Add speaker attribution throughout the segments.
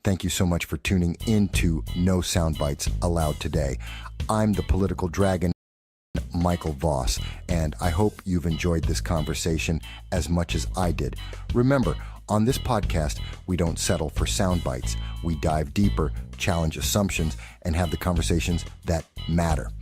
Speaker 1: Thank you so much for tuning into No Soundbites Allowed today. I'm the political dragon, Michael Voss, and I hope you've enjoyed this conversation as much as I did. Remember, on this podcast, we don't settle for sound bites. We dive deeper, challenge assumptions, and have the conversations that matter.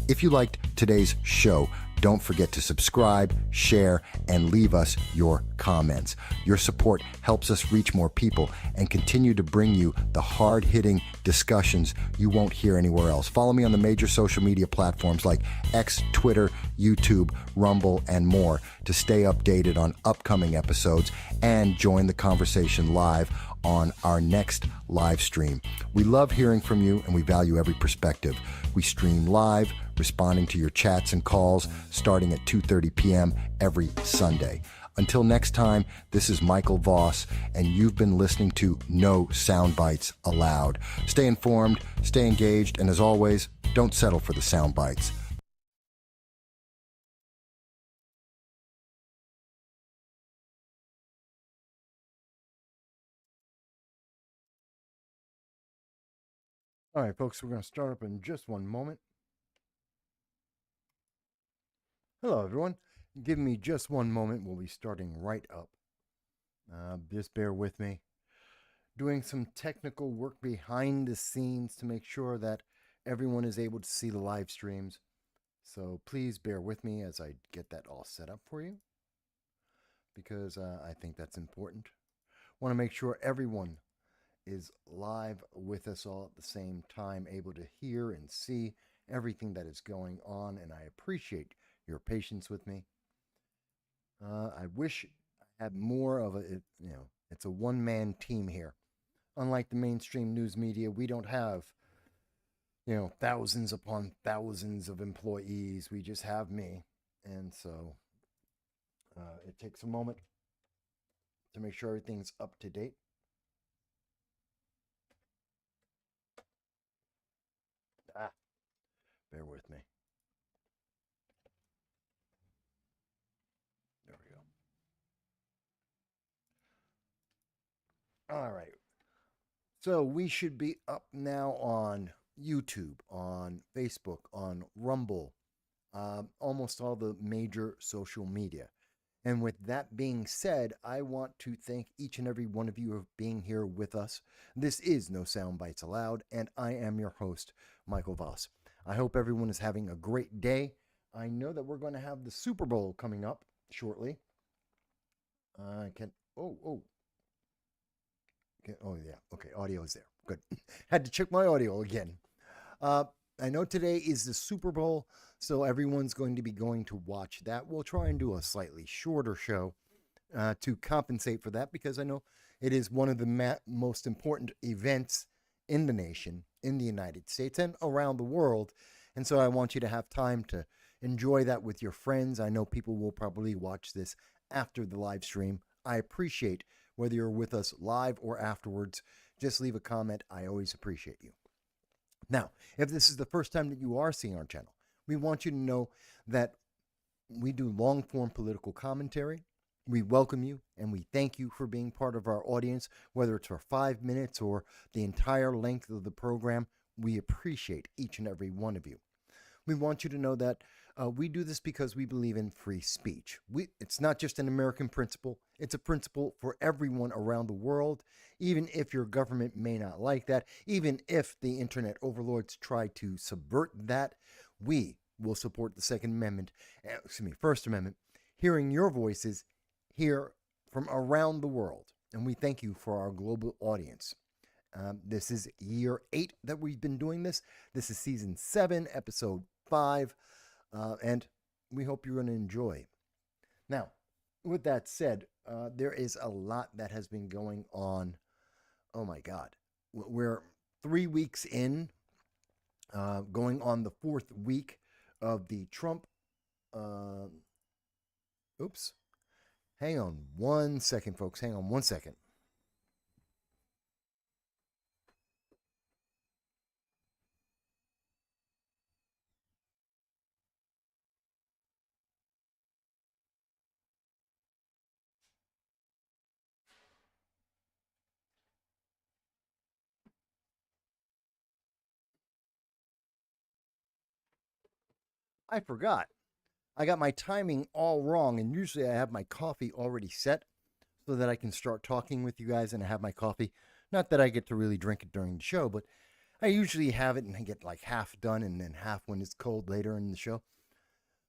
Speaker 1: If you liked today's show, don't forget to subscribe, share, and leave us your comments. Your support helps us reach more people and continue to bring you the hard-hitting discussions you won't hear anywhere else. Follow me on the major social media platforms like X, Twitter, YouTube, Rumble, and more to stay updated on upcoming episodes and join the conversation live on our next live stream. We love hearing from you and we value every perspective. We stream live, responding to your chats and calls starting at 2:30 p.m. every Sunday. Until next time, this is Michael Voss, and you've been listening to No Soundbites Allowed. Stay informed, stay engaged, and as always, don't settle for the sound bites. All right, folks, we're going to start up in just one moment. Hello, everyone. Give me just one moment. We'll be starting right up. Just bear with me. Doing some technical work behind the scenes to make sure that everyone is able to see the live streams. So please bear with me as I get that all set up for you, because I think that's important. Want to make sure everyone is live with us all at the same time, able to hear and see everything that is going on, and I appreciate your patience with me. I wish I had more of it's a one-man team here. Unlike the mainstream news media, we don't have, thousands upon thousands of employees. We just have me. And so it takes a moment to make sure everything's up to date. Bear with me. There we go. All right. So we should be up now on YouTube, on Facebook, on Rumble, almost all the major social media. And with that being said, I want to thank each and every one of you for being here with us. This is No Soundbites Allowed, and I am your host, Michael Voss. I hope everyone is having a great day. I know that we're going to have the Super Bowl coming up shortly. Oh, yeah. Okay, audio is there. Good. Had to check my audio again. I know today is the Super Bowl, so everyone's going to be going to watch that. We'll try and do a slightly shorter show to compensate for that, because I know it is one of the most important events in the nation, in the United States, and around the world. And so I want you to have time to enjoy that with your friends. I know people will probably watch this after the live stream. I appreciate whether you're with us live or afterwards. Just leave a comment. I always appreciate you. Now, if this is the first time that you are seeing our channel, we want you to know that we do long-form political commentary. We welcome you and we thank you for being part of our audience, whether it's for 5 minutes or the entire length of the program. We appreciate each and every one of you. We want you to know that we do this because we believe in free speech. It's not just an American principle. It's a principle for everyone around the world, even if your government may not like that, even if the internet overlords try to subvert that. We will support the First Amendment, hearing your voices here from around the world. And we thank you for our global audience. This is year 8 that we've been doing this. This is season 7, episode 5. And we hope you're going to enjoy. Now, with that said, there is a lot that has been going on. Oh my God. We're 3 weeks in, going on the 4th week of the Trump. Oops. Hang on 1 second, folks. Hang on 1 second. I forgot. I got my timing all wrong, and usually I have my coffee already set so that I can start talking with you guys and I have my coffee. Not that I get to really drink it during the show, but I usually have it and I get like half done and then half when it's cold later in the show.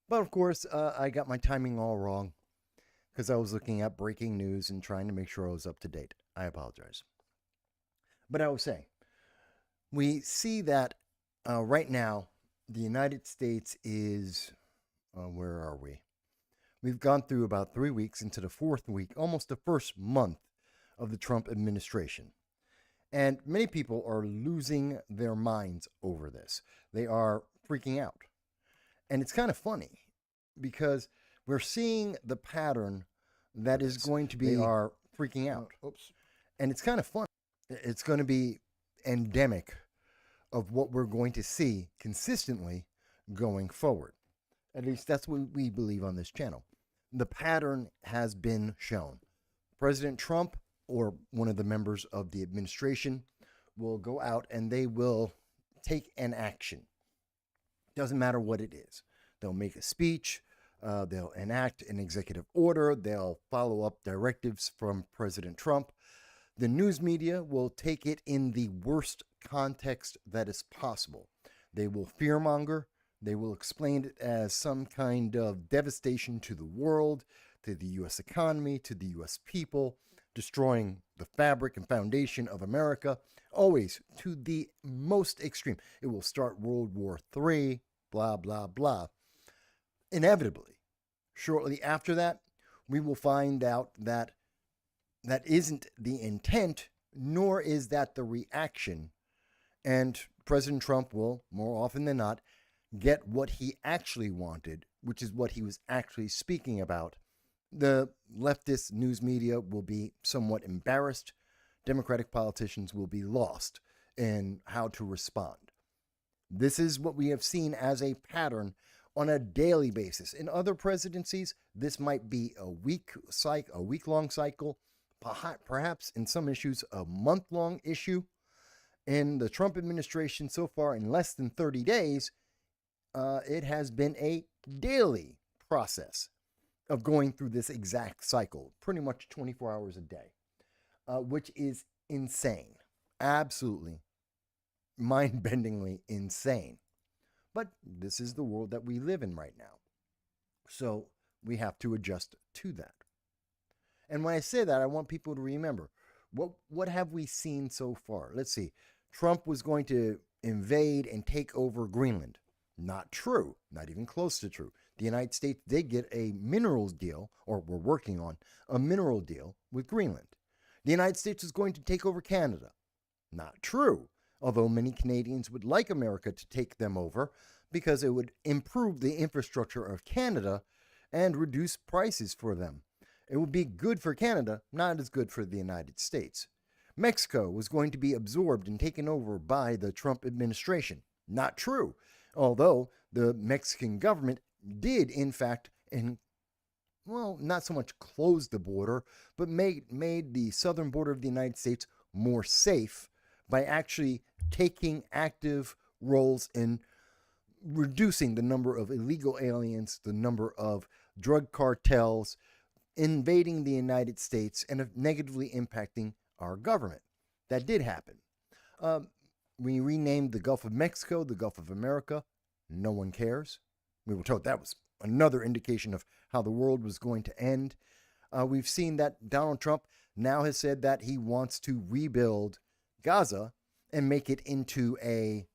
Speaker 1: But of course, I got my timing all wrong because I was looking at breaking news and trying to make sure I was up to date. I apologize. But I was saying, we see that right now, the United States is, where are we? We've gone through about 3 weeks into the fourth week, almost the first month of the Trump administration. And many people are losing their minds over this. They are freaking out. And it's kind of funny because we're seeing the pattern that is going to be. They are freaking out. Oops. And it's kind of funny. It's going to be endemic of what we're going to see consistently going forward. At least that's what we believe on this channel. The pattern has been shown. President Trump or one of the members of the administration will go out and they will take an action. Doesn't matter what it is. They'll make a speech. They'll enact an executive order. They'll follow up directives from President Trump. The news media will take it in the worst context that is possible. They will fearmonger. They will explain it as some kind of devastation to the world, to the U.S. economy, to the U.S. people, destroying the fabric and foundation of America, always to the most extreme. It will start World War III, blah, blah, blah. Inevitably, shortly after that, we will find out that that isn't the intent, nor is that the reaction. And President Trump will, more often than not, get what he actually wanted, which is what he was actually speaking about. The leftist news media will be somewhat embarrassed. Democratic politicians will be lost in how to respond. This is what we have seen as a pattern on a daily basis. In other presidencies, this might be a week-long cycle, perhaps in some issues a month-long issue. In the Trump administration so far, in less than 30 days, it has been a daily process of going through this exact cycle, pretty much 24 hours a day, which is insane. Absolutely mind-bendingly insane. But this is the world that we live in right now. So we have to adjust to that. And when I say that, I want people to remember, what have we seen so far? Let's see. Trump was going to invade and take over Greenland. Not true. Not even close to true. The United States did get a minerals deal, or we're working on a mineral deal with Greenland. The United States is going to take over Canada. Not true. Although many Canadians would like America to take them over because it would improve the infrastructure of Canada and reduce prices for them. It would be good for Canada, not as good for the United States. Mexico was going to be absorbed and taken over by the Trump administration. Not true. Although the Mexican government did, in fact, not so much close the border, but made the southern border of the United States more safe by actually taking active roles in reducing the number of illegal aliens, the number of drug cartels invading the United States and negatively impacting our government. That did happen. We renamed the Gulf of Mexico the Gulf of America. No one cares. We were told that was another indication of how the world was going to end. We've seen that Donald Trump now has said that he wants to rebuild Gaza and make it into a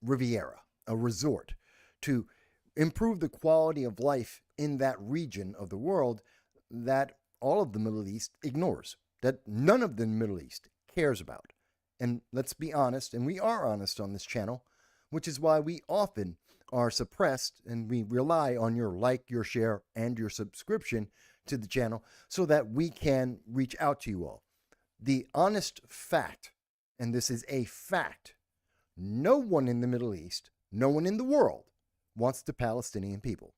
Speaker 1: Riviera, a resort, to improve the quality of life in that region of the world that all of the Middle East ignores, that none of the Middle East cares about. And let's be honest, and we are honest on this channel, which is why we often are suppressed and we rely on your like, your share, and your subscription to the channel so that we can reach out to you all. The honest fact, and this is a fact, no one in the Middle East, no one in the world wants the Palestinian people.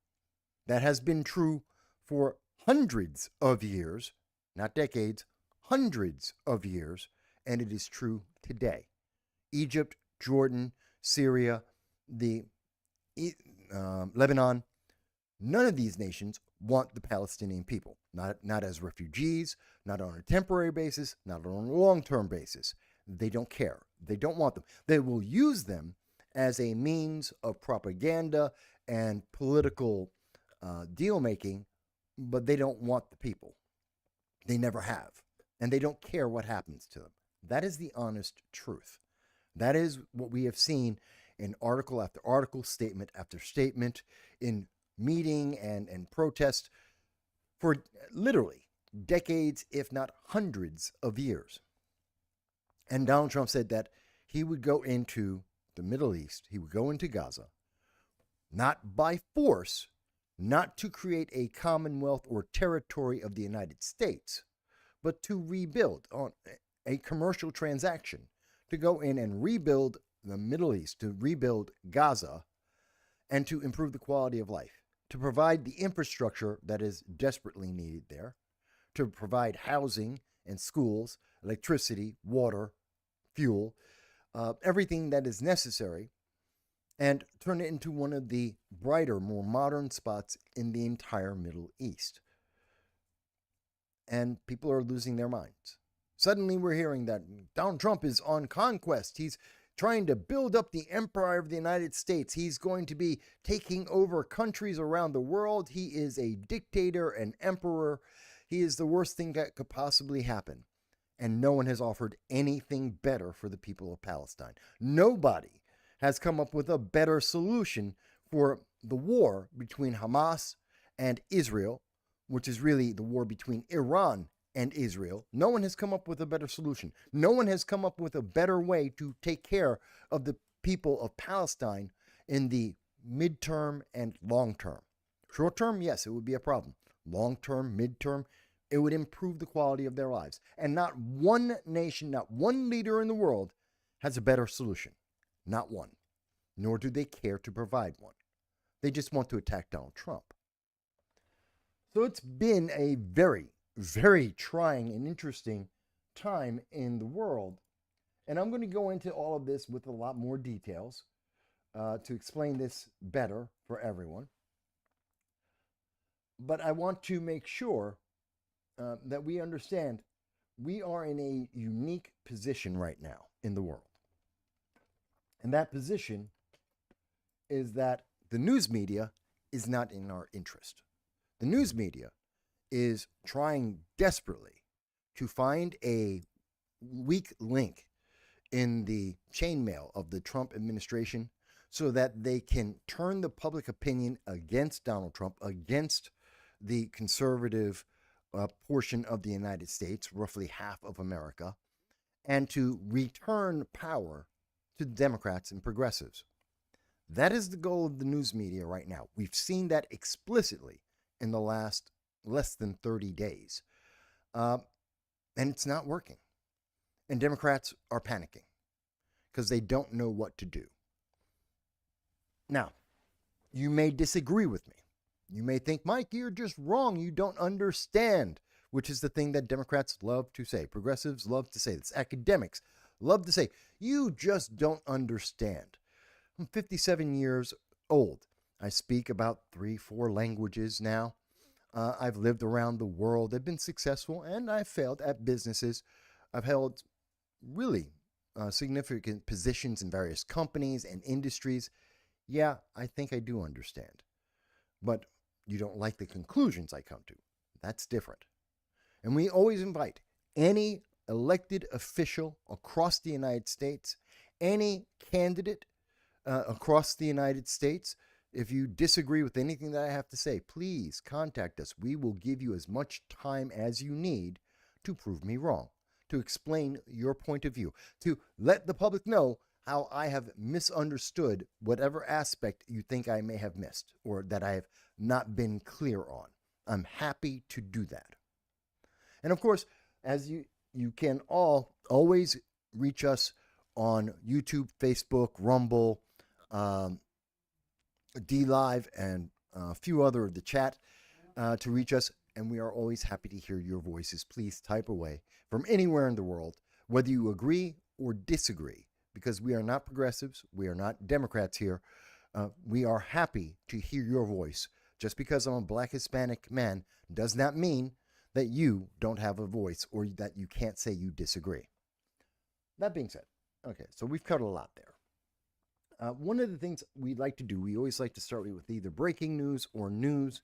Speaker 1: That has been true for hundreds of years, not decades, hundreds of years, and it is true today. Egypt, Jordan, Syria, Lebanon. None of these nations want the Palestinian people, not as refugees, not on a temporary basis, not on a long-term basis. They don't care. They don't want them. They will use them as a means of propaganda and political deal-making, but they don't want the people. They never have. And they don't care what happens to them. That is the honest truth. That is what we have seen in article after article, statement after statement, in meeting and protest for literally decades, if not hundreds of years. And Donald Trump said that he would go into the Middle East, he would go into Gaza, not by force, not to create a commonwealth or territory of the United States, but to rebuild on a commercial transaction, to go in and rebuild the Middle East, to rebuild Gaza, and to improve the quality of life, to provide the infrastructure that is desperately needed there, to provide housing and schools, electricity, water, fuel, everything that is necessary, and turn it into one of the brighter, more modern spots in the entire Middle East. And people are losing their minds. Suddenly we're hearing that Donald Trump is on conquest. He's trying to build up the empire of the United States. He's going to be taking over countries around the world. He is a dictator, an emperor. He is the worst thing that could possibly happen. And no one has offered anything better for the people of Palestine. Nobody has come up with a better solution for the war between Hamas and Israel, which is really the war between Iran and Israel. No one has come up with a better solution. No one has come up with a better way to take care of the people of Palestine in the midterm and long term. Short term, yes, it would be a problem. Long term, midterm, it would improve the quality of their lives. And not one nation, not one leader in the world has a better solution. Not one. Nor do they care to provide one. They just want to attack Donald Trump. So it's been a very, very trying and interesting time in the world. And I'm going to go into all of this with a lot more details to explain this better for everyone. But I want to make sure that we understand we are in a unique position right now in the world. And that position is that the news media is not in our interest. The news media is trying desperately to find a weak link in the chainmail of the Trump administration so that they can turn the public opinion against Donald Trump, against the conservative portion of the United States, roughly half of America, and to return power to Democrats and progressives. That is the goal of the news media right now. We've seen that explicitly in the last less than 30 days. And it's not working. And Democrats are panicking because they don't know what to do. Now, you may disagree with me. You may think, Mike, you're just wrong. You don't understand, which is the thing that Democrats love to say. Progressives love to say this. Academics love to say, you just don't understand. I'm 57 years old. I speak about 3-4 languages now. I've lived around the world. I've been successful, and I've failed at businesses. I've held really significant positions in various companies and industries. Yeah, I think I do understand. But you don't like the conclusions I come to. That's different. And we always invite any elected official across the United States, any candidate across the United States. If you disagree with anything that I have to say, please contact us. We will give you as much time as you need to prove me wrong, to explain your point of view, to let the public know how I have misunderstood whatever aspect you think I may have missed or that I have not been clear on. I'm happy to do that. And of course, as you can all always reach us on YouTube, Facebook, Rumble, DLive, and a few other of the chat to reach us. And we are always happy to hear your voices. Please type away from anywhere in the world, whether you agree or disagree, because we are not progressives. We are not Democrats here. We are happy to hear your voice. Just because I'm a black Hispanic man does not mean that you don't have a voice or that you can't say you disagree. That being said, okay, so we've covered a lot there. One of the things we like to do, we always like to start with either breaking news or news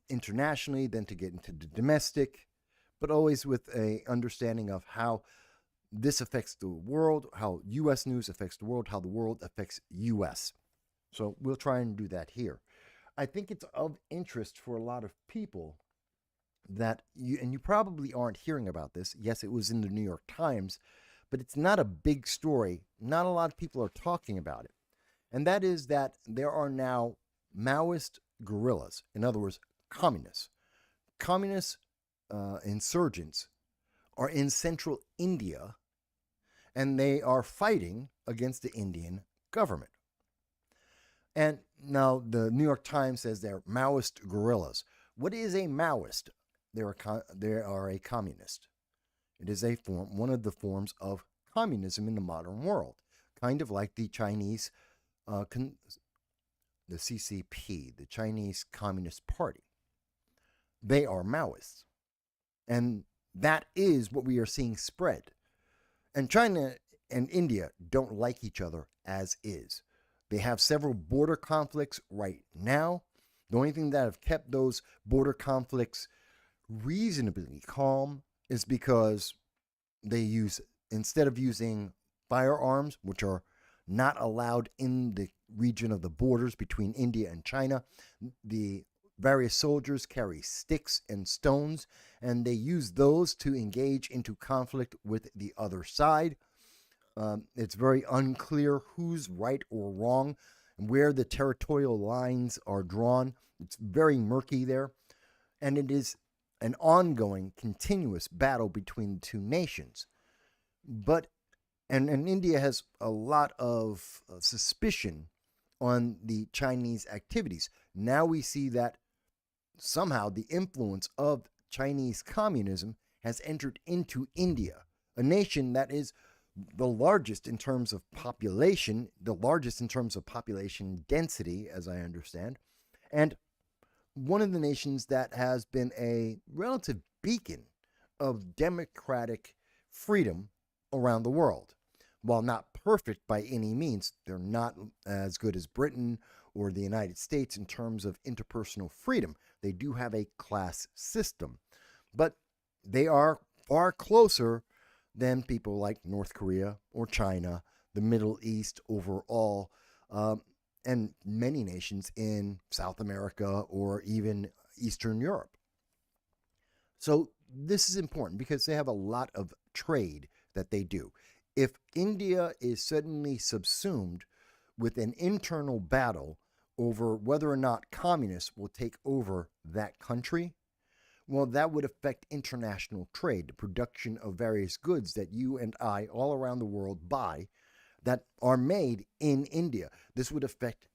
Speaker 1: internationally, then to get into the domestic, but always with a understanding of how this affects the world, how U.S. news affects the world, how the world affects U.S. So we'll try and do that here. I think it's of interest for a lot of people that you probably aren't hearing about this. Yes, it was in the New York Times, but it's not a big story. Not a lot of people are talking about it. And that is that there are now Maoist guerrillas, in other words, communists. Communist insurgents are in central India, and they are fighting against the Indian government. And now the New York Times says they're Maoist guerrillas. What is a Maoist? They are a communist. It is one of the forms of communism in the modern world, kind of like the Chinese, the CCP, the Chinese Communist Party. They are Maoists. And that is what we are seeing spread. And China and India don't like each other as is. They have several border conflicts right now. The only thing that have kept those border conflicts reasonably calm is because they use, instead of using firearms, which are not allowed in the region of the borders between India and China, the various soldiers carry sticks and stones, and they use those to engage into conflict with the other side. It's very unclear who's right or wrong and where the territorial lines are drawn. It's very murky there. And it is an ongoing, continuous battle between the two nations. But, and India has a lot of suspicion on the Chinese activities. Now we see that somehow the influence of Chinese communism has entered into India, a nation that is the largest in terms of population, the largest in terms of population density, as I understand, and one of the nations that has been a relative beacon of democratic freedom around the world. While not perfect by any means, they're not as good as Britain or the United States in terms of interpersonal freedom. They do have a class system, but they are far closer than people like North Korea or China, the Middle East overall, and many nations in South America or even Eastern Europe. So this is important because they have a lot of trade that they do. If India is suddenly subsumed with an internal battle over whether or not communists will take over that country, well, that would affect international trade, the production of various goods that you and I all around the world buy that are made in India. This would affect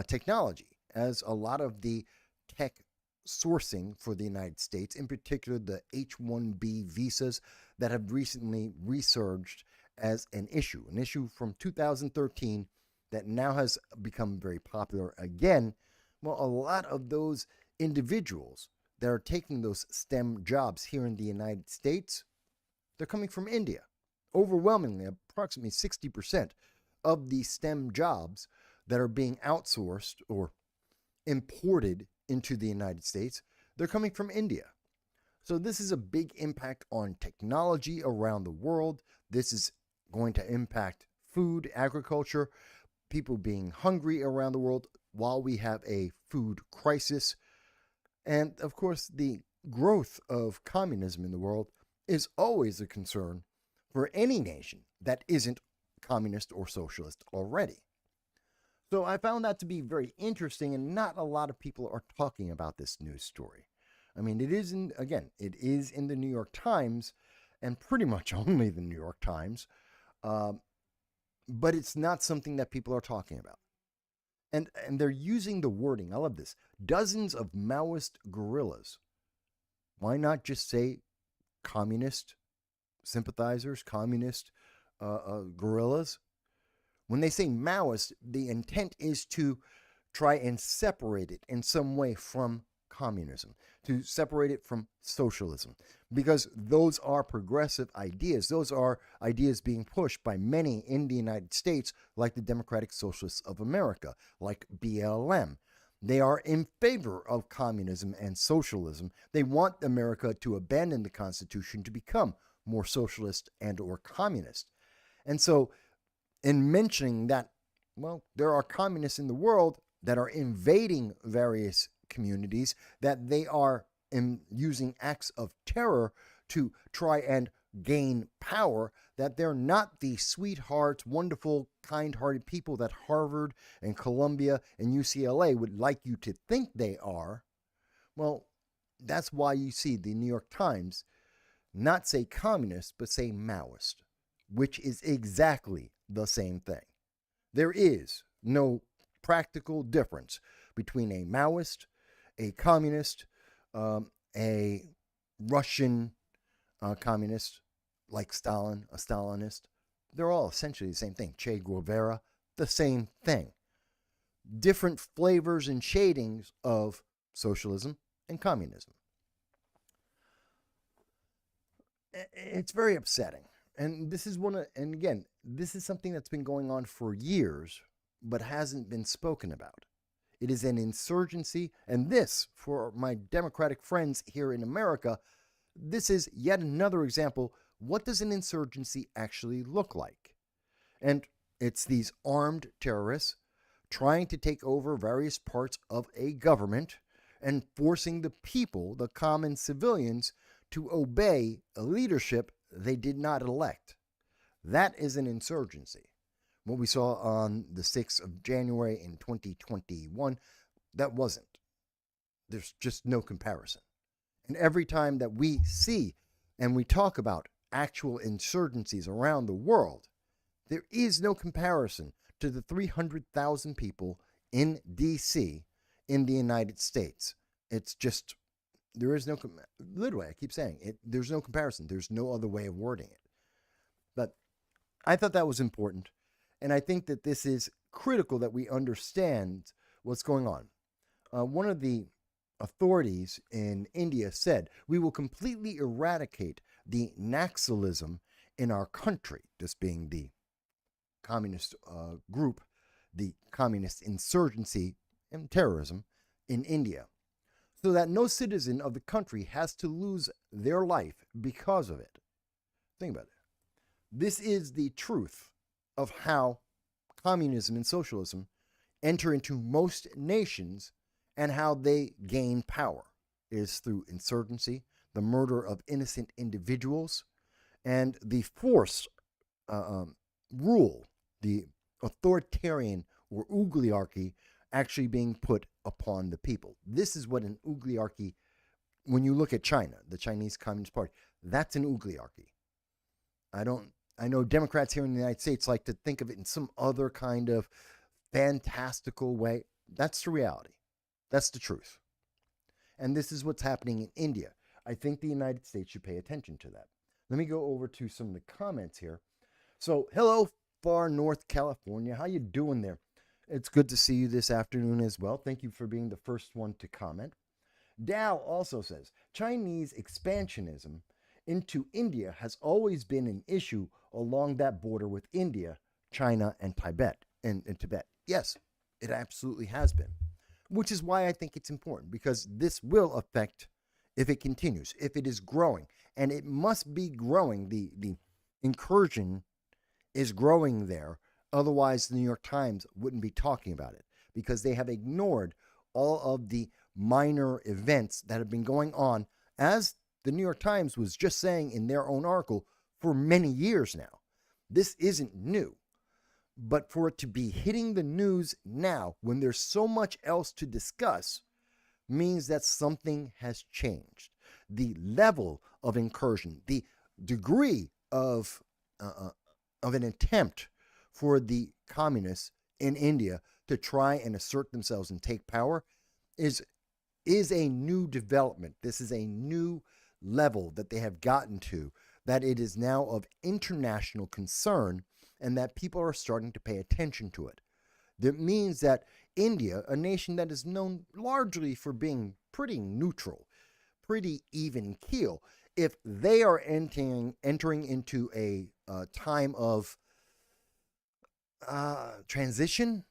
Speaker 1: technology, as a lot of the tech sourcing for the United States, in particular the H-1B visas that have recently resurged as an issue from 2013 that now has become very popular again. Well, a lot of those individuals that are taking those STEM jobs here in the United States, they're coming from India. Overwhelmingly, approximately 60% of the STEM jobs that are being outsourced or imported into the United States, they're coming from India. So this is a big impact on technology around the world. This is going to impact food, agriculture, people being hungry around the world while we have a food crisis. And of course, the growth of communism in the world is always a concern for any nation that isn't communist or socialist already. So I found that to be very interesting, and not a lot of people are talking about this news story. I mean, it is in the New York Times, and pretty much only the New York Times, but it's not something that people are talking about. And they're using the wording, I love this, dozens of Maoist guerrillas. Why not just say communist sympathizers, communist guerrillas? When they say Maoist, the intent is to try and separate it in some way from communism, to separate it from socialism, because those are progressive ideas. Those are ideas being pushed by many in the United States, like the Democratic Socialists of America, like BLM. They are in favor of communism and socialism. They want America to abandon the Constitution to become more socialist and or communist. And so in mentioning that, well, there are communists in the world that are invading various communities, that they are using acts of terror to try and gain power, that they're not the sweethearts, wonderful, kind-hearted people that Harvard and Columbia and UCLA would like you to think they are. Well, that's why you see the New York Times not say communist, but say Maoist, which is exactly the same thing. There is no practical difference between a Maoist, a communist, a Russian communist like Stalin, a Stalinist. They're all essentially the same thing. Che Guevara, the same thing. Different flavors and shadings of socialism and communism. It's very upsetting. And this is and again, this is something that's been going on for years, but hasn't been spoken about. It is an insurgency, and this, for my Democratic friends here in America, this is yet another example. What does an insurgency actually look like? And it's these armed terrorists trying to take over various parts of a government and forcing the people, the common civilians, to obey a leadership they did not elect. That is an insurgency. What we saw on the 6th of January in 2021, that wasn't. There's just no comparison. And every time that we see and we talk about actual insurgencies around the world, there is no comparison to the 300,000 people in D.C. in the United States. It's just, there is no, literally, I keep saying it, there's no comparison. There's no other way of wording it. But I thought that was important. And I think that this is critical that we understand what's going on. One of the authorities in India said, we will completely eradicate the Naxalism in our country, this being the communist group, the communist insurgency and terrorism in India, so that no citizen of the country has to lose their life because of it. Think about it. This is the truth of how communism and socialism enter into most nations and how they gain power. It is through insurgency, the murder of innocent individuals, and the forced rule, the authoritarian or oligarchy actually being put upon the people. This is what an oligarchy, when you look at China, the Chinese Communist Party, that's an oligarchy. I know Democrats here in the United States like to think of it in some other kind of fantastical way. That's the reality. That's the truth. And this is what's happening in India. I think the United States should pay attention to that. Let me go over to some of the comments here. So, hello, far North California. How you doing there? It's good to see you this afternoon as well. Thank you for being the first one to comment. Dow also says, Chinese expansionism into India has always been an issue along that border with India, China, and Tibet. And Tibet. Yes, it absolutely has been. Which is why I think it's important, because this will affect if it continues, if it is growing. And it must be growing. The incursion is growing there. Otherwise, the New York Times wouldn't be talking about it, because they have ignored all of the minor events that have been going on, as the New York Times was just saying in their own article, for many years now. This isn't new. But for it to be hitting the news now, when there's so much else to discuss, means that something has changed. The level of incursion, the degree of an attempt for the communists in India to try and assert themselves and take power is a new development. This is a new level that they have gotten to, that it is now of international concern, and that people are starting to pay attention to it. That means that India, a nation that is known largely for being pretty neutral, pretty even keel, if they are entering into a time of transition,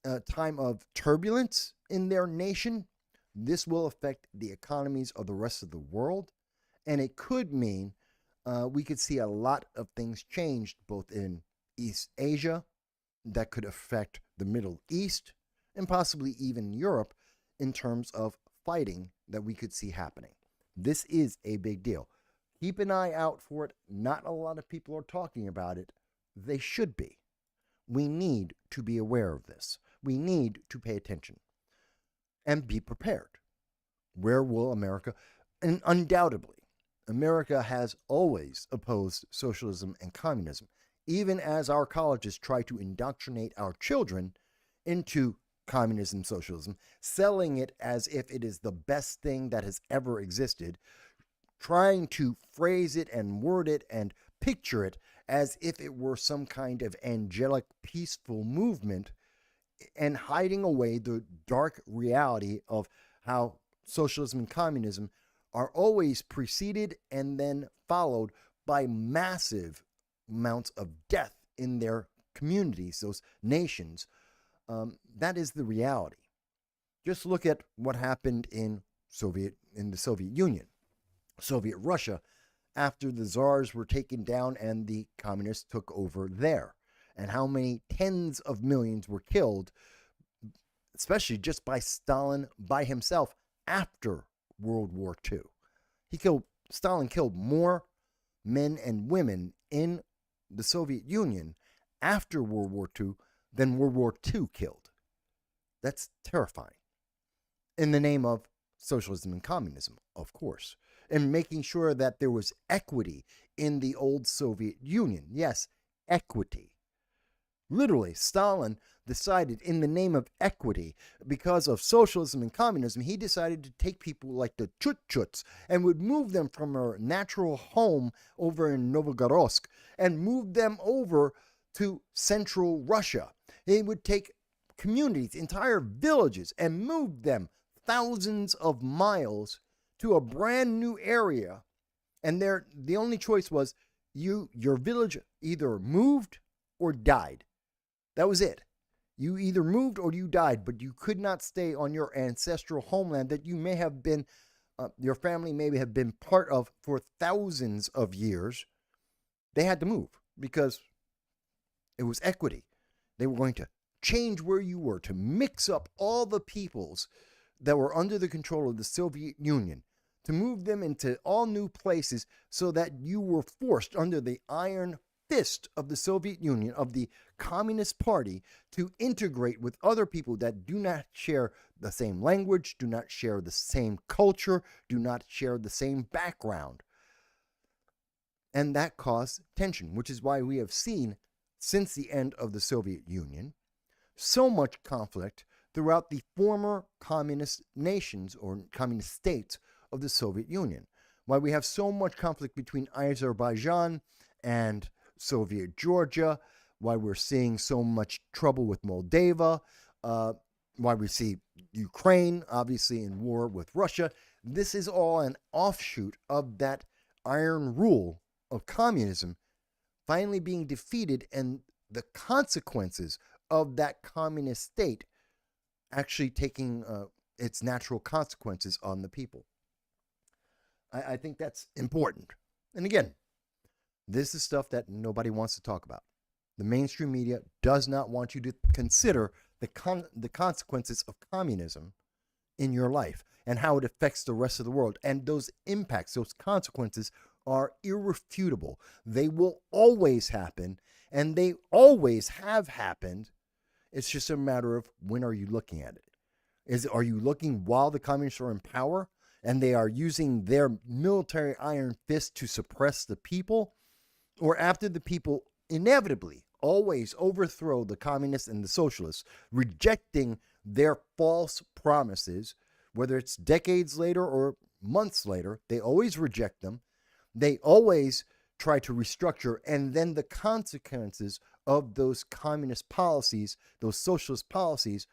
Speaker 1: a time of turbulence in their nation, this will affect the economies of the rest of the world. And it could mean we could see a lot of things changed both in East Asia that could affect the Middle East and possibly even Europe in terms of fighting that we could see happening. This is a big deal. Keep an eye out for it. Not a lot of people are talking about it. They should be. We need to be aware of this. We need to pay attention and be prepared. Where will America? And undoubtedly, America has always opposed socialism and communism, even as our colleges try to indoctrinate our children into communism, socialism, selling it as if it is the best thing that has ever existed, trying to phrase it and word it and picture it as if it were some kind of angelic, peaceful movement, and hiding away the dark reality of how socialism and communism are always preceded and then followed by massive amounts of death in their communities, those nations. That is the reality. Just look at what happened in the Soviet Union, Soviet Russia, after the czars were taken down and the communists took over there, and how many tens of millions were killed, especially just by Stalin by himself after World War II. Stalin killed more men and women in the Soviet Union after World War II than World War II killed. That's terrifying. In the name of socialism and communism, of course, and making sure that there was equity in the old Soviet Union. Yes, equity. Literally, Stalin decided in the name of equity, because of socialism and communism, he decided to take people like the Chutchuts and would move them from their natural home over in Novgorod and move them over to central Russia. He would take communities, entire villages, and move them thousands of miles to a brand new area. And the only choice was your village either moved or died. That was it. You either moved or you died, but you could not stay on your ancestral homeland that you may have been, your family may have been part of for thousands of years. They had to move because it was equity. They were going to change where you were, to mix up all the peoples that were under the control of the Soviet Union, to move them into all new places so that you were forced under the iron fist of the Soviet Union, of the Communist Party, to integrate with other people that do not share the same language, do not share the same culture, do not share the same background. And that caused tension, which is why we have seen, since the end of the Soviet Union, so much conflict throughout the former communist nations or communist states of the Soviet Union. Why we have so much conflict between Azerbaijan and Soviet Georgia, why we're seeing so much trouble with Moldova, why we see Ukraine obviously in war with Russia. This is all an offshoot of that iron rule of communism finally being defeated, and the consequences of that communist state actually taking its natural consequences on the people. I think that's important. And again, this is stuff that nobody wants to talk about. The mainstream media does not want you to consider the consequences of communism in your life and how it affects the rest of the world. And those impacts, those consequences are irrefutable. They will always happen, and they always have happened. It's just a matter of when are you looking at it? Are you looking while the communists are in power and they are using their military iron fist to suppress the people? Or after the people inevitably always overthrow the communists and the socialists, rejecting their false promises, whether it's decades later or months later, they always reject them. They always try to restructure, and then the consequences of those communist policies, those socialist policies,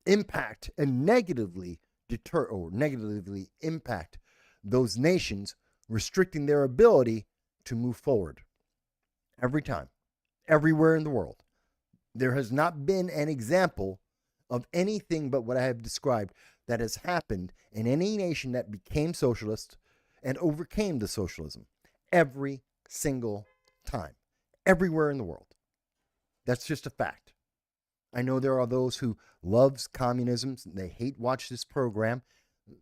Speaker 1: impact and negatively deter or negatively impact those nations, restricting their ability to move forward. Every time, everywhere in the world, there has not been an example of anything but what I have described that has happened in any nation that became socialist and overcame the socialism. Every single time, everywhere in the world. That's just a fact. I know there are those who loves communism. They hate watch this program.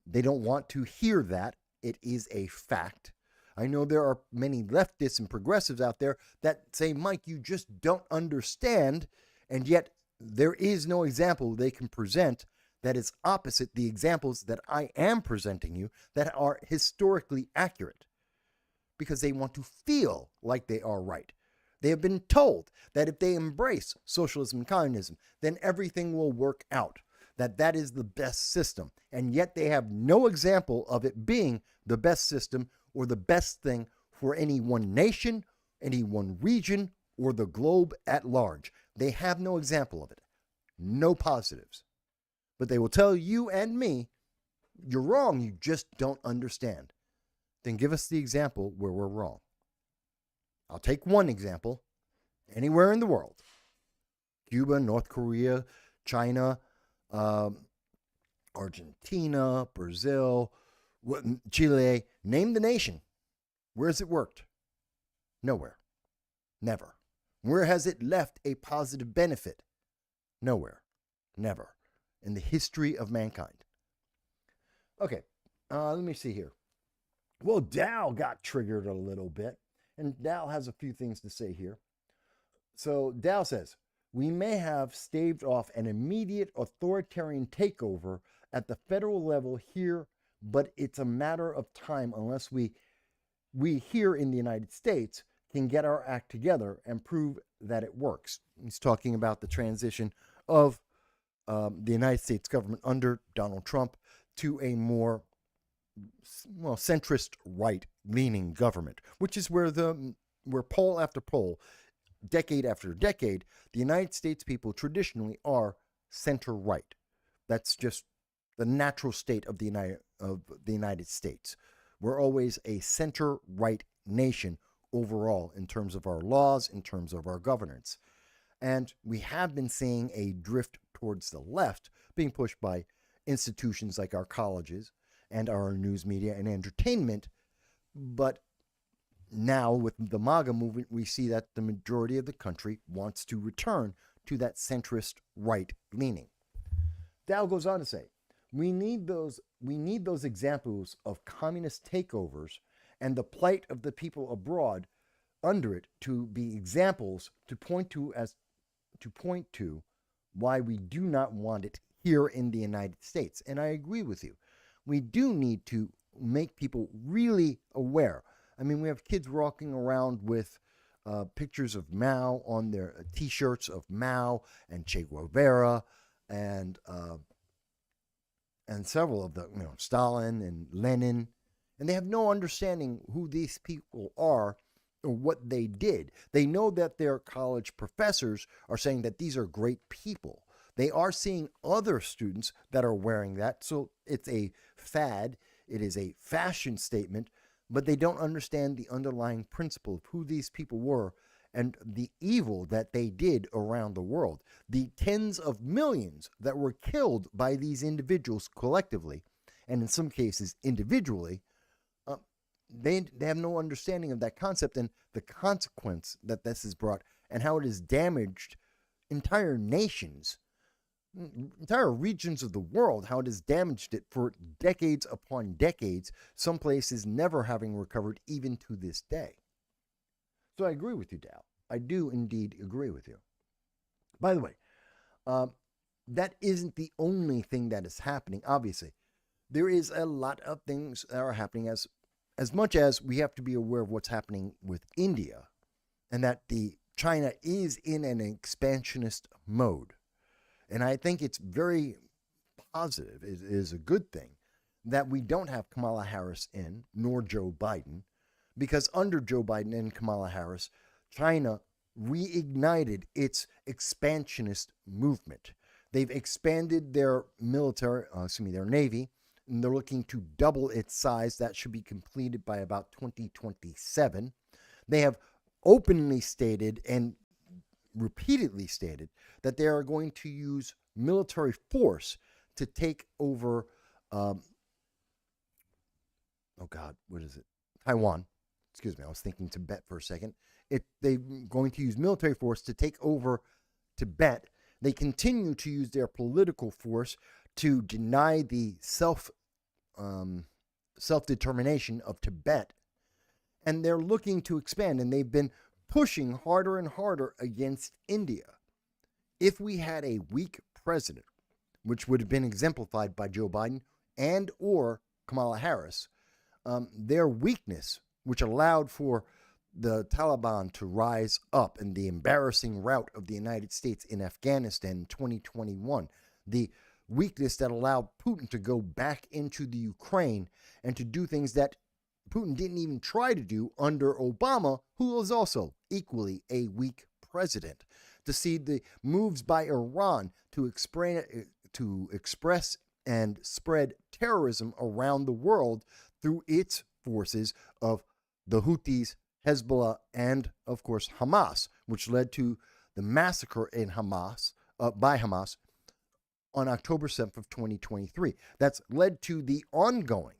Speaker 1: They don't want to hear that. It is a fact. I know there are many leftists and progressives out there that say, Mike, you just don't understand. And yet there is no example they can present that is opposite the examples that I am presenting you that are historically accurate, because they want to feel like they are right. They have been told that if they embrace socialism and communism, then everything will work out, that is the best system. And yet they have no example of it being the best system or the best thing for any one nation, any one region, or the globe at large. They have no example of it. No positives. But they will tell you and me, you're wrong, you just don't understand. Then give us the example where we're wrong. I'll take one example. Anywhere in the world. Cuba, North Korea, China, Argentina, Brazil, Chile. Name the nation. Where has it worked? Nowhere. Never. Where has it left a positive benefit? Nowhere. Never. In the history of mankind. Okay, let me see here. Well, Dow got triggered a little bit, and Dow has a few things to say here. So Dow says, we may have staved off an immediate authoritarian takeover at the federal level here, but it's a matter of time unless we here in the United States can get our act together and prove that it works. He's talking about the transition of the United States government under Donald Trump to a more centrist right-leaning government, which is where poll after poll, decade after decade, the United States people traditionally are center-right. That's just the natural state of the United States. We're always a center-right nation overall in terms of our laws, in terms of our governance. And we have been seeing a drift towards the left being pushed by institutions like our colleges and our news media and entertainment. But now with the MAGA movement, we see that the majority of the country wants to return to that centrist right leaning. Dow goes on to say, we need those examples of communist takeovers and the plight of the people abroad under it to be examples to point to why we do not want it here in the United States. And I agree with you. We do need to make people really aware. I mean, we have kids walking around with pictures of Mao on their T-shirts of Mao and Che Guevara and several of them, Stalin and Lenin, and they have no understanding who these people are or what they did. They know that their college professors are saying that these are great people. They are seeing other students that are wearing that, so it's a fad. It is a fashion statement, but they don't understand the underlying principle of who these people were and the evil that they did around the world. The tens of millions that were killed by these individuals collectively, and in some cases individually, they have no understanding of that concept and the consequence that this has brought and how it has damaged entire nations, entire regions of the world, how it has damaged it for decades upon decades, some places never having recovered even to this day. So I agree with you, Dow. I do indeed agree with you. By the way, that isn't the only thing that is happening, obviously. There is a lot of things that are happening as much as we have to be aware of what's happening with India and that China is in an expansionist mode. And I think it's very positive, it is a good thing, that we don't have Kamala Harris nor Joe Biden, because under Joe Biden and Kamala Harris, China reignited its expansionist movement. They've expanded their their navy, and they're looking to double its size. That should be completed by about 2027. They have openly stated and repeatedly stated that they are going to use military force to take over, Taiwan. Excuse me, I was thinking Tibet for a second. They're going to use military force to take over Tibet. They continue to use their political force to deny the self-determination of Tibet. And they're looking to expand, and they've been pushing harder and harder against India. If we had a weak president, which would have been exemplified by Joe Biden and or Kamala Harris, their weakness, which allowed for the Taliban to rise up in the embarrassing rout of the United States in Afghanistan in 2021, the weakness that allowed Putin to go back into the Ukraine and to do things that Putin didn't even try to do under Obama, who was also equally a weak president. To see the moves by Iran to express and spread terrorism around the world through its forces of the Houthis, Hezbollah, and of course Hamas, which led to the massacre in by Hamas on October 7th of 2023. That's led to the ongoing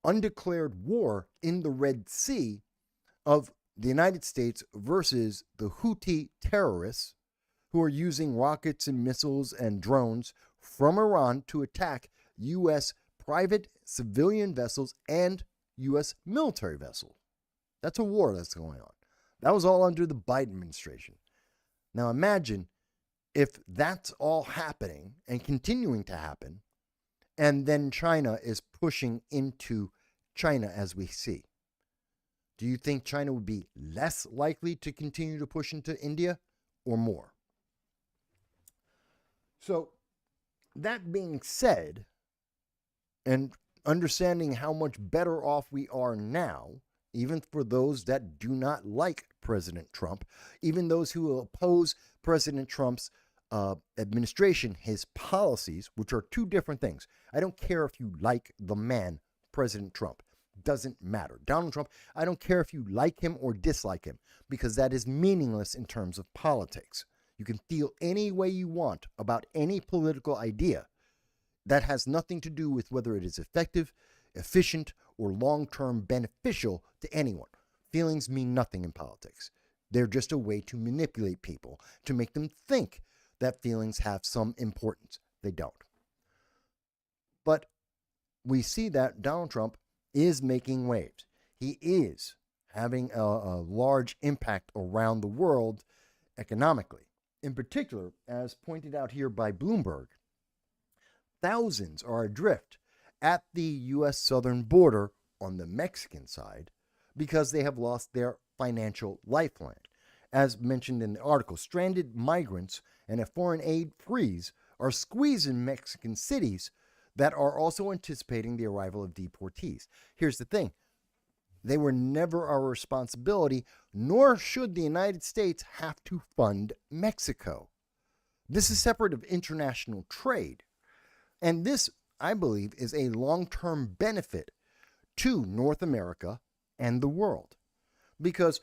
Speaker 1: undeclared war in the Red Sea of the United States versus the Houthi terrorists who are using rockets and missiles and drones from Iran to attack U.S. private civilian vessels and U.S. military vessels. That's a war that's going on. That was all under the Biden administration. Now imagine if that's all happening and continuing to happen, and then China is pushing into China as we see. Do you think China would be less likely to continue to push into India or more? So, that being said, and understanding how much better off we are now, even for those that do not like President Trump, even those who oppose President Trump's administration, his policies, which are two different things. I don't care if you like the man, President Trump. Doesn't matter. Donald Trump, I don't care if you like him or dislike him, because that is meaningless in terms of politics. You can feel any way you want about any political idea. That has nothing to do with whether it is effective, efficient, or long-term beneficial to anyone. Feelings mean nothing in politics. They're just a way to manipulate people, to make them think that feelings have some importance. They don't. But we see that Donald Trump is making waves. He is having a large impact around the world economically. In particular, as pointed out here by Bloomberg, thousands are adrift at the U.S. southern border on the Mexican side because they have lost their financial lifeline. As mentioned in the article, stranded migrants and a foreign aid freeze are squeezing Mexican cities that are also anticipating the arrival of deportees. Here's the thing. They were never our responsibility, nor should the United States have to fund Mexico. This is separate of international trade. And this, I believe, is a long-term benefit to North America and the world. Because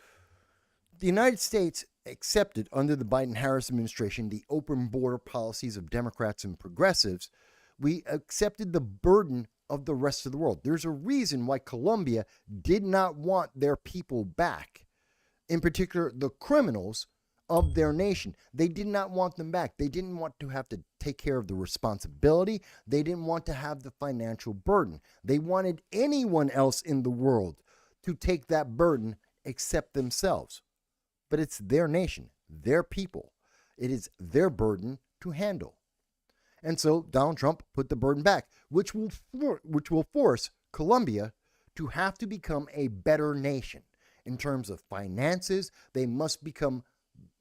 Speaker 1: the United States accepted under the Biden-Harris administration the open border policies of Democrats and progressives. We accepted the burden of the rest of the world. There's a reason why Colombia did not want their people back. In particular, the criminals of their nation. They did not want them back. They didn't want to have to take care of the responsibility. They didn't want to have the financial burden. They wanted anyone else in the world to take that burden except themselves. But it's their nation, their people. It is their burden to handle. And so Donald Trump put the burden back, which will force Colombia to have to become a better nation. In terms of finances, they must become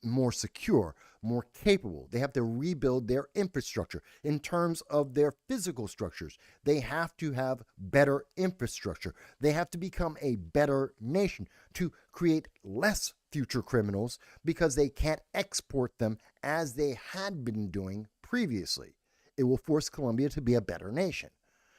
Speaker 1: more secure, more capable. They have to rebuild their infrastructure in terms of their physical structures. They have to have better infrastructure. They have to become a better nation to create less future criminals because they can't export them as they had been doing previously. It will force Colombia to be a better nation.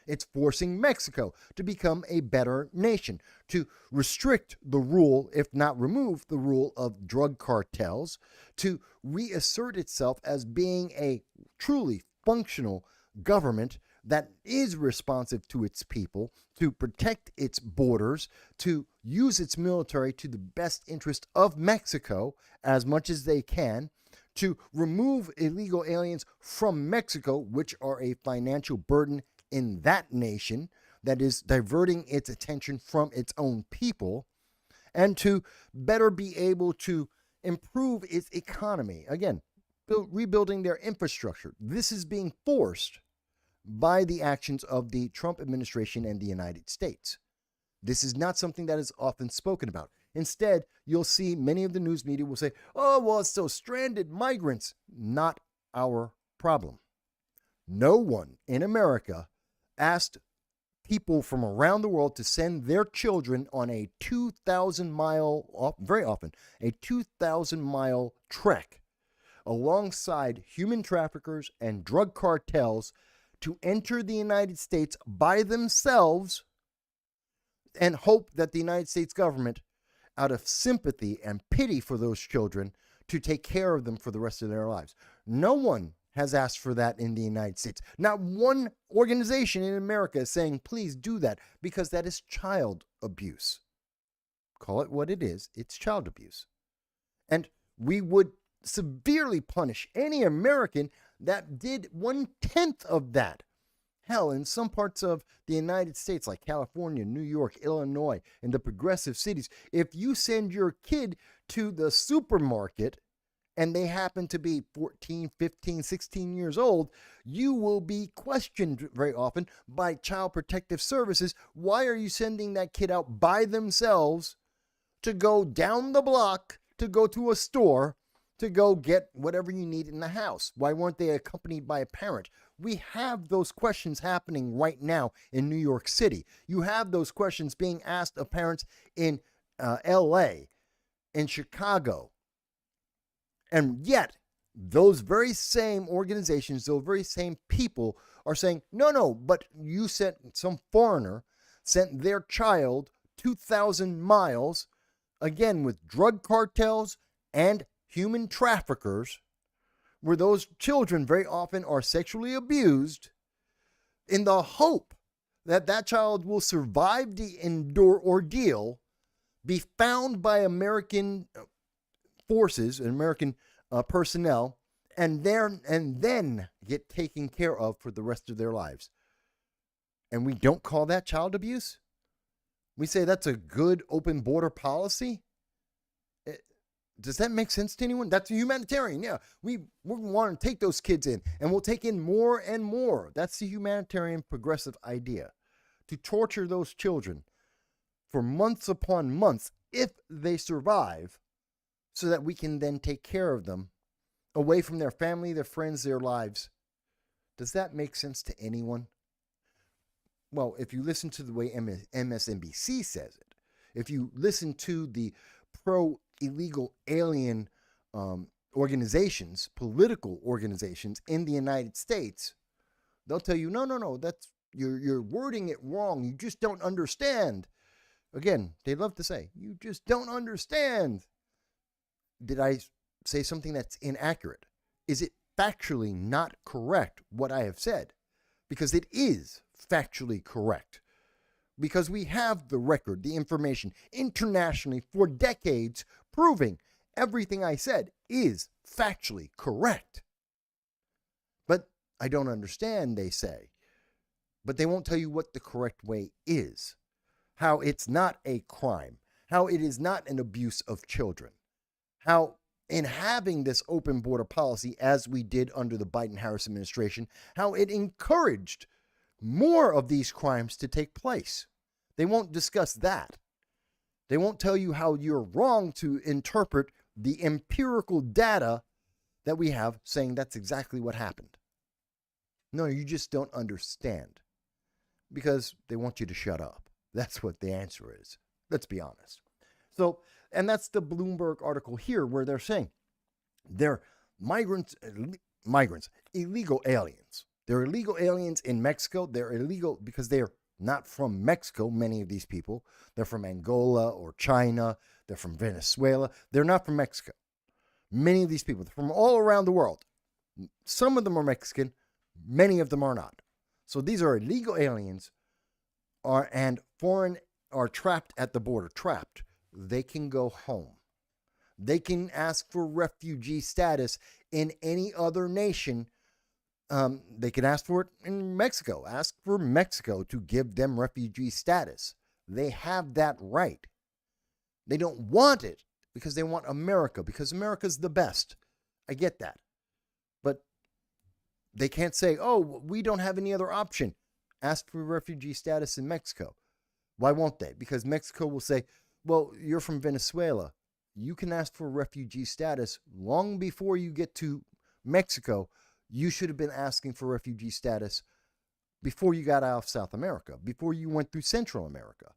Speaker 1: It's forcing Mexico to become a better nation, to restrict the rule, if not remove the rule of drug cartels, to reassert itself as being a truly functional government that is responsive to its people, to protect its borders, to use its military to the best interest of Mexico as much as they can, to remove illegal aliens from Mexico, which are a financial burden in that nation that is diverting its attention from its own people, and to better be able to improve its economy. Again, rebuilding their infrastructure. This is being forced by the actions of the Trump administration and the United States. This is not something that is often spoken about. Instead, you'll see many of the news media will say, oh, well, it's those stranded migrants. Not our problem. No one in America asked people from around the world to send their children on a 2,000-mile, very often, a 2,000-mile trek alongside human traffickers and drug cartels to enter the United States by themselves and hope that the United States government, out of sympathy and pity for those children, to take care of them for the rest of their lives. No one has asked for that in the United States. Not one organization in America is saying, please do that, because that is child abuse. Call it what it is. It's child abuse. And we would severely punish any American that did 1/10 of that. Hell, in some parts of the United States, like California, New York, Illinois, in the progressive cities, if you send your kid to the supermarket and they happen to be 14, 15, 16 years old, you will be questioned very often by Child Protective Services. Why are you sending that kid out by themselves to go down the block, to go to a store, to go get whatever you need in the house? Why weren't they accompanied by a parent? We have those questions happening right now in New York City. You have those questions being asked of parents in LA, in Chicago. And yet, those very same organizations, those very same people are saying, no, but you sent, some foreigner sent their child 2,000 miles, again, with drug cartels and human traffickers, where those children very often are sexually abused, in the hope that that child will survive the ordeal, be found by American forces and American personnel, and then get taken care of for the rest of their lives. And we don't call that child abuse? We say that's a good open border policy? Does that make sense to anyone? That's humanitarian. Yeah, we want to take those kids in, and we'll take in more and more. That's the humanitarian progressive idea, to torture those children for months upon months if they survive, so that we can then take care of them away from their family, their friends, their lives. Does that make sense to anyone? Well, if you listen to the way MSNBC says it, if you listen to the pro-illegal alien organizations, political organizations in the United States, they'll tell you, no, that's you're wording it wrong. You just don't understand. Again, they love to say, you just don't understand. Did I say something that's inaccurate? Is it factually not correct what I have said? Because it is factually correct. Because we have the record, the information internationally for decades proving everything I said is factually correct. But I don't understand, they say. But they won't tell you what the correct way is. How it's not a crime. How it is not an abuse of children. How in having this open border policy, as we did under the Biden-Harris administration, how it encouraged more of these crimes to take place. They won't discuss that. They won't tell you how you're wrong to interpret the empirical data that we have saying that's exactly what happened. No, you just don't understand because they want you to shut up. That's what the answer is. Let's be honest. So, and that's the Bloomberg article here where they're saying they're migrants, illegal aliens. They're illegal aliens in Mexico. They're illegal because they're not from Mexico, many of these people. They're from Angola or China. They're from Venezuela. They're not from Mexico. Many of these people, they're from all around the world. Some of them are Mexican. Many of them are not. So these are illegal aliens and foreign are trapped at the border. Trapped. They can go home. They can ask for refugee status in any other nation. They can ask for it in Mexico. Ask for Mexico to give them refugee status. They have that right. They don't want it because they want America, because America's the best. I get that. But they can't say, oh, we don't have any other option. Ask for refugee status in Mexico. Why won't they? Because Mexico will say, well, you're from Venezuela. You can ask for refugee status long before you get to Mexico. You should have been asking for refugee status before you got out of South America, before you went through Central America.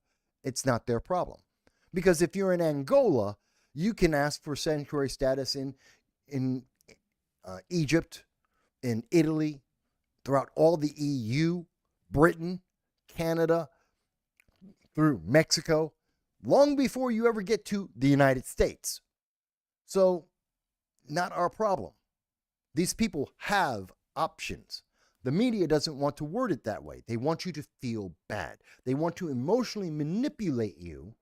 Speaker 1: It's not their problem. Because if you're in Angola, you can ask for sanctuary status in Egypt, in Italy, throughout all the EU, Britain, Canada, through Mexico, long before you ever get to the United States. So, not our problem. These people have options. The media doesn't want to word it that way. They want you to feel bad. They want to emotionally manipulate you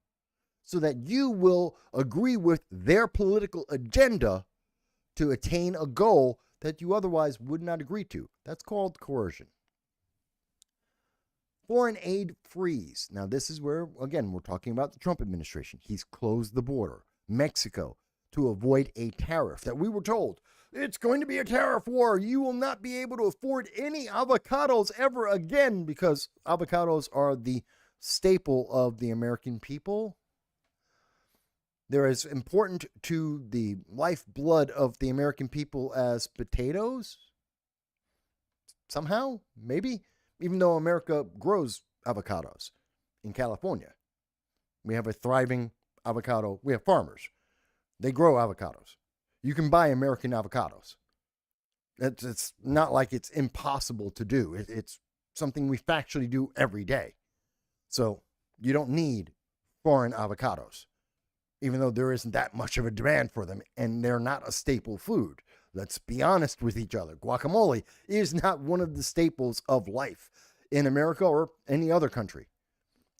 Speaker 1: so that you will agree with their political agenda to attain a goal that you otherwise would not agree to. That's called coercion. Foreign aid freeze. Now, this is where, again, we're talking about the Trump administration. He's closed the border. Mexico, to avoid a tariff that we were told, it's going to be a tariff war. You will not be able to afford any avocados ever again because avocados are the staple of the American people. They're as important to the lifeblood of the American people as potatoes. Somehow, maybe. Even though America grows avocados in California. We have a thriving avocado. We have farmers. They grow avocados. You can buy American avocados. It's not like it's impossible to do. It's something we factually do every day. So you don't need foreign avocados, even though there isn't that much of a demand for them, and they're not a staple food. Let's be honest with each other. Guacamole is not one of the staples of life in America or any other country.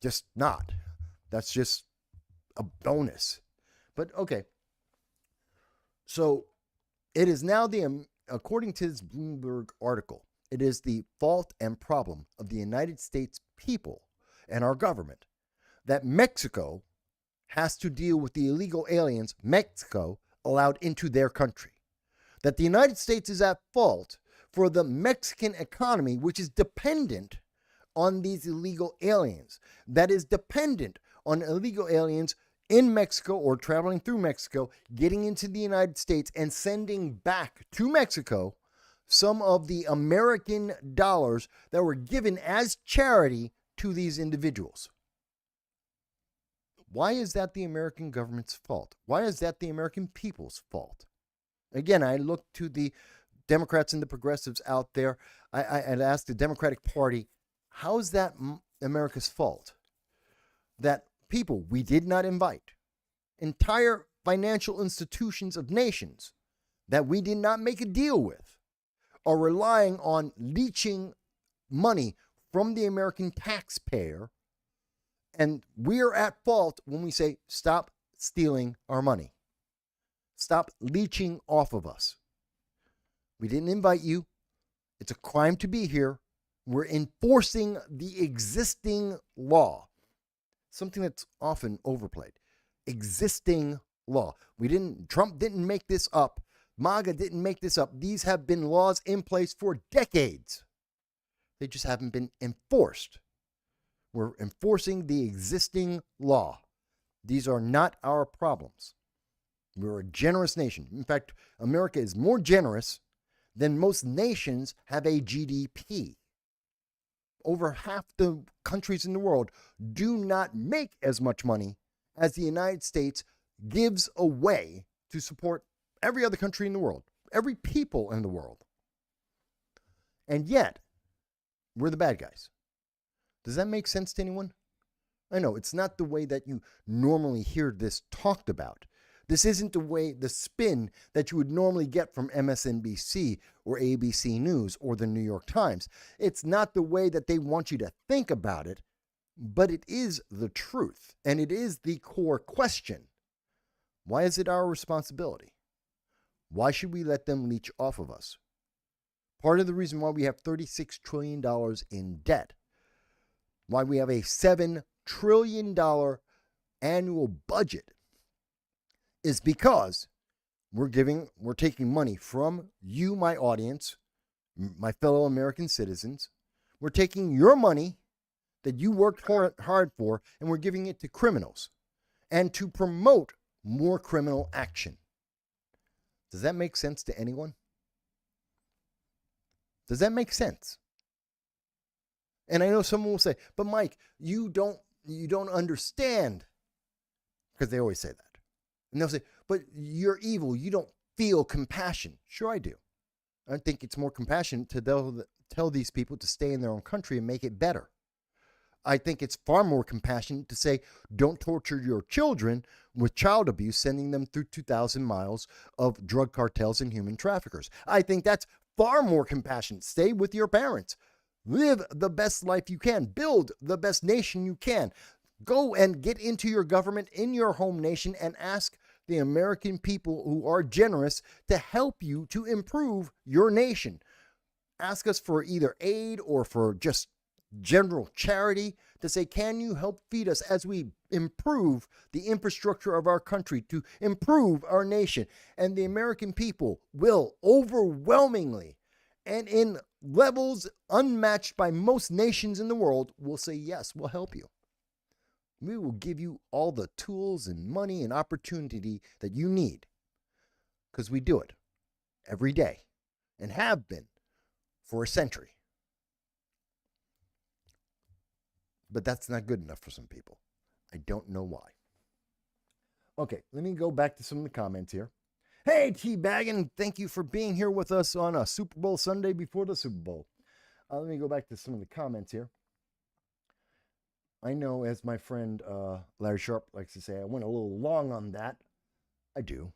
Speaker 1: Just not. That's just a bonus. But okay. So it is now according to this Bloomberg article, it is the fault and problem of the United States people and our government that Mexico has to deal with the illegal aliens Mexico allowed into their country. That the United States is at fault for the Mexican economy, which is dependent on these illegal aliens, that is dependent on illegal aliens in Mexico or traveling through Mexico, getting into the United States and sending back to Mexico some of the American dollars that were given as charity to these individuals. Why is that the American government's fault? Why is that the American people's fault? Again, I look to the Democrats and the progressives out there. I'd ask the Democratic Party, how is that America's fault? That people we did not invite, entire financial institutions of nations that we did not make a deal with, are relying on leeching money from the American taxpayer, and we're at fault when we say, stop stealing our money. Stop leeching off of us. We didn't invite you. It's a crime to be here. We're enforcing the existing law. Something that's often overplayed. Existing law. Trump didn't make this up. MAGA didn't make this up. These have been laws in place for decades. They just haven't been enforced. We're enforcing the existing law. These are not our problems. We're a generous nation. In fact, America is more generous than most nations have a GDP. Over half the countries in the world do not make as much money as the United States gives away to support every other country in the world, every people in the world. And yet, we're the bad guys. Does that make sense to anyone? I know it's not the way that you normally hear this talked about. This isn't the spin that you would normally get from MSNBC or ABC News or the New York Times. It's not the way that they want you to think about it, but it is the truth, and it is the core question. Why is it our responsibility? Why should we let them leech off of us? Part of the reason why we have $36 trillion in debt, why we have a $7 trillion annual budget, is because we're taking money from you, my audience, my fellow American citizens. We're taking your money that you worked hard for, and we're giving it to criminals and to promote more criminal action. Does that make sense to anyone? Does that make sense? And I know someone will say, but Mike, you don't understand, because they always say that. And they'll say, but you're evil. You don't feel compassion. Sure I do. I think it's more compassionate to tell these people to stay in their own country and make it better. I think it's far more compassionate to say, don't torture your children with child abuse, sending them through 2,000 miles of drug cartels and human traffickers. I think that's far more compassionate. Stay with your parents. Live the best life you can. Build the best nation you can. Go and get into your government in your home nation and ask the American people who are generous to help you to improve your nation. Ask us for either aid or for just general charity to say, can you help feed us as we improve the infrastructure of our country to improve our nation? And the American people will overwhelmingly and in levels unmatched by most nations in the world will say, yes, we'll help you. We will give you all the tools and money and opportunity that you need, because we do it every day and have been for a century. But that's not good enough for some people. I don't know why. Okay, let me go back to some of the comments here. Hey, Teabaggin, thank you for being here with us on a Super Bowl Sunday before the Super Bowl. Let me go back to some of the comments here. I know, as my friend Larry Sharp likes to say, I went a little long on that. I do.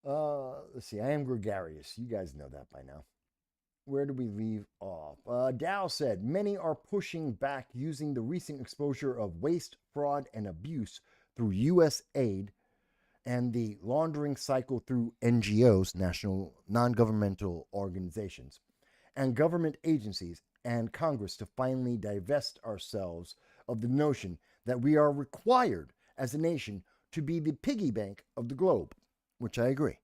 Speaker 1: Let's see. I am gregarious. You guys know that by now. Where do we leave off? Dow said, many are pushing back using the recent exposure of waste, fraud, and abuse through USAID and the laundering cycle through NGOs, national non-governmental organizations, and government agencies and Congress to finally divest ourselves of the notion that we are required as a nation to be the piggy bank of the globe, which I agree.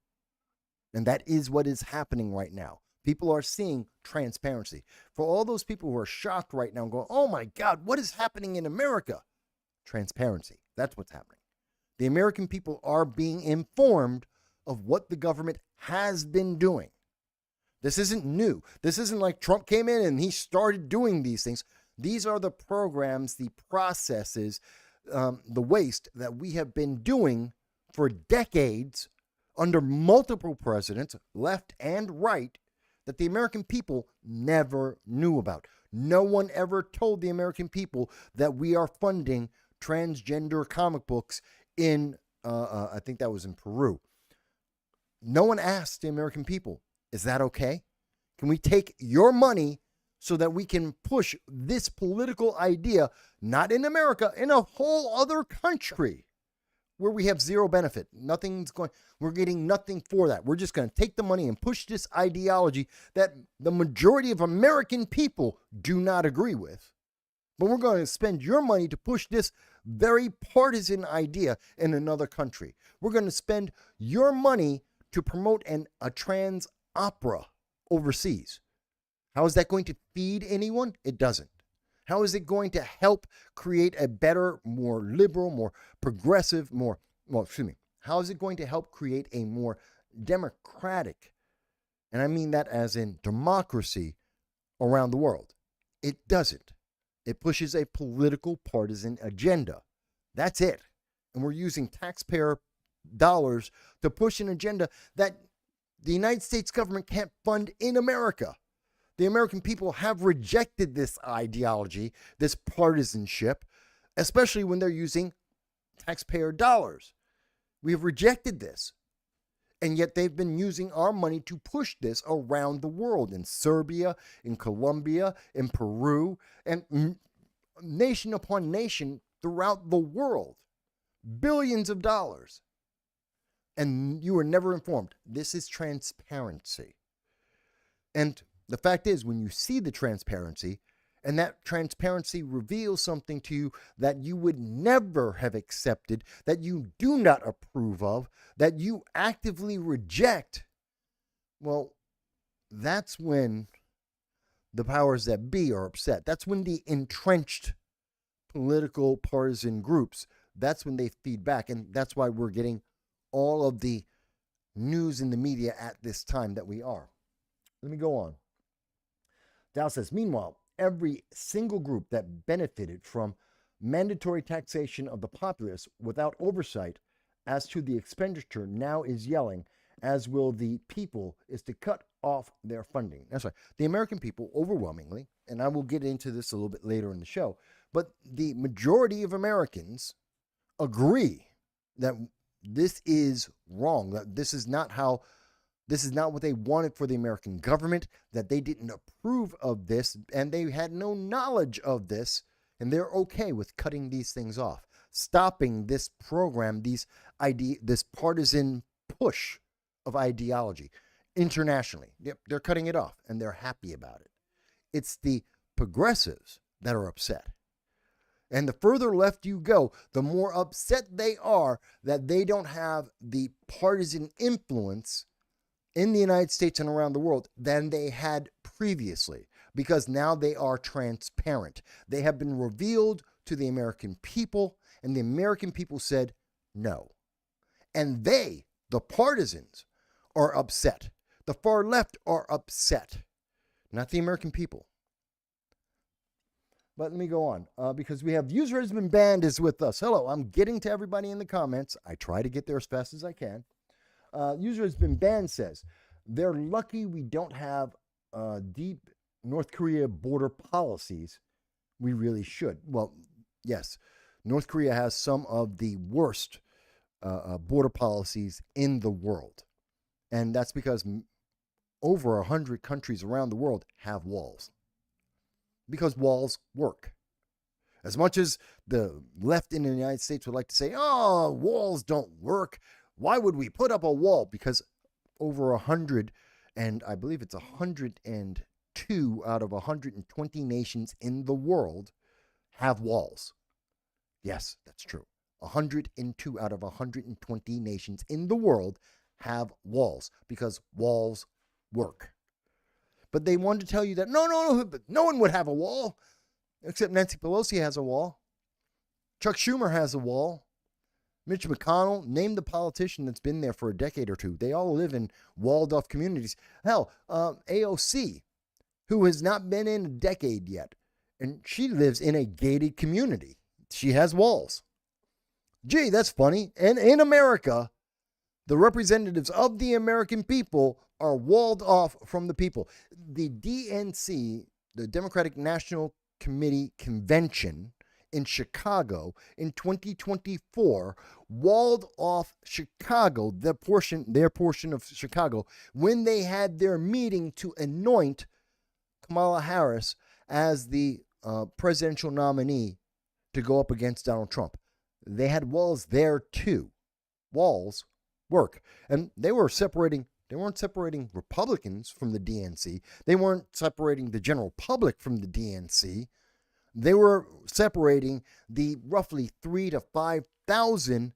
Speaker 1: And that is what is happening right now. People are seeing transparency. For all those people who are shocked right now and going, oh my God, what is happening in America? Transparency. That's what's happening. The American people are being informed of what the government has been doing. This isn't new. This isn't like Trump came in and he started doing these things. These are the programs, the processes, the waste that we have been doing for decades under multiple presidents, left and right, that the American people never knew about. No one ever told the American people that we are funding transgender comic books in, I think that was in Peru. No one asked the American people, is that okay? Can we take your money so that we can push this political idea, not in America, in a whole other country where we have zero benefit? We're getting nothing for that. We're just going to take the money and push this ideology that the majority of American people do not agree with. But we're going to spend your money to push this very partisan idea in another country. We're going to spend your money to promote a trans opera overseas. How is that going to feed anyone? It doesn't. How is it going to help create a better, more liberal, more progressive, How is it going to help create a more democratic, and I mean that as in democracy, around the world? It doesn't. It pushes a political partisan agenda. That's it. And we're using taxpayer dollars to push an agenda that the United States government can't fund in America. The American people have rejected this ideology, this partisanship, especially when they're using taxpayer dollars. We have rejected this. And yet they've been using our money to push this around the world, in Serbia, in Colombia, in Peru, and nation upon nation throughout the world. Billions of dollars. And you were never informed. This is transparency. And the fact is, when you see the transparency, and that transparency reveals something to you that you would never have accepted, that you do not approve of, that you actively reject, well, that's when the powers that be are upset. That's when the entrenched political partisan groups, that's when they feed back. And that's why we're getting all of the news in the media at this time that we are. Let me go on. Dow says, meanwhile, every single group that benefited from mandatory taxation of the populace without oversight as to the expenditure now is yelling, as will the people, is to cut off their funding. That's right. The American people overwhelmingly, and I will get into this a little bit later in the show, but the majority of Americans agree that this is wrong, that this is not what they wanted for the American government, that they didn't approve of this, and they had no knowledge of this, and they're okay with cutting these things off, stopping this program, this partisan push of ideology internationally. Yep, they're cutting it off, and they're happy about it. It's the progressives that are upset. And the further left you go, the more upset they are that they don't have the partisan influence in the United States and around the world than they had previously, because now they are transparent. They have been revealed to the American people, and the American people said no. And they, the partisans, are upset. The far left are upset, not the American people. But let me go on, because we have user has been banned is with us. Hello, I'm getting to everybody in the comments. I try to get there as fast as I can. User has been banned says, they're lucky we don't have deep North Korea border policies. We really should. Well, yes, North Korea has some of the worst border policies in the world. And that's because over 100 countries around the world have walls. Because walls work. As much as the left in the United States would like to say, oh, walls don't work. Why would we put up a wall? Because over 100, and I believe it's 102 out of 120 nations in the world have walls. Yes, that's true. 102 out of 120 nations in the world have walls because walls work. But they wanted to tell you that, no one would have a wall, except Nancy Pelosi has a wall. Chuck Schumer has a wall. Mitch McConnell, name the politician that's been there for a decade or two. They all live in walled-off communities. Hell, AOC, who has not been in a decade yet, and she lives in a gated community. She has walls. Gee, that's funny. And in America, the representatives of the American people are walled off from the people. The DNC, the Democratic National Committee Convention in Chicago in 2024, walled off Chicago, their portion of Chicago, when they had their meeting to anoint Kamala Harris as the presidential nominee to go up against Donald Trump. They had walls there too. Walls work. And they weren't separating Republicans from the DNC. They weren't separating the general public from the DNC. They were separating the roughly 3,000 to 5,000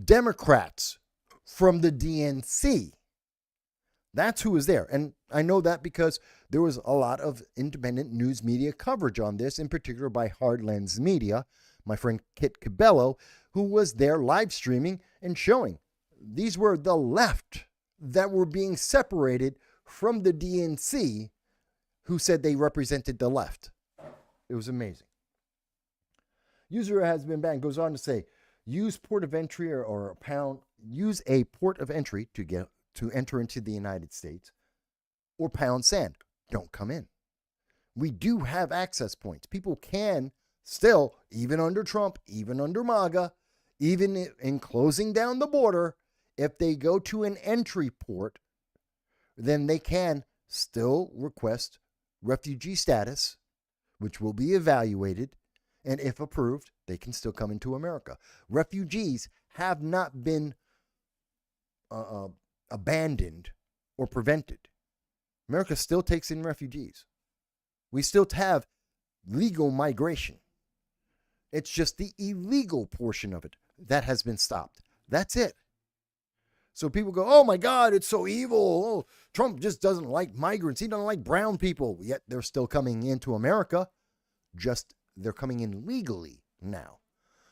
Speaker 1: Democrats from the DNC. That's who was there. And I know that because there was a lot of independent news media coverage on this, in particular by Hard Lens Media, my friend Kit Cabello, who was there live streaming and showing These were the left that were being separated from the DNC, who said they represented the left. It was amazing. User has been banned. Goes on to say, use port of entry or a pound. Use a port of entry to enter into the United States, or pound sand. Don't come in. We do have access points. People can still, even under Trump, even under MAGA, even in closing down the border, if they go to an entry port, then they can still request refugee status, which will be evaluated, and if approved, they can still come into America. Refugees have not been abandoned or prevented. America still takes in refugees. We still have legal migration. It's just the illegal portion of it that has been stopped. That's it. So people go, oh my God, it's so evil. Oh, Trump just doesn't like migrants. He doesn't like brown people. Yet they're still coming into America. Just they're coming in legally now.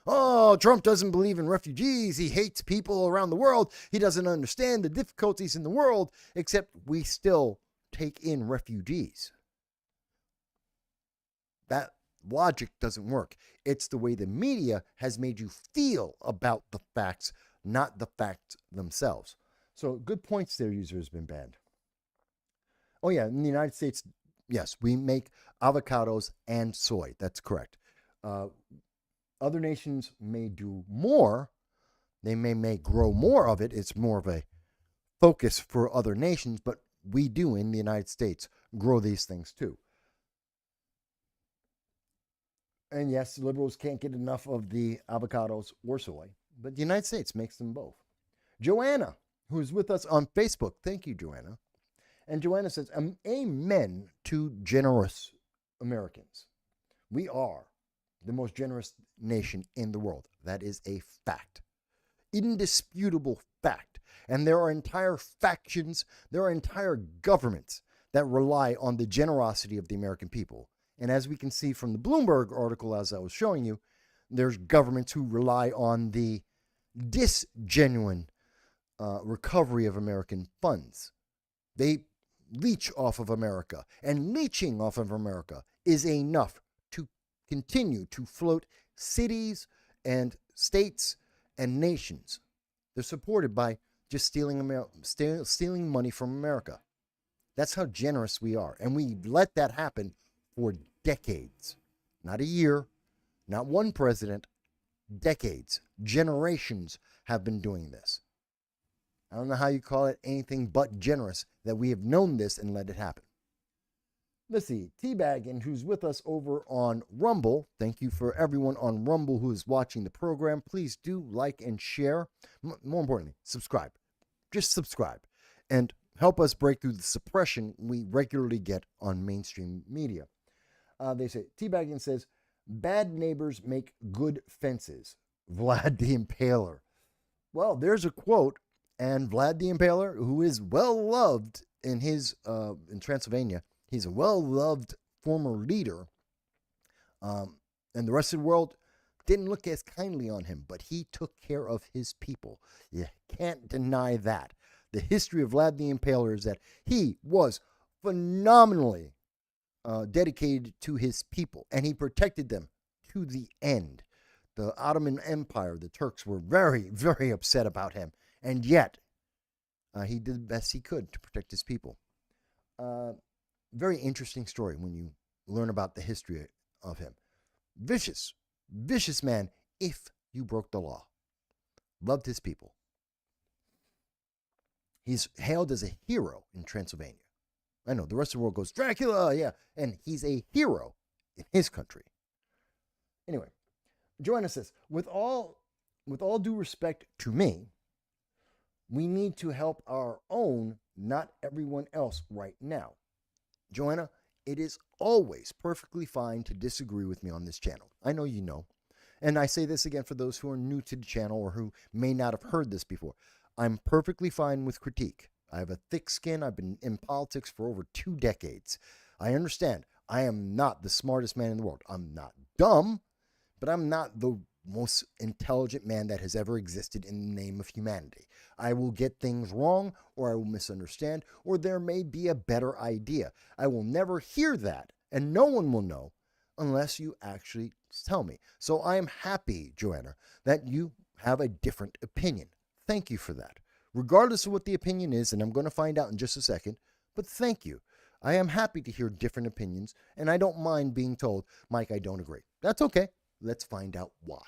Speaker 1: Oh, Trump doesn't believe in refugees. He hates people around the world. He doesn't understand the difficulties in the world, except we still take in refugees. That logic doesn't work. It's the way the media has made you feel about the facts, not the facts themselves. So good points there, user has been banned. Oh yeah, in the United States, yes, we make avocados and soy. That's correct. Other nations may do more. They may grow more of it. It's more of a focus for other nations, but we do in the United States grow these things too. And yes, liberals can't get enough of the avocados or soy, but the United States makes them both. Joanna, who is with us on Facebook, thank you, Joanna. And Joanna says, amen to generous Americans. We are the most generous nation in the world. That is a fact. Indisputable fact. And there are entire factions, there are entire governments that rely on the generosity of the American people. And as we can see from the Bloomberg article, as I was showing you, there's governments who rely on the disgenuine recovery of American funds. They leech off of America, and leeching off of America is enough to continue to float cities and states and nations. They're supported by just stealing money from America. That's how generous we are. And we let that happen for decades. Not a year, not one president, decades. Generations have been doing this. I don't know how you call it anything but generous that we have known this and let it happen. Let's see, Teabaggin, who's with us over on Rumble. Thank you for everyone on Rumble who is watching the program. Please do like and share. More importantly, subscribe. Just subscribe and help us break through the suppression we regularly get on mainstream media. They say, Teabaggin says, bad neighbors make good fences. Vlad the Impaler. Well, there's a quote, and Vlad the Impaler, who is well loved in in Transylvania, he's a well-loved former leader, and the rest of the world didn't look as kindly on him, but he took care of his people. You can't deny that. The history of Vlad the Impaler is that he was phenomenally dedicated to his people, and he protected them to the end. The Ottoman Empire, the Turks, were very, very upset about him, and yet he did the best he could to protect his people. Very interesting story when you learn about the history of him. Vicious, vicious man if you broke the law. Loved his people. He's hailed as a hero in Transylvania. I know, the rest of the world goes, Dracula, yeah, and he's a hero in his country. Anyway, Joanna says, with all due respect to me, we need to help our own, not everyone else right now. Joanna, it is always perfectly fine to disagree with me on this channel. I know you know. And I say this again for those who are new to the channel or who may not have heard this before. I'm perfectly fine with critique. I have a thick skin. I've been in politics for over 2 decades. I understand. I am not the smartest man in the world. I'm not dumb, but I'm not the most intelligent man that has ever existed in the name of humanity. I will get things wrong, or I will misunderstand, or there may be a better idea. I will never hear that, and no one will know unless you actually tell me. So I am happy, Joanna, that you have a different opinion. Thank you for that. Regardless of what the opinion is, and I'm going to find out in just a second, but thank you. I am happy to hear different opinions, and I don't mind being told, Mike, I don't agree. That's okay. Let's find out why.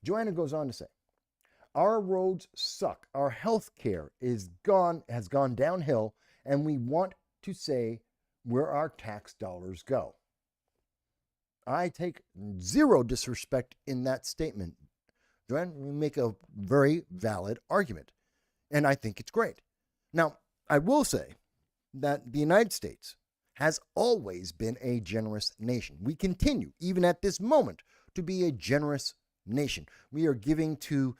Speaker 1: Joanna goes on to say, our roads suck. Our health care has gone downhill, and we want to say where our tax dollars go. I take zero disrespect in that statement. Joanna, we make a very valid argument, and I think it's great. Now, I will say that the United States has always been a generous nation. We continue, even at this moment, to be a generous nation. We are giving to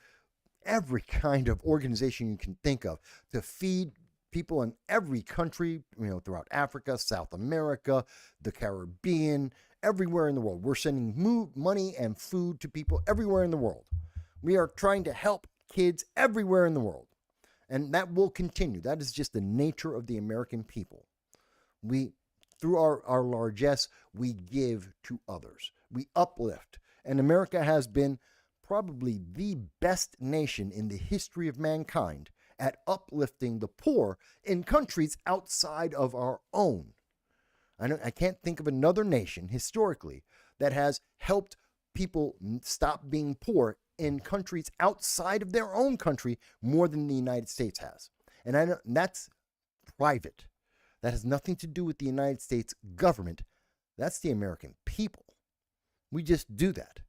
Speaker 1: every kind of organization you can think of to feed people in every country, throughout Africa, South America, the Caribbean, everywhere in the world. We're sending money and food to people everywhere in the world. We are trying to help kids everywhere in the world. And that will continue. That is just the nature of the American people. Through our largesse, we give to others. We uplift. And America has been probably the best nation in the history of mankind at uplifting the poor in countries outside of our own. I can't think of another nation historically that has helped people stop being poor in countries outside of their own country more than the United States has. And that's private. That has nothing to do with the United States government. That's the American people. We just do that.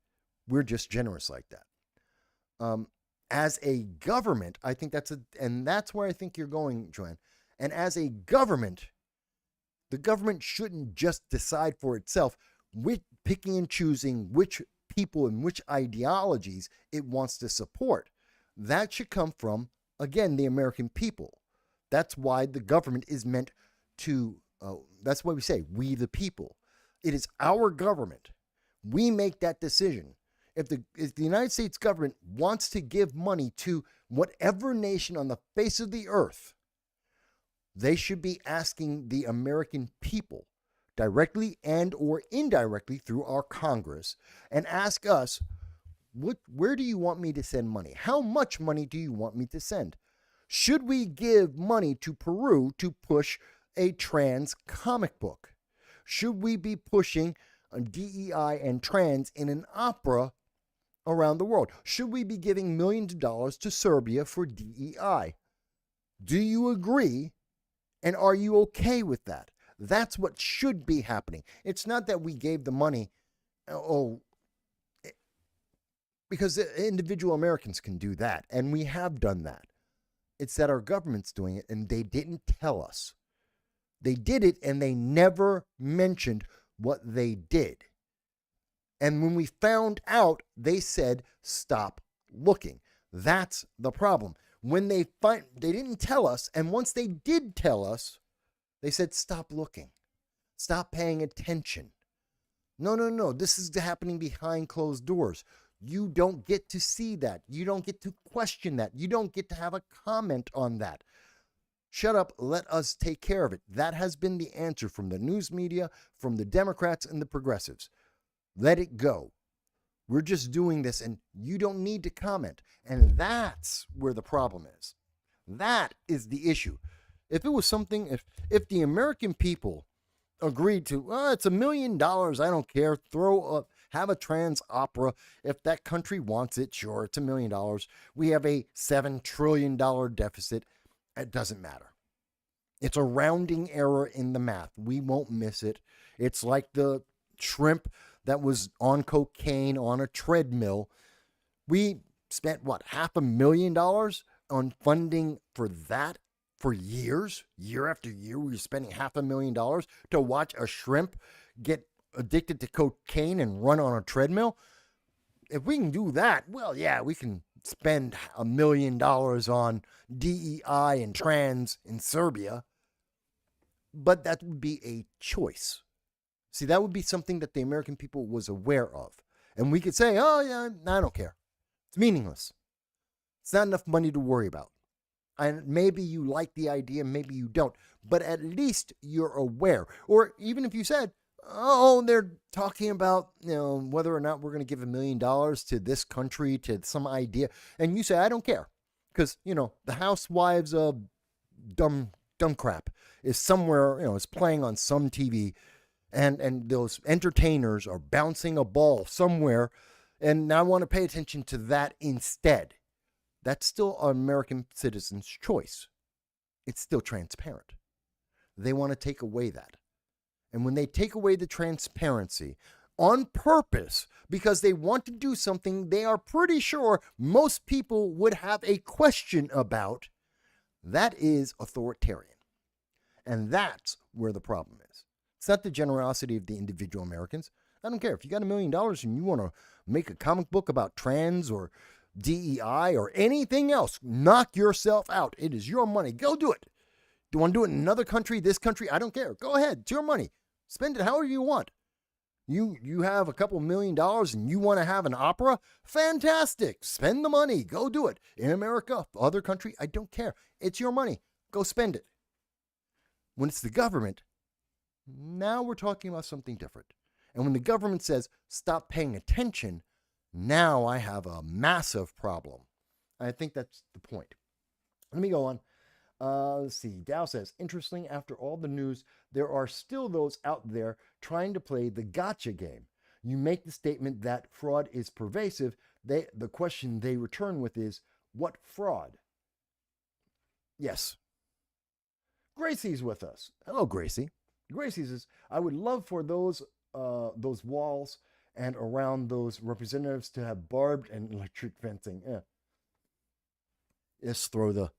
Speaker 1: We're just generous like that. As a government, I think and that's where I think you're going, Joanne. And as a government, the government shouldn't just decide for itself, picking and choosing which people and which ideologies it wants to support. That should come from, again, the American people. That's why the government is meant to, that's why we say, we the people. It is our government. We make that decision. If the United States government wants to give money to whatever nation on the face of the earth, they should be asking the American people directly and or indirectly through our Congress and ask us, where do you want me to send money? How much money do you want me to send? Should we give money to Peru to push a trans comic book? Should we be pushing DEI and trans in an opera around the world? Should we be giving millions of dollars to Serbia for DEI? Do you agree? And are you okay with that? That's what should be happening. It's not that we gave the money, because individual Americans can do that, and we have done that. It's that our government's doing it, and they didn't tell us. They did it, and they never mentioned what they did. And when we found out, they said, stop looking. That's the problem. When they didn't tell us, and once they did tell us, they said, stop looking. Stop paying attention. No. This is happening behind closed doors. You don't get to see that. You don't get to question that. You don't get to have a comment on that. Shut up. Let us take care of it. That has been the answer from the news media, from the Democrats and the progressives. Let it go. We're just doing this, and you don't need to comment. And that's where the problem is. That is the issue. If it was something, if the American people agreed to, it's $1 million, I don't care, have a trans opera. If that country wants it, sure, it's $1 million. We have a $7 trillion deficit. It doesn't matter. It's a rounding error in the math. We won't miss it. It's like the shrimp that was on cocaine on a treadmill. We spent, $500,000 on funding for that for years? Year after year, we were spending $500,000 to watch a shrimp get addicted to cocaine and run on a treadmill. If we can do that, well, yeah, we can spend $1 million on DEI and trans in Serbia. But that would be a choice. See, that would be something that the American people was aware of. And we could say, oh, yeah, I don't care. It's meaningless. It's not enough money to worry about. And maybe you like the idea, maybe you don't. But at least you're aware. Or even if you said, oh, they're talking about, whether or not we're going to give $1 million to this country, to some idea. And you say, I don't care. Because, the housewives of dumb crap is somewhere, is playing on some TV. And those entertainers are bouncing a ball somewhere. And I want to pay attention to that instead. That's still an American citizen's choice. It's still transparent. They want to take away that. And when they take away the transparency on purpose, because they want to do something they are pretty sure most people would have a question about, that is authoritarian. And that's where the problem is. It's not the generosity of the individual Americans. I don't care. If you got $1 million and you want to make a comic book about trans or DEI or anything else, knock yourself out. It is your money. Go do it. Do you want to do it in another country, this country? I don't care. Go ahead. It's your money. Spend it however you want. You have a couple $1 million and you want to have an opera? Fantastic. Spend the money. Go do it. In America, other country, I don't care. It's your money. Go spend it. When it's the government, now we're talking about something different. And when the government says, stop paying attention, now I have a massive problem. I think that's the point. Let me go on. Let's see. Dow says, interesting, after all the news, there are still those out there trying to play the gotcha game. You make the statement that fraud is pervasive. The question they return with is, what fraud? Yes. Gracie's with us. Hello, Gracie. Gracie says, I would love for those walls and around those representatives to have barbed and electric fencing. Yeah. Yes, throw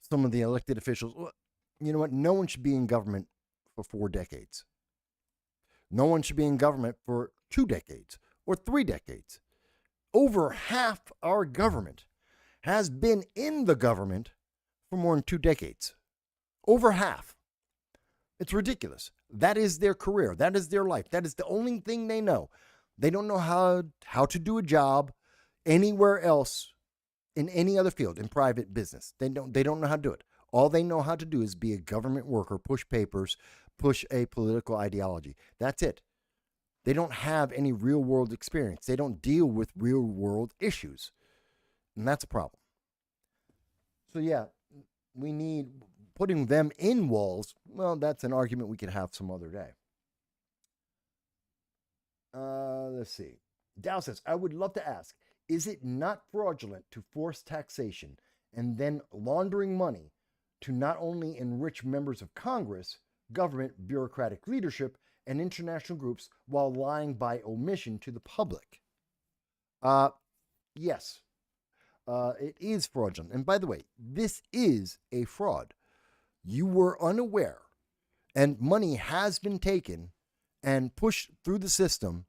Speaker 1: some of the elected officials. You know what? No one should be in government for 4 decades. No one should be in government for 2 decades or 3 decades. Over half our government has been in the government for more than 2 decades. Over half. It's ridiculous. That is their career. That is their life. That is the only thing they know. They don't know how to do a job anywhere else in any other field, in private business. They don't know how to do it. All they know how to do is be a government worker, push papers, push a political ideology. That's it. They don't have any real world experience. They don't deal with real world issues. And that's a problem. So yeah, we need putting them in walls. Well, that's an argument we could have some other day. Let's see. Dow says, I would love to ask, is it not fraudulent to force taxation and then laundering money to not only enrich members of Congress, government, bureaucratic leadership, and international groups while lying by omission to the public? Yes, it is fraudulent. And by the way, this is a fraud. You were unaware, and money has been taken and pushed through the system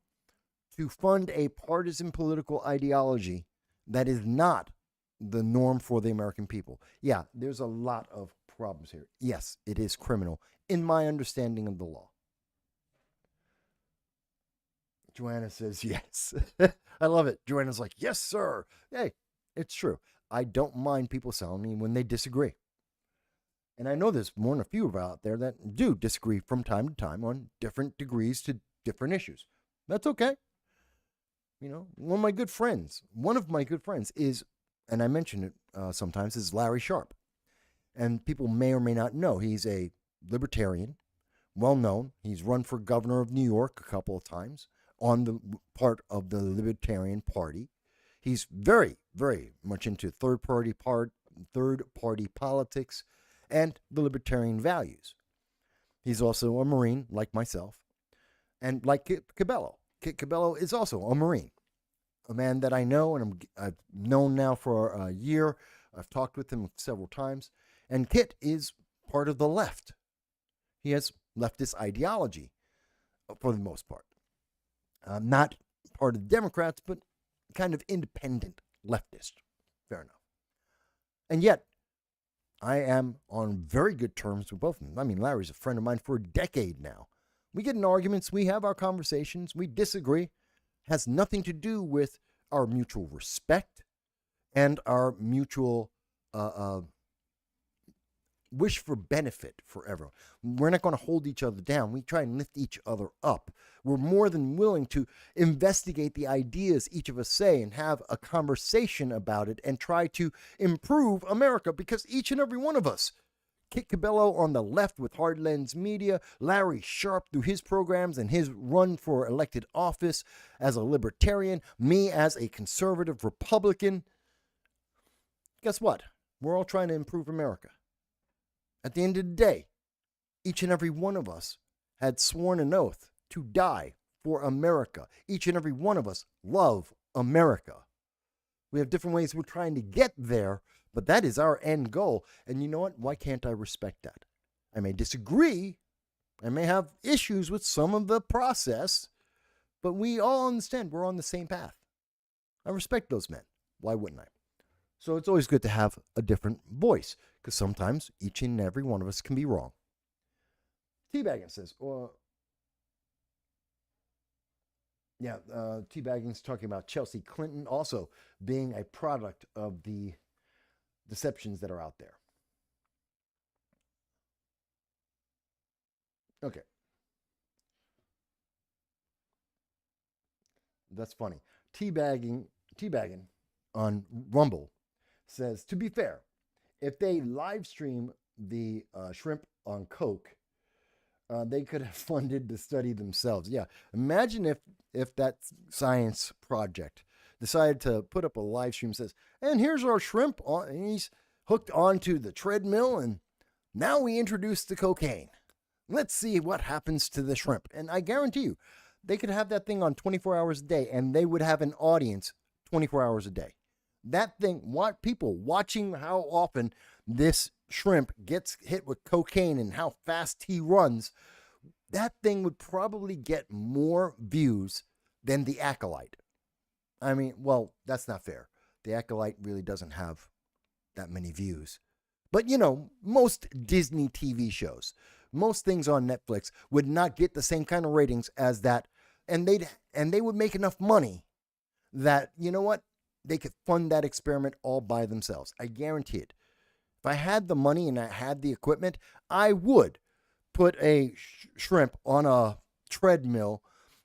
Speaker 1: to fund a partisan political ideology that is not the norm for the American people. Yeah, there's a lot of problems here. Yes, it is criminal in my understanding of the law. Joanna says yes. I love it. Joanna's like, yes, sir. Hey, it's true. I don't mind people telling me when they disagree. And I know there's more than a few out there that do disagree from time to time on different degrees to different issues. That's okay. One of my good friends is, and I mention it sometimes, is Larry Sharp. And people may or may not know he's a libertarian, well known. He's run for governor of New York a couple of times on the part of the Libertarian Party. He's very, very much into third party politics and the libertarian values. He's also a Marine, like myself, and like Kit Cabello. Kit Cabello is also a Marine, a man that I know, and I've known now for a year. I've talked with him several times, and Kit is part of the left. He has leftist ideology for the most part. Not part of the Democrats, but kind of independent leftist. Fair enough. And yet, I am on very good terms with both of them. I mean, Larry's a friend of mine for a decade now. We get in arguments, we have our conversations, we disagree. has nothing to do with our mutual respect and our mutual wish for benefit for everyone. We're not going to hold each other down. We try and lift each other up. We're more than willing to investigate the ideas each of us say and have a conversation about it and try to improve America, because each and every one of us, Kit Cabello on the left with Hard Lens Media, Larry Sharp through his programs and his run for elected office as a libertarian, me as a conservative Republican. Guess what? We're all trying to improve America. At the end of the day, each and every one of us had sworn an oath to die for America. Each and every one of us love America. We have different ways we're trying to get there, but that is our end goal. And you know what? Why can't I respect that? I may disagree. I may have issues with some of the process, but we all understand we're on the same path. I respect those men. Why wouldn't I? So it's always good to have a different voice, because sometimes each and every one of us can be wrong. Teabagging says, Teabagging's talking about Chelsea Clinton also being a product of the deceptions that are out there. Okay. That's funny. Teabagging on Rumble says, to be fair, if they live stream the shrimp on Coke, they could have funded the study themselves. Yeah, imagine if that science project decided to put up a live stream, says, and here's our shrimp, and he's hooked onto the treadmill, and now we introduce the cocaine. Let's see what happens to the shrimp. And I guarantee you, they could have that thing on 24 hours a day, and they would have an audience 24 hours a day. That thing, what people watching how often this shrimp gets hit with cocaine and how fast he runs, that thing would probably get more views than The Acolyte. I mean, well, that's not fair. The Acolyte really doesn't have that many views. But, you know, most Disney TV shows, most things on Netflix would not get the same kind of ratings as that. And they would make enough money that, you know what, they could fund that experiment all by themselves. I guarantee it. If I had the money and I had the equipment, I would put a shrimp on a treadmill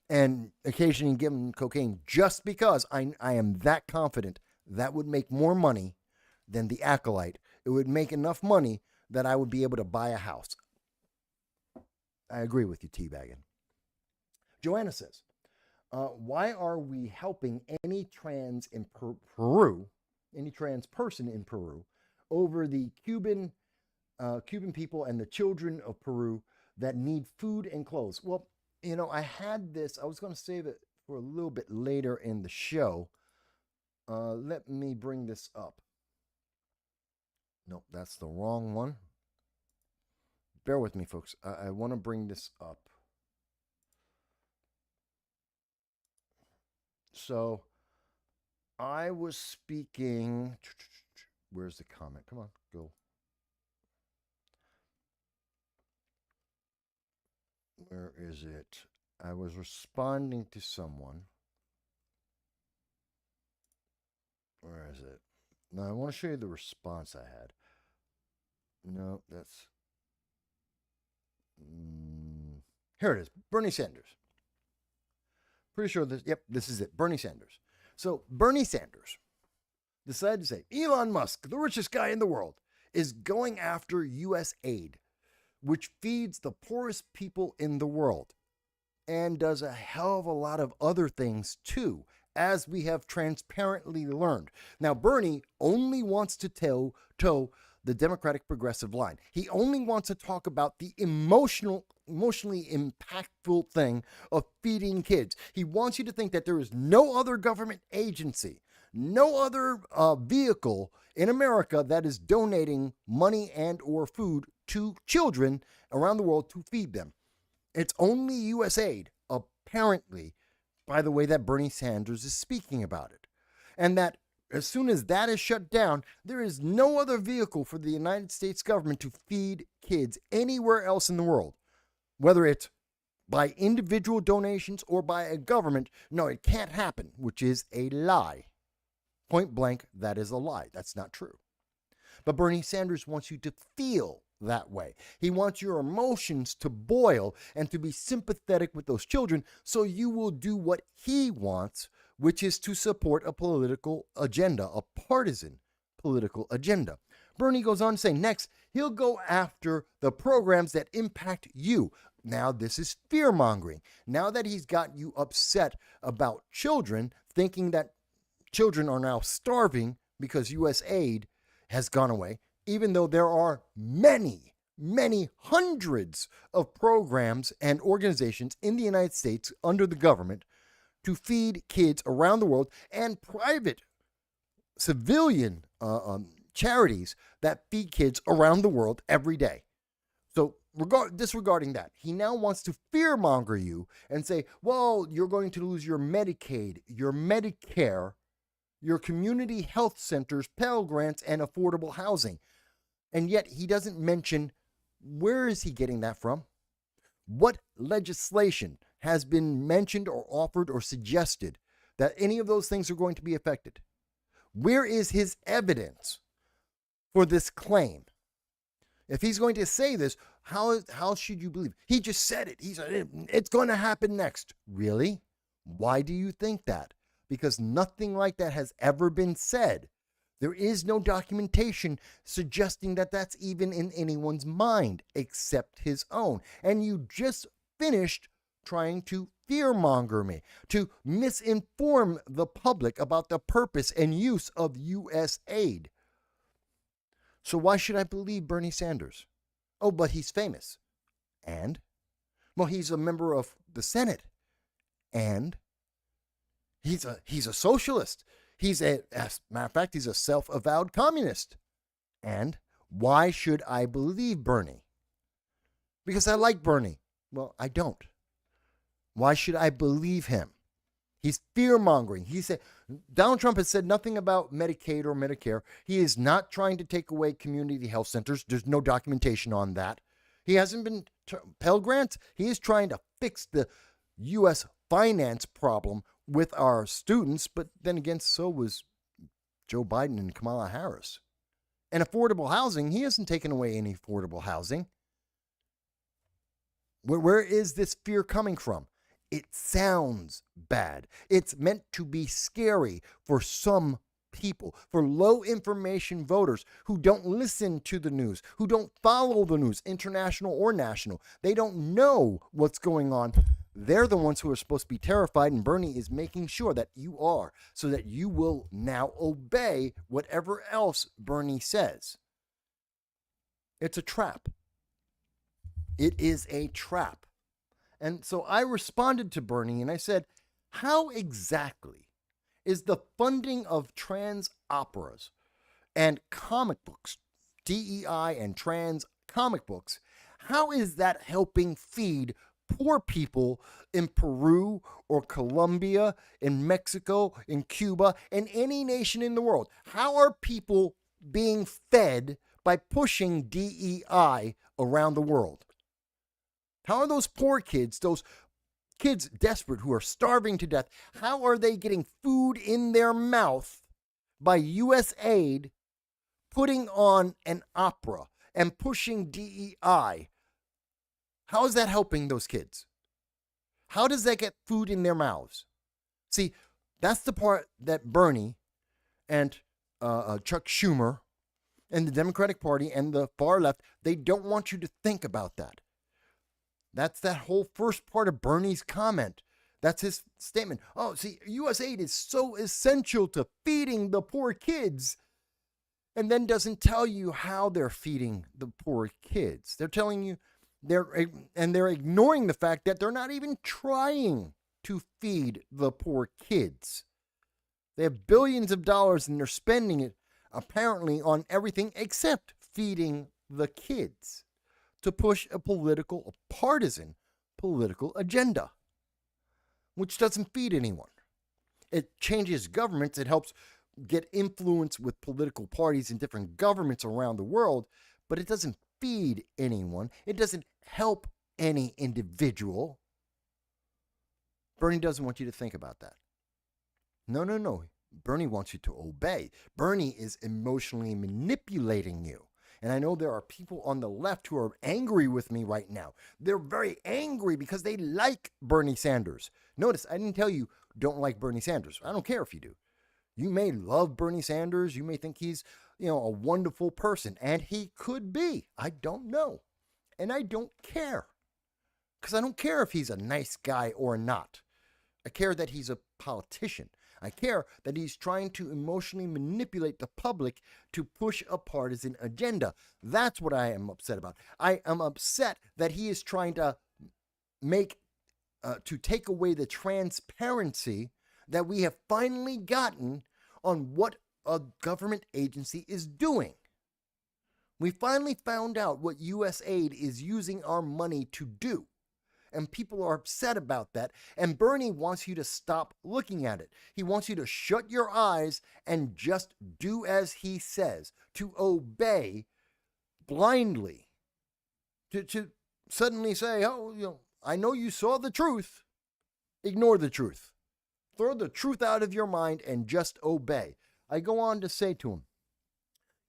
Speaker 1: and occasionally give them cocaine, just because I am that confident that would make more money than The Acolyte. It would make enough money that I would be able to buy a house. I agree with you, Teabagging. Joanna says, why are we helping any trans in Peru, any trans person in Peru, over the Cuban people and the children of Peru that need food and clothes? Well, you know, I had this. I was going to save it for a little bit later in the show. Let me bring this up. Nope, that's the wrong one. Bear with me, folks. I want to bring this up. So I was speaking. Where's the comment? Come on, go. Where is it? I was responding to someone. Where is it? No, I want to show you the response I had. No, that's... Here it is. Bernie Sanders. Pretty sure this... Yep, this is it. Bernie Sanders. So Bernie Sanders decided to say, Elon Musk, the richest guy in the world, is going after USAID, which feeds the poorest people in the world and does a hell of a lot of other things too, as we have transparently learned. Now, Bernie only wants to toe the Democratic progressive line. He only wants to talk about the emotionally impactful thing of feeding kids. He wants you to think that there is no other government agency, no other vehicle in America that is donating money and or food to children around the world to feed them. It's only USAID, apparently, by the way that Bernie Sanders is speaking about it. And that as soon as that is shut down, there is no other vehicle for the United States government to feed kids anywhere else in the world, whether it's by individual donations or by a government. No, it can't happen, which is a lie. Point blank, that is a lie. That's not true. But Bernie Sanders wants you to feel that way. He wants your emotions to boil and to be sympathetic with those children so you will do what he wants, which is to support a political agenda, a partisan political agenda. Bernie goes on to say next, he'll go after the programs that impact you. Now, this is fear-mongering. Now that he's got you upset about children, thinking that children are now starving because USAID has gone away, even though there are many, many hundreds of programs and organizations in the United States under the government to feed kids around the world, and private civilian charities that feed kids around the world every day. So disregarding that, he now wants to fearmonger you and say, well, you're going to lose your Medicaid, your Medicare, your community health centers, Pell Grants, and affordable housing. And yet he doesn't mention, where is he getting that from? What legislation has been mentioned or offered or suggested that any of those things are going to be affected? Where is his evidence for this claim? If he's going to say this, how should you believe? He just said it. He said it's going to happen next. Really? Why do you think that? Because nothing like that has ever been said. There is no documentation suggesting that that's even in anyone's mind except his own. And you just finished trying to fearmonger me, to misinform the public about the purpose and use of U.S. aid. So why should I believe Bernie Sanders? Oh, but he's famous. And? Well, he's a member of the Senate. And? He's a socialist. As a matter of fact, he's a self-avowed communist. And why should I believe Bernie? Because I like Bernie. Well, I don't. Why should I believe him? He's fear-mongering. He said Donald Trump has said nothing about Medicaid or Medicare. He is not trying to take away community health centers. There's no documentation on that. He hasn't been Pell Grants. He is trying to fix the U.S. finance problem with our students, but then again, so was Joe Biden and Kamala Harris. And affordable housing, he hasn't taken away any affordable housing. Where is this fear coming from? It sounds bad. It's meant to be scary for some people, for low information voters who don't listen to the news, who don't follow the news, international or national. They don't know what's going on. They're the ones who are supposed to be terrified, and Bernie is making sure that you are, so that you will now obey whatever else Bernie says. It's a trap. It is a trap. And so I responded to Bernie and I said, how exactly is the funding of trans operas and comic books, DEI and trans comic books, how is that helping feed poor people in Peru or Colombia, in Mexico, in Cuba, in any nation in the world? How are people being fed by pushing DEI around the world? How are those poor kids, those kids desperate who are starving to death, how are they getting food in their mouth by USAID putting on an opera and pushing DEI? How is that helping those kids? How does that get food in their mouths? See, that's the part that Bernie and Chuck Schumer and the Democratic Party and the far left, they don't want you to think about that. That's that whole first part of Bernie's comment. That's his statement. Oh, see, USAID is so essential to feeding the poor kids, and then doesn't tell you how they're feeding the poor kids. They're telling you they're ignoring the fact that they're not even trying to feed the poor kids. They have billions of dollars and they're spending it apparently on everything except feeding the kids, to push a partisan political agenda, which doesn't feed anyone. It changes governments. It helps get influence with political parties in different governments around the world, but it doesn't feed anyone. It doesn't help any individual. Bernie doesn't want you to think about that. No, no, no. Bernie wants you to obey. Bernie is emotionally manipulating you. And I know there are people on the left who are angry with me right now. They're very angry because they like Bernie Sanders. Notice, I didn't tell you don't like Bernie Sanders. I don't care if you do. You may love Bernie Sanders. You may think he's, a wonderful person. And he could be. I don't know. And I don't care. Because I don't care if he's a nice guy or not. I care that he's a politician. I care that he's trying to emotionally manipulate the public to push a partisan agenda. That's what I am upset about. I am upset that he is trying to take away the transparency that we have finally gotten on what a government agency is doing. We finally found out what USAID is using our money to do. And people are upset about that. And Bernie wants you to stop looking at it. He wants you to shut your eyes and just do as he says, to obey blindly. To suddenly say, I know you saw the truth. Ignore the truth. Throw the truth out of your mind and just obey. I go on to say to him,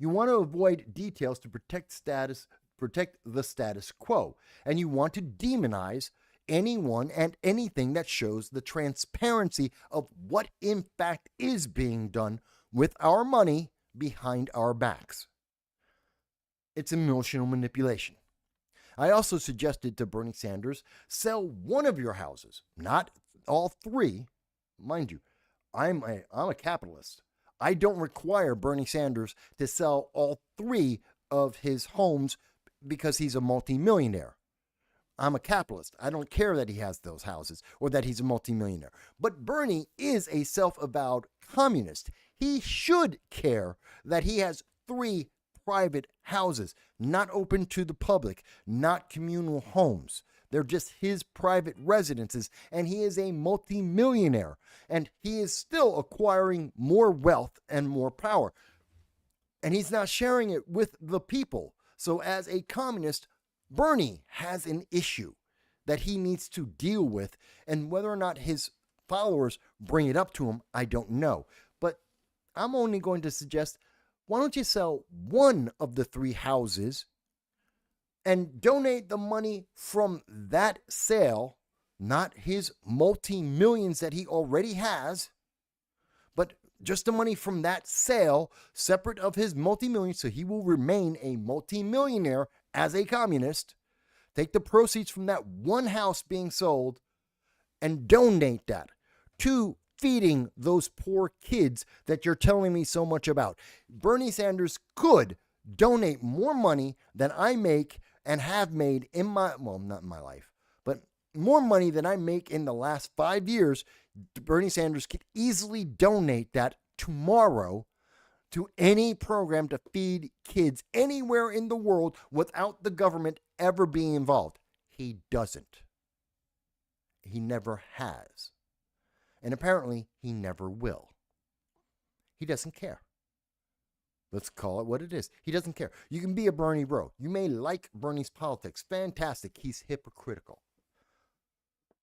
Speaker 1: you want to avoid details to protect the status quo, and you want to demonize anyone and anything that shows the transparency of what in fact is being done with our money behind our backs. It's emotional manipulation. I also suggested to Bernie Sanders, sell one of your houses, not all three. Mind you, I'm a capitalist. I don't require Bernie Sanders to sell all three of his homes because he's a multimillionaire. I'm a capitalist. I don't care that he has those houses or that he's a multimillionaire. But Bernie is a self-avowed communist. He should care that he has 3 private houses, not open to the public, not communal homes. They're just his private residences, and he is a multimillionaire, and he is still acquiring more wealth and more power. And he's not sharing it with the people. So as a communist, Bernie has an issue that he needs to deal with, and whether or not his followers bring it up to him, I don't know. But I'm only going to suggest, why don't you sell one of the 3 houses and donate the money from that sale, not his multi-millions that he already has, but just the money from that sale, separate of his multi-millions, so he will remain a multi-millionaire as a communist. Take the proceeds from that one house being sold and donate that to feeding those poor kids that you're telling me so much about. Bernie Sanders could donate more money than I make and have made in not in my life, but more money than I make in the last 5 years. Bernie Sanders could easily donate that tomorrow to any program to feed kids anywhere in the world without the government ever being involved. He doesn't. He never has. And apparently, he never will. He doesn't care. Let's call it what it is. He doesn't care. You can be a Bernie bro. You may like Bernie's politics. Fantastic. He's hypocritical.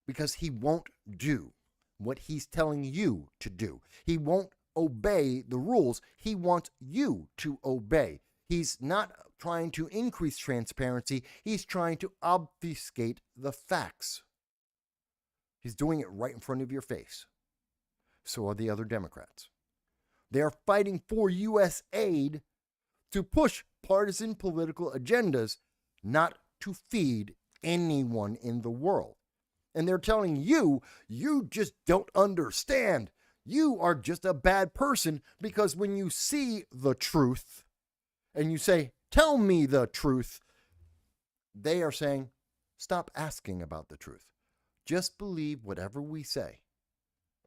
Speaker 1: Because he won't do what he's telling you to do. He won't obey the rules. He wants you to obey. He's not trying to increase transparency. He's trying to obfuscate the facts. He's doing it right in front of your face. So are the other Democrats. They are fighting for USAID to push partisan political agendas, not to feed anyone in the world. And they're telling you, you just don't understand. You are just a bad person because when you see the truth and you say, tell me the truth, they are saying, stop asking about the truth. Just believe whatever we say.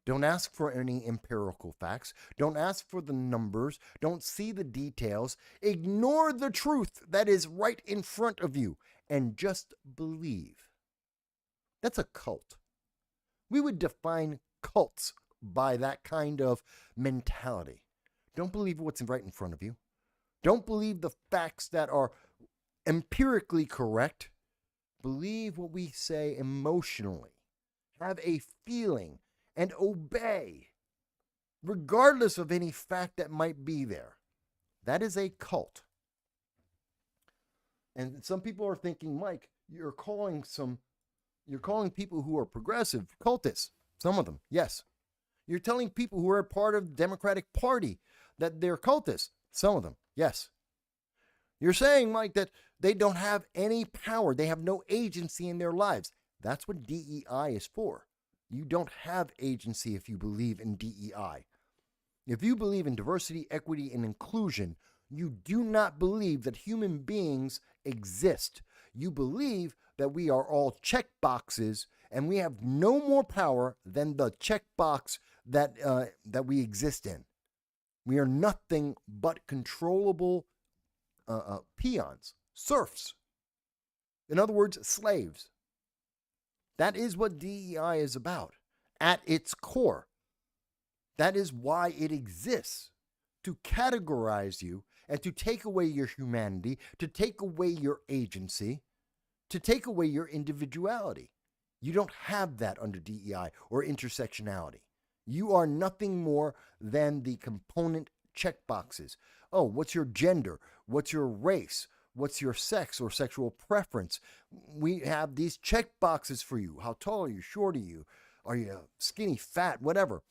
Speaker 1: Don't ask for any empirical facts. Don't ask for the numbers. Don't see the details. Ignore the truth that is right in front of you and just believe. That's a cult. We would define cults by that kind of mentality. Don't believe what's right in front of you. Don't believe the facts that are empirically correct. Believe what we say emotionally. have a feeling and obey, regardless of any fact that might be there. That is a cult. And some people are thinking, Mike, you're calling people who are progressive cultists. Some of them, yes. You're telling people who are part of the Democratic Party that they're cultists. Some of them, yes. You're saying, Mike, that they don't have any power. They have no agency in their lives. That's what DEI is for. You don't have agency if you believe in DEI. If you believe in diversity, equity, and inclusion, you do not believe that human beings exist. You believe that we are all check boxes and we have no more power than the check box that we exist in. We are nothing but controllable peons, serfs. In other words, slaves. That is what DEI is about at its core. That is why it exists, to categorize you and to take away your humanity, to take away your agency, to take away your individuality. You don't have that under DEI or intersectionality. You are nothing more than the component checkboxes. Oh, what's your gender? What's your race? What's your sex or sexual preference? We have these checkboxes for you. How tall are you? Short are you? Are you skinny, fat, whatever?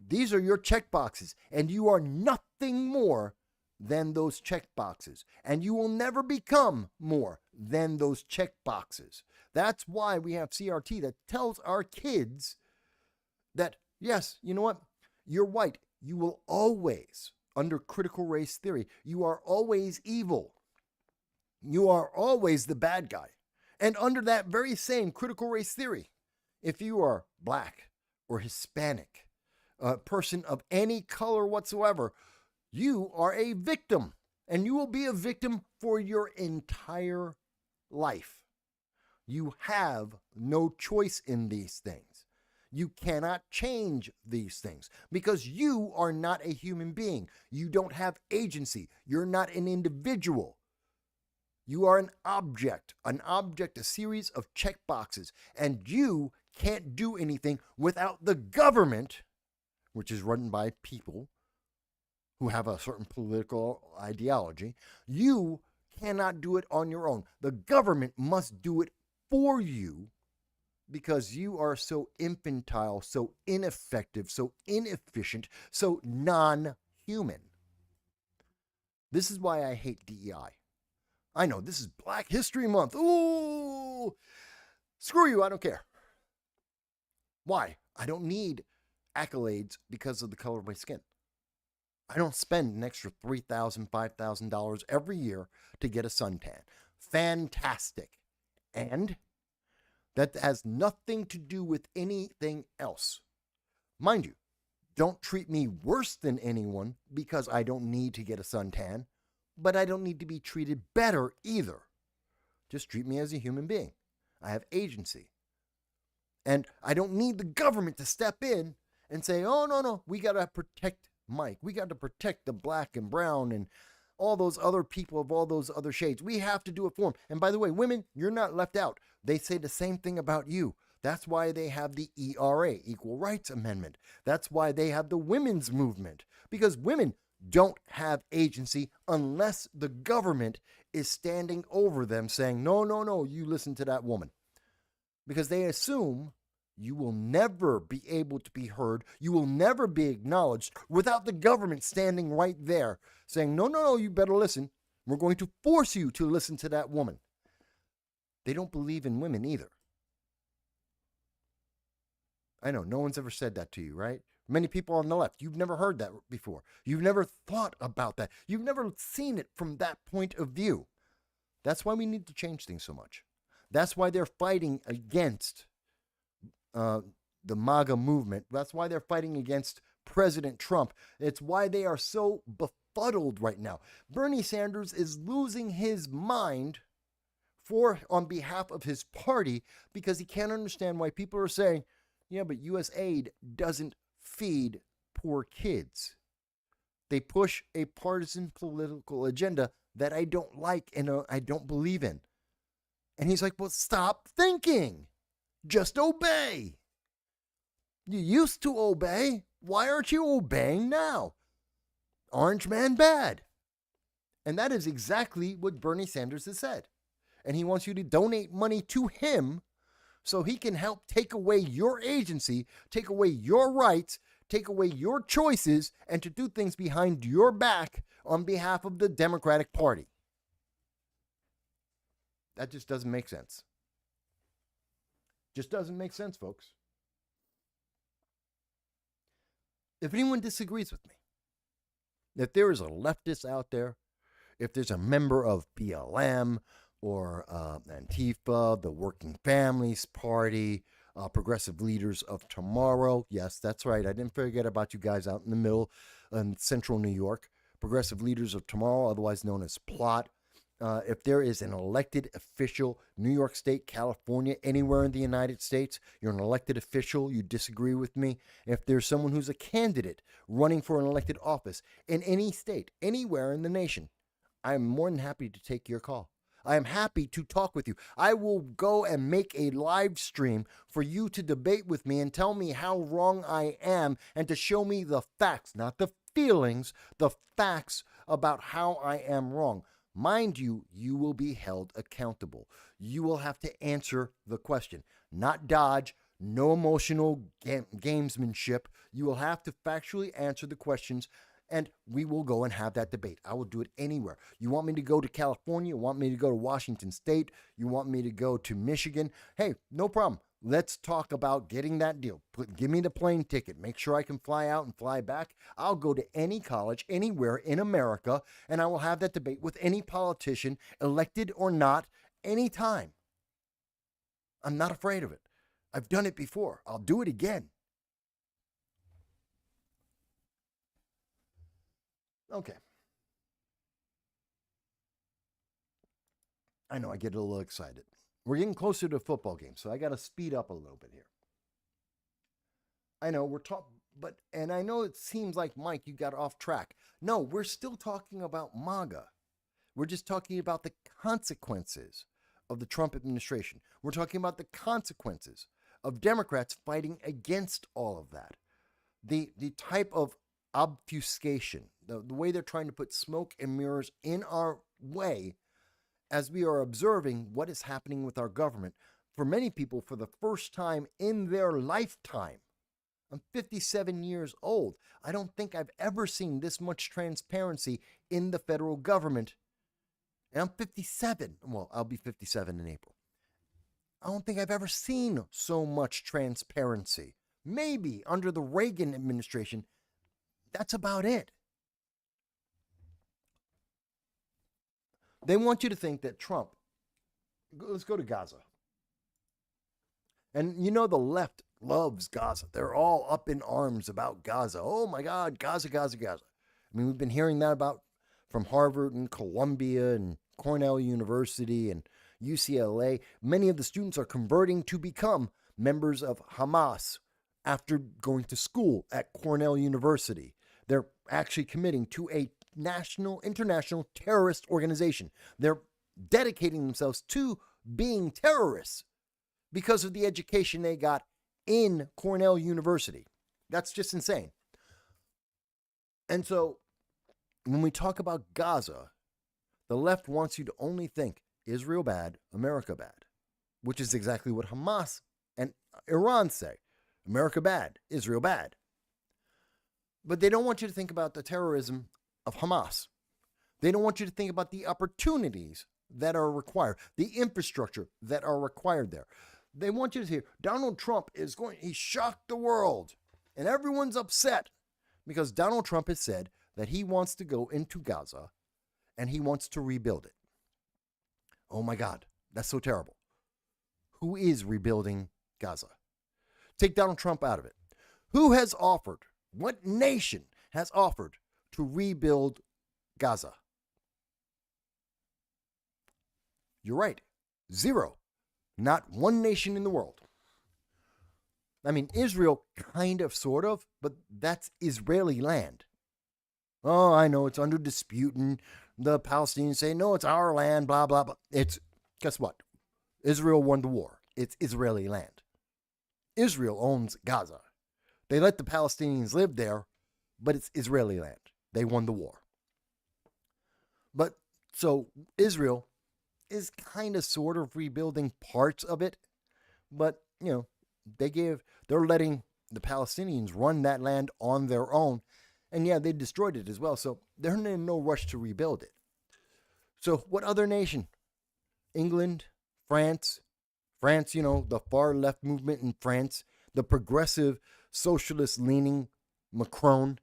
Speaker 1: These are your checkboxes, and you are nothing more than those checkboxes, and you will never become more than those checkboxes. That's why we have CRT that tells our kids that, yes, you know what? You're white. You will always, under critical race theory, you are always evil. You are always the bad guy. And under that very same critical race theory, if you are black or Hispanic, a person of any color whatsoever, you are a victim, and you will be a victim for your entire life. You have no choice in these things. You cannot change these things because you are not a human being. You don't have agency. You're not an individual. You are an object, a series of checkboxes, and you can't do anything without the government, which is run by people who have a certain political ideology. You cannot do it on your own. The government must do it for you because you are so infantile, so ineffective, so inefficient, so non-human. This is why I hate DEI. I know this is Black History Month. Ooh, screw you. I don't care. Why? I don't need accolades because of the color of my skin. I don't spend an extra $3,000, $5,000 every year to get a suntan. Fantastic. And that has nothing to do with anything else. Mind you, don't treat me worse than anyone because I don't need to get a suntan, but I don't need to be treated better either. Just treat me as a human being. I have agency. And I don't need the government to step in and say, oh, no, we got to protect Mike. We got to protect the black and brown and all those other people of all those other shades. We have to do it for them. And by the way, women, you're not left out. They say the same thing about you. That's why they have the ERA, Equal Rights Amendment. That's why they have the women's movement. Because women don't have agency unless the government is standing over them saying, no, you listen to that woman. Because they assume you will never be able to be heard. You will never be acknowledged without the government standing right there saying, no, you better listen. We're going to force you to listen to that woman. They don't believe in women either. I know, no one's ever said that to you, right? Many people on the left, you've never heard that before. You've never thought about that. You've never seen it from that point of view. That's why we need to change things so much. That's why they're fighting against the MAGA movement. That's why they're fighting against President Trump. It's why they are so befuddled right now. Bernie Sanders is losing his mind on behalf of his party because he can't understand why people are saying, yeah, but USAID doesn't feed poor kids. They push a partisan political agenda that I don't like and I don't believe in. And he's like, well, stop thinking. Just obey. You used to obey. Why aren't you obeying now? Orange man bad. And that is exactly what Bernie Sanders has said. And he wants you to donate money to him so he can help take away your agency, take away your rights, take away your choices, and to do things behind your back on behalf of the Democratic Party. That just doesn't make sense. Just doesn't make sense, folks. If anyone disagrees with me, if there is a leftist out there, if there's a member of BLM or Antifa, the Working Families Party, Progressive Leaders of Tomorrow. Yes, that's right. I didn't forget about you guys out in the middle in central New York. Progressive Leaders of Tomorrow, otherwise known as PLOT. If there is an elected official, New York State, California, anywhere in the United States, you're an elected official, you disagree with me. If there's someone who's a candidate running for an elected office in any state, anywhere in the nation, I am more than happy to take your call. I am happy to talk with you. I will go and make a live stream for you to debate with me and tell me how wrong I am and to show me the facts, not the feelings, the facts about how I am wrong. Mind you, you will be held accountable. You will have to answer the question, not dodge, no emotional gamesmanship. You will have to factually answer the questions, and we will go and have that debate. I will do it anywhere. You want me to go to California? You want me to go to Washington State? You want me to go to Michigan? Hey, no problem. Let's talk about getting that deal. Give me the plane ticket. Make sure I can fly out and fly back. I'll go to any college, anywhere in America, and I will have that debate with any politician, elected or not, anytime. I'm not afraid of it. I've done it before. I'll do it again. Okay. I know I get a little excited. We're getting closer to a football game, so I got to speed up a little bit here. I know we're talking, and I know it seems like, Mike, you got off track. No, we're still talking about MAGA. We're just talking about the consequences of the Trump administration. We're talking about the consequences of Democrats fighting against all of that. The type of obfuscation, the way they're trying to put smoke and mirrors in our way as we are observing what is happening with our government. For many people, for the first time in their lifetime. I'm 57 years old. I don't think I've ever seen this much transparency in the federal government. And I'm 57. Well, I'll be 57 in April. I don't think I've ever seen so much transparency. Maybe under the Reagan administration, that's about it. They want you to think that Trump, let's go to Gaza. And you know the left loves Gaza. They're all up in arms about Gaza. Oh my God, Gaza, Gaza, Gaza. I mean, we've been hearing that about from Harvard and Columbia and Cornell University and UCLA. Many of the students are converting to become members of Hamas after going to school at Cornell University. They're actually committing to a international terrorist organization. They're dedicating themselves to being terrorists because of the education they got in Cornell University. That's just insane. And so when we talk about Gaza, the left wants you to only think Israel bad, America bad, which is exactly what Hamas and Iran say. America bad, Israel bad. But they don't want you to think about the terrorism of Hamas. They don't want you to think about the opportunities that are required, the infrastructure that are required there. They want you to hear Donald Trump he shocked the world. And everyone's upset because Donald Trump has said that he wants to go into Gaza and he wants to rebuild it. Oh my God, that's so terrible. Who is rebuilding Gaza? Take Donald Trump out of it. Who has offered, what nation has offered to rebuild Gaza? You're right. Zero. Not one nation in the world. I mean, Israel kind of, sort of, but that's Israeli land. Oh, I know it's under dispute, and the Palestinians say, no, it's our land, blah, blah, blah. Guess what? Israel won the war. It's Israeli land. Israel owns Gaza. They let the Palestinians live there, but it's Israeli land. They won the war. But so Israel is kind of sort of rebuilding parts of it, but they're letting the Palestinians run that land on their own. And yeah, they destroyed it as well. So they're in no rush to rebuild it. So what other nation? England, France, the far left movement in France, the progressive socialist leaning Macron,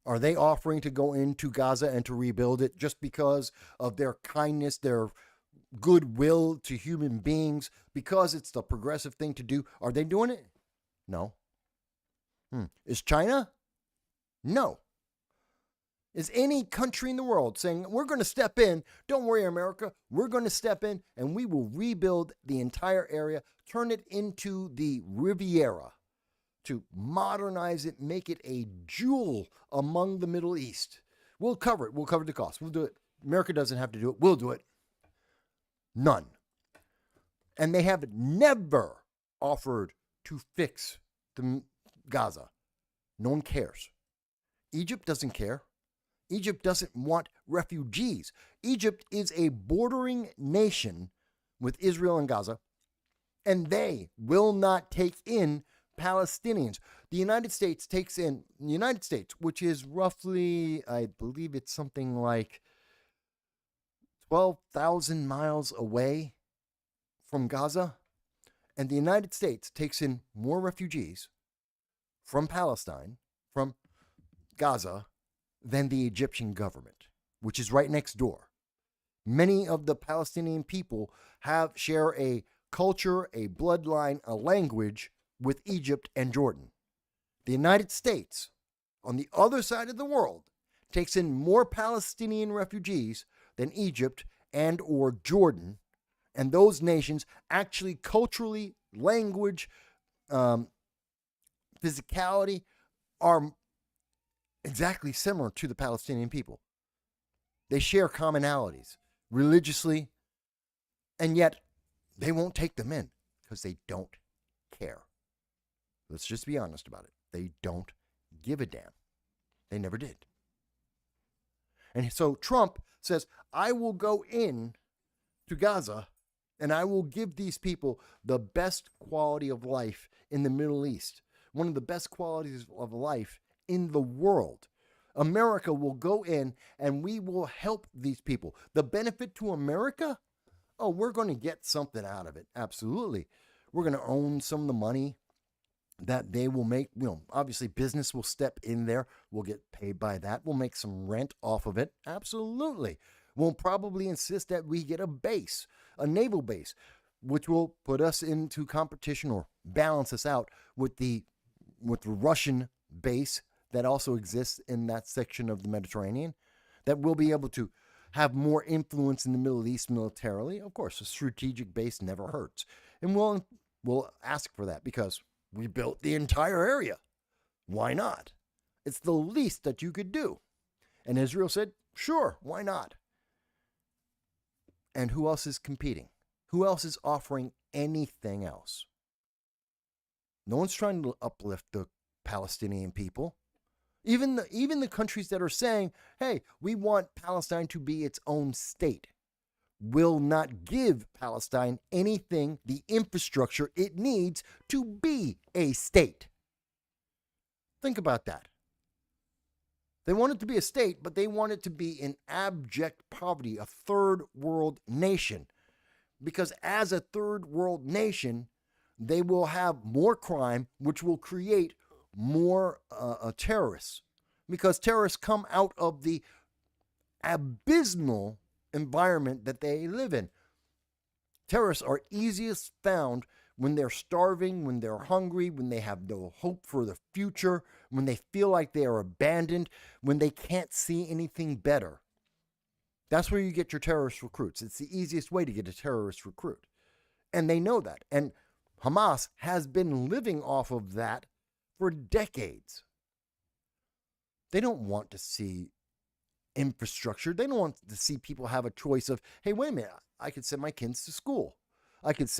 Speaker 1: are they offering to go into Gaza and to rebuild it just because of their kindness, their goodwill to human beings, because it's the progressive thing to do? Are they doing it? No. Is China? No. Is any country in the world saying, we're going to step in, don't worry, America, we're going to step in and we will rebuild the entire area, turn it into the Riviera, to modernize it, make it a jewel among the Middle East. We'll cover it. We'll cover the cost. We'll do it. America doesn't have to do it. We'll do it. None. And they have never offered to fix the Gaza. No one cares. Egypt doesn't care. Egypt doesn't want refugees. Egypt is a bordering nation with Israel and Gaza, and they will not take in Palestinians. The United States, which is roughly, I believe it's something like 12,000 miles away from Gaza, and the United States takes in more refugees from Palestine, from Gaza, than the Egyptian government, which is right next door. Many of the Palestinian people share a culture, a bloodline, a language with Egypt and Jordan. The United States, on the other side of the world, takes in more Palestinian refugees than Egypt and or Jordan, and those nations actually culturally, language, physicality are exactly similar to the Palestinian people. They share commonalities religiously, and yet they won't take them in because they don't care. Let's just be honest about it. They don't give a damn. They never did. And so Trump says, I will go in to Gaza and I will give these people the best quality of life in the Middle East, one of the best qualities of life in the world. America will go in and we will help these people. The benefit to America? Oh, we're going to get something out of it. Absolutely. We're going to own some of the money that they will make. Obviously business will step in there. We'll get paid by that. We'll make some rent off of it. Absolutely. We'll probably insist that we get a base, a naval base, which will put us into competition or balance us out with the Russian base that also exists in that section of the Mediterranean, that we'll be able to have more influence in the Middle East militarily. Of course, a strategic base never hurts. And we'll ask for that because we built the entire area. Why not? It's the least that you could do. And Israel said, sure, why not? And who else is competing? Who else is offering anything else? No one's trying to uplift the Palestinian people. Even the countries that are saying, hey, we want Palestine to be its own state, will not give Palestine anything, the infrastructure it needs to be a state. Think about that. They want it to be a state, but they want it to be in abject poverty, a third world nation. Because as a third world nation, they will have more crime, which will create more terrorists, because terrorists come out of the abysmal environment that they live in. Terrorists are easiest found when they're starving, when they're hungry, when they have no hope for the future, when they feel like they are abandoned, when they can't see anything better. That's where you get your terrorist recruits. It's the easiest way to get a terrorist recruit. And they know that. And Hamas has been living off of that for decades. They don't want to see infrastructure. They don't want to see people have a choice of, hey, wait a minute, I could send my kids to school. I could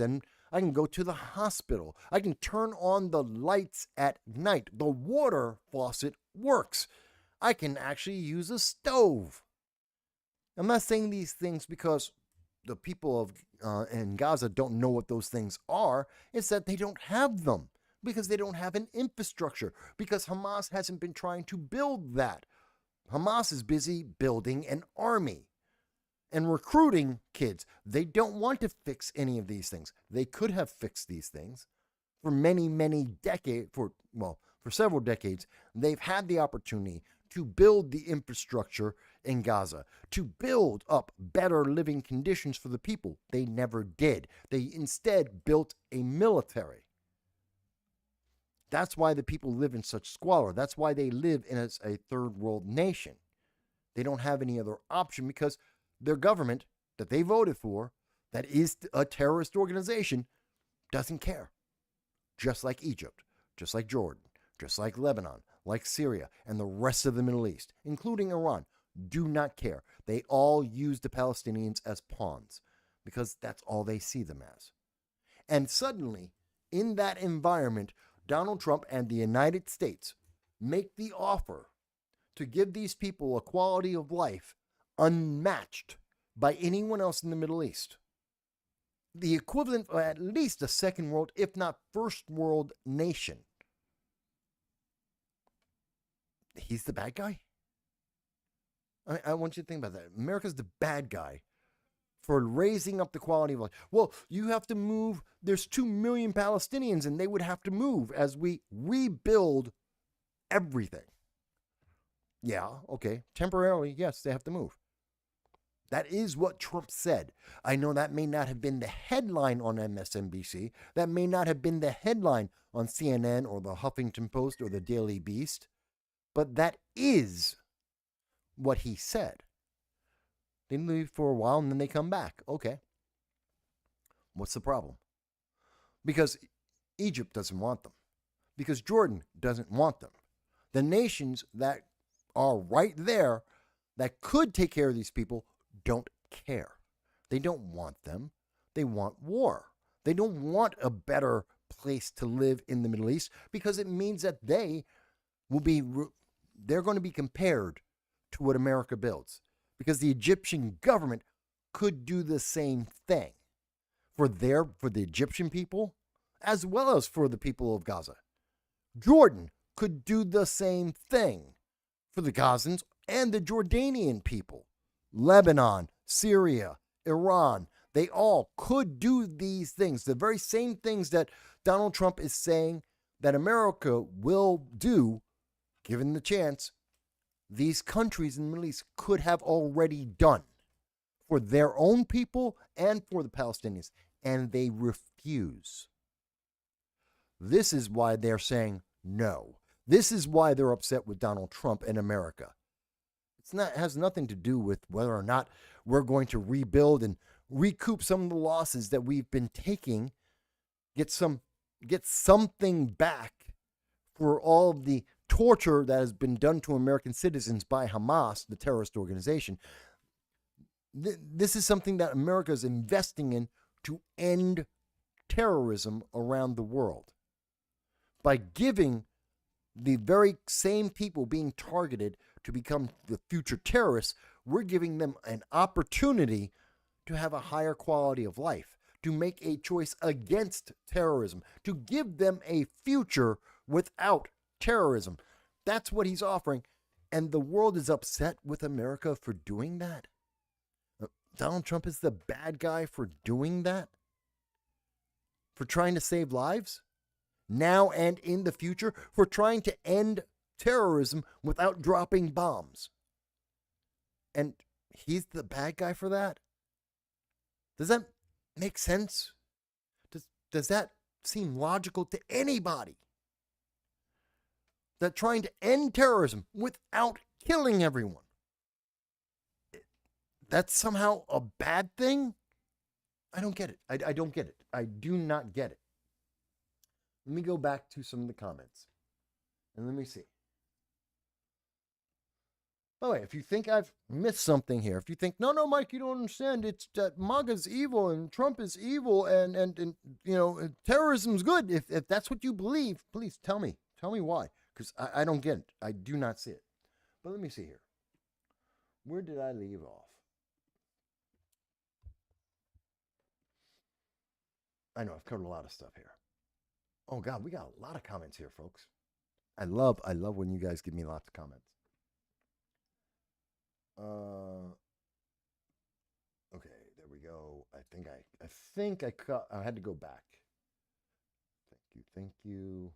Speaker 1: I can go to the hospital. I can turn on the lights at night. The water faucet works. I can actually use a stove. I'm not saying these things because the people of in Gaza don't know what those things are. It's that they don't have them because they don't have an infrastructure, because Hamas hasn't been trying to build that. Hamas is busy building an army and recruiting kids. They don't want to fix any of these things. They could have fixed these things for many decades, for several decades. They've had the opportunity to build the infrastructure in Gaza, to build up better living conditions for the people. They never did. They instead built a military. That's why the people live in such squalor. That's why they live in a third world nation. They don't have any other option because their government that they voted for, that is a terrorist organization, doesn't care. Just like Egypt, just like Jordan, just like Lebanon, like Syria, and the rest of the Middle East, including Iran, do not care. They all use the Palestinians as pawns because that's all they see them as. And suddenly, in that environment, Donald Trump and the United States make the offer to give these people a quality of life unmatched by anyone else in the Middle East. The equivalent of at least a second world, if not first world nation. He's the bad guy? I want you to think about that. America's the bad guy for raising up the quality of life. Well, you have to move. There's 2 million Palestinians, and they would have to move as we rebuild everything. Yeah, okay. Temporarily, yes, they have to move. That is what Trump said. I know that may not have been the headline on MSNBC. That may not have been the headline on CNN or the Huffington Post or the Daily Beast. But that is what he said. They leave for a while and then they come back. Okay. What's the problem? Because Egypt doesn't want them. Because Jordan doesn't want them. The nations that are right there that could take care of these people don't care. They don't want them. They want war. They don't want a better place to live in the Middle East because it means that they're going to be compared to what America builds. Because the Egyptian government could do the same thing for the Egyptian people as well as for the people of Gaza. Jordan could do the same thing for the Gazans and the Jordanian people. Lebanon, Syria, Iran, they all could do these things. The very same things that Donald Trump is saying that America will do, given the chance, these countries in the Middle East could have already done for their own people and for the Palestinians, and they refuse. This is why they're saying no. This is why they're upset with Donald Trump and America. It has nothing to do with whether or not we're going to rebuild and recoup some of the losses that we've been taking, get something back for all of the torture that has been done to American citizens by Hamas, the terrorist organization. This is something that America is investing in to end terrorism around the world. By giving the very same people being targeted to become the future terrorists, we're giving them an opportunity to have a higher quality of life, to make a choice against terrorism, to give them a future without terrorism. That's what he's offering. And the world is upset with America for doing that. Donald Trump is the bad guy for doing that? For trying to save lives? Now and in the future? For trying to end terrorism without dropping bombs? And he's the bad guy for that? Does that make sense? Does that seem logical to anybody? That trying to end terrorism without killing everyone, that's somehow a bad thing? I don't get it. I don't get it. I do not get it. Let me go back to some of the comments. And let me see. Oh, wait, if you think I've missed something here, if you think, no, Mike, you don't understand, it's that MAGA's evil and Trump is evil and terrorism's good. If that's what you believe, please tell me. Tell me why. Because I don't get it. I do not see it. But let me see here. Where did I leave off? I know I've covered a lot of stuff here. Oh God, we got a lot of comments here, folks. I love when you guys give me lots of comments. Okay, there we go. I think I had to go back. Thank you.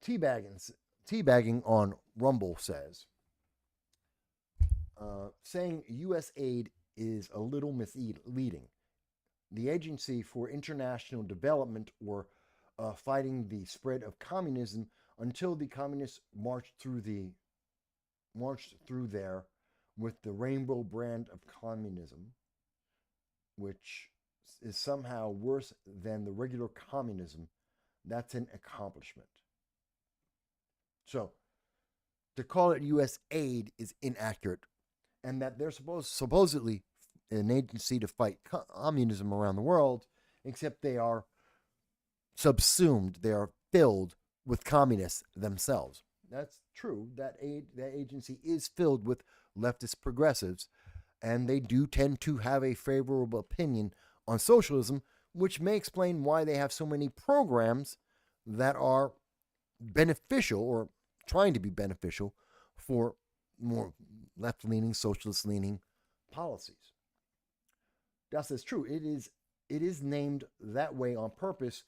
Speaker 1: Teabagging on Rumble says, saying USAID is a little misleading. The Agency for International Development were fighting the spread of communism until the communists marched through there with the rainbow brand of communism, which is somehow worse than the regular communism. That's an accomplishment. So, to call it U.S. aid is inaccurate, and that they're supposedly an agency to fight communism around the world, except they are subsumed, they are filled with communists themselves. That's true. That agency is filled with leftist progressives, and they do tend to have a favorable opinion on socialism, which may explain why they have so many programs that are beneficial or trying to be beneficial for more left-leaning, socialist-leaning policies. That's true. It is named that way on purpose.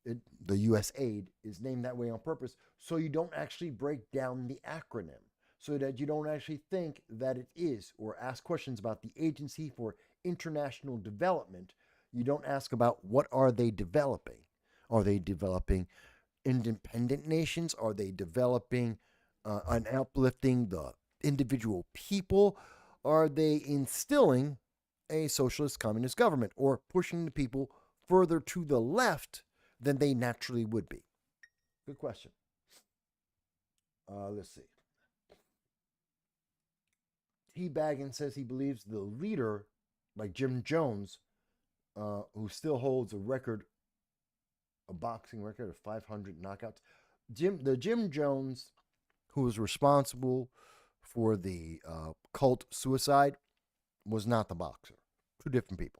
Speaker 1: The USAID is named that way on purpose, so you don't actually break down the acronym, so that you don't actually think that it is, or ask questions about the Agency for International Development. You don't ask about what are they developing. Are they developing independent nations? Are they developing and uplifting the individual people? Are they instilling a socialist communist government, or pushing the people further to the left than they naturally would be? Good question. Let's see. Teabaggin says he believes the leader, like Jim Jones, who still holds a boxing record of 500 knockouts. Jim Jones, who was responsible for the cult suicide, was not the boxer. Two different people.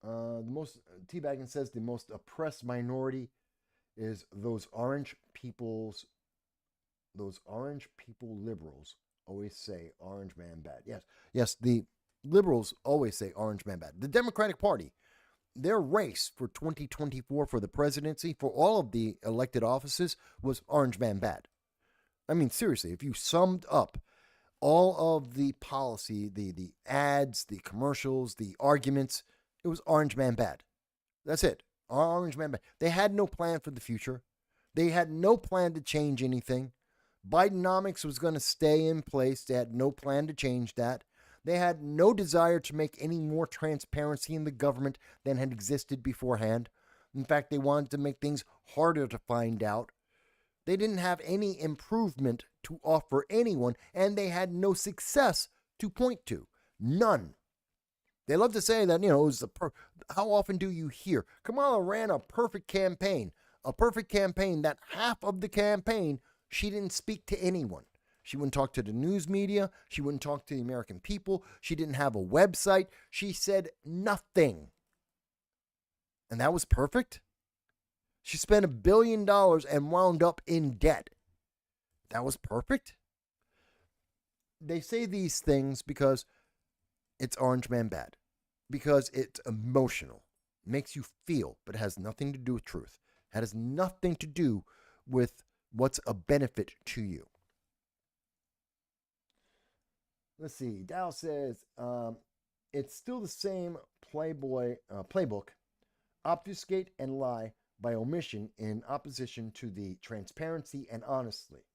Speaker 1: Teabaggin says the most oppressed minority is those orange people liberals always say orange man bad. Yes, the liberals always say orange man bad. The Democratic Party, their race for 2024 for the presidency, for all of the elected offices, was orange man bad. I mean, seriously, if you summed up all of the policy, the ads, the commercials, the arguments, it was orange man bad. That's it. Orange man bad. They had no plan for the future. They had no plan to change anything. Bidenomics was going to stay in place. They had no plan to change that. They had no desire to make any more transparency in the government than had existed beforehand. In fact, they wanted to make things harder to find out. They didn't have any improvement to offer anyone, and they had no success to point to. None. They love to say that, it was how often do you hear Kamala ran a perfect campaign that half of the campaign she didn't speak to anyone. She wouldn't talk to the news media. She wouldn't talk to the American people. She didn't have a website. She said nothing. And that was perfect? She spent $1 billion and wound up in debt. That was perfect? They say these things because it's orange man bad. Because it's emotional. It makes you feel, but it has nothing to do with truth. It has nothing to do with what's a benefit to you. Let's see. Dow says it's still the same playbook. Obfuscate and lie by omission in opposition to the transparency and honesty.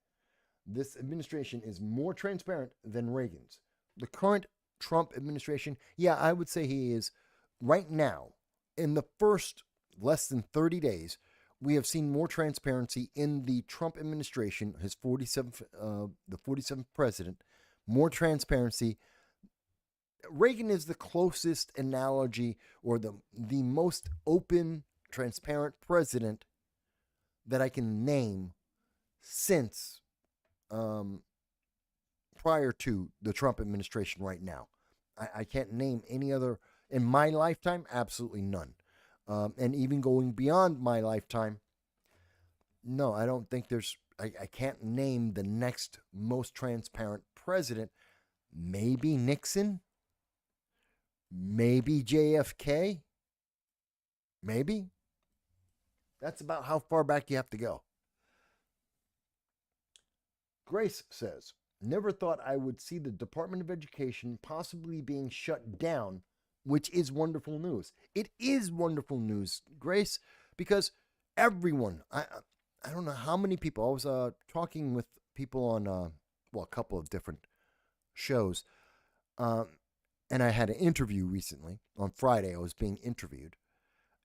Speaker 1: This administration is more transparent than Reagan's. The current Trump administration, I would say he is right now, in the first less than 30 days, we have seen more transparency in the Trump administration, his 47th, the 47th president, more transparency. Reagan is the closest analogy or the most open, transparent president that I can name since prior to the Trump administration right now. I can't name any other in my lifetime, absolutely none. And even going beyond my lifetime, no, I don't think I can't name the next most transparent president. Maybe Nixon, maybe JFK, maybe. That's about how far back you have to go. Grace says, never thought I would see the Department of Education possibly being shut down, which is wonderful news. It is wonderful news, Grace, because everyone, I don't know how many people, I was talking with people on, a couple of different shows, and I had an interview recently. On Friday, I was being interviewed,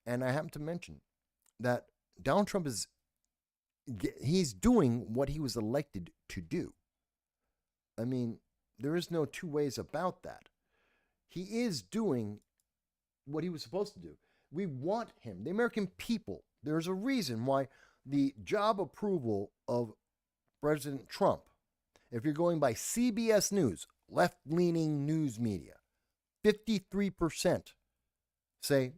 Speaker 1: and I happened to mention that Donald Trump he's doing what he was elected to do. I mean, there is no two ways about that. He is doing what he was supposed to do. We want him. The American people, there's a reason why the job approval of President Trump, if you're going by CBS News, left-leaning news media, 53% say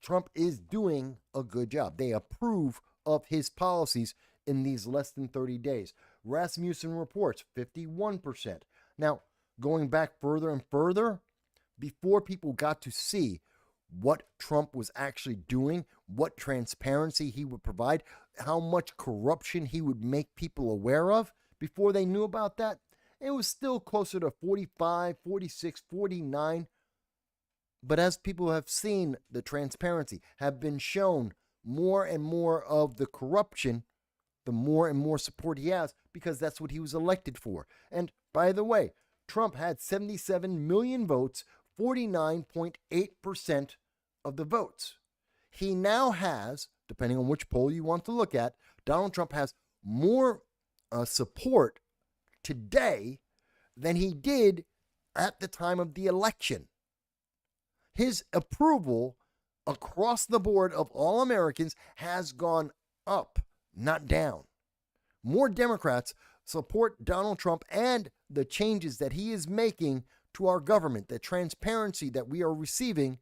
Speaker 1: Trump is doing a good job. They approve of his policies in these less than 30 days. Rasmussen reports 51%. Now, going back further and further, before people got to see what Trump was actually doing, what transparency he would provide, how much corruption he would make people aware of, before they knew about that, it was still closer to 45, 46, 49. But as people have seen the transparency, have been shown more and more of the corruption, the more and more support he has, because that's what he was elected for. And by the way, Trump had 77 million votes, 49.8% of the votes. He now has, depending on which poll you want to look at, Donald Trump has more support today than he did at the time of the election. His approval across the board of all Americans has gone up, not down. More Democrats support Donald Trump and the changes that he is making to our government, the transparency that we are receiving,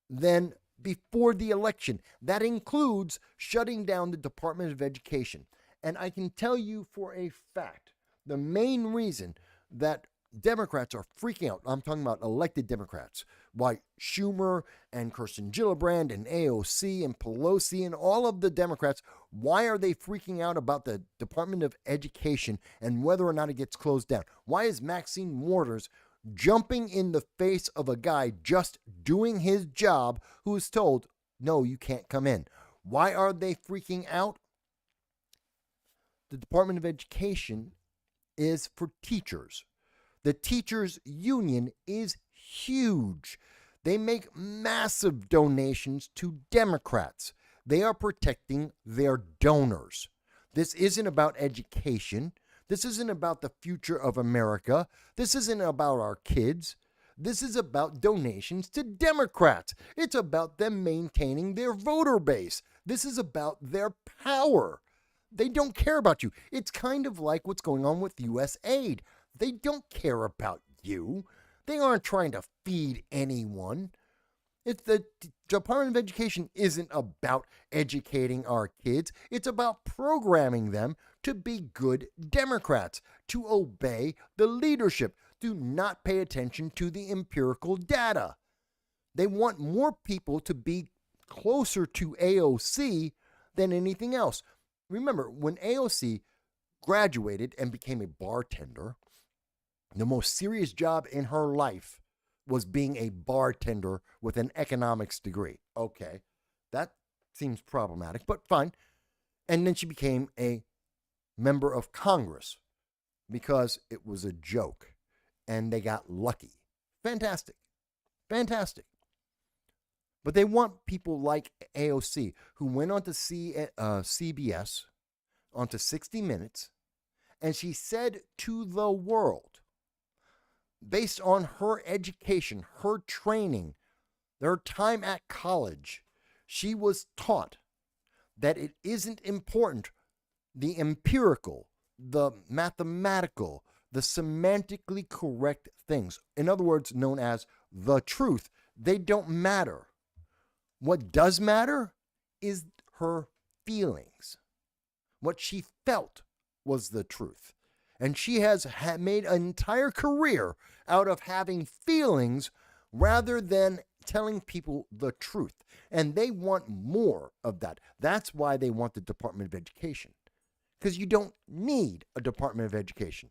Speaker 1: than before the election. That includes shutting down the Department of Education. And I can tell you for a fact, the main reason that Democrats are freaking out, I'm talking about elected Democrats, why Schumer and Kirsten Gillibrand and AOC and Pelosi and all of the Democrats, why are they freaking out about the Department of Education and whether or not it gets closed down? Why is Maxine Waters jumping in the face of a guy just doing his job who is told, no, you can't come in? Why are they freaking out? The Department of Education is for teachers. The teachers' union is huge. They make massive donations to Democrats. They are protecting their donors. This isn't about education. This isn't about the future of America. This isn't about our kids. This is about donations to Democrats. It's about them maintaining their voter base. This is about their power. They don't care about you. It's kind of like what's going on with USAID. They don't care about you. They aren't trying to feed anyone. It's the Department of Education isn't about educating our kids. It's about programming them to be good Democrats, to obey the leadership, to not pay attention to the empirical data. They want more people to be closer to AOC than anything else. Remember, when AOC graduated and became a bartender, the most serious job in her life was being a bartender with an economics degree. Okay, that seems problematic, but fine. And then she became a member of Congress because it was a joke and they got lucky. Fantastic. Fantastic. But they want people like AOC, who went on to CBS, onto 60 Minutes, and she said to the world, based on her education, her training, their time at college, she was taught that it isn't important, the empirical, the mathematical, the semantically correct things, in other words, known as the truth, they don't matter. What does matter is her feelings. What she felt was the truth. And she has made an entire career out of having feelings rather than telling people the truth. And they want more of that. That's why they want the Department of Education. Because you don't need a Department of Education.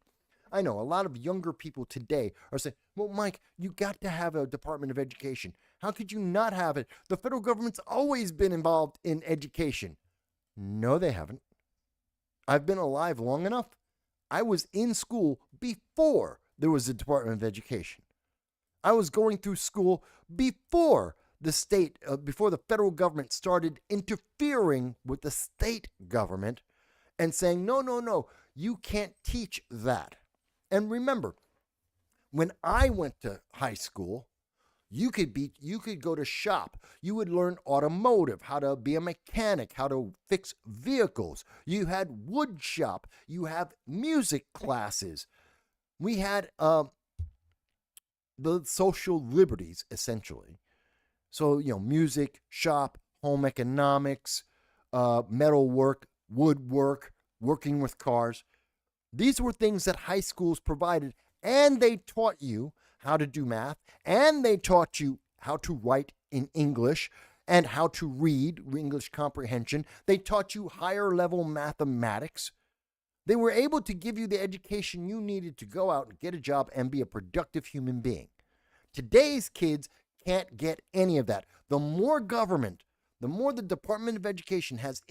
Speaker 1: I know a lot of younger people today are saying, well, Mike, you got to have a Department of Education. How could you not have it? The federal government's always been involved in education. No, they haven't. I've been alive long enough. I was in school before there was a Department of Education. I was going through school before before the federal government started interfering with the state government and saying, no, you can't teach that. And remember, when I went to high school, you could go to shop. You would learn automotive, how to be a mechanic, how to fix vehicles. You had wood shop. You have music classes. We had the social liberties, essentially. So, music, shop, home economics, metalwork, woodwork, working with cars. These were things that high schools provided, and they taught you how to do math, and they taught you how to write in English and how to read, English comprehension. They taught you higher level mathematics. They were able to give you the education you needed to go out and get a job and be a productive human being. Today's kids can't get any of that. The more government, the more the Department of Education has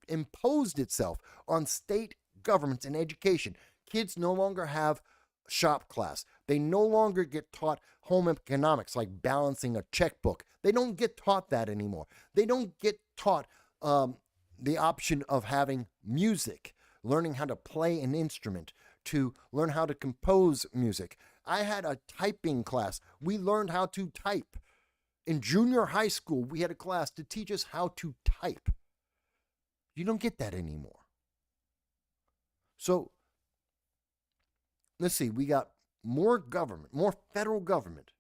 Speaker 1: imposed itself on state governments in education, kids no longer have shop class. They no longer get taught home economics, like balancing a checkbook. They don't get taught that anymore. They don't get taught the option of having music, learning how to play an instrument, to learn how to compose music. I had a typing class. We learned how to type. In junior high school, we had a class to teach us how to type. You don't get that anymore. So, let's see, we got more government, more federal government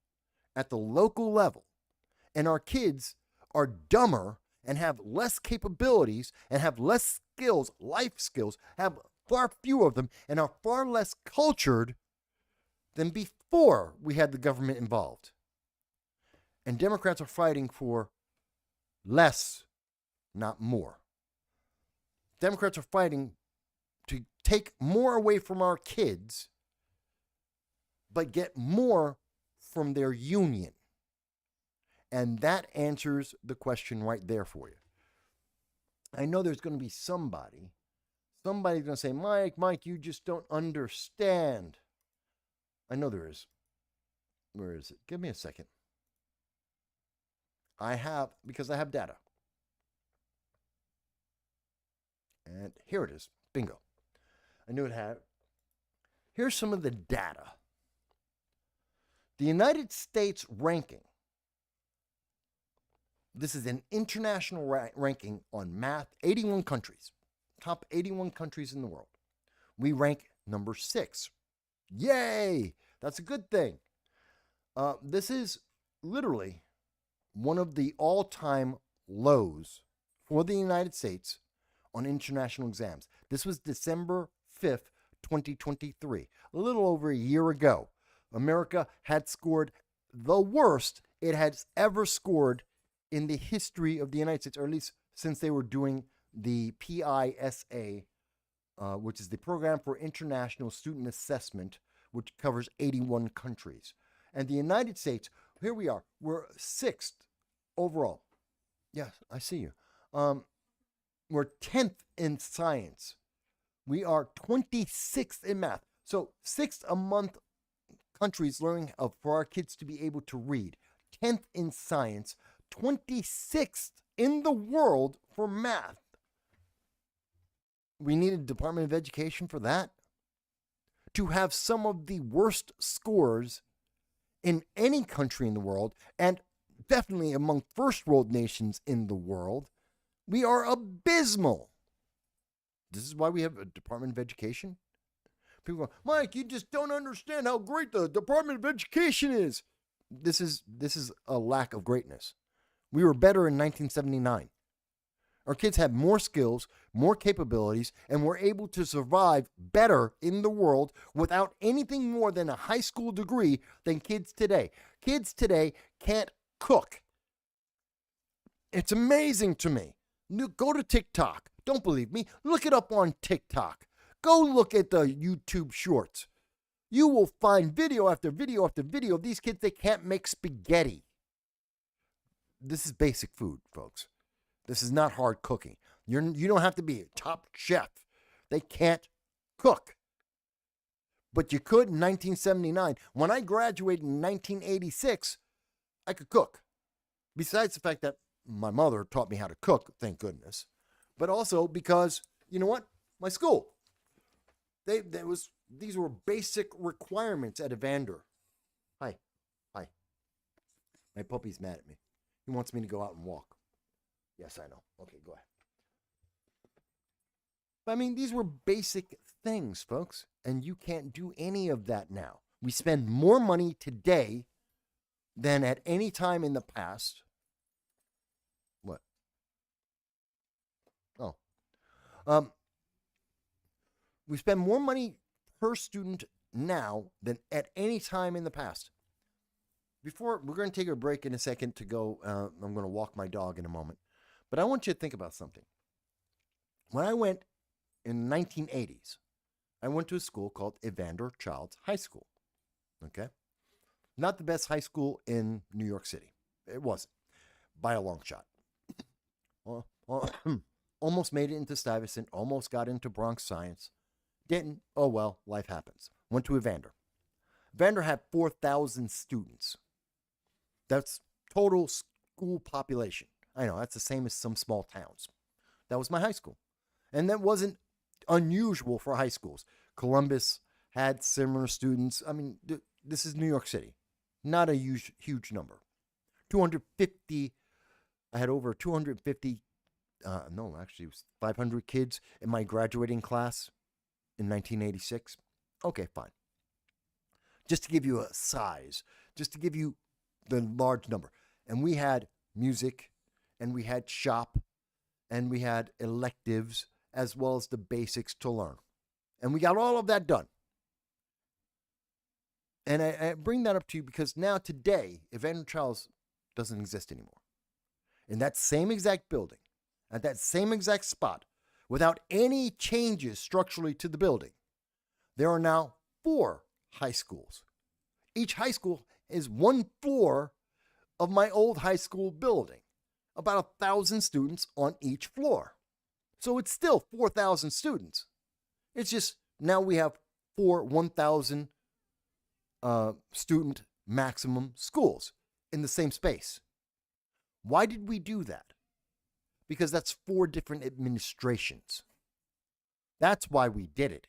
Speaker 1: at the local level, and our kids are dumber and have less capabilities and have less skills, life skills, have far fewer of them, and are far less cultured than before we had the government involved. And Democrats are fighting for less, not more. Democrats are fighting to take more away from our kids, but get more from their union. And that answers the question right there for you. I know there's going to be somebody's going to say, Mike, you just don't understand. I know there is. Where is it? Give me a second. Because I have data. And here it is. Bingo. I knew it had. Here's some of the data. The United States ranking. This is an international ranking on math, 81 countries. Top 81 countries in the world. We rank number 6. Yay! That's a good thing. This is literally one of the all-time lows for the United States on international exams. This was December 5th, 2023, a little over a year ago. America had scored the worst it has ever scored in the history of the United States, or at least since they were doing the PISA, which is the Program for International Student Assessment, which covers 81 countries. And the United States, here we are, we're 6th overall. Yes, I see you. We're 10th in science. We are 26th in math. So 6th a month countries learning for our kids to be able to read. 10th in science, 26th in the world for math. We need a Department of Education for that? To have some of the worst scores in any country in the world, and definitely among first world nations in the world, we are abysmal. This is why we have a Department of Education. People go, Mike, you just don't understand how great the Department of Education is. This is a lack of greatness. We were better in 1979. Our kids had more skills, more capabilities, and were able to survive better in the world without anything more than a high school degree than kids today. Kids today can't cook. It's amazing to me. Go to TikTok. Don't believe me. Look it up on TikTok. Go look at the YouTube shorts. You will find video after video after video of these kids that can't make spaghetti. This is basic food, folks. This is not hard cooking. You don't have to be a top chef. They can't cook. But you could in 1979. When I graduated in 1986, I could cook. Besides the fact that my mother taught me how to cook, thank goodness. But also because, you know what? My school. These were basic requirements at Evander. Hi. My puppy's mad at me. He wants me to go out and walk. Yes, I know. Okay, go ahead. But I mean, these were basic things, folks, and you can't do any of that now. We spend more money today than at any time in the past. What? Oh. We spend more money per student now than at any time in the past. We're going to take a break in a second to go. I'm going to walk my dog in a moment. But I want you to think about something. When I went in the 1980s, I went to a school called Evander Childs High School. Okay? Not the best high school in New York City. It wasn't, by a long shot. Almost made it into Stuyvesant, almost got into Bronx Science. Didn't. Oh well, life happens. Went to Evander. Evander had 4,000 students. That's total school population. I know, that's the same as some small towns. That was my high school. And that wasn't unusual for high schools. Columbus had similar students. I mean, this is New York City. Not a huge number. 250, I had over 250, no, actually it was 500 kids in my graduating class in 1986. Okay, fine. Just to give you a size, just to give you the large number. And we had music, and we had shop, and we had electives, as well as the basics to learn. And we got all of that done. And I bring that up to you because now today, Evander Childs doesn't exist anymore. In that same exact building, at that same exact spot, without any changes structurally to the building, there are now 4 high schools. Each high school is 1 floor of my old high school building. About 1,000 students on each floor. So it's still 4,000 students. It's just now we have 4 1,000 student maximum schools in the same space. Why did we do that? Because that's 4 different administrations. That's why we did it.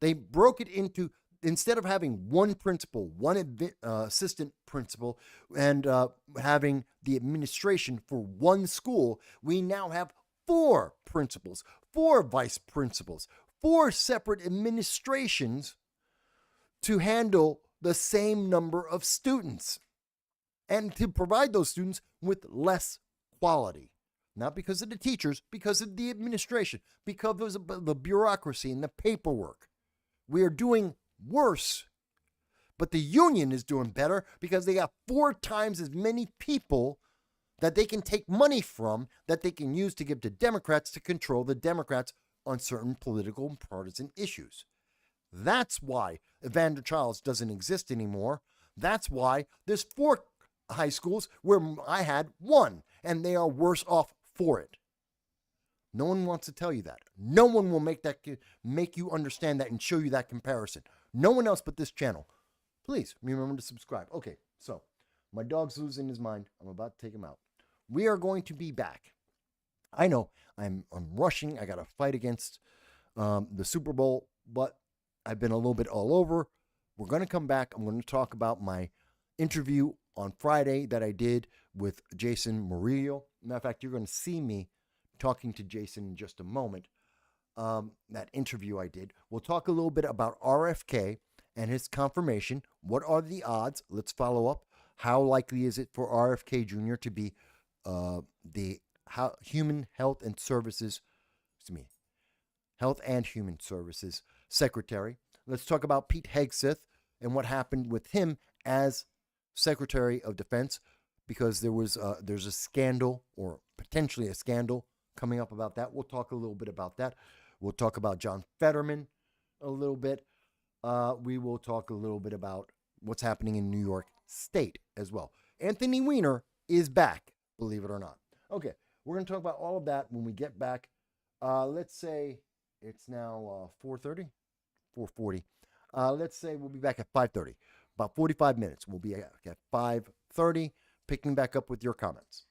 Speaker 1: They broke it into, instead of having one principal, one assistant principal, and having the administration for one school, we now have 4 principals, 4 vice principals, 4 separate administrations to handle the same number of students and to provide those students with less quality. Not because of the teachers, because of the administration, because of the bureaucracy and the paperwork. We are doing worse. But the union is doing better because they got 4 times as many people that they can take money from that they can use to give to Democrats to control the Democrats on certain political and partisan issues. That's why Evander Childs doesn't exist anymore. That's why there's 4 high schools where I had 1, and they are worse off for it. No one wants to tell you that. No one will make you understand that and show you that comparison. No one else but this channel. Please remember to subscribe. Okay, so my dog's losing his mind. I'm about to take him out. we are going to be back. I know I'm rushing. I got to fight against the Super Bowl, but I've been a little bit all over. We're going to come back. I'm going to talk about my interview on Friday that I did with Jason Murillo. Matter of fact, you're going to see me talking to Jason in just a moment. That interview I did. We'll talk a little bit about RFK and his confirmation. What are the odds? Let's follow up. How likely is it for RFK Jr. to be the Human Health and Human Services Secretary? Let's talk about Pete Hegseth and what happened with him as Secretary of Defense, because there's a scandal, or potentially a scandal, coming up about that. We'll talk a little bit about that. We'll talk about John Fetterman a little bit. We will talk a little bit about what's happening in New York State as well. Anthony Weiner is back, believe it or not. Okay, we're going to talk about all of that when we get back. Let's say it's now 4:30, 4:40. Let's say we'll be back at 5:30. About 45 minutes. We'll be at 5:30, picking back up with your comments.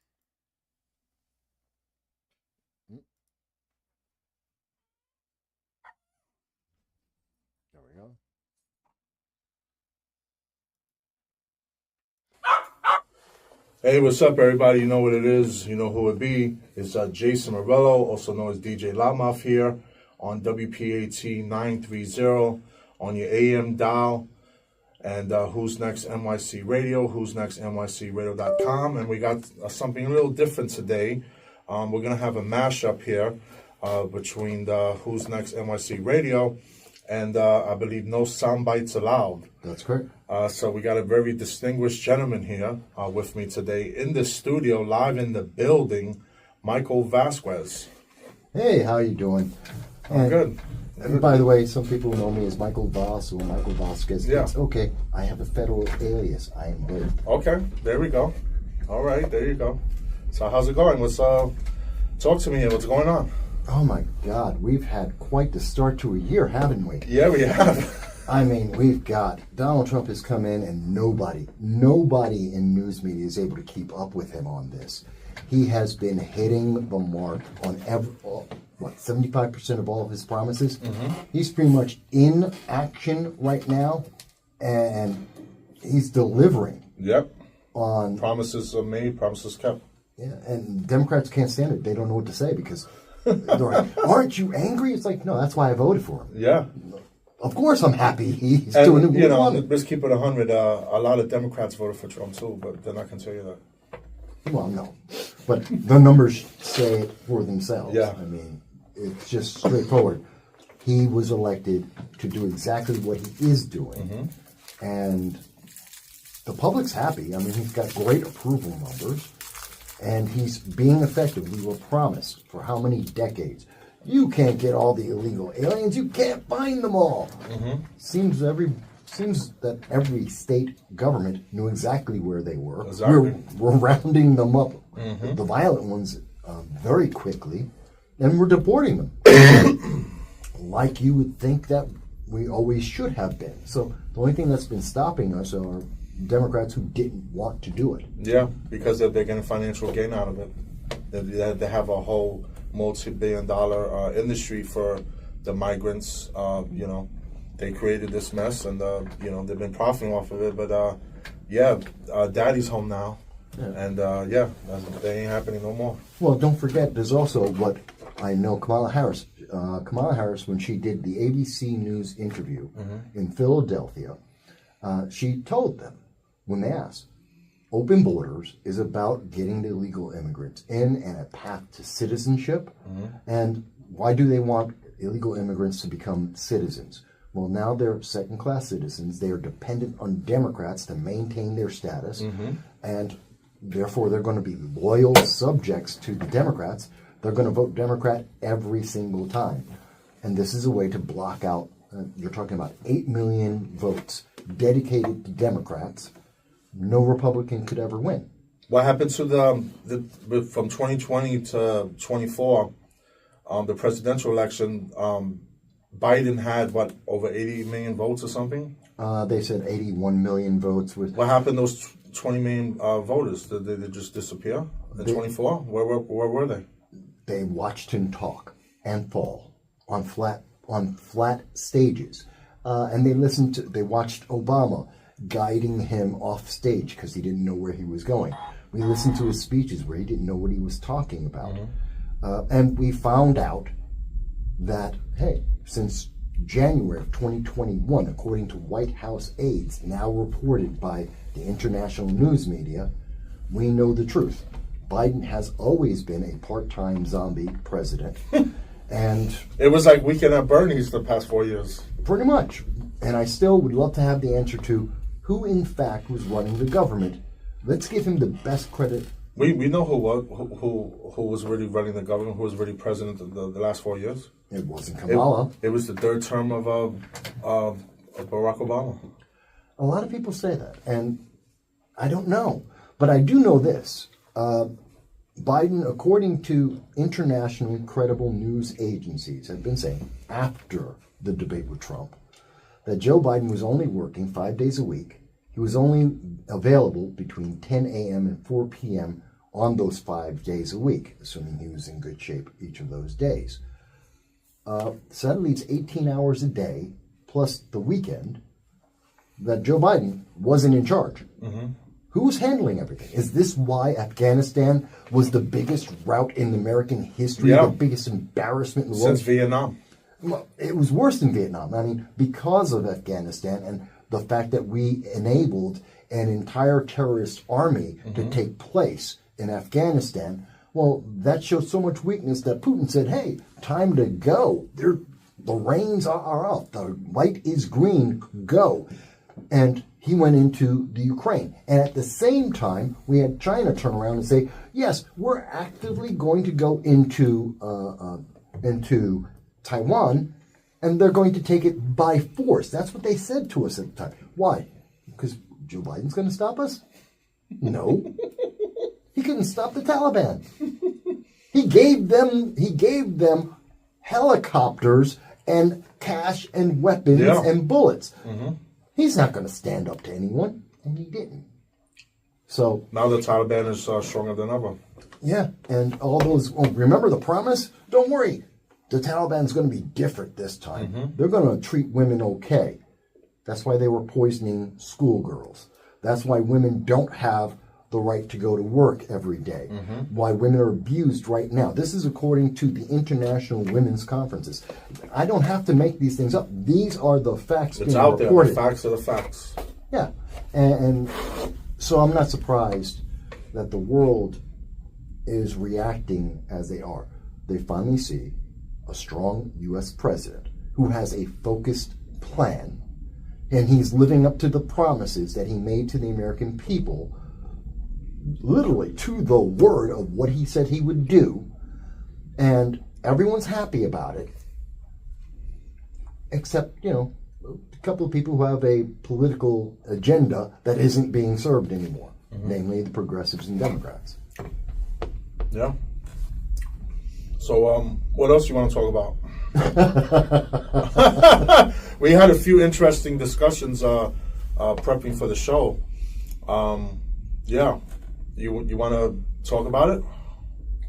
Speaker 1: There we go.
Speaker 2: Hey, what's up, everybody? You know what it is. You know who it be. It's Jason Morello, also known as DJ Loudmouth, here on WPAT 930 on your AM dial. And Who's Next NYC Radio, Who's Next NYCRadio.com. And we got something a little different today. We're going to have a mashup here between the Who's Next NYC Radio and I believe No Soundbites Allowed.
Speaker 1: That's correct.
Speaker 2: So we got a very distinguished gentleman here with me today in the studio, live in the building, Michael Vasquez.
Speaker 1: Hey, how you doing?
Speaker 2: I'm good.
Speaker 1: And by the way, some people know me as Michael Voss or Michael Vasquez.
Speaker 2: Yeah.
Speaker 1: It's okay. I have a federal alias. I am both.
Speaker 2: Okay, there we go. All right, there you go. So how's it going? Let's talk to me here. What's going on?
Speaker 1: Oh my God, we've had quite the start to a year, haven't we?
Speaker 2: Yeah, we have.
Speaker 1: I mean, we've got Donald Trump has come in, and nobody in news media is able to keep up with him on this. He has been hitting the mark on 75% of all of his promises. Mm-hmm. He's pretty much in action right now, and he's delivering.
Speaker 2: Yep.
Speaker 1: On
Speaker 2: promises are made, promises kept.
Speaker 1: Yeah, and Democrats can't stand it. They don't know what to say because they're like, "Aren't you angry?" It's like, no, that's why I voted for him.
Speaker 2: Yeah.
Speaker 1: Of course I'm happy he's doing it.
Speaker 2: You know, let's keep it 100. A lot of Democrats voted for Trump too, but they're not going to tell you that.
Speaker 1: Well, no. But the numbers say it for themselves.
Speaker 2: Yeah.
Speaker 1: I mean, it's just straightforward. He was elected to do exactly what he is doing. Mm-hmm. And the public's happy. I mean, he's got great approval numbers. And he's being effective. We were promised for how many decades? You can't get all the illegal aliens. You can't find them all. Mm-hmm. Seems that every state government knew exactly where they were.
Speaker 2: Exactly.
Speaker 1: We're rounding them up,
Speaker 2: mm-hmm.
Speaker 1: the violent ones, very quickly, and we're deporting them. Like you would think that we always should have been. So the only thing that's been stopping us are Democrats who didn't want to do it.
Speaker 2: Yeah, because they're getting financial gain out of it. They have a whole multi-billion-dollar industry for the migrants. You know, they created this mess, and you know, they've been profiting off of it. But Daddy's home now, yeah. And that ain't happening no more.
Speaker 1: Well, don't forget, there's also what I know. Kamala Harris, when she did the ABC News interview mm-hmm. in Philadelphia, she told them when they asked, open borders is about getting the illegal immigrants in and a path to citizenship. Mm-hmm. And why do they want illegal immigrants to become citizens? Well, now they're second-class citizens. They are dependent on Democrats to maintain their status. Mm-hmm. And therefore, they're going to be loyal subjects to the Democrats. They're going to vote Democrat every single time. And this is a way to block out, you're talking about 8 million votes dedicated to Democrats. No Republican could ever win.
Speaker 2: What happened to the from 2020 to 24, the presidential election? Biden had over 80 million votes or something.
Speaker 1: They said 81 million votes.
Speaker 2: What happened to those 20 million voters? Did they just disappear? In 24? Where were they?
Speaker 1: They watched him talk and fall on flat stages, and they watched Obama guiding him off stage because he didn't know where he was going. We listened to his speeches where he didn't know what he was talking about, and we found out that since January of 2021, according to White House aides, now reported by the international news media, we know the truth. Biden has always been a part-time zombie president. And
Speaker 2: it was like Weekend at Bernie's the past 4 years.
Speaker 1: Pretty much. And I still would love to have the answer to who, in fact, was running the government. Let's give him the best credit.
Speaker 2: We know who was really running the government, who was really president the last 4 years.
Speaker 1: It wasn't Kamala.
Speaker 2: It was the third term of Barack Obama.
Speaker 1: A lot of people say that, and I don't know. But I do know this. Biden, according to internationally credible news agencies, have been saying after the debate with Trump that Joe Biden was only working 5 days a week. He was only available between 10 a.m. and 4 p.m. on those 5 days a week, assuming he was in good shape each of those days. So that leaves 18 hours a day, plus the weekend, that Joe Biden wasn't in charge. Who's handling everything? Is this why Afghanistan was the biggest rout in American history, the biggest embarrassment in the world?
Speaker 2: Since Vietnam.
Speaker 1: Well, it was worse than Vietnam. I mean, because of Afghanistan and the fact that we enabled an entire terrorist army to take place in Afghanistan, well, that showed so much weakness that Putin said, hey, time to go. The reins are off. The light is green. Go. And he went into the Ukraine. And at the same time, we had China turn around and say, yes, we're actively going to go into Taiwan, and they're going to take it by force. That's what they said to us at the time. Why? Because Joe Biden's going to stop us? No. He couldn't stop the Taliban. He gave them helicopters and cash and weapons and bullets. He's not going to stand up to anyone, and he didn't. So
Speaker 2: now the Taliban is stronger than ever.
Speaker 1: Yeah, and all those. Oh, remember the promise? Don't worry, the Taliban's going to be different this time. They're going to treat women okay. That's why they were poisoning schoolgirls. That's why women don't have the right to go to work every day. Why women are abused right now. This is according to the International Women's Conferences. I don't have to make these things up. These are the facts being reported. It's out there. The
Speaker 2: facts are the facts.
Speaker 1: Yeah. And so I'm not surprised that the world is reacting as they are. They finally see a strong U.S. president who has a focused plan, and he's living up to the promises that he made to the American people, literally to the word of what he said he would do, and everyone's happy about it, except, a couple of people who have a political agenda that isn't being served anymore, namely the progressives and Democrats.
Speaker 2: Yeah. So, what else you want to talk about? We had a few interesting discussions prepping for the show. Yeah. You want to talk about it?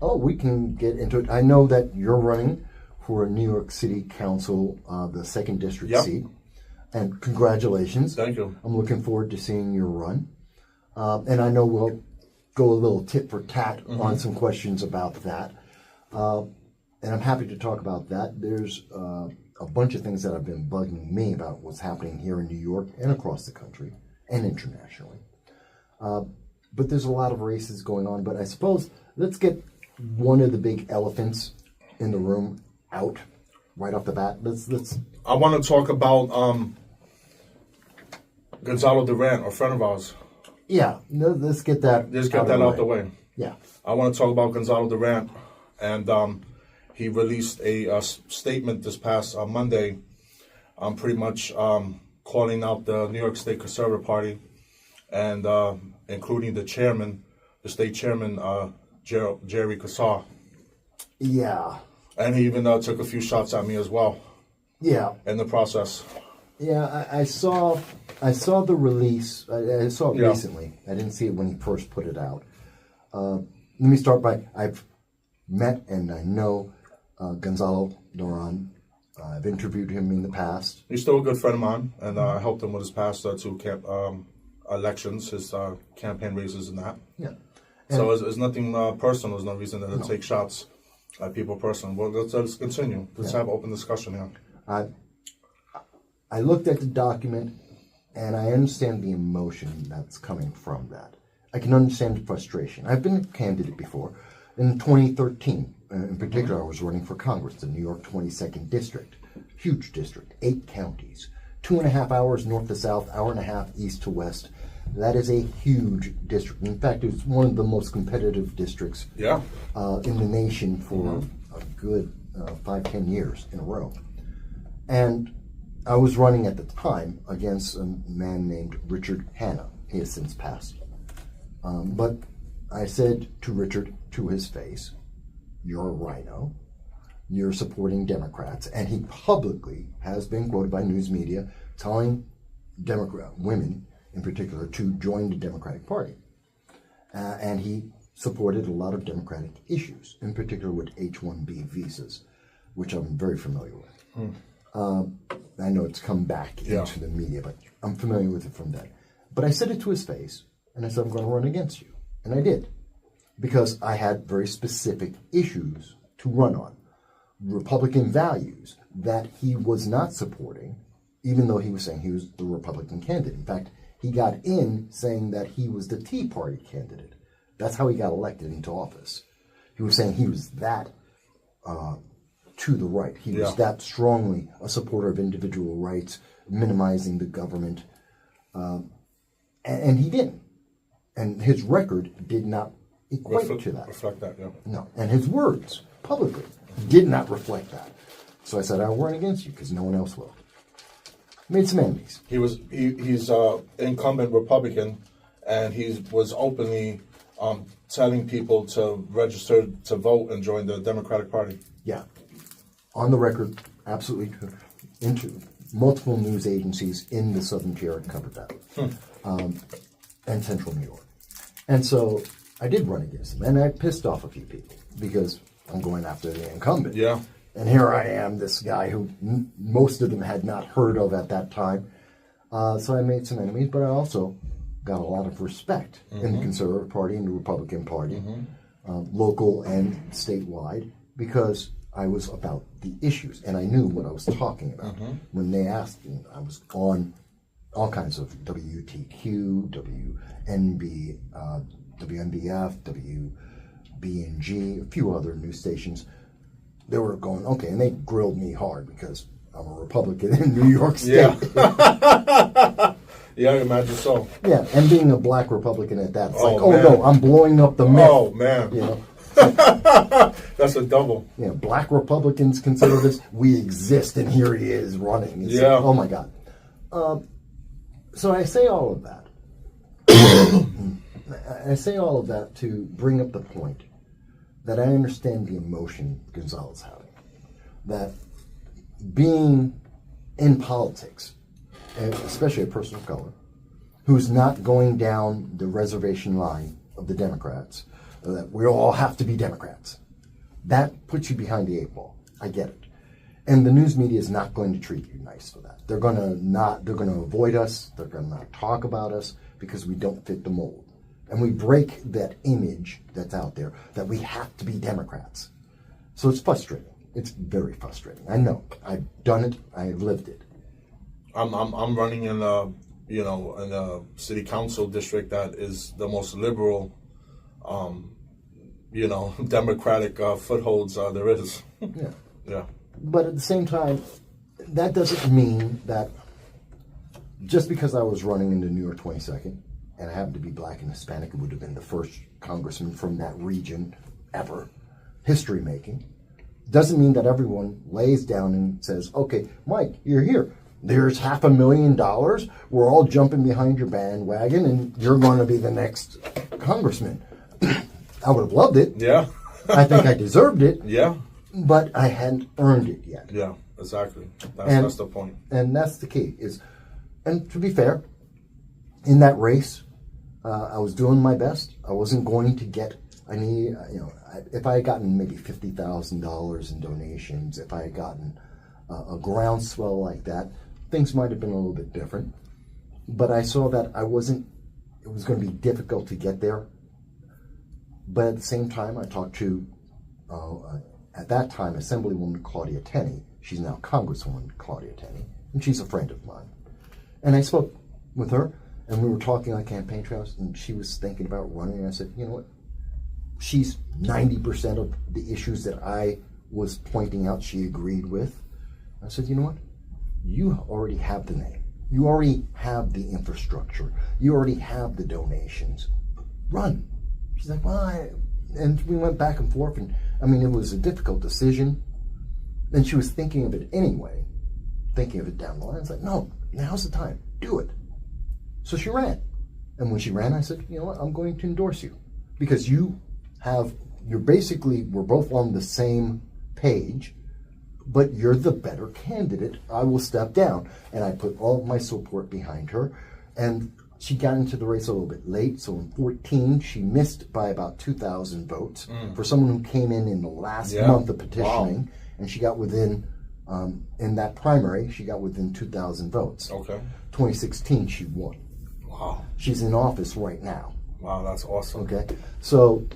Speaker 1: Oh, we can get into it. I know that you're running for a New York City Council, the 2nd District seat. And congratulations.
Speaker 2: Thank you.
Speaker 1: I'm looking forward to seeing your run. And I know we'll go a little tit for tat on some questions about that. And I'm happy to talk about that. There's a bunch of things that have been bugging me about what's happening here in New York and across the country and internationally. But there's a lot of races going on. But I suppose let's get one of the big elephants in the room out right off the bat. Let's.
Speaker 2: I want to talk about Gonzalo Durant, a friend of ours.
Speaker 1: Yeah, let's get that.
Speaker 2: Just get that out the way.
Speaker 1: Yeah.
Speaker 2: I want to talk about Gonzalo Durant, and he released a statement this past Monday, pretty much calling out the New York State Conservative Party, and including the state chairman, Jerry Kassar.
Speaker 1: Yeah.
Speaker 2: And he even took a few shots at me as well.
Speaker 1: Yeah.
Speaker 2: In the process.
Speaker 1: Yeah, I saw the release. I saw it recently. I didn't see it when he first put it out. let me start by, I've met and I know Gonzalo Duran. I've interviewed him in the past.
Speaker 2: He's still a good friend of mine, and I helped him with his past two elections, his campaign races and that.
Speaker 1: Yeah.
Speaker 2: So it's nothing personal. There's no reason to take shots at people personally. Well, let's continue. Let's have open discussion here.
Speaker 1: I looked at the document, and I understand the emotion that's coming from that. I can understand the frustration. I've been a candidate before. In 2013, in particular, I was running for Congress, the New York 22nd District. Huge district, 8 counties, 2.5 hours north to south, hour and a half east to west. That is a huge district. In fact, it's one of the most competitive districts in the nation for a good 5-10 years in a row. And I was running at the time against a man named Richard Hanna. He has since passed. But I said to Richard, to his face, "You're a rhino. You're supporting Democrats." And he publicly has been quoted by news media telling women in particular to join the Democratic Party. And he supported a lot of Democratic issues, in particular with H-1B visas, which I'm very familiar with. I know it's come back into the media, but I'm familiar with it from that. But I said it to his face, and I said, "I'm going to run against you." And I did, because I had very specific issues to run on. Republican values that he was not supporting, even though he was saying he was the Republican candidate. In fact, he got in saying that he was the Tea Party candidate. That's how he got elected into office. He was saying he was that to the right. He was that strongly a supporter of individual rights, minimizing the government. And he didn't. And his record did not equate to that.
Speaker 2: Reflect that, yeah.
Speaker 1: No. And his words publicly did not reflect that. So I said, "I'll run against you because no one else will." Made some enemies.
Speaker 2: He's incumbent Republican, and he was openly telling people to register to vote and join the Democratic Party.
Speaker 1: Yeah. On the record, absolutely true. Into multiple news agencies in the Southern Tier covered that. And Central New York. And so I did run against him, and I pissed off a few people because I'm going after the incumbent.
Speaker 2: Yeah.
Speaker 1: And here I am, this guy who most of them had not heard of at that time. So I made some enemies, but I also got a lot of respect in the Conservative Party and the Republican Party, local and statewide, because I was about the issues, and I knew what I was talking about. When they asked me, I was on all kinds of WTQ, WNB, WNBF, WBNG, a few other news stations. They were going, okay, and they grilled me hard because I'm a Republican in New York State.
Speaker 2: Yeah, I imagine so.
Speaker 1: Yeah, and being a black Republican at that, it's
Speaker 2: man.
Speaker 1: No, I'm blowing up the myth.
Speaker 2: Oh, man.
Speaker 1: You know?
Speaker 2: That's a double.
Speaker 1: Yeah, black Republicans consider this, we exist, and here he is running. It's
Speaker 2: Yeah.
Speaker 1: like, oh my God. So I say all of that. I say all of that to bring up the point that I understand the emotion Gonzalo's having. That being in politics, and especially a person of color, who's not going down the reservation line of the Democrats, that we all have to be Democrats, that puts you behind the 8 ball. I get it. And the news media is not going to treat you nice for that. They're going to avoid us. They're going to not talk about us because we don't fit the mold. And we break that image that's out there that we have to be Democrats. So it's frustrating. It's very frustrating. I know. I've done it. I've lived it.
Speaker 2: I'm running in a city council district that is the most liberal, Democratic footholds there is.
Speaker 1: Yeah.
Speaker 2: Yeah.
Speaker 1: But at the same time, that doesn't mean that just because I was running in the New York 22nd, and I happened to be black and Hispanic, it would have been the first congressman from that region ever, history making, doesn't mean that everyone lays down and says, okay, Mike, you're here. There's $500,000. We're all jumping behind your bandwagon, and you're going to be the next congressman. I would have loved it.
Speaker 2: Yeah.
Speaker 1: I think I deserved it.
Speaker 2: Yeah.
Speaker 1: But I hadn't earned it yet.
Speaker 2: Yeah, exactly. That's the point.
Speaker 1: And that's the key. And to be fair, in that race, I was doing my best. I wasn't going to get I need, if I had gotten maybe $50,000 in donations, if I had gotten a groundswell like that, things might have been a little bit different. But I saw that it was going to be difficult to get there. But at the same time, I talked to, at that time, Assemblywoman Claudia Tenney. She's now Congresswoman Claudia Tenney, and she's a friend of mine. And I spoke with her, and we were talking on campaign trails, and she was thinking about running, and I said, you know what? She's 90% of the issues that I was pointing out she agreed with. I said, you know what? You already have the name. You already have the infrastructure. You already have the donations. Run. She's like, well, and we went back and forth, and I mean, it was a difficult decision. And she was thinking of it anyway, thinking of it down the line. It's like, no, now's the time. Do it. So she ran. And when she ran, I said, you know what? I'm going to endorse you. Because we're both on the same page, but you're the better candidate. I will step down. And I put all of my support behind her. And she got into the race a little bit late. So in 2014, she missed by about 2,000 votes for someone who came in the last month of petitioning. Wow. And she got within, in that primary, she got within 2,000 votes.
Speaker 2: Okay.
Speaker 1: 2016, she won.
Speaker 2: Wow.
Speaker 1: She's in office right now.
Speaker 2: Wow, that's awesome.
Speaker 1: Okay. So,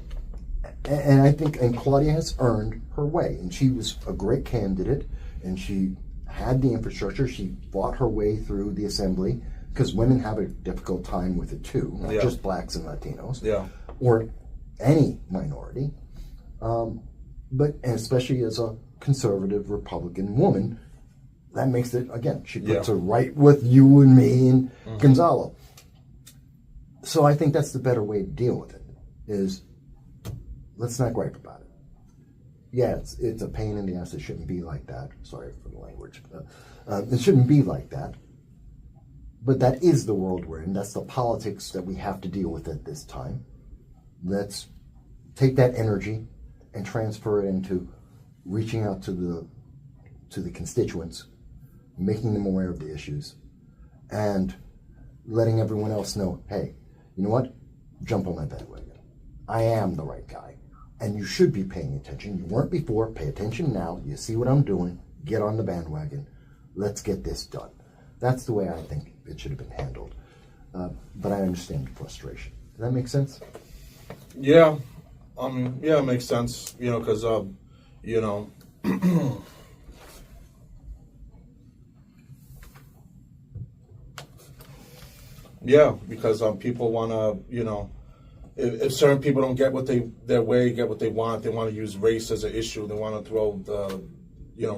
Speaker 1: and I think, and Claudia has earned her way. And she was a great candidate, and she had the infrastructure. She fought her way through the assembly, because women have a difficult time with it too, not just blacks and Latinos, or any minority. But and especially as a conservative Republican woman, that makes it, again, she puts her right with you and me and Gonzalo. So I think that's the better way to deal with it, is let's not gripe about it. Yeah, it's a pain in the ass. It shouldn't be like that. Sorry for the language. It shouldn't be like that. But that is the world we're in. That's the politics that we have to deal with at this time. Let's take that energy and transfer it into reaching out to the constituents, making them aware of the issues, and letting everyone else know, hey, you know what? Jump on my bandwagon. I am the right guy, and you should be paying attention. You weren't before. Pay attention now. You see what I'm doing. Get on the bandwagon. Let's get this done. That's the way I think it should have been handled. But I understand the frustration. Does that make sense?
Speaker 2: Yeah. It makes sense, because, yeah, because people want to, if certain people don't get what their way, get what they want to use race as an issue. They want to throw the,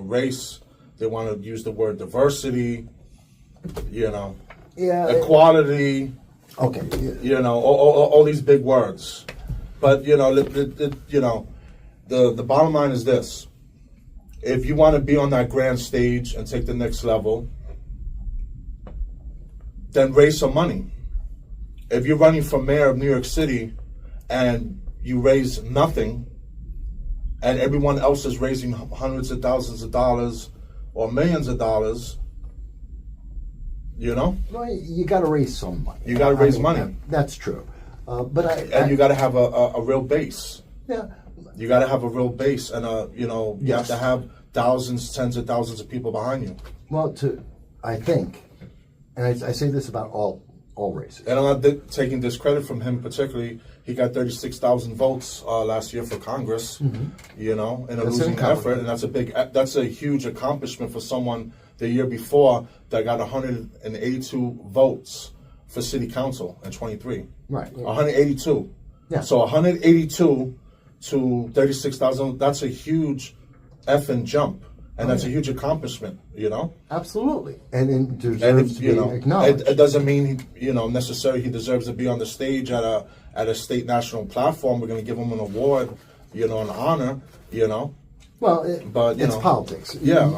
Speaker 2: race. They want to use the word diversity, equality.
Speaker 1: Okay.
Speaker 2: All these big words. But, the bottom line is this. If you want to be on that grand stage and take the next level, then raise some money. If you're running for mayor of New York City and you raise nothing, and everyone else is raising hundreds of thousands of dollars or millions of dollars,
Speaker 1: Well, you got to raise some money.
Speaker 2: You got to raise money.
Speaker 1: That's true.
Speaker 2: And you got to have a real base.
Speaker 1: Yeah.
Speaker 2: You got to have a real base, and you have to have thousands, tens of thousands of people behind you.
Speaker 1: Well, I think, and I say this about all races.
Speaker 2: And I'm not taking discredit from him particularly. He got 36,000 votes last year for Congress. In a losing effort, and that's a huge accomplishment for someone the year before that got 182 votes for city council in 23.
Speaker 1: Right.
Speaker 2: 182.
Speaker 1: Yeah.
Speaker 2: So 182 to 36,000, that's a huge effing jump. And that's a huge accomplishment,
Speaker 1: Absolutely. And it deserves to be acknowledged.
Speaker 2: It doesn't mean, necessarily he deserves to be on the stage at a state national platform. We're going to give him an award, an honor,
Speaker 1: Well,
Speaker 2: but
Speaker 1: it's politics.
Speaker 2: Yeah,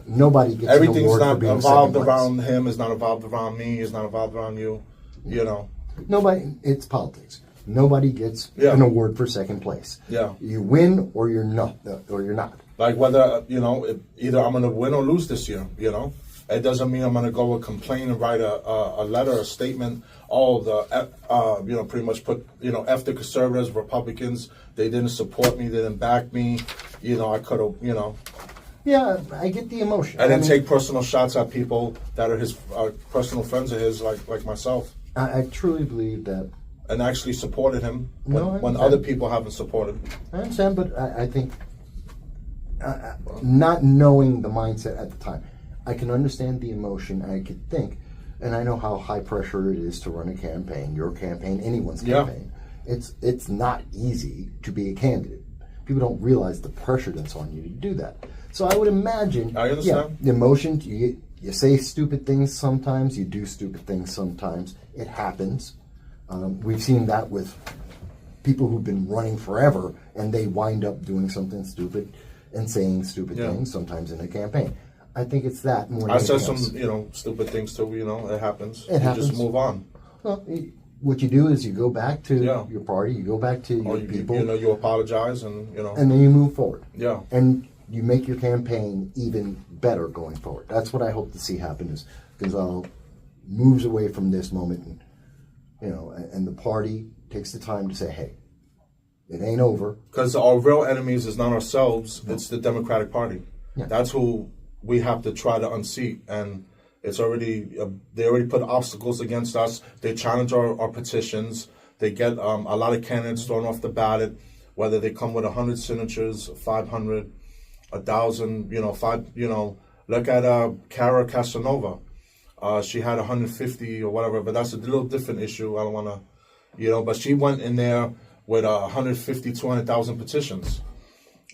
Speaker 1: nobody gets
Speaker 2: everything's
Speaker 1: an award
Speaker 2: not
Speaker 1: for being
Speaker 2: involved
Speaker 1: second place.
Speaker 2: around him. It's not involved around me. It's not involved around you.
Speaker 1: Nobody. It's politics. Nobody gets an award for second place.
Speaker 2: Yeah,
Speaker 1: you win or you're not.
Speaker 2: Like whether either I'm going to win or lose this year. It doesn't mean I'm going to go and complain and write a letter, a statement. Pretty much put, F the conservatives, Republicans. They didn't support me. They didn't back me. I could have,
Speaker 1: Yeah, I get the emotion.
Speaker 2: I didn't take personal shots at people that are his personal friends of his, like myself.
Speaker 1: I truly believe that.
Speaker 2: And actually supported him when
Speaker 1: I
Speaker 2: other people haven't supported.
Speaker 1: I understand, but I think not knowing the mindset at the time, I can understand the emotion. I could think, and I know how high pressure it is to run a campaign, your campaign, anyone's campaign. It's not easy to be a candidate. People don't realize the pressure that's on you to do that. So I would imagine,
Speaker 2: I understand.
Speaker 1: the emotion, you say stupid things sometimes, you do stupid things sometimes. It happens. We've seen that with people who've been running forever, and they wind up doing something stupid and saying stupid things, sometimes in a campaign. I think it's that more than
Speaker 2: I said
Speaker 1: anything
Speaker 2: some,
Speaker 1: else.
Speaker 2: stupid things too, it happens.
Speaker 1: It happens.
Speaker 2: Just move on.
Speaker 1: Well, what you do is you go back to
Speaker 2: Yeah.
Speaker 1: your party, you go back to your people,
Speaker 2: you apologize and,
Speaker 1: and then you move forward.
Speaker 2: Yeah.
Speaker 1: And you make your campaign even better going forward. That's what I hope to see happen, is Gonzalo moves away from this moment and, and the party takes the time to say, hey, it ain't over.
Speaker 2: Because our real enemies is not ourselves, it's the Democratic Party.
Speaker 1: Yeah.
Speaker 2: That's who we have to try to unseat. And it's already, they already put obstacles against us. They challenge our petitions. They get a lot of candidates thrown off the ballot, whether they come with 100 signatures, 500, 1,000, look at Cara Casanova. She had 150 or whatever, but that's a little different issue. I don't want to, but she went in there with 150, 200,000 petitions,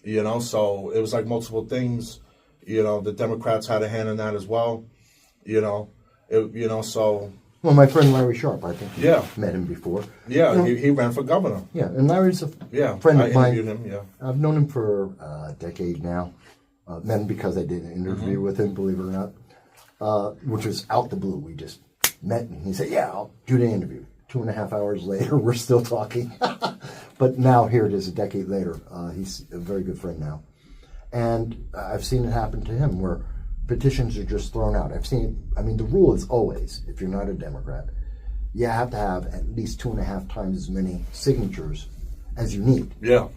Speaker 2: so it was like multiple things. The Democrats had a hand in that as well, so.
Speaker 1: Well, my friend Larry Sharp, I think you
Speaker 2: Yeah.
Speaker 1: met him before.
Speaker 2: Yeah, he ran for governor.
Speaker 1: Yeah, and Larry's a
Speaker 2: Yeah,
Speaker 1: friend
Speaker 2: I
Speaker 1: of mine.
Speaker 2: interviewed him, yeah.
Speaker 1: I've known him for a decade now. Met him because I did an interview with him, believe it or not, which was out the blue. We just met, and he said, yeah, I'll do the interview. 2.5 hours later, we're still talking. But now here it is, a decade later. He's a very good friend now. And I've seen it happen to him where petitions are just thrown out. I've seen it. The rule is always, if you're not a Democrat, you have to have at least 2.5 times as many signatures as you need.
Speaker 2: Yeah.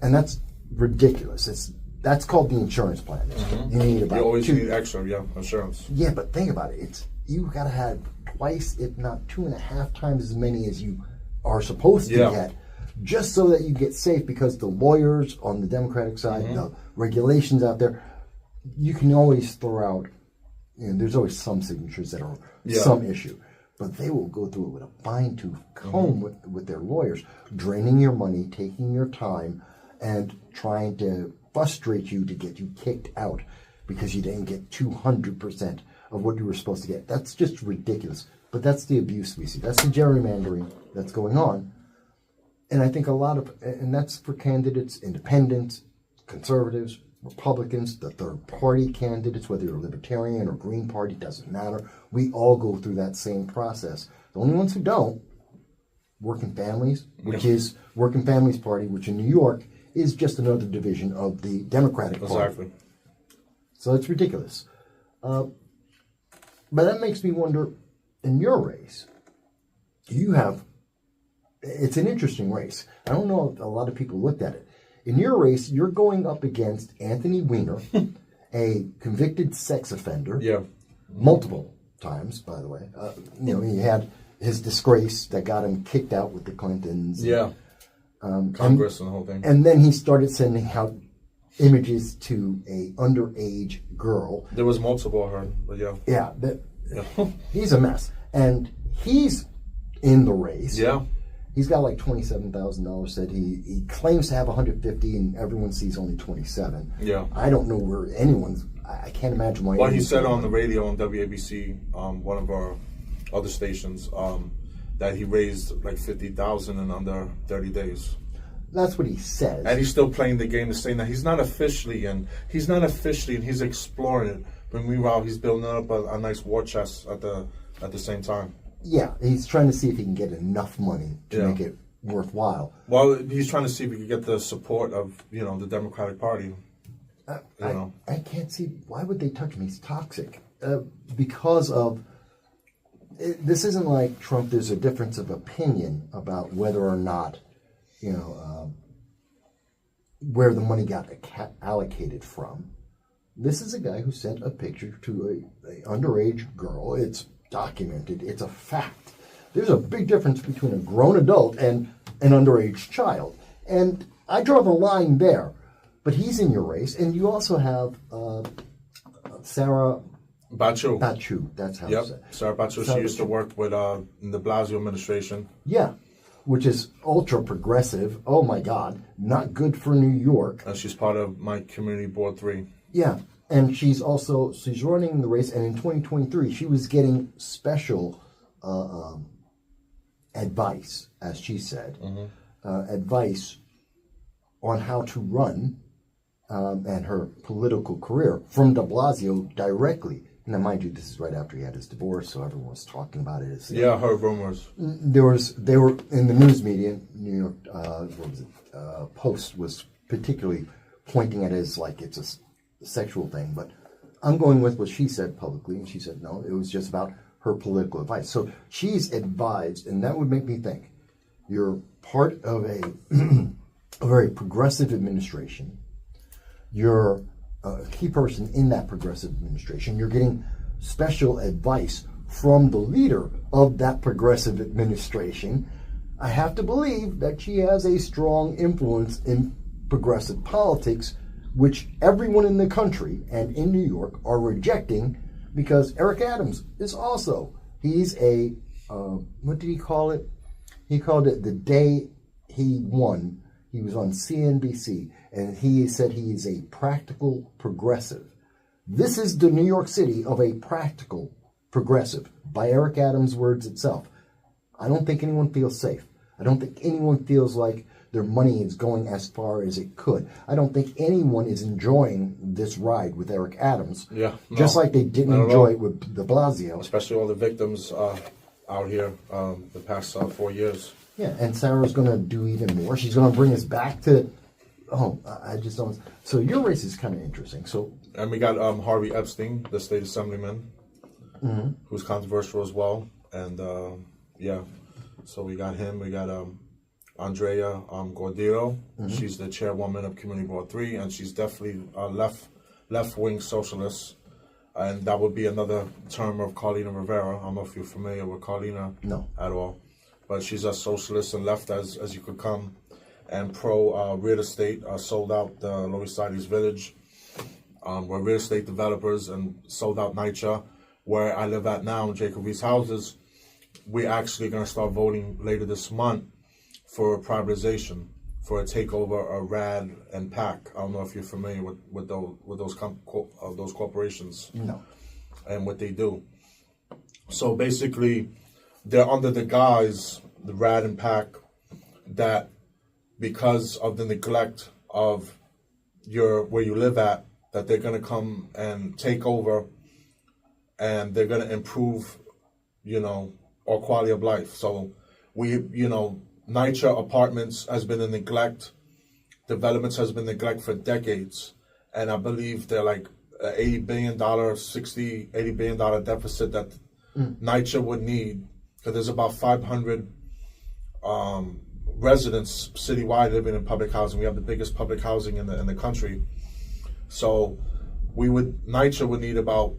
Speaker 1: And that's ridiculous. That's called the insurance plan. You need about
Speaker 2: You always need extra, insurance.
Speaker 1: Yeah, but think about it. You got to have twice, if not 2.5 times as many as you are supposed to get, just so that you get safe, because the lawyers on the Democratic side, the regulations out there, you can always throw out, there's always some signatures that are some issue, but they will go through it with a fine-tooth comb with their lawyers, draining your money, taking your time, and trying to frustrate you to get you kicked out because you didn't get 200% of what you were supposed to get. That's just ridiculous. But that's the abuse we see. That's the gerrymandering that's going on. And I think and that's for candidates, independents, conservatives, Republicans, the third party candidates, whether you're Libertarian or Green Party, doesn't matter. We all go through that same process. The only ones who don't, working families, which is Working Families Party, which in New York is just another division of the Democratic Party.
Speaker 2: Exactly.
Speaker 1: So it's ridiculous. But that makes me wonder, in your race, it's an interesting race. I don't know if a lot of people looked at it. In your race, you're going up against Anthony Weiner, a convicted sex offender.
Speaker 2: Yeah.
Speaker 1: Multiple times, by the way. He had his disgrace that got him kicked out with the Clintons.
Speaker 2: Yeah. Congress and the whole thing.
Speaker 1: And then he started sending out images to a underage girl.
Speaker 2: There was multiple, I heard, but yeah.
Speaker 1: Yeah, he's a mess. And he's in the race.
Speaker 2: Yeah.
Speaker 1: He's got like $27,000 said. He claims to have 150 and everyone sees only 27.
Speaker 2: Yeah.
Speaker 1: I don't know where I can't imagine why.
Speaker 2: Well, he said on the radio on WABC, one of our other stations, that he raised like 50,000 in under 30 days.
Speaker 1: That's what he says.
Speaker 2: And he's still playing the game, to saying that he's not officially in. He's exploring it. But meanwhile, he's building up a nice war chest at the same time.
Speaker 1: Yeah, he's trying to see if he can get enough money to make it worthwhile.
Speaker 2: Well, he's trying to see if he can get the support of the Democratic Party.
Speaker 1: I can't see, why would they touch him? He's toxic. because of this isn't like Trump. There's a difference of opinion about whether or not, where the money got allocated from. This is a guy who sent a picture to a underage girl. It's documented. It's a fact. There's a big difference between a grown adult and an underage child. And I draw the line there. But he's in your race. And you also have Sarah Bachu. That's how it's said.
Speaker 2: Sarah Bachu. She used to work with in the Blasio administration.
Speaker 1: Yeah, which is ultra progressive. Oh my God, not good for New York.
Speaker 2: And she's part of my community board 3.
Speaker 1: Yeah, and she's running the race. And in 2023, she was getting special advice, as she said, advice on how to run and her political career from de Blasio directly. Now, mind you, this is right after he had his divorce, so everyone was talking about it.
Speaker 2: I heard rumors.
Speaker 1: They were in the news media. New York Post was particularly pointing at it as like it's a sexual thing. But I'm going with what she said publicly, and she said no, it was just about her political advice. So she's advised, and that would make me think you're part of a very progressive administration. You're a key person in that progressive administration. You're getting special advice from the leader of that progressive administration. I have to believe that she has a strong influence in progressive politics, which everyone in the country and in New York are rejecting, because Eric Adams is also, he's a, what did he call it? He called it the day he won. He was on CNBC, and he said he is a practical progressive. This is the New York City of a practical progressive, by Eric Adams' words itself. I don't think anyone feels safe. I don't think anyone feels like their money is going as far as it could. I don't think anyone is enjoying this ride with Eric Adams.
Speaker 2: Yeah, no,
Speaker 1: just like they didn't enjoy it with de Blasio.
Speaker 2: Especially all the victims out here the past 4 years.
Speaker 1: Yeah, and Sarah's going to do even more. She's going to bring us back to, I just don't. So your race is kind of interesting. So,
Speaker 2: and we got Harvey Epstein, the state assemblyman, who's controversial as well. And so we got him. We got Andrea Gordillo. She's the chairwoman of Community Board 3, and she's definitely a left-wing socialist. And that would be another term of Carlina Rivera. I don't know if you're familiar with Carlina at all. But she's a socialist and left as you could come, and pro real estate. Sold out the Lower East Side's Village. We're real estate developers, and sold out NYCHA, where I live at now in Jacob Reed's houses. We're actually going to start voting later this month for privatization, for a takeover of RAD and PAC. I don't know if you're familiar with those corporations.
Speaker 1: No.
Speaker 2: And what they do. So basically, they're under the guise, the RAD and PAC, that because of the neglect of where you live at, that they're going to come and take over, and they're going to improve, our quality of life. So NYCHA apartments has been in neglect. Developments has been neglect for decades. And I believe they're like $80 billion, $80 billion deficit that NYCHA would need. Because there's about 500 residents citywide living in public housing. We have the biggest public housing in the country. So NYCHA would need about,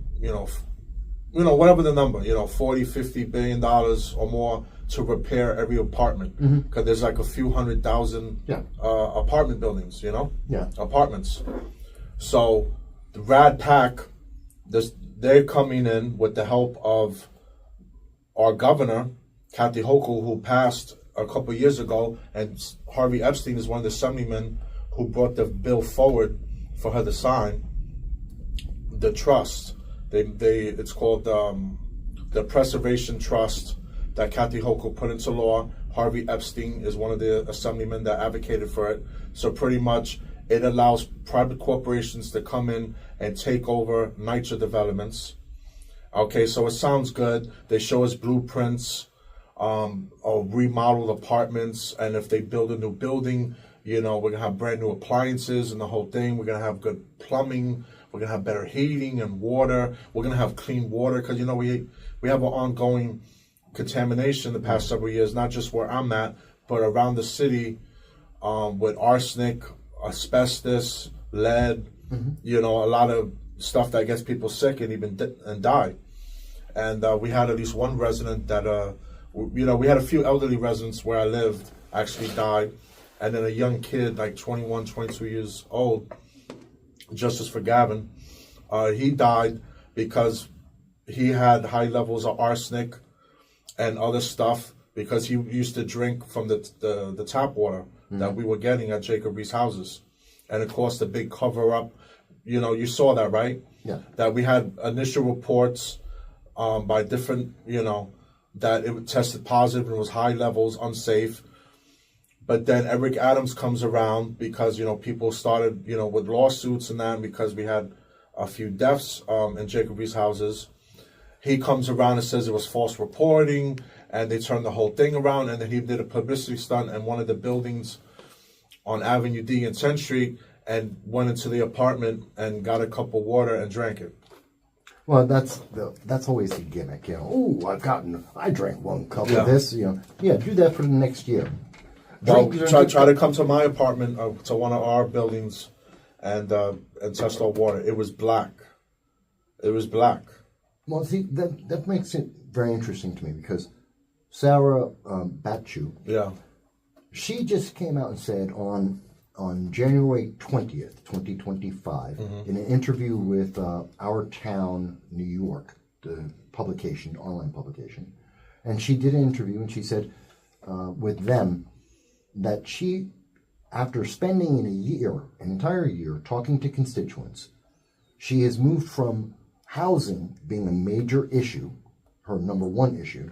Speaker 2: whatever the number, $40-50 billion or more to repair every apartment. Because there's like a few 100,000 apartment buildings, apartments. So the RAD PAC, they're coming in with the help of our governor, Kathy Hochul, who passed a couple of years ago, and Harvey Epstein is one of the assemblymen who brought the bill forward for her to sign. The trust, it's called the Preservation Trust that Kathy Hochul put into law. Harvey Epstein is one of the assemblymen that advocated for it. So pretty much it allows private corporations to come in and take over NYCHA developments. Okay, so it sounds good. They show us blueprints of remodeled apartments, and if they build a new building, You know, we're going to have brand new appliances and the whole thing. We're going to have good plumbing. We're going to have better heating and water. We're going to have clean water because, you know, we have an ongoing contamination the past several years, not just where I'm at, but around the city with arsenic, asbestos, lead, you know, a lot of stuff that gets people sick and even and die. And we had at least one resident that, you know, we had a few elderly residents where I lived actually died. And then a young kid, like 21, 22 years old, Justice for Gavin, he died because he had high levels of arsenic and other stuff because he used to drink from the tap water that we were getting at Jacob Reese houses. And of course, the big cover up, you know, you saw that, right?
Speaker 1: Yeah.
Speaker 2: That we had initial reports by different, you know, that it tested positive and it was high levels, unsafe. But then Eric Adams comes around because, you know, people started, you know, with lawsuits and that, because we had a few deaths in Jacob Reese houses. He comes around and says it was false reporting, and they turned the whole thing around, and then he did a publicity stunt in one of the buildings on Avenue D and 10th Street and went into the apartment and got a cup of water and drank it.
Speaker 1: Well, that's always the gimmick, you know. Oh, I drank one cup of this, you know. Yeah, do that for the next year.
Speaker 2: Well, try to come to my apartment, to one of our buildings, and test our water. It was black. It was black.
Speaker 1: Well, see, that makes it very interesting to me because Sarah Batchu, she just came out and said on January 20th, 2025, in an interview with Our Town, New York, the publication, online publication, and she did an interview and she said with them that she, after spending an entire year talking to constituents, she has moved from housing being a major issue, her number one issue,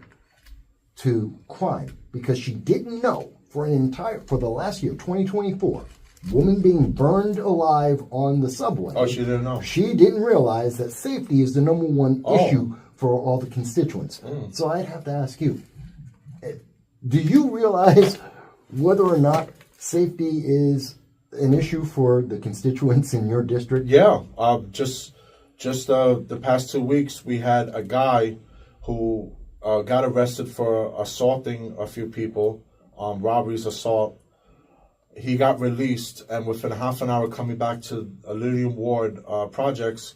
Speaker 1: to crime, because she didn't know for the last year, 2024, woman being burned alive on the subway.
Speaker 2: Oh, she didn't know.
Speaker 1: She didn't realize that safety is the number one issue for all the constituents. So I'd have to ask you, do you realize whether or not safety is an issue for the constituents in your district?
Speaker 2: Yeah, just the past 2 weeks, we had a guy who got arrested for assaulting a few people, robberies, assault. He got released, and within half an hour coming back to Lillian Ward projects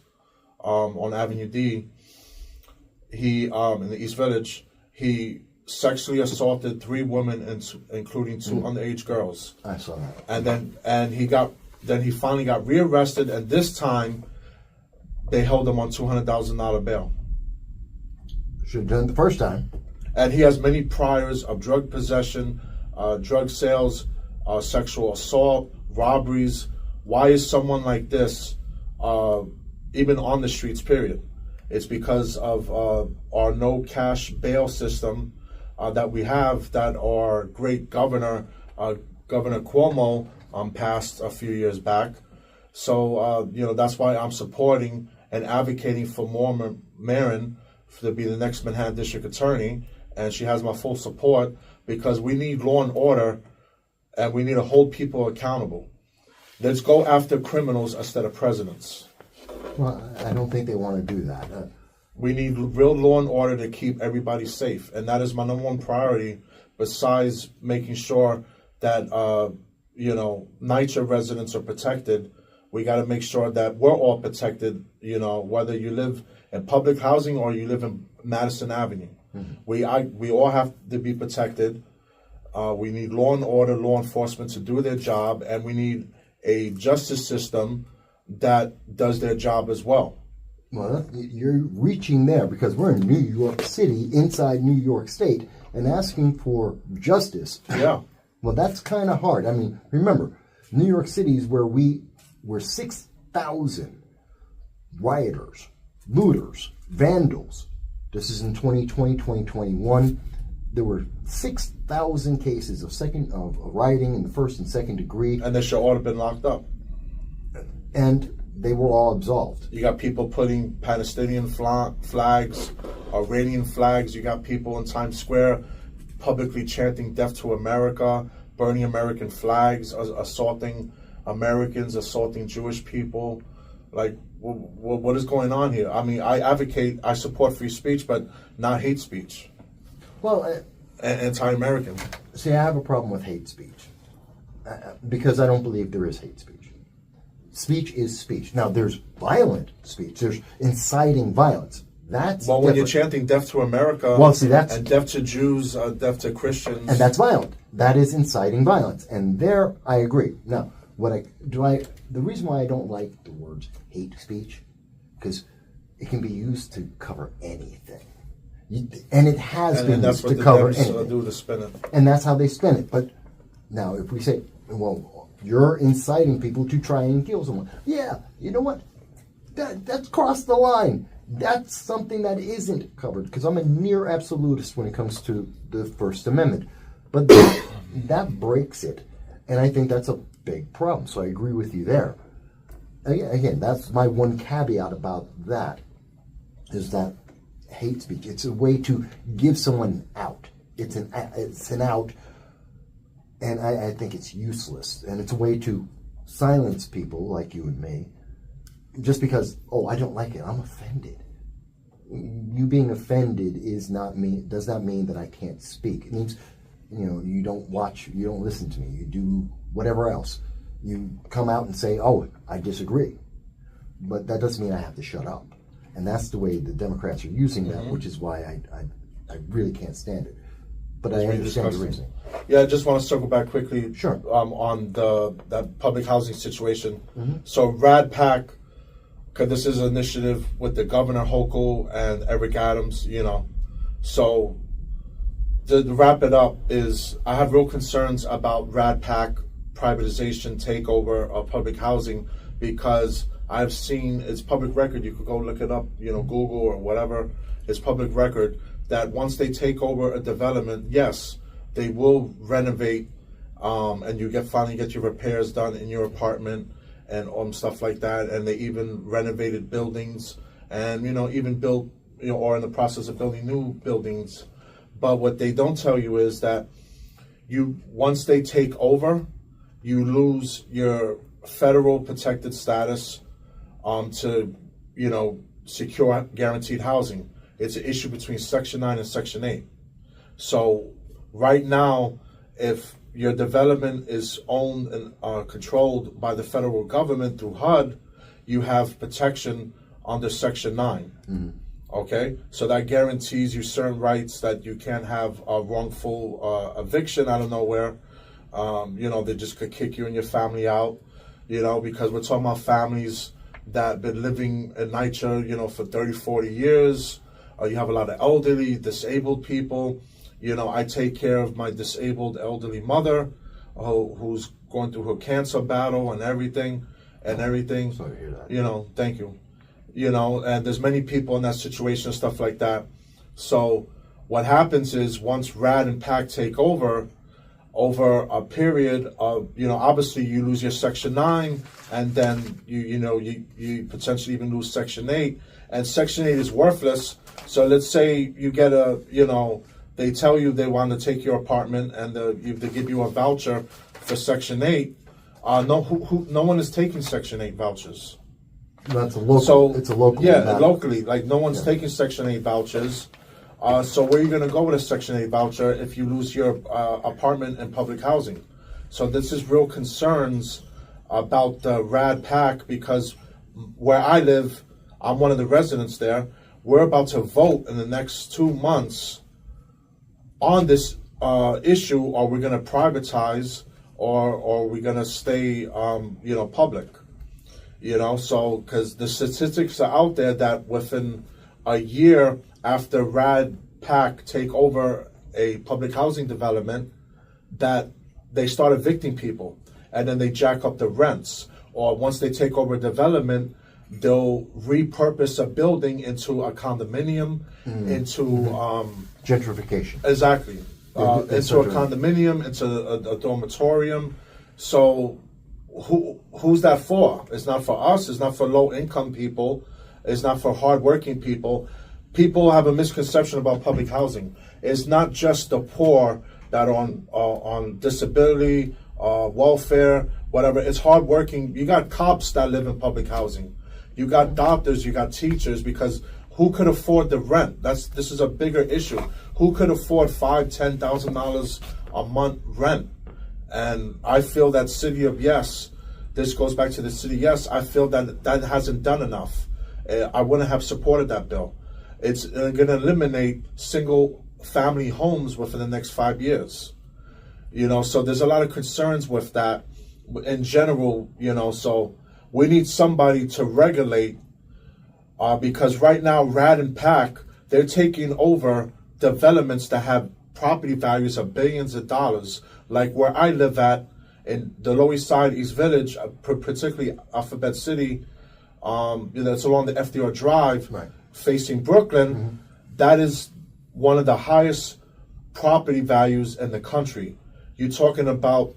Speaker 2: on Avenue D, he in the East Village, he sexually assaulted 3 women, including 2 underage girls.
Speaker 1: I saw that.
Speaker 2: And then he finally got rearrested, and this time they held him on $200,000 bail.
Speaker 1: Should have done it the first time.
Speaker 2: And he has many priors of drug possession, drug sales, sexual assault, robberies. Why is someone like this even on the streets, period? It's because of our no cash bail system that we have, that our great governor, Governor Cuomo, passed a few years back. So, you know, that's why I'm supporting and advocating for Maura Marin to be the next Manhattan District Attorney, and she has my full support, because we need law and order, and we need to hold people accountable. Let's go after criminals instead of presidents.
Speaker 1: Well, I don't think they want to do that.
Speaker 2: We need real law and order to keep everybody safe, and that is my number one priority, besides making sure that, you know, NYCHA residents are protected. We got to make sure that we're all protected, you know, whether you live in public housing or you live in Madison Avenue. We all have to be protected. We need law and order, law enforcement to do their job, and we need a justice system that does their job as well.
Speaker 1: Well, you're reaching there, because we're in New York City, inside New York State, and asking for justice.
Speaker 2: Yeah.
Speaker 1: Well, that's kind of hard. I mean, remember, New York City is where were 6,000 rioters, looters, vandals. This is in 2020, 2021. There were 6,000 cases of rioting in the first and second degree.
Speaker 2: And they should all have been locked up.
Speaker 1: And they were all absolved.
Speaker 2: You got people putting Palestinian flags, Iranian flags. You got people in Times Square publicly chanting "Death to America." burning American flags, assaulting Americans, assaulting Jewish people. Like, what is going on here? I mean, I support free speech, but not hate speech.
Speaker 1: Well,
Speaker 2: anti-American.
Speaker 1: see, I have a problem with hate speech because I don't believe there is hate speech. Speech is speech. Now, there's violent speech. There's inciting violence. That's
Speaker 2: well, when
Speaker 1: different.
Speaker 2: you're chanting "Death to America,"
Speaker 1: well, see, that's
Speaker 2: and "Death to Jews," "Death to Christians,"
Speaker 1: and that's violent. That is inciting violence, and there I agree. Now, the reason why I don't like the words hate speech, because it can be used to cover anything, and it has been used to cover anything.
Speaker 2: Do to spin it,
Speaker 1: and that's how they spin it. But now, if we say, well, you're inciting people to try and kill someone, yeah, you know what? That's crossed the line. That's something that isn't covered, because I'm a near absolutist when it comes to the First Amendment. But that breaks it, and I think that's a big problem. So I agree with you there. Again, that's my one caveat about that, is that hate speech. It's a way to give someone an out. It's an out, and I think it's useless. And it's a way to silence people like you and me, just because, I don't like it, I'm offended. You being offended does not mean that I can't speak. It means, you don't watch, you don't listen to me, you do whatever else. You come out and say, I disagree. But that doesn't mean I have to shut up. And that's the way the Democrats are using that, which is why I really can't stand it. But I understand the reasoning.
Speaker 2: Yeah, I just want to circle back quickly.
Speaker 1: Sure.
Speaker 2: On that public housing situation.
Speaker 1: Mm-hmm.
Speaker 2: So Rad Pack, because this is an initiative with the Governor Hochul and Eric Adams, So to wrap it up is I have real concerns about Rad Pack privatization, takeover of public housing, because I've seen, it's public record, you could go look it up, Google or whatever, it's public record, that once they take over a development, yes, they will renovate, and you finally get your repairs done in your apartment and stuff like that, and they even renovated buildings and, even built, or in the process of building new buildings. But what they don't tell you is that once they take over, you lose your federal protected status to, secure guaranteed housing. It's an issue between Section 9 and Section 8. So right now, if your development is owned and controlled by the federal government through HUD, you have protection under Section 9. Mm-hmm. Okay? So that guarantees you certain rights, that you can't have a wrongful eviction out of nowhere. They just could kick you and your family out, because we're talking about families that have been living in NYCHA, for 30, 40 years. You have a lot of elderly, disabled people. I take care of my disabled elderly mother who's going through her cancer battle and everything.
Speaker 1: Sorry to hear that.
Speaker 2: Thank you. And there's many people in that situation, stuff like that. So what happens is once RAD and PAC take over a period of, obviously you lose your Section 9, and then you potentially even lose Section 8. And Section 8 is worthless. So let's say you get they tell you they want to take your apartment and they give you a voucher for Section 8. No one is taking Section 8 vouchers.
Speaker 1: That's a local. It's a local.
Speaker 2: Yeah, locally. Like no one's taking Section 8 vouchers. So where are you going to go with a Section 8 voucher if you lose your apartment in public housing? So this is real concerns about the RAD PAC, because where I live, I'm one of the residents there. We're about to vote in the next 2 months on this issue. Are we going to privatize, or are we going to stay, public? So because the statistics are out there that within a year after RAD PAC take over a public housing development, that they start evicting people, and then they jack up the rents. Or once they take over development, they'll repurpose a building into a condominium, into
Speaker 1: gentrification.
Speaker 2: Exactly. Into a condominium, into a dormitorium. So who's that for? It's not for us. It's not for low-income people. It's not for hard-working people. People have a misconception about public housing. It's not just the poor that are on disability, welfare, whatever. It's hardworking. You got cops that live in public housing. You got doctors. You got teachers. Because who could afford the rent? This is a bigger issue. Who could afford $5,000-$10,000 a month rent? And I feel that City of Yes. This goes back to the City Yes. I feel that hasn't done enough. I wouldn't have supported that bill. It's going to eliminate single family homes within the next 5 years. So there's a lot of concerns with that in general, so we need somebody to regulate because right now Rad and Pack, they're taking over developments that have property values of billions of dollars, like where I live at in the Lower East Side, East Village, particularly Alphabet City, it's along the FDR Drive,
Speaker 1: right,
Speaker 2: facing Brooklyn. Mm-hmm. That is one of the highest property values in the country. You're talking about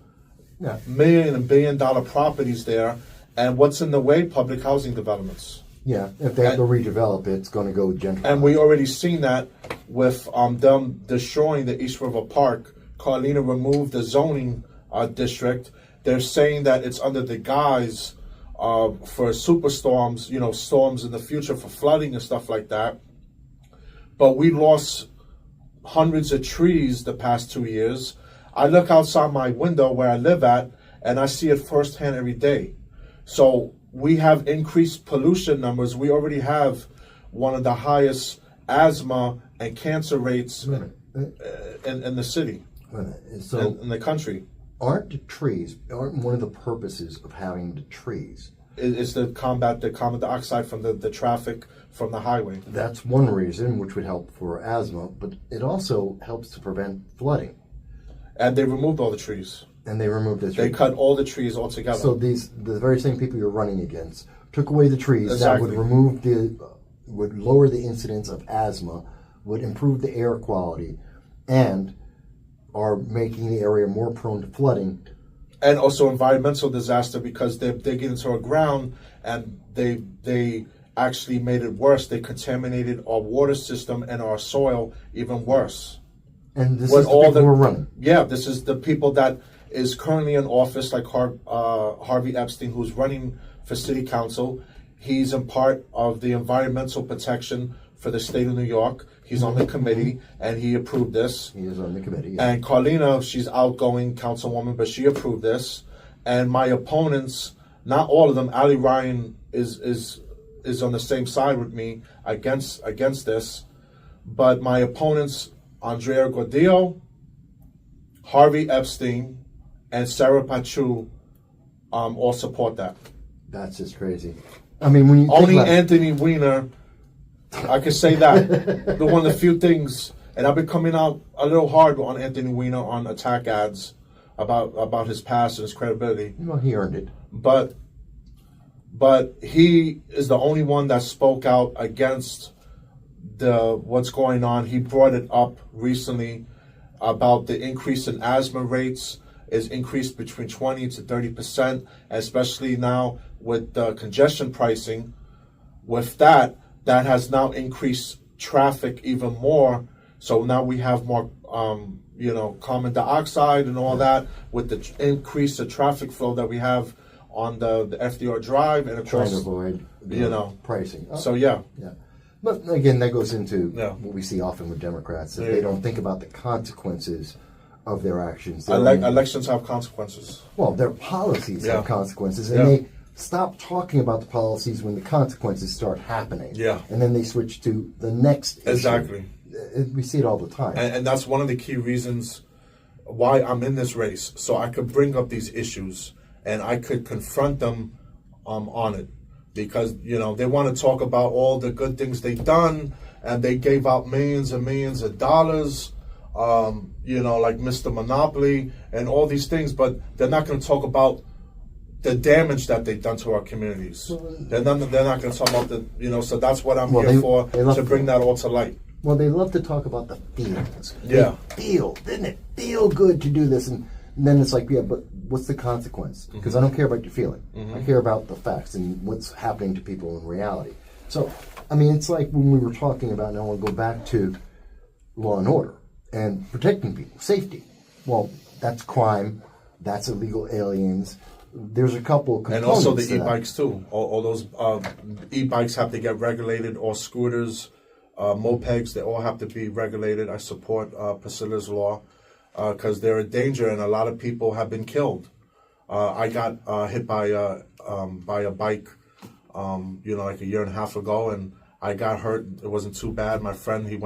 Speaker 2: million and billion dollar properties there, and what's in the way? Public housing developments.
Speaker 1: Yeah, if they have to redevelop it, it's going to go gentrified.
Speaker 2: And we already seen that with them destroying the East River Park. Carlina removed the zoning district. They're saying that it's under the guise for superstorms, storms in the future for flooding and stuff like that. But we lost hundreds of trees the past 2 years. I look outside my window where I live at, and I see it firsthand every day. So we have increased pollution numbers. We already have one of the highest asthma and cancer rates in the city,
Speaker 1: so
Speaker 2: in the country.
Speaker 1: Aren't one of the purposes of having the trees?
Speaker 2: Is to combat the carbon dioxide from the traffic from the highway.
Speaker 1: That's one reason, which would help for asthma, but it also helps to prevent flooding.
Speaker 2: And they removed all the trees.
Speaker 1: And they removed the trees.
Speaker 2: They cut all the trees altogether.
Speaker 1: So the very same people you're running against took away the trees.
Speaker 2: Exactly.
Speaker 1: That would lower the incidence of asthma, would improve the air quality, and are making the area more prone to flooding.
Speaker 2: And also environmental disaster because they get into our ground and they actually made it worse. They contaminated our water system and our soil even worse.
Speaker 1: And this is the people who are running.
Speaker 2: Yeah, this is the people that is currently in office, like Harvey Epstein, who's running for city council. He's in part of the environmental protection for the state of New York. He's on the committee, and he approved this.
Speaker 1: He is on the committee, yeah.
Speaker 2: And Carlina, she's outgoing councilwoman, but she approved this. And my opponents, not all of them, Ali Ryan is on the same side with me against this. But my opponents, Andrea Gordillo, Harvey Epstein, and Sarah Pachu all support that.
Speaker 1: That's just crazy. I mean, when you
Speaker 2: only Anthony Weiner, I can say that. The one of the few things, and I've been coming out a little hard on Anthony Weiner on attack ads about his past and his credibility.
Speaker 1: Well, he earned it.
Speaker 2: But he is the only one that spoke out against what's going on. He brought it up recently about the increase in asthma rates is increased between 20 to 30%, especially now with the congestion pricing. With that has now increased traffic even more. So now we have more, carbon dioxide and all that with the increase of traffic flow that we have on the FDR Drive and of
Speaker 1: trying
Speaker 2: course,
Speaker 1: to avoid pricing.
Speaker 2: So yeah.
Speaker 1: But again, that goes into what we see often with Democrats, that they don't think about the consequences of their actions.
Speaker 2: Elections have consequences.
Speaker 1: Well, their policies have consequences, and they stop talking about the policies when the consequences start happening.
Speaker 2: Yeah.
Speaker 1: And then they switch to the next issue.
Speaker 2: Exactly.
Speaker 1: We see it all the time.
Speaker 2: And that's one of the key reasons why I'm in this race, so I could bring up these issues and I could confront them on it. Because, they want to talk about all the good things they've done, and they gave out millions and millions of dollars, like Mr. Monopoly and all these things, but they're not going to talk about the damage that they've done to our communities. They're not going to talk about so that's what I'm here for, to bring that all to light.
Speaker 1: Well, they love to talk about the feelings.
Speaker 2: Yeah.
Speaker 1: Didn't it feel good to do this? And then it's like, yeah, but what's the consequence? Because I don't care about your feeling. I care about the facts and what's happening to people in reality. So, I mean, it's like when we were talking about, and I want to go back to law and order and protecting people, safety. Well, that's crime. That's illegal aliens. There's a couple of
Speaker 2: And
Speaker 1: components
Speaker 2: also the
Speaker 1: to that.
Speaker 2: e-bikes too. All those e-bikes have to get regulated. All scooters, mopeds, they all have to be regulated. I support Priscilla's law because they're a danger, and a lot of people have been killed. I got hit by a bike, like a year and a half ago, and I got hurt. It wasn't too bad. My friend, he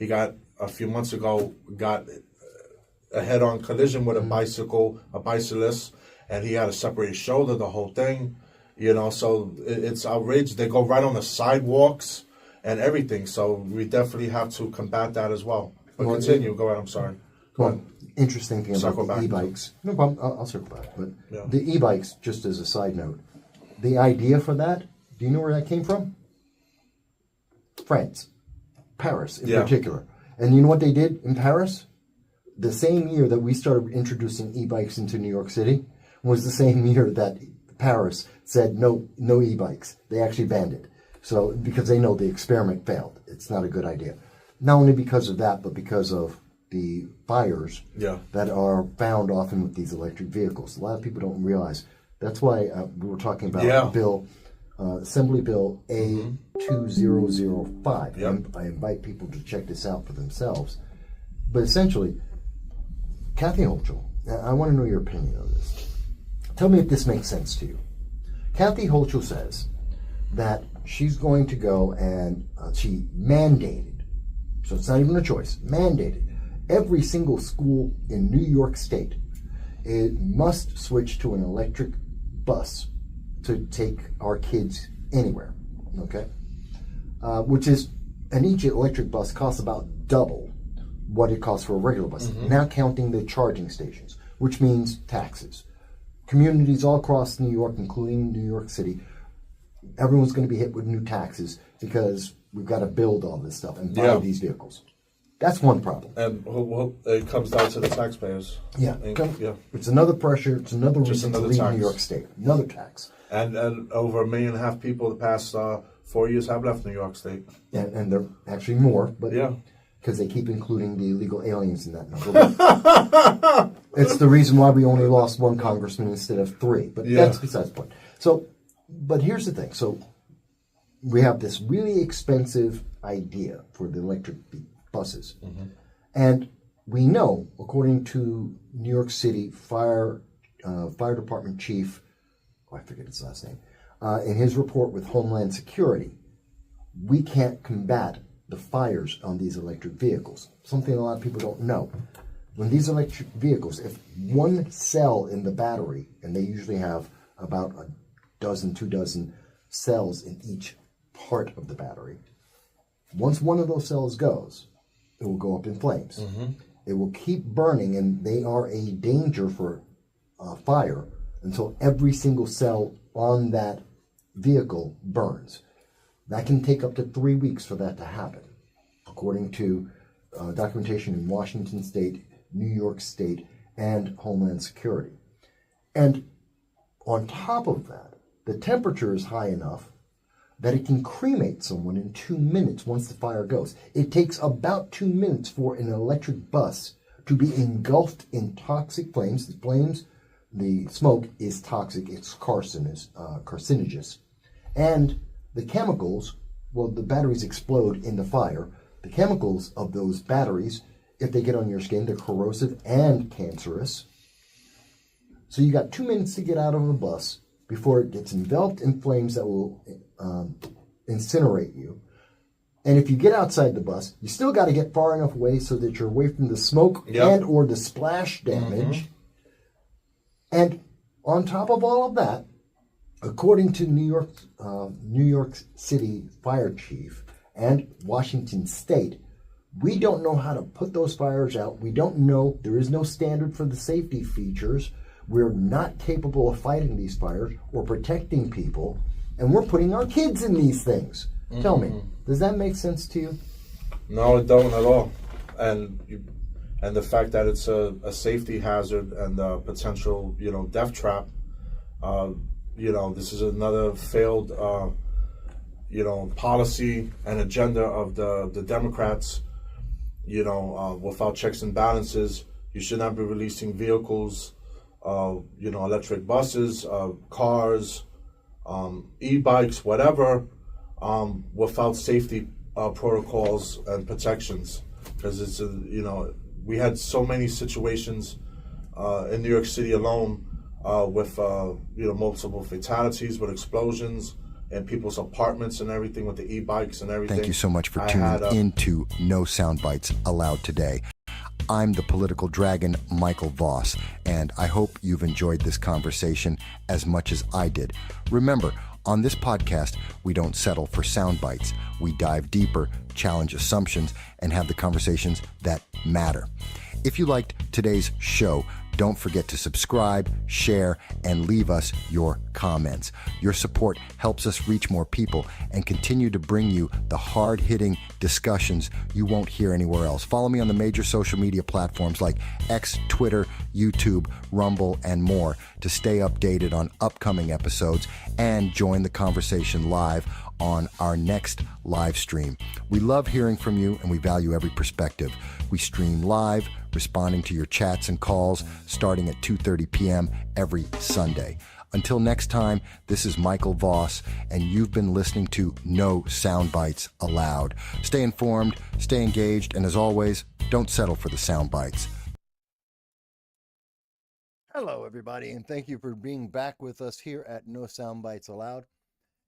Speaker 2: got a few months ago, got a head-on collision with a bicyclist, and he had a separated shoulder, the whole thing, so it's outrageous. They go right on the sidewalks and everything, so we definitely have to combat that as well. But continue, go ahead, I'm sorry.
Speaker 1: Well, interesting thing
Speaker 2: Circle
Speaker 1: about the
Speaker 2: back.
Speaker 1: e-bikes. No problem, I'll circle back. But
Speaker 2: Yeah.
Speaker 1: the e-bikes, just as a side note, the idea for that, do you know where that came from? France. Paris in particular. And you know what they did in Paris? The same year that we started introducing e-bikes into New York City was the same year that Paris said no e-bikes. They actually banned it. So because they know the experiment failed. It's not a good idea. Not only because of that, but because of the fires that are found often with these electric vehicles. A lot of people don't realize. That's why we were talking about Assembly Bill A2005. I invite people to check this out for themselves. But essentially, Kathy Hochul, I want to know your opinion on this. Tell me if this makes sense to you. Kathy Hochul says that she's going to go and she mandated, so it's not even a choice, mandated, every single school in New York State, it must switch to an electric bus to take our kids anywhere, okay? And each electric bus costs about double what it costs for a regular bus, now counting the charging stations, which means taxes. Communities all across New York, including New York City, everyone's going to be hit with new taxes because we've got to build all this stuff and buy these vehicles. That's one problem.
Speaker 2: And it comes down to the taxpayers.
Speaker 1: It's another pressure. It's another reason to leave
Speaker 2: tax.
Speaker 1: New York State. Another tax.
Speaker 2: And over 1.5 million people the past 4 years have left New York State.
Speaker 1: And they're actually more, but because they keep including the illegal aliens in that number. It's the reason why we only lost one congressman instead of 3. But that's besides the point. So, but here's the thing. So we have this really expensive idea for the electric buses. And we know, according to New York City Fire Department Chief, I forget his last name, in his report with Homeland Security, we can't combat the fires on these electric vehicles. Something a lot of people don't know. When these electric vehicles, if one cell in the battery, and they usually have about 2 dozen cells in each part of the battery, once one of those cells goes, it will go up in flames. It will keep burning, and they are a danger for fire until every single cell on that vehicle burns. That can take up to 3 weeks for that to happen, according to documentation in Washington State, New York State, and Homeland Security. And on top of that, the temperature is high enough that it can cremate someone in 2 minutes once the fire goes. It takes about 2 minutes for an electric bus to be engulfed in toxic flames. The smoke is toxic, it's carcinogenous. And the chemicals, well, the batteries explode in the fire. The chemicals of those batteries, if they get on your skin, they're corrosive and cancerous. So you got 2 minutes to get out of the bus before it gets enveloped in flames that will incinerate you. And if you get outside the bus, you still got to get far enough away so that you're away from the smoke and or the splash damage. And on top of all of that, according to New York City Fire Chief and Washington State, we don't know how to put those fires out. We don't know. There is no standard for the safety features. We're not capable of fighting these fires or protecting people, and we're putting our kids in these things. Tell me, does that make sense to you?
Speaker 2: No, it don't at all. And the fact that it's a safety hazard and a potential, death trap. This is another failed, policy and agenda of the Democrats. Without checks and balances, You should not be releasing vehicles, electric buses, cars, e-bikes, whatever, without safety protocols and protections. Because we had so many situations in New York City alone with multiple fatalities, with explosions in people's apartments and everything, with the e-bikes and everything.
Speaker 1: Thank you so much for tuning into No Soundbites Allowed today. I'm the political dragon, Michael Voss, and I hope you've enjoyed this conversation as much as I did. Remember, on this podcast, we don't settle for sound bites. We dive deeper, challenge assumptions, and have the conversations that matter. If you liked today's show, don't forget to subscribe, share, and leave us your comments. Your support helps us reach more people and continue to bring you the hard-hitting discussions you won't hear anywhere else. Follow me on the major social media platforms like X, Twitter, YouTube, Rumble, and more to stay updated on upcoming episodes and join the conversation live on our next live stream. We love hearing from you and we value every perspective. We stream live, responding to your chats and calls starting at 2:30 p.m. every Sunday. Until next time, this is Michael Voss, and you've been listening to No Soundbites Allowed. Stay informed, stay engaged, and as always, don't settle for the sound bites. Hello, everybody, and thank you for being back with us here at No Soundbites Allowed.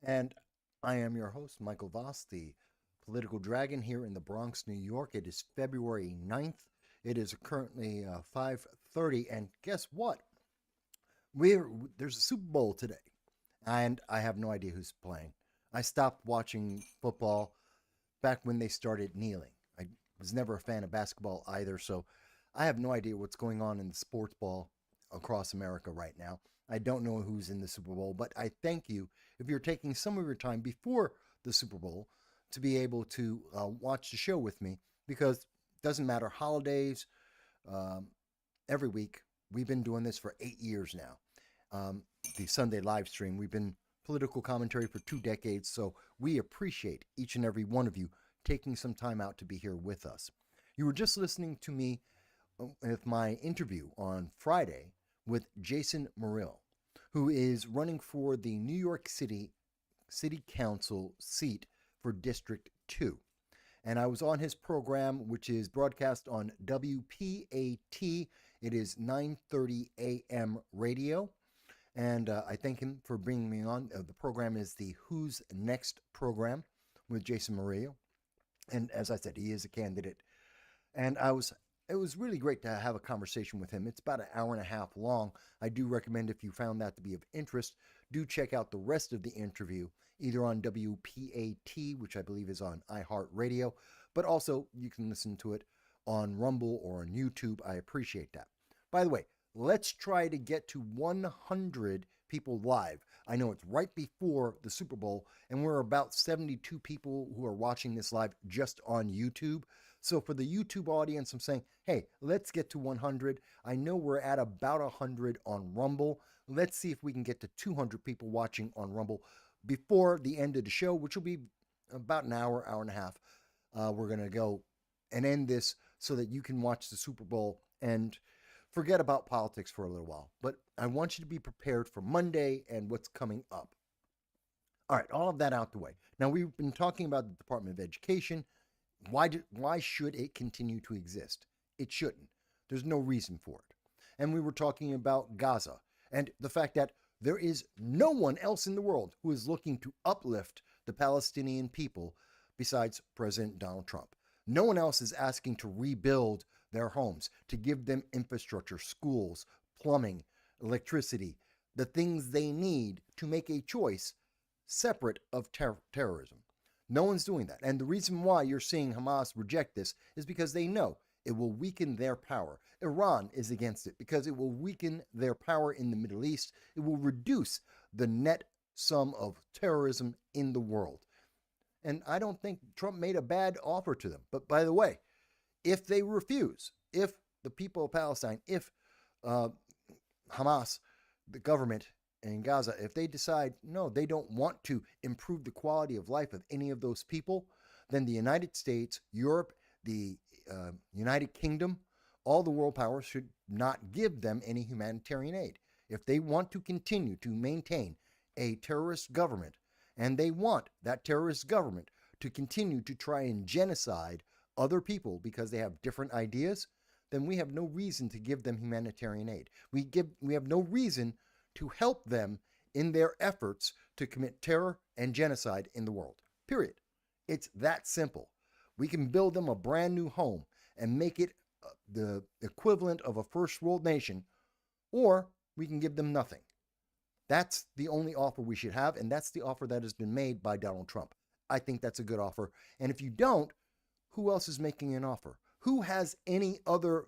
Speaker 1: And I am your host, Michael Voss, the political dragon here in the Bronx, New York. It is February 9th. It is currently 5:30, and guess what? There's a Super Bowl today, and I have no idea who's playing. I stopped watching football back when they started kneeling. I was never a fan of basketball either, so I have no idea what's going on in the sports ball across America right now. I don't know who's in the Super Bowl, but I thank you if you're taking some of your time before the Super Bowl to be able to watch the show with me, because it doesn't matter, holidays, every week. We've been doing this for 8 years now. The Sunday live stream, we've been political commentary for 2 decades, so we appreciate each and every one of you taking some time out to be here with us. You were just listening to me with my interview on Friday with Jason Murillo, who is running for the New York City Council seat for District 2. And I was on his program, which is broadcast on WPAT. It is 9:30 a.m. radio. And I thank him for bringing me on. The program is the Who's Next program with Jason Murillo. And as I said, he is a candidate. And it was really great to have a conversation with him. It's about an hour and a half long. I do recommend, if you found that to be of interest, do check out the rest of the interview, either on WPAT, which I believe is on iHeartRadio, but also you can listen to it on Rumble or on YouTube. I appreciate that. By the way, let's try to get to 100 people live. I know it's right before the Super Bowl, and we're about 72 people who are watching this live just on YouTube. So for the YouTube audience, I'm saying, hey, let's get to 100. I know we're at about 100 on Rumble. Let's see if we can get to 200 people watching on Rumble before the end of the show, which will be about an hour, hour and a half. We're going to go and end this so that you can watch the Super Bowl and forget about politics for a little while. But I want you to be prepared for Monday and what's coming up. All right, all of that out the way. Now, we've been talking about the Department of Education. Why should it continue to exist? It shouldn't. There's no reason for it. And we were talking about Gaza and the fact that there is no one else in the world who is looking to uplift the Palestinian people besides President Donald Trump. No one else is asking to rebuild their homes, to give them infrastructure, schools, plumbing, electricity, the things they need to make a choice separate of terrorism. No one's doing that. And the reason why you're seeing Hamas reject this is because they know it will weaken their power. Iran is against it because it will weaken their power in the Middle East. It will reduce the net sum of terrorism in the world. And I don't think Trump made a bad offer to them. But by the way, if they refuse, if the people of Palestine, if Hamas, the government in Gaza, if they decide, no, they don't want to improve the quality of life of any of those people, then the United States, Europe, the United Kingdom, all the world powers should not give them any humanitarian aid. If they want to continue to maintain a terrorist government, and they want that terrorist government to continue to try and genocide other people because they have different ideas, then we have no reason to give them humanitarian aid. We have no reason to help them in their efforts to commit terror and genocide in the world. Period. It's that simple. We can build them a brand new home and make it the equivalent of a first world nation, or we can give them nothing. That's the only offer we should have, and that's the offer that has been made by Donald Trump. I think that's a good offer. And if you don't, who else is making an offer? Who has any other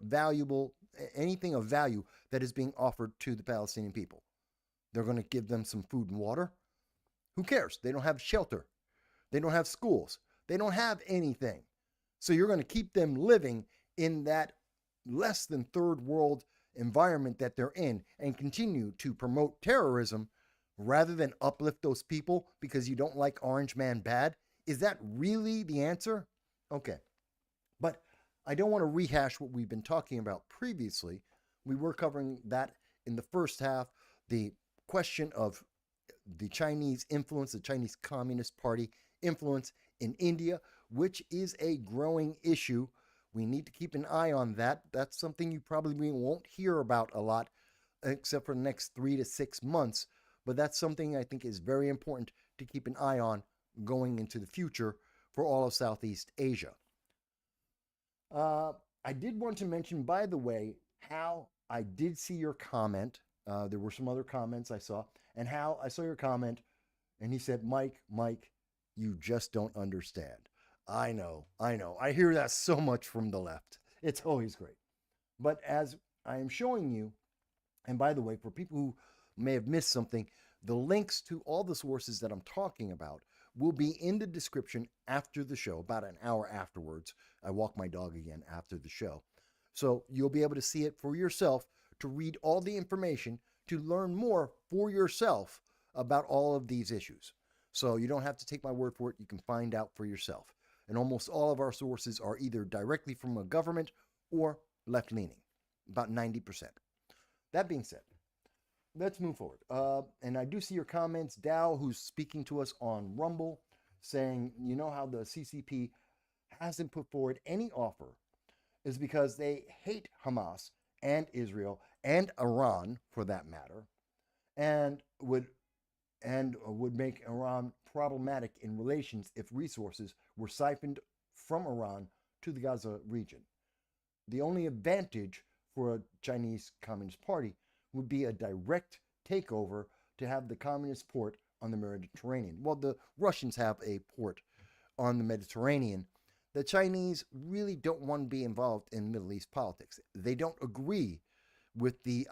Speaker 1: anything of value that is being offered to the Palestinian people? They're going to give them some food and water. Who cares? They don't have shelter. They don't have schools. They don't have anything. So you're going to keep them living in that less than third world environment that they're in and continue to promote terrorism rather than uplift those people because you don't like Orange Man bad? Is that really the answer? Okay. But I don't want to rehash what we've been talking about previously. We were covering that in the first half, the question of the Chinese influence, the Chinese Communist Party influence in India, which is a growing issue. We need to keep an eye on that. That's something you probably won't hear about a lot, except for the next 3 to 6 months. But that's something I think is very important to keep an eye on going into the future for all of Southeast Asia. I did want to mention, by the way, how I did see your comment. There were some other comments I saw, and how I saw your comment, and he said, Mike, you just don't understand. I know. I hear that so much from the left. It's always great. But as I am showing you, and by the way, for people who may have missed something, the links to all the sources that I'm talking about will be in the description after the show, about an hour afterwards. I walk my dog again after the show. So you'll be able to see it for yourself, to read all the information, to learn more for yourself about all of these issues. So you don't have to take my word for it. You can find out for yourself. And almost all of our sources are either directly from a government or left-leaning, about 90%. That being said, let's move forward. And I do see your comments. Dow, who's speaking to us on Rumble, saying, you know how the CCP hasn't put forward any offer is because they hate Hamas and Israel and Iran, for that matter, and would make Iran problematic in relations if resources were siphoned from Iran to the Gaza region. The only advantage for a Chinese Communist Party would be a direct takeover to have the communist port on the Mediterranean. Well, the Russians have a port on the Mediterranean. The Chinese really don't want to be involved in Middle East politics. They don't agree with the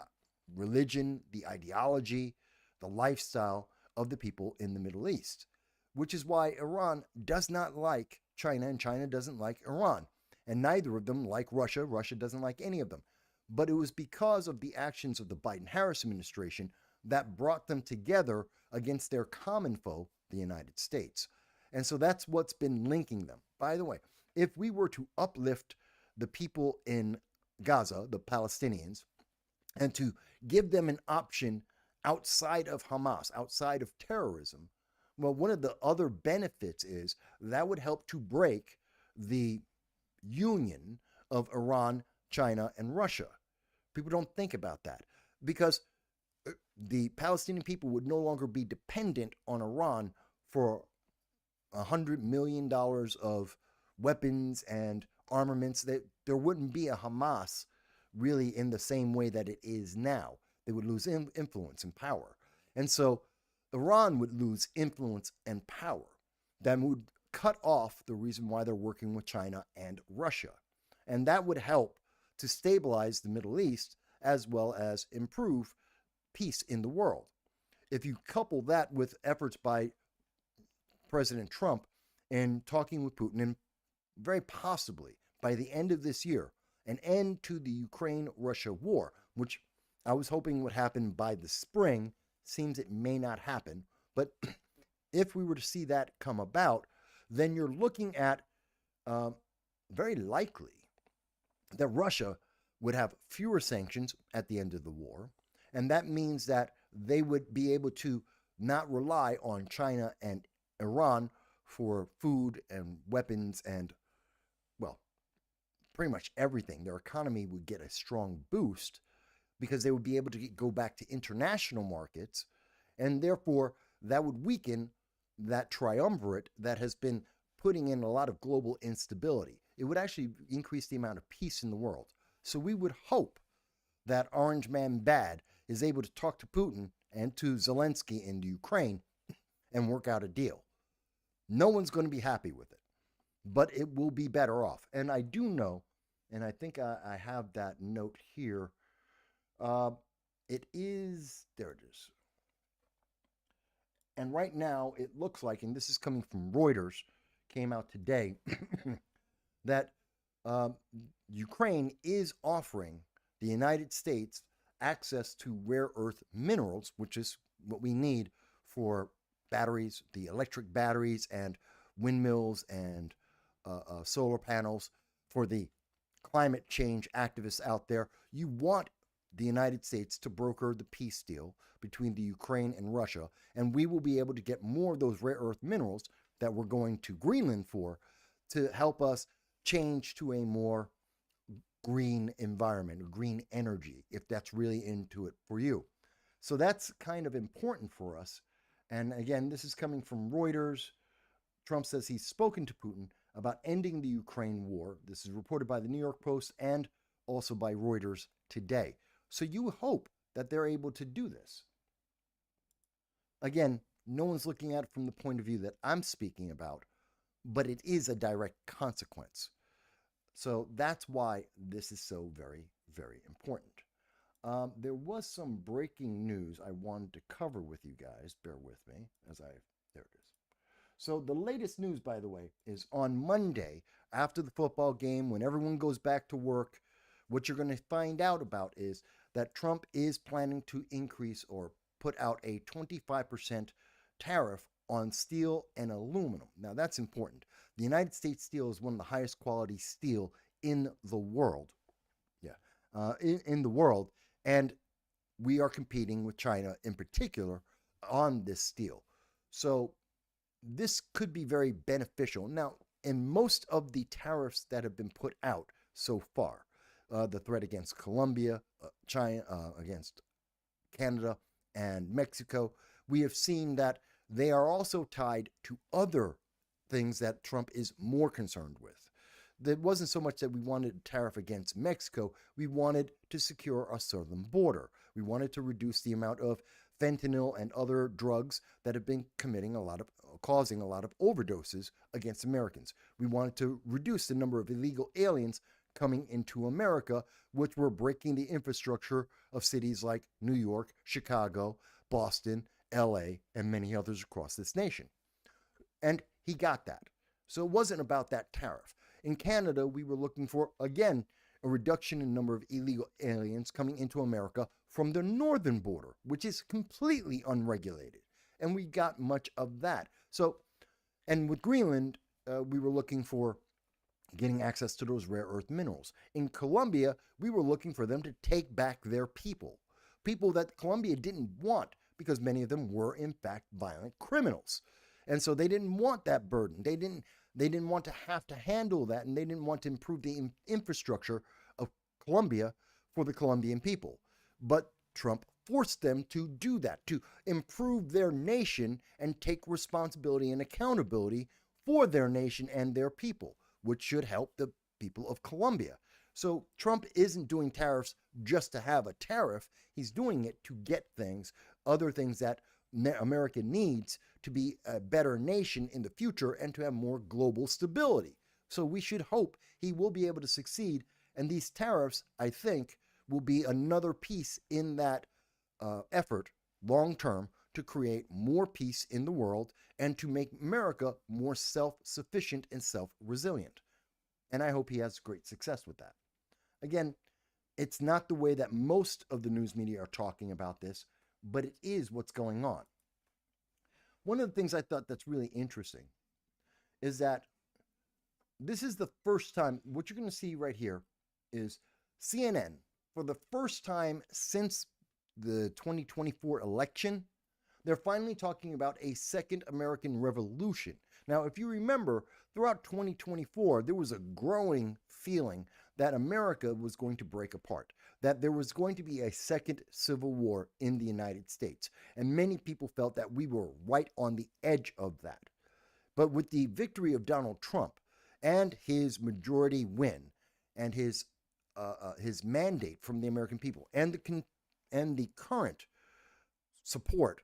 Speaker 1: religion, the ideology, the lifestyle of the people in the Middle East, which is why Iran does not like China and China doesn't like Iran. And neither of them like Russia. Russia doesn't like any of them. But it was because of the actions of the Biden-Harris administration that brought them together against their common foe, the United States. And so that's what's been linking them. By the way, if we were to uplift the people in Gaza, the Palestinians, and to give them an option outside of Hamas, outside of terrorism, well, one of the other benefits is that would help to break the union of Iran, China, and Russia. People don't think about that because the Palestinian people would no longer be dependent on Iran for $100 million of weapons and armaments. There wouldn't be a Hamas really in the same way that it is now. They would lose influence and power. And so Iran would lose influence and power. That would cut off the reason why they're working with China and Russia. And that would help to stabilize the Middle East as well as improve peace in the world. If you couple that with efforts by President Trump in talking with Putin, and very possibly by the end of this year, an end to the Ukraine-Russia war, which I was hoping would happen by the spring, seems it may not happen. But if we were to see that come about, then you're looking at very likely that Russia would have fewer sanctions at the end of the war. And that means that they would be able to not rely on China and Iran for food and weapons and, well, pretty much everything. Their economy would get a strong boost because they would be able to go back to international markets. And therefore, that would weaken that triumvirate that has been putting in a lot of global instability. It would actually increase the amount of peace in the world. So we would hope that Orange Man Bad is able to talk to Putin and to Zelensky in Ukraine and work out a deal. No one's going to be happy with it, but it will be better off. And I do know, and I think I have that note here. It is, there it is. And right now it looks like, and this is coming from Reuters, came out today, that Ukraine is offering the United States access to rare earth minerals, which is what we need for batteries, the electric batteries and windmills and solar panels for the climate change activists out there. You want the United States to broker the peace deal between the Ukraine and Russia, and we will be able to get more of those rare earth minerals that we're going to Greenland for to help us change to a more green environment, green energy, if that's really into it for you. So that's kind of important for us. And again, this is coming from Reuters. Trump says he's spoken to Putin about ending the Ukraine war. This is reported by the New York Post and also by Reuters today. So you hope that they're able to do this. Again, no one's looking at it from the point of view that I'm speaking about, but it is a direct consequence. So that's why this is so very, very important. There was some breaking news I wanted to cover with you guys. Bear with me there it is. So the latest news, by the way, is on Monday after the football game, when everyone goes back to work, what you're going to find out about is that Trump is planning to increase or put out a 25% tariff on steel and aluminum. Now, that's important. The United States steel is one of the highest quality steel in the world. Yeah, in the world. And we are competing with China in particular on this steel. So this could be very beneficial. Now, in most of the tariffs that have been put out so far, the threat against Colombia, China, against Canada and Mexico, we have seen that they are also tied to other things that Trump is more concerned with. It wasn't so much that we wanted a tariff against Mexico. We wanted to secure our southern border. We wanted to reduce the amount of fentanyl and other drugs that have been causing a lot of overdoses against Americans. We wanted to reduce the number of illegal aliens coming into America, which were breaking the infrastructure of cities like New York, Chicago, Boston, LA, and many others across this nation. And he got that. So it wasn't about that tariff. In Canada, we were looking for, again, a reduction in number of illegal aliens coming into America from the northern border, which is completely unregulated. And we got much of that. So, and with Greenland, we were looking for getting access to those rare earth minerals. In Colombia, we were looking for them to take back their people that Colombia didn't want, because many of them were, in fact, violent criminals. And so they didn't want that burden. They didn't want to have to handle that, and they didn't want to improve the infrastructure of Colombia for the Colombian people. But Trump forced them to do that, to improve their nation and take responsibility and accountability for their nation and their people, which should help the people of Colombia. So Trump isn't doing tariffs just to have a tariff. He's doing it to get things, other things that America needs to be a better nation in the future and to have more global stability. So we should hope he will be able to succeed. And these tariffs, I think, will be another piece in that effort long term to create more peace in the world and to make America more self-sufficient and self-resilient. And I hope he has great success with that. Again, it's not the way that most of the news media are talking about this, but it is what's going on. One of the things I thought that's really interesting is that this is the first time, what you're going to see right here is CNN, for the first time since the 2024 election, they're finally talking about a second American revolution. Now, if you remember, throughout 2024, there was a growing feeling that America was going to break apart, that there was going to be a second civil war in the United States. And many people felt that we were right on the edge of that. But with the victory of Donald Trump and his majority win and his mandate from the American people and the current support,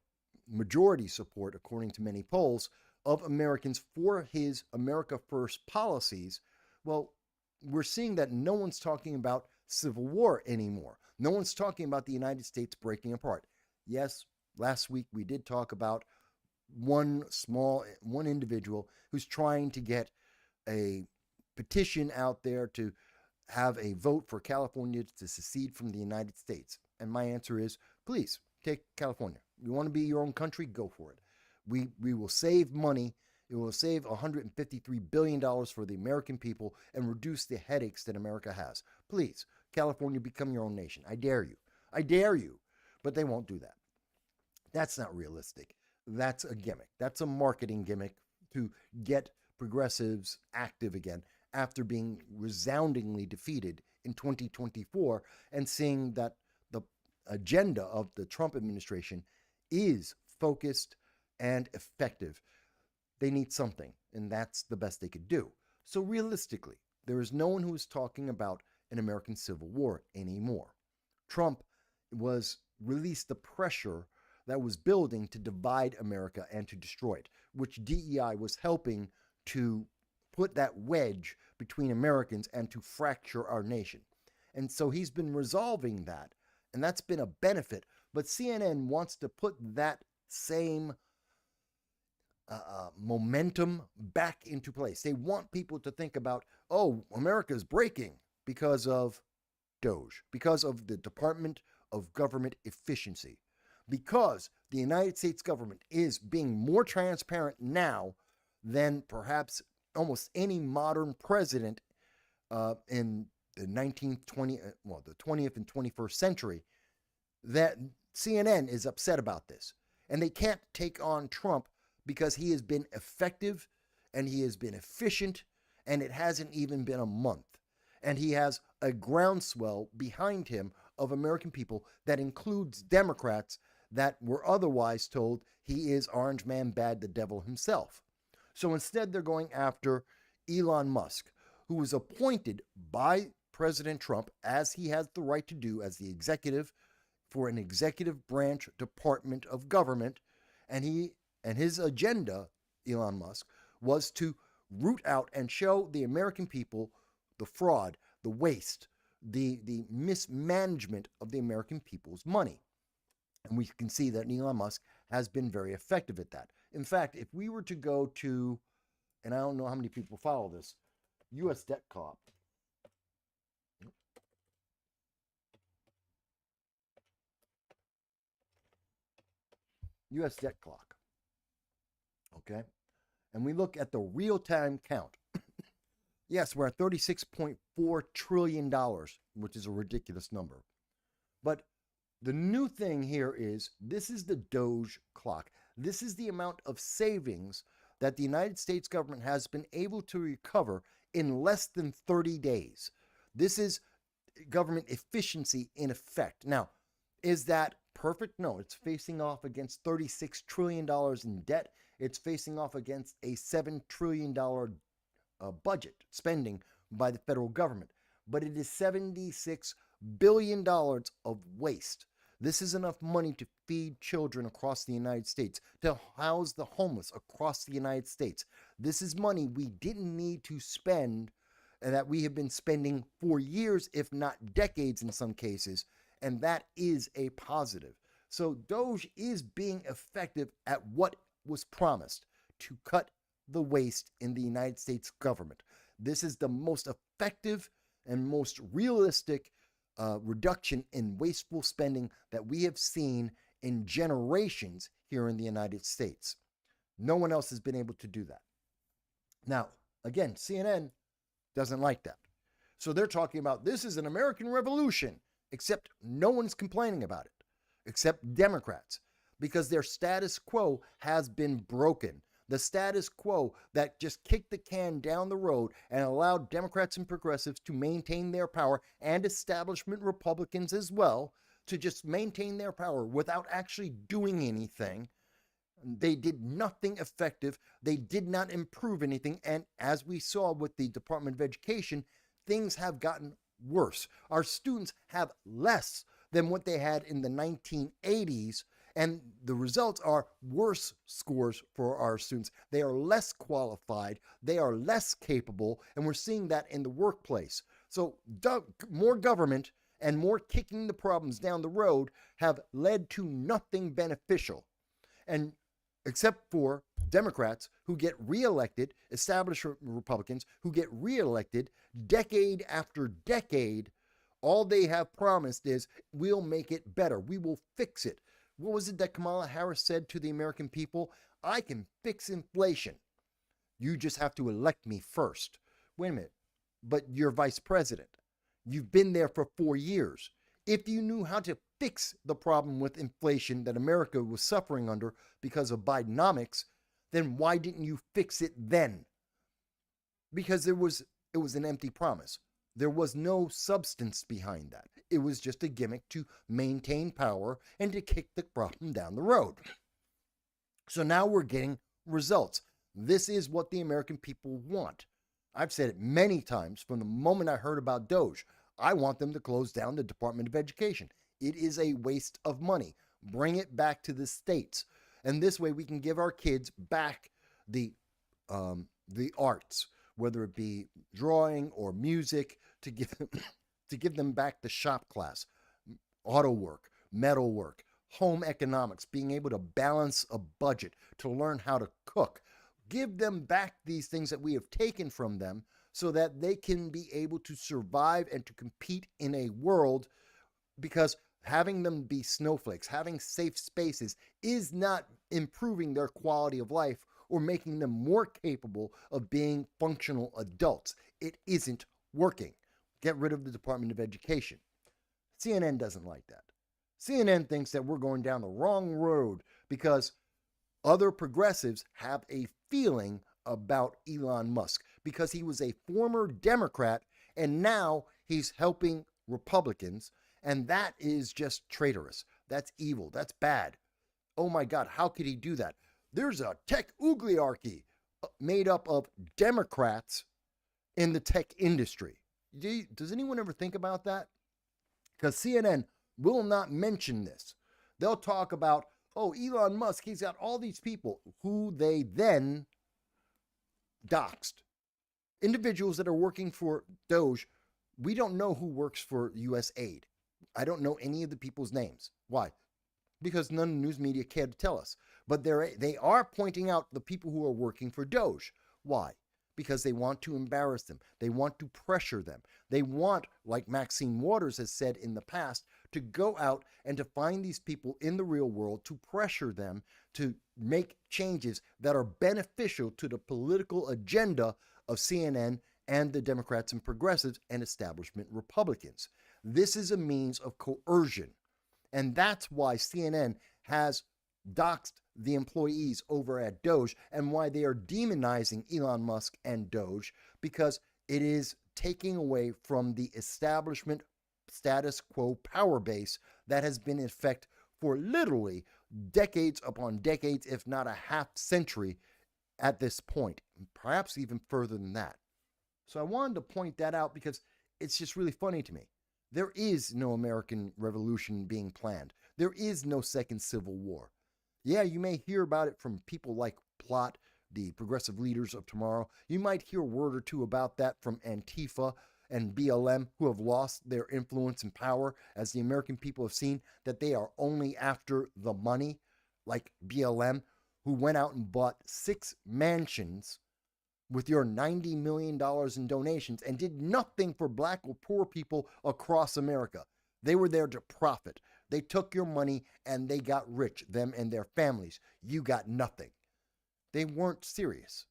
Speaker 1: majority support, according to many polls, of Americans for his America First policies, well, we're seeing that no one's talking about civil war anymore. No one's talking about the United States breaking apart. Yes, last week we did talk about one individual who's trying to get a petition out there to have a vote for California to secede from the United States. And my answer is, please take California. You want to be your own country? Go for it. We will save money. It will save $153 billion for the American people and reduce the headaches that America has. Please, California, become your own nation. I dare you. I dare you. But they won't do that. That's not realistic. That's a gimmick. That's a marketing gimmick to get progressives active again after being resoundingly defeated in 2024 and seeing that the agenda of the Trump administration is focused and effective. They need something, and that's the best they could do. So realistically, there is no one who is talking about an American Civil War anymore. Trump was released the pressure that was building to divide America and to destroy it, which DEI was helping to put that wedge between Americans and to fracture our nation. And so he's been resolving that, and that's been a benefit. But CNN wants to put that same momentum back into place. They want people to think about, oh, America's breaking because of DOGE, because of the Department of Government Efficiency, because the United States government is being more transparent now than perhaps almost any modern president in the 19th, 20th, the 20th and 21st century, that CNN is upset about this. And they can't take on Trump because he has been effective and he has been efficient, and it hasn't even been a month. And he has a groundswell behind him of American people that includes Democrats that were otherwise told he is Orange Man Bad, the devil himself. So instead, they're going after Elon Musk, who was appointed by President Trump, as he has the right to do as the executive for an executive branch department of government. And his agenda, Elon Musk, was to root out and show the American people the fraud, the waste, the mismanagement of the American people's money. And we can see that Elon Musk has been very effective at that. In fact, if we were to go to, and I don't know how many people follow this, US Debt Clock. US Debt Clock. Okay? And we look at the real-time count. Yes, we're at $36.4 trillion, which is a ridiculous number. But the new thing here is this is the Doge clock. This is the amount of savings that the United States government has been able to recover in less than 30 days. This is government efficiency in effect. Now, is that perfect? No, it's facing off against $36 trillion in debt. It's facing off against a $7 trillion budget spending by the federal government. But it is $76 billion of waste. This is enough money to feed children across the United States, to house the homeless across the United States. This is money we didn't need to spend and that we have been spending for years, if not decades in some cases, and that is a positive. So Doge is being effective at what was promised, to cut the waste in the United States government. This is the most effective and most realistic reduction in wasteful spending that we have seen in generations here in the United States. No one else has been able to do that. Now, again, CNN doesn't like that. So they're talking about this is an American revolution, except no one's complaining about it, except Democrats, because their status quo has been broken. The status quo that just kicked the can down the road and allowed Democrats and progressives to maintain their power, and establishment Republicans as well, to just maintain their power without actually doing anything. They did nothing effective. They did not improve anything. And as we saw with the Department of Education, things have gotten worse. Our students have less than what they had in the 1980s. And the results are worse scores for our students. They are less qualified. They are less capable. And we're seeing that in the workplace. So more government and more kicking the problems down the road have led to nothing beneficial. And except for Democrats who get reelected, establishment Republicans who get reelected decade after decade, all they have promised is we'll make it better. We will fix it. What was it that Kamala Harris said to the American people? I can fix inflation. You just have to elect me first. Wait a minute, but you're vice president. You've been there for 4 years. If you knew how to fix the problem with inflation that America was suffering under because of Bidenomics, then why didn't you fix it then? Because it was an empty promise. There was no substance behind that. It was just a gimmick to maintain power and to kick the problem down the road. So now we're getting results. This is what the American people want. I've said it many times from the moment I heard about Doge. I want them to close down the Department of Education. It is a waste of money. Bring it back to the states. And this way we can give our kids back the arts, whether it be drawing or music, to give them back the shop class, auto work, metal work, home economics, being able to balance a budget, to learn how to cook. Give them back these things that we have taken from them so that they can be able to survive and to compete in a world, because having them be snowflakes, having safe spaces is not improving their quality of life or making them more capable of being functional adults. It isn't working. Get rid of the Department of Education. CNN doesn't like that. CNN thinks that we're going down the wrong road because other progressives have a feeling about Elon Musk, because he was a former Democrat and now he's helping Republicans, and that is just traitorous. That's evil. That's bad. Oh my God, how could he do that? There's a tech oligarchy made up of Democrats in the tech industry. Does anyone ever think about that? Because CNN will not mention this. They'll talk about, oh, Elon Musk, he's got all these people who they then doxed. Individuals that are working for Doge, we don't know who works for USAID. I don't know any of the people's names. Why? Because none of the news media cared to tell us. But they are pointing out the people who are working for Doge. Why? Because they want to embarrass them. They want to pressure them. They want, like Maxine Waters has said in the past, to go out and to find these people in the real world, to pressure them to make changes that are beneficial to the political agenda of CNN and the Democrats and progressives and establishment Republicans. This is a means of coercion. And that's why CNN has doxed the employees over at Doge, and why they are demonizing Elon Musk and Doge, because it is taking away from the establishment status quo power base that has been in effect for literally decades upon decades, if not a half century at this point, perhaps even further than that. So I wanted to point that out because it's just really funny to me. There is no American Revolution being planned. There is no second Civil War. Yeah, you may hear about it from people like Plot, the progressive leaders of tomorrow. You might hear a word or two about that from Antifa and BLM, who have lost their influence and power, as the American people have seen that they are only after the money, like BLM, who went out and bought 6 mansions with your $90 million in donations and did nothing for black or poor people across America. They were there to profit. They took your money and they got rich, them and their families. You got nothing. They weren't serious.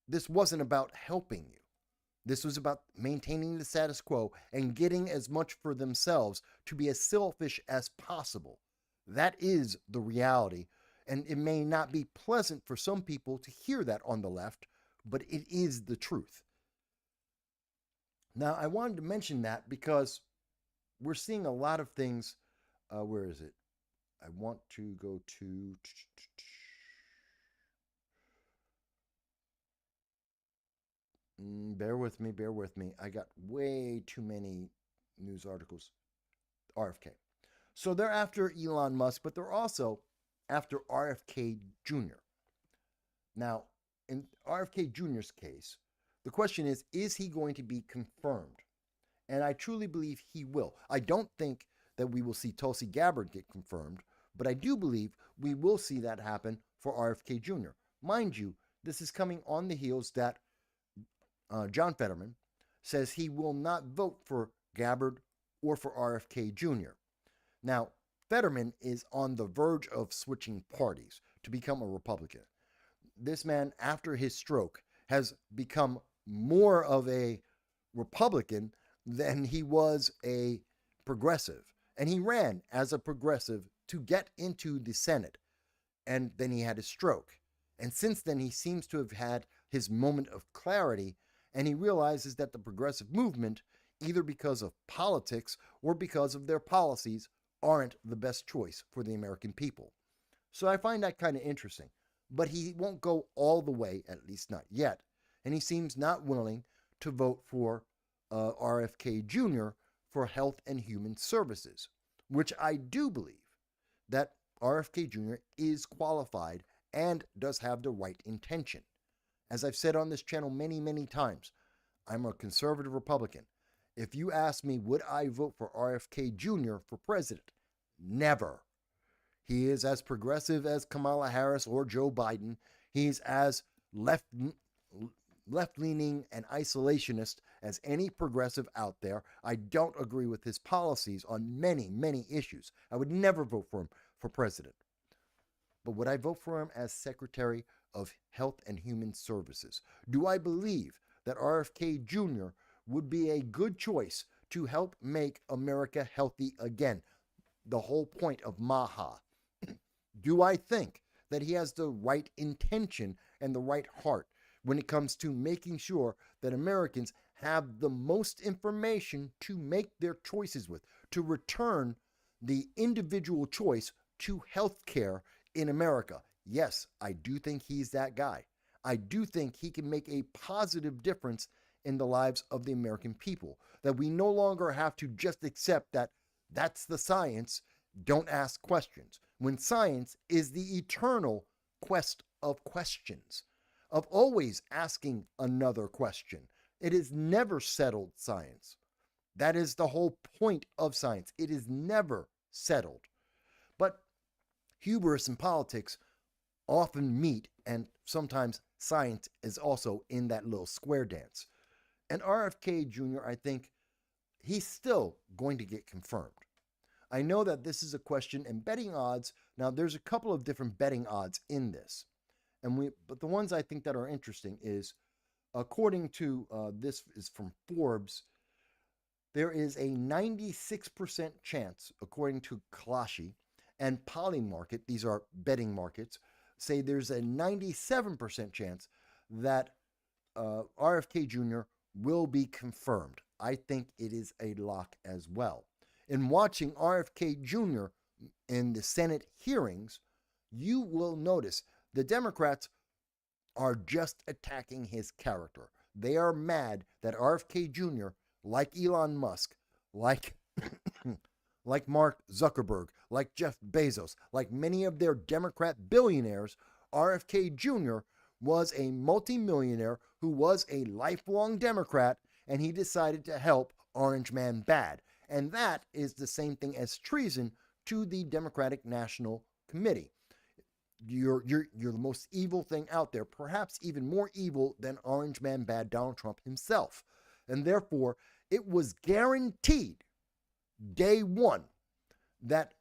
Speaker 1: This wasn't about helping you. This was about maintaining the status quo and getting as much for themselves to be as selfish as possible. That is the reality. And it may not be pleasant for some people to hear that on the left, but it is the truth. Now, I wanted to mention that because we're seeing a lot of things. Where is it? I want to go to. Bear with me, bear with me. I got way too many news articles. RFK. So they're after Elon Musk, but they're also after RFK Jr. Now, in RFK Jr.'s case, the question is he going to be confirmed? And I truly believe he will. I don't think that we will see Tulsi Gabbard get confirmed, but I do believe we will see that happen for RFK Jr. Mind you, this is coming on the heels that John Fetterman says he will not vote for Gabbard or for RFK Jr. Now, Fetterman is on the verge of switching parties to become a Republican. This man, after his stroke, has become more of a Republican than he was a progressive. And he ran as a progressive to get into the Senate. And then he had a stroke. And since then, he seems to have had his moment of clarity. And he realizes that the progressive movement, either because of politics or because of their policies, aren't the best choice for the American people. So I find that kind of interesting. But he won't go all the way, at least not yet. And he seems not willing to vote for RFK Jr. for Health and Human Services, which I do believe that RFK Jr. is qualified and does have the right intention. As I've said on this channel many, many times, I'm a conservative Republican. If you ask me, would I vote for RFK Jr. for president? Never. He is as progressive as Kamala Harris or Joe Biden. He's as left-leaning and isolationist as any progressive out there. I don't agree with his policies on many, many issues. I would never vote for him for president. But would I vote for him as Secretary of Health and Human Services? Do I believe that RFK Jr. would be a good choice to help make America healthy again? The whole point of MAHA. Do I think that he has the right intention and the right heart when it comes to making sure that Americans have the most information to make their choices with, to return the individual choice to health care in America? Yes, I do think he's that guy. I do think he can make a positive difference in the lives of the American people, that we no longer have to just accept that that's the science, don't ask questions, when science is the eternal quest of questions, of always asking another question. It is never settled science. That is the whole point of science. It is never settled. But hubris and politics often meet, and sometimes science is also in that little square dance. And RFK Jr., I think he's still going to get confirmed. I know that this is a question, and betting odds, now there's a couple of different betting odds in this. But the ones I think that are interesting is, according to, this is from Forbes, there is a 96% chance, according to Kalashi and Polymarket, these are betting markets, say there's a 97% chance that RFK Jr. will be confirmed. I think it is a lock as well. In watching RFK Jr. in the Senate hearings, you will notice the Democrats are just attacking his character. They are mad that RFK Jr., like Elon Musk, like Mark Zuckerberg, like Jeff Bezos, like many of their Democrat billionaires, RFK Jr. was a multimillionaire who was a lifelong Democrat, and he decided to help Orange Man bad. And that is the same thing as treason to the Democratic National Committee. You're the most evil thing out there, perhaps even more evil than Orange Man bad Donald Trump himself. And therefore, it was guaranteed day one that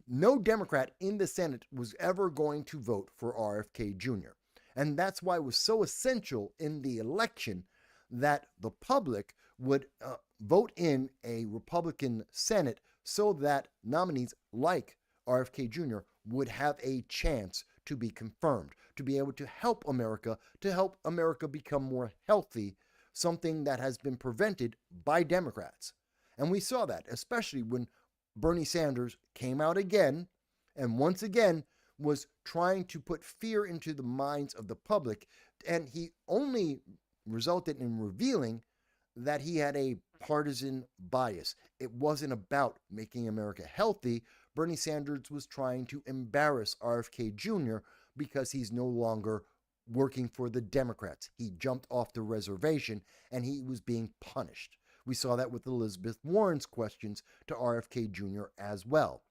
Speaker 1: no Democrat in the Senate was ever going to vote for RFK Jr. And that's why it was so essential in the election that the public would vote in a Republican Senate so that nominees like RFK Jr. would have a chance to be confirmed, to be able to help America become more healthy, something that has been prevented by Democrats. And we saw that, especially when Bernie Sanders came out again and once again was trying to put fear into the minds of the public. And he only resulted in revealing that he had a partisan bias. It wasn't about making America healthy. Bernie Sanders was trying to embarrass RFK Jr. because he's no longer working for the Democrats. He jumped off the reservation and he was being punished. We saw that with Elizabeth Warren's questions to RFK Jr. as well.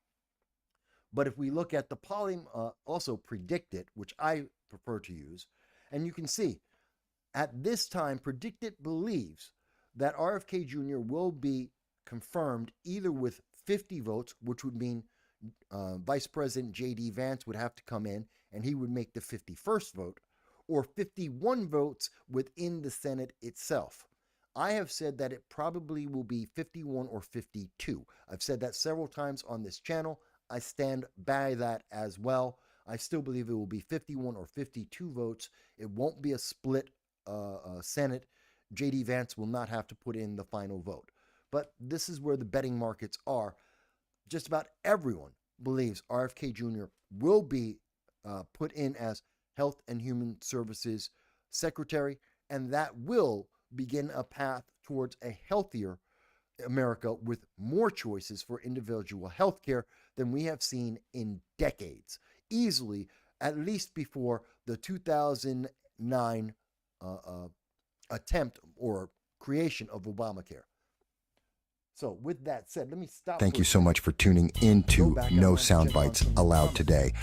Speaker 1: But if we look at the polling, also Predictit, which I prefer to use, and you can see at this time, Predictit believes that RFK Jr. will be confirmed either with 50 votes, which would mean Vice President J.D. Vance would have to come in and he would make the 51st vote, or 51 votes within the Senate itself. I have said that it probably will be 51 or 52. I've said that several times on this channel. I stand by that as well. I still believe it will be 51 or 52 votes. It won't be a split Senate. J.D. Vance will not have to put in the final vote. But this is where the betting markets are. Just about everyone believes RFK Jr. will be put in as Health and Human Services Secretary, and that will begin a path towards a healthier America with more choices for individual health care than we have seen in decades. Easily, at least before the 2009 attempt or creation of Obamacare. So with that said, let me stop.
Speaker 3: Thank you so much for tuning into No Soundbites Allowed today.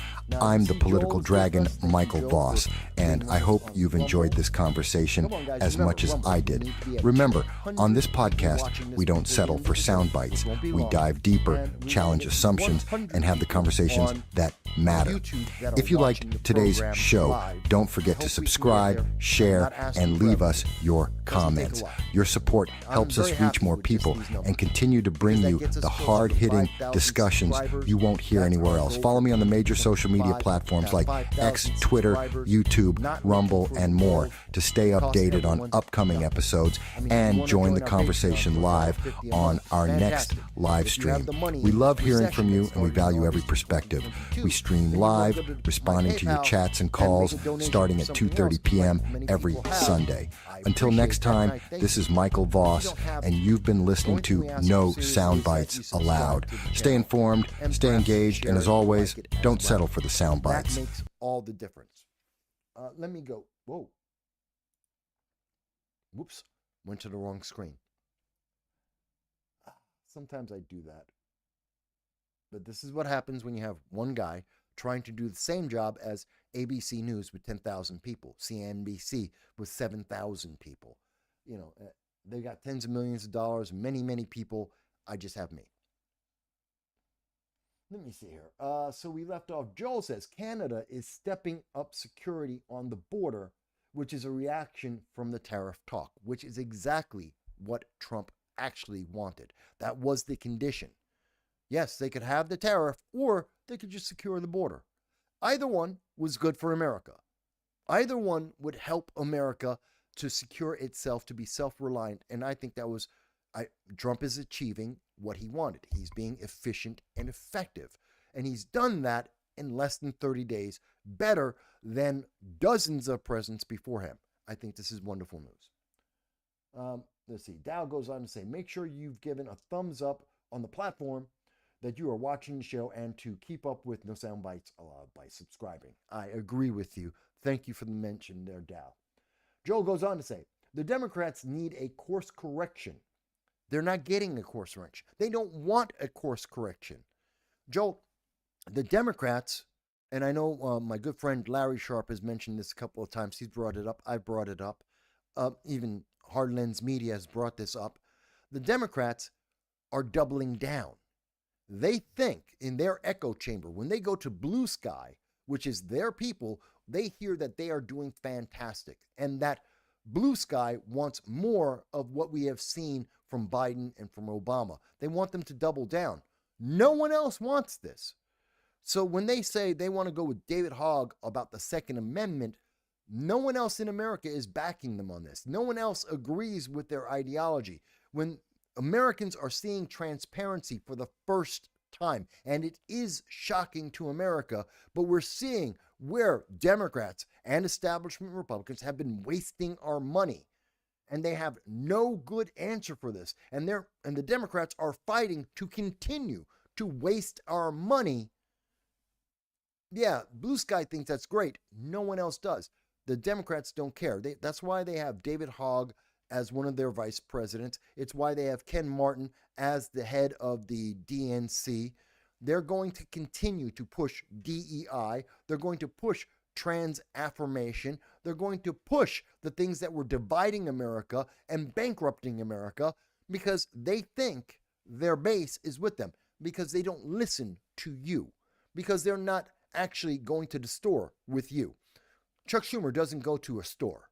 Speaker 3: I'm the political dragon, Michael Voss, and I hope you've enjoyed this conversation as much as I did. Remember, on this podcast, we don't settle for sound bites. We dive deeper, challenge assumptions, and have the conversations that matter. If you liked today's show, don't forget to subscribe, share, and leave us your comments. Your support helps us reach more people and continue to bring you the hard-hitting discussions you won't hear anywhere else. Follow me on the major social media platforms like X, Twitter, YouTube, Rumble, and more to stay updated on upcoming episodes and join the conversation live on our next live stream. We love hearing from you and we value every perspective. We stream live, responding to your chats and calls starting at 2:30 p.m. every Sunday. Until next time, this is Michael Voss, and you've been listening to No Soundbites Allowed. Stay informed, stay engaged, and as always, don't settle for the sound bites.
Speaker 1: That makes all the difference. Let me go. Whoa. Whoops. Went to the wrong screen. Sometimes I do that. But this is what happens when you have one guy trying to do the same job as ABC News with 10,000 people, CNBC with 7,000 people. You know, they got tens of millions of dollars, many, many people. I just have me. Let me see here. So we left off. Joel says Canada is stepping up security on the border, which is a reaction from the tariff talk, which is exactly what Trump actually wanted. That was the condition. Yes, they could have the tariff, or they could just secure the border. Either one was good for America. Either one would help America to secure itself, to be self-reliant. And I think that was, Trump is achieving what he wanted. He's being efficient and effective. And he's done that in less than 30 days, better than dozens of presidents before him. I think this is wonderful news. Let's see. Dow goes on to say, make sure you've given a thumbs up on the platform that you are watching the show, and to keep up with No Soundbites Allowed by subscribing. I agree with you. Thank you for the mention there, Dow. Joel goes on to say, the Democrats need a course correction. They're not getting a course correction. They don't want a course correction. Joel, the Democrats, and I know my good friend Larry Sharp has mentioned this a couple of times. He's brought it up. I've brought it up. Even Hard Lens Media has brought this up. The Democrats are doubling down. They think in their echo chamber, when they go to Blue Sky, which is their people, they hear that they are doing fantastic and that Blue Sky wants more of what we have seen from Biden and from Obama. They want them to double down. No one else wants this. So when they say they want to go with David Hogg about the Second Amendment, no one else in America is backing them on this. No one else agrees with their ideology. When Americans are seeing transparency for the first time, and it is shocking to America, but we're seeing where Democrats and establishment Republicans have been wasting our money, and they have no good answer for this. And the Democrats are fighting to continue to waste our money. Yeah, Blue Sky thinks that's great. No one else does. The Democrats don't care. That's why they have David Hogg as one of their vice presidents. It's why they have Ken Martin as the head of the DNC. They're going to continue to push DEI. They're going to push trans affirmation. They're going to push the things that were dividing America and bankrupting America because they think their base is with them, because they don't listen to you, because they're not actually going to the store with you. Chuck Schumer doesn't go to a store.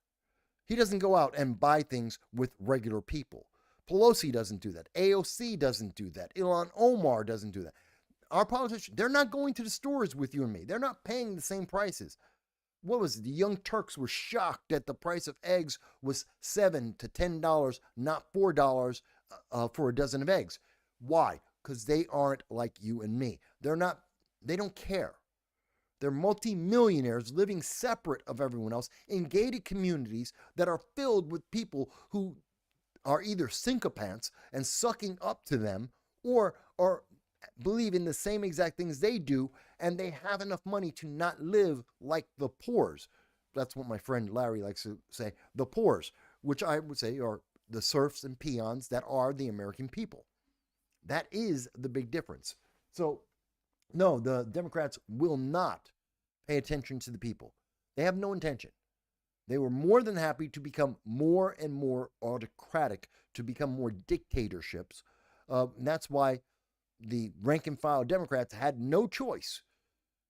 Speaker 1: He doesn't go out and buy things with regular people. Pelosi doesn't do that. AOC doesn't do that. Ilhan Omar doesn't do that. Our politicians, they're not going to the stores with you and me. They're not paying the same prices. What was it? The Young Turks were shocked that the price of eggs was $7 to $10, not $4 for a dozen of eggs. Why? Because they aren't like you and me. They don't care. They're multimillionaires living separate of everyone else in gated communities that are filled with people who are either sycophants and sucking up to them, or believe in the same exact things they do, and they have enough money to not live like the poors. That's what my friend Larry likes to say, the poors, which I would say are the serfs and peons that are the American people. That is the big difference. So, no, the Democrats will not pay attention to the people. They have no intention. They were more than happy to become more and more autocratic, to become more dictatorships. And that's why the rank and file Democrats had no choice.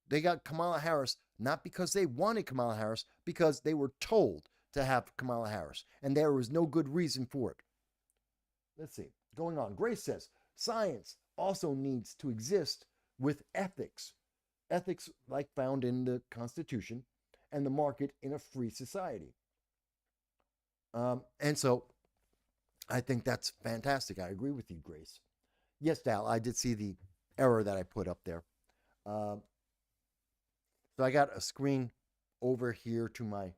Speaker 1: They got Kamala Harris not because they wanted Kamala Harris, because they were told to have Kamala Harris, and there was no good reason for it. Let's see. Going on. Grace says, science also needs to exist with ethics. Ethics like found in the Constitution and the market in a free society. And so I think that's fantastic. I agree with you, Grace. Yes, Dal, I did see the error that I put up there. So I got a screen over here to my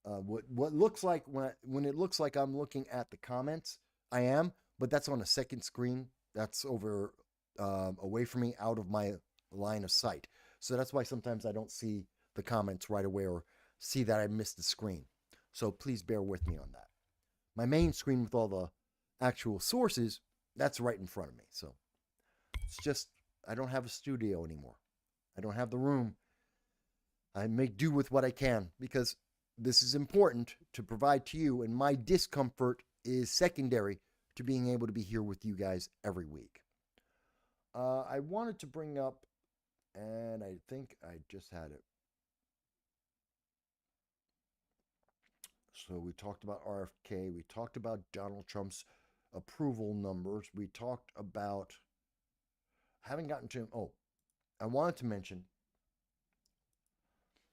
Speaker 1: what looks like when it looks like I'm looking at the comments, I am, but that's on a second screen. That's over away from me, out of my line of sight. So that's why sometimes I don't see the comments right away or see that I missed the screen. So please bear with me on that. My main screen with all the actual sources, that's right in front of me. So it's just, I don't have a studio anymore. I don't have the room. I make do with what I can because this is important to provide to you, and my discomfort is secondary to being able to be here with you guys every week. I wanted to bring up, and I think I just had it. So we talked about RFK. We talked about Donald Trump's approval numbers. We talked about, I haven't gotten to, I wanted to mention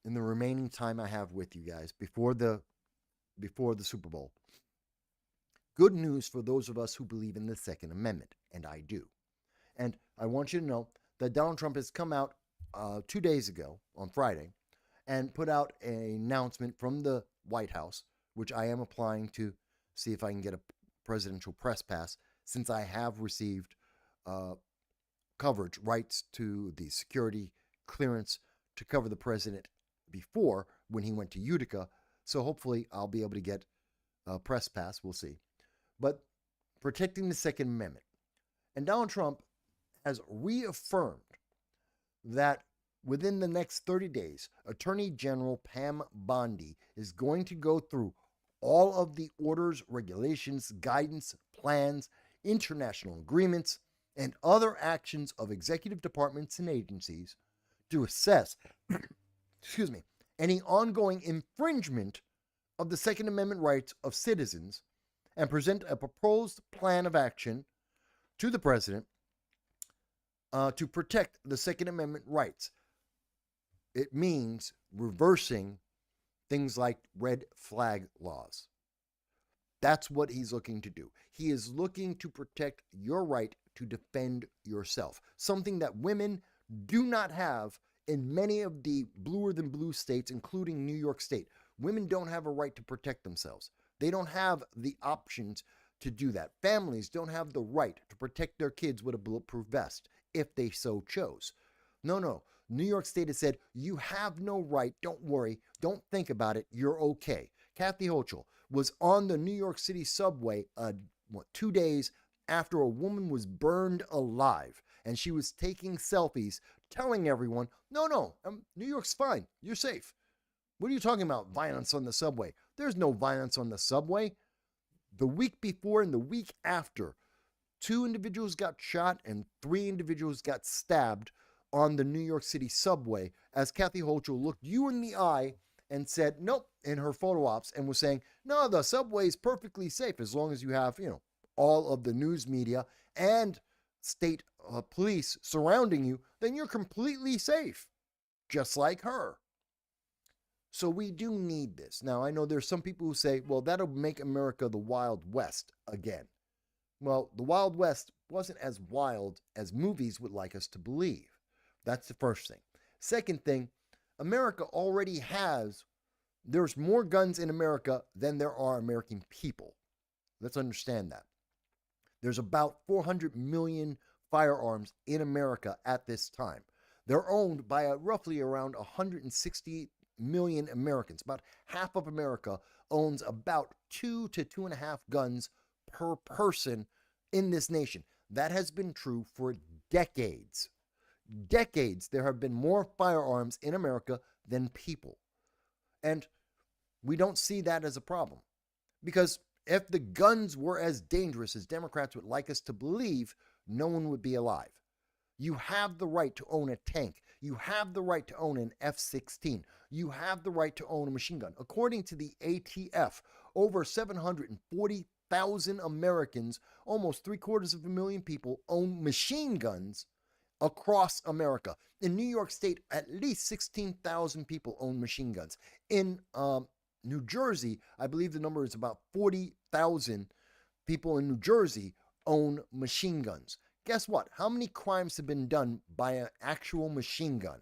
Speaker 1: in the remaining time I have with you guys before the Super Bowl, good news for those of us who believe in the Second Amendment, and I do. And I want you to know that Donald Trump has come out 2 days ago on Friday and put out an announcement from the White House, which I am applying to see if I can get a presidential press pass, since I have received coverage rights to the security clearance to cover the president before when he went to Utica. So hopefully I'll be able to get a press pass. We'll see. But protecting the Second Amendment. And Donald Trump has reaffirmed that within the next 30 days, Attorney General Pam Bondi is going to go through all of the orders, regulations, guidance, plans, international agreements, and other actions of executive departments and agencies to assess, any ongoing infringement of the Second Amendment rights of citizens and present a proposed plan of action to the president to protect the Second Amendment rights. It means reversing things like red flag laws. That's what he's looking to do. He is looking to protect your right to defend yourself, something that women do not have in many of the bluer than blue states, including New York State. Women don't have a right to protect themselves. They don't have the options to do that. Families don't have the right to protect their kids with a bulletproof vest if they so chose. No. New York State has said, you have no right. Don't worry. Don't think about it. You're okay. Kathy Hochul was on the New York City subway 2 days after a woman was burned alive, and she was taking selfies telling everyone, no, New York's fine. You're safe. What are you talking about, violence on the subway? There's no violence on the subway. The week before and the week after, 2 individuals got shot and 3 individuals got stabbed on the New York City subway as Kathy Hochul looked you in the eye and said, nope, in her photo ops, and was saying, no, the subway is perfectly safe as long as you have, all of the news media and state police surrounding you, then you're completely safe, just like her. So we do need this. Now, I know there's some people who say, well, that'll make America the Wild West again. Well, the Wild West wasn't as wild as movies would like us to believe. That's the first thing. Second thing, America already there's more guns in America than there are American people. Let's understand that. There's about 400 million firearms in America at this time. They're owned by roughly around 160 million Americans. About half of America owns about 2 to 2.5 guns per person in this nation. That has been true for decades. Decades, there have been more firearms in America than people. And we don't see that as a problem. Because if the guns were as dangerous as Democrats would like us to believe, no one would be alive. You have the right to own a tank. You have the right to own an F-16. You have the right to own a machine gun. According to the ATF, over 740,000 Americans, almost 750,000 people, own machine guns across America. In New York State, at least 16,000 people own machine guns. In New Jersey, I believe the number is about 40,000 people in New Jersey own machine guns. Guess what? How many crimes have been done by an actual machine gun?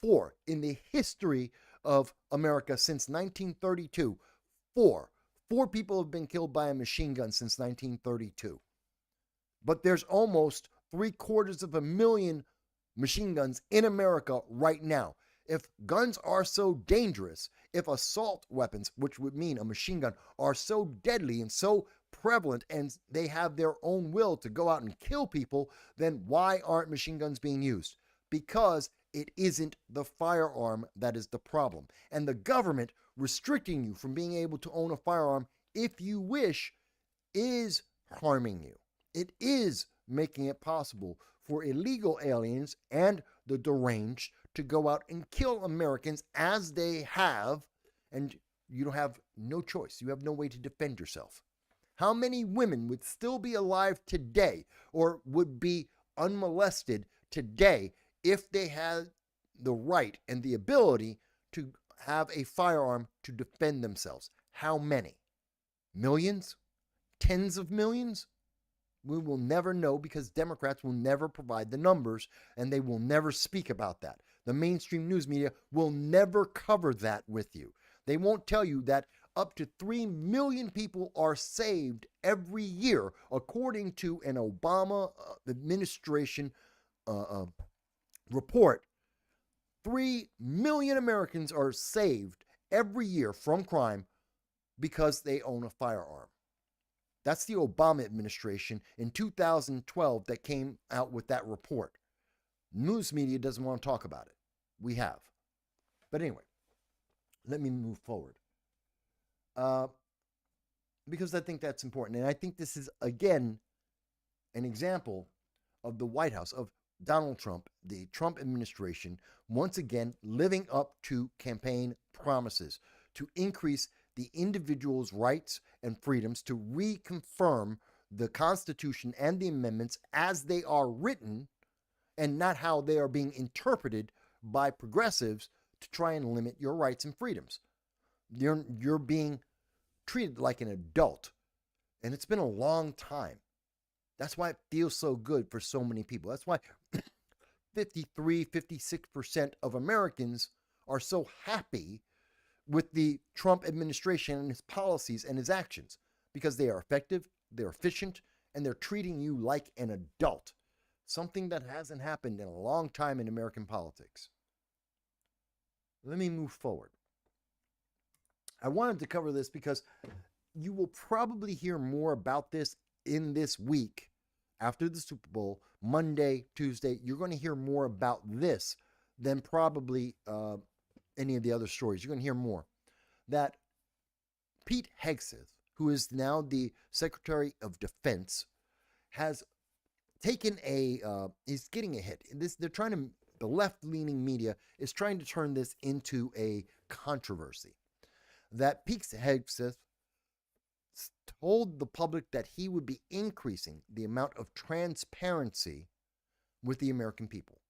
Speaker 1: 4. In the history of America since 1932, 4. 4 people have been killed by a machine gun since 1932. But there's almost 750,000 machine guns in America right now. If guns are so dangerous, if assault weapons, which would mean a machine gun, are so deadly and so prevalent and they have their own will to go out and kill people, then why aren't machine guns being used? Because it isn't the firearm that is the problem. And the government restricting you from being able to own a firearm, if you wish, is harming you. It is making it possible for illegal aliens and the deranged to go out and kill Americans as they have, and you don't have no choice. You have no way to defend yourself. How many women would still be alive today or would be unmolested today if they had the right and the ability to have a firearm to defend themselves? How many? Millions? Tens of millions? We will never know because Democrats will never provide the numbers and they will never speak about that. The mainstream news media will never cover that with you. They won't tell you that up to 3 million people are saved every year, according to an Obama administration report. 3 million Americans are saved every year from crime because they own a firearm. That's the Obama administration in 2012 that came out with that report. News media doesn't want to talk about it. We have. But anyway, let me move forward. Because I think that's important. And I think this is, again, an example of the White House, of Donald Trump, the Trump administration, once again living up to campaign promises to increase the individual's rights and freedoms, to reconfirm the Constitution and the amendments as they are written and not how they are being interpreted by progressives to try and limit your rights and freedoms. You're being treated like an adult, and it's been a long time. That's why it feels so good for so many people. That's why 53, 56% of Americans are so happy with the Trump administration and his policies and his actions, because they are effective, they're efficient, and they're treating you like an adult. Something that hasn't happened in a long time in American politics. Let me move forward. I wanted to cover this because you will probably hear more about this in this week after the Super Bowl, Monday, Tuesday. You're going to hear more about this than probably any of the other stories. You're going to hear more. That Pete Hegseth, who is now the Secretary of Defense, has taken he's getting a hit. The left-leaning media is trying to turn this into a controversy. That Pete Hegseth told the public that he would be increasing the amount of transparency with the American people,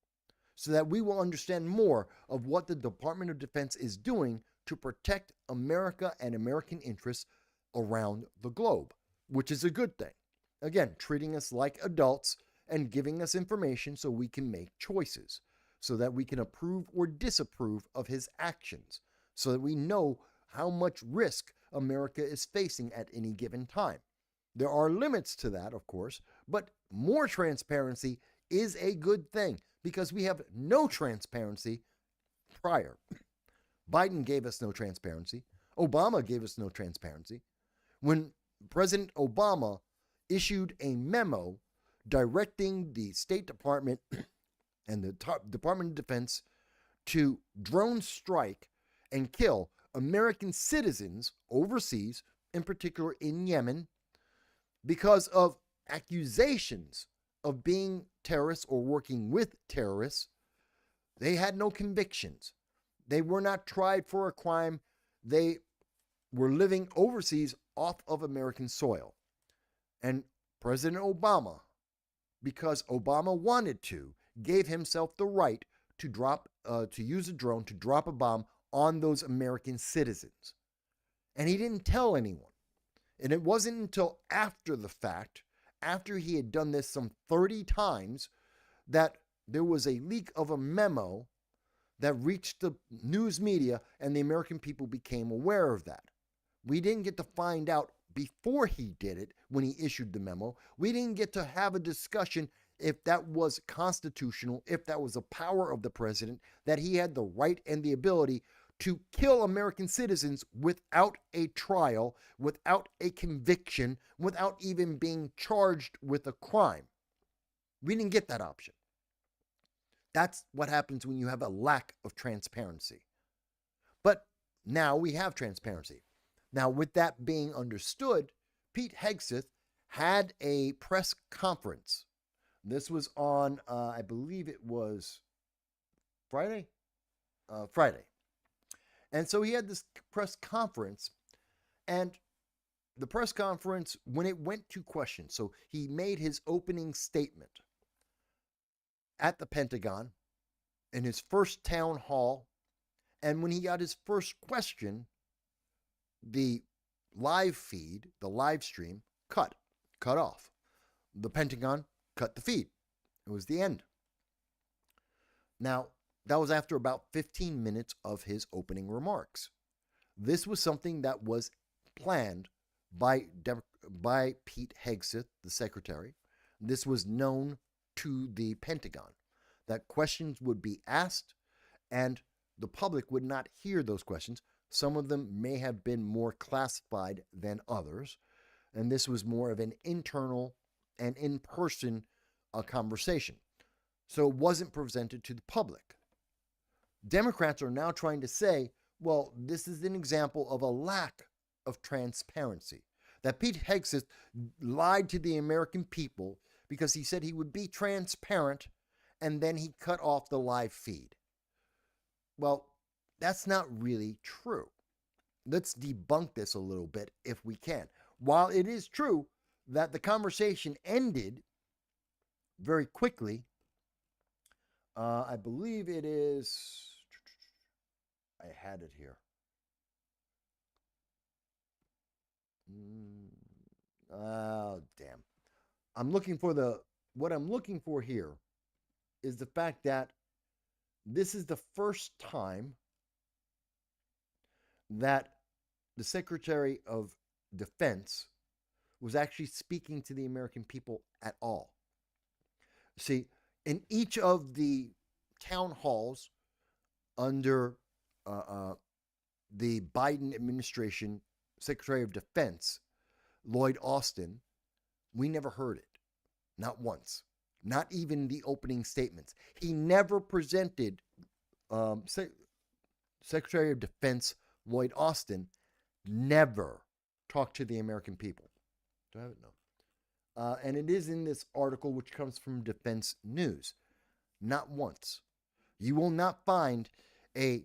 Speaker 1: so that we will understand more of what the Department of Defense is doing to protect America and American interests around the globe, which is a good thing. Again, treating us like adults and giving us information so we can make choices, so that we can approve or disapprove of his actions, so that we know how much risk America is facing at any given time. There are limits to that, of course, but more transparency is a good thing, because we have no transparency prior. Biden gave us no transparency. Obama gave us no transparency. When President Obama issued a memo directing the State Department and the Department of Defense to drone strike and kill American citizens overseas, in particular in Yemen, because of accusations of being terrorists or working with terrorists, they had no convictions. They were not tried for a crime. They were living overseas off of American soil. And President Obama, because Obama wanted to, gave himself the right to use a drone to drop a bomb on those American citizens. And he didn't tell anyone. And it wasn't until after the fact, after he had done this some 30 times, that there was a leak of a memo that reached the news media and the American people became aware of that. We didn't get to find out before he did it, when he issued the memo. We didn't get to have a discussion if that was constitutional, if that was a power of the president, that he had the right and the ability to kill American citizens without a trial, without a conviction, without even being charged with a crime. We didn't get that option. That's what happens when you have a lack of transparency. But now we have transparency. Now, with that being understood, Pete Hegseth had a press conference. This was on, I believe it was Friday? Friday. And so he had this press conference, and the press conference, when it went to questions, so he made his opening statement at the Pentagon in his first town hall, and when he got his first question, the live feed, the live stream, cut off. The Pentagon cut the feed. It was the end. Now, that was after about 15 minutes of his opening remarks. This was something that was planned by Pete Hegseth, the secretary. This was known to the Pentagon, that questions would be asked and the public would not hear those questions. Some of them may have been more classified than others, and this was more of an internal and in-person conversation. So it wasn't presented to the public. Democrats are now trying to say, well, this is an example of a lack of transparency, that Pete Hegseth lied to the American people because he said he would be transparent, and then he cut off the live feed. Well, that's not really true. let's debunk this a little bit if we can. While it is true that the conversation ended very quickly, I believe it is, I had it here. Oh, damn. What I'm looking for here is the fact that this is the first time that the Secretary of Defense was actually speaking to the American people at all. See, in each of the town halls under the Biden administration, Secretary of Defense, Lloyd Austin, we never heard it. Not once. Not even the opening statements. He never presented Secretary of Defense Lloyd Austin never talked to the American people. Do I have it? No. And it is in this article, which comes from Defense News. Not once. You will not find a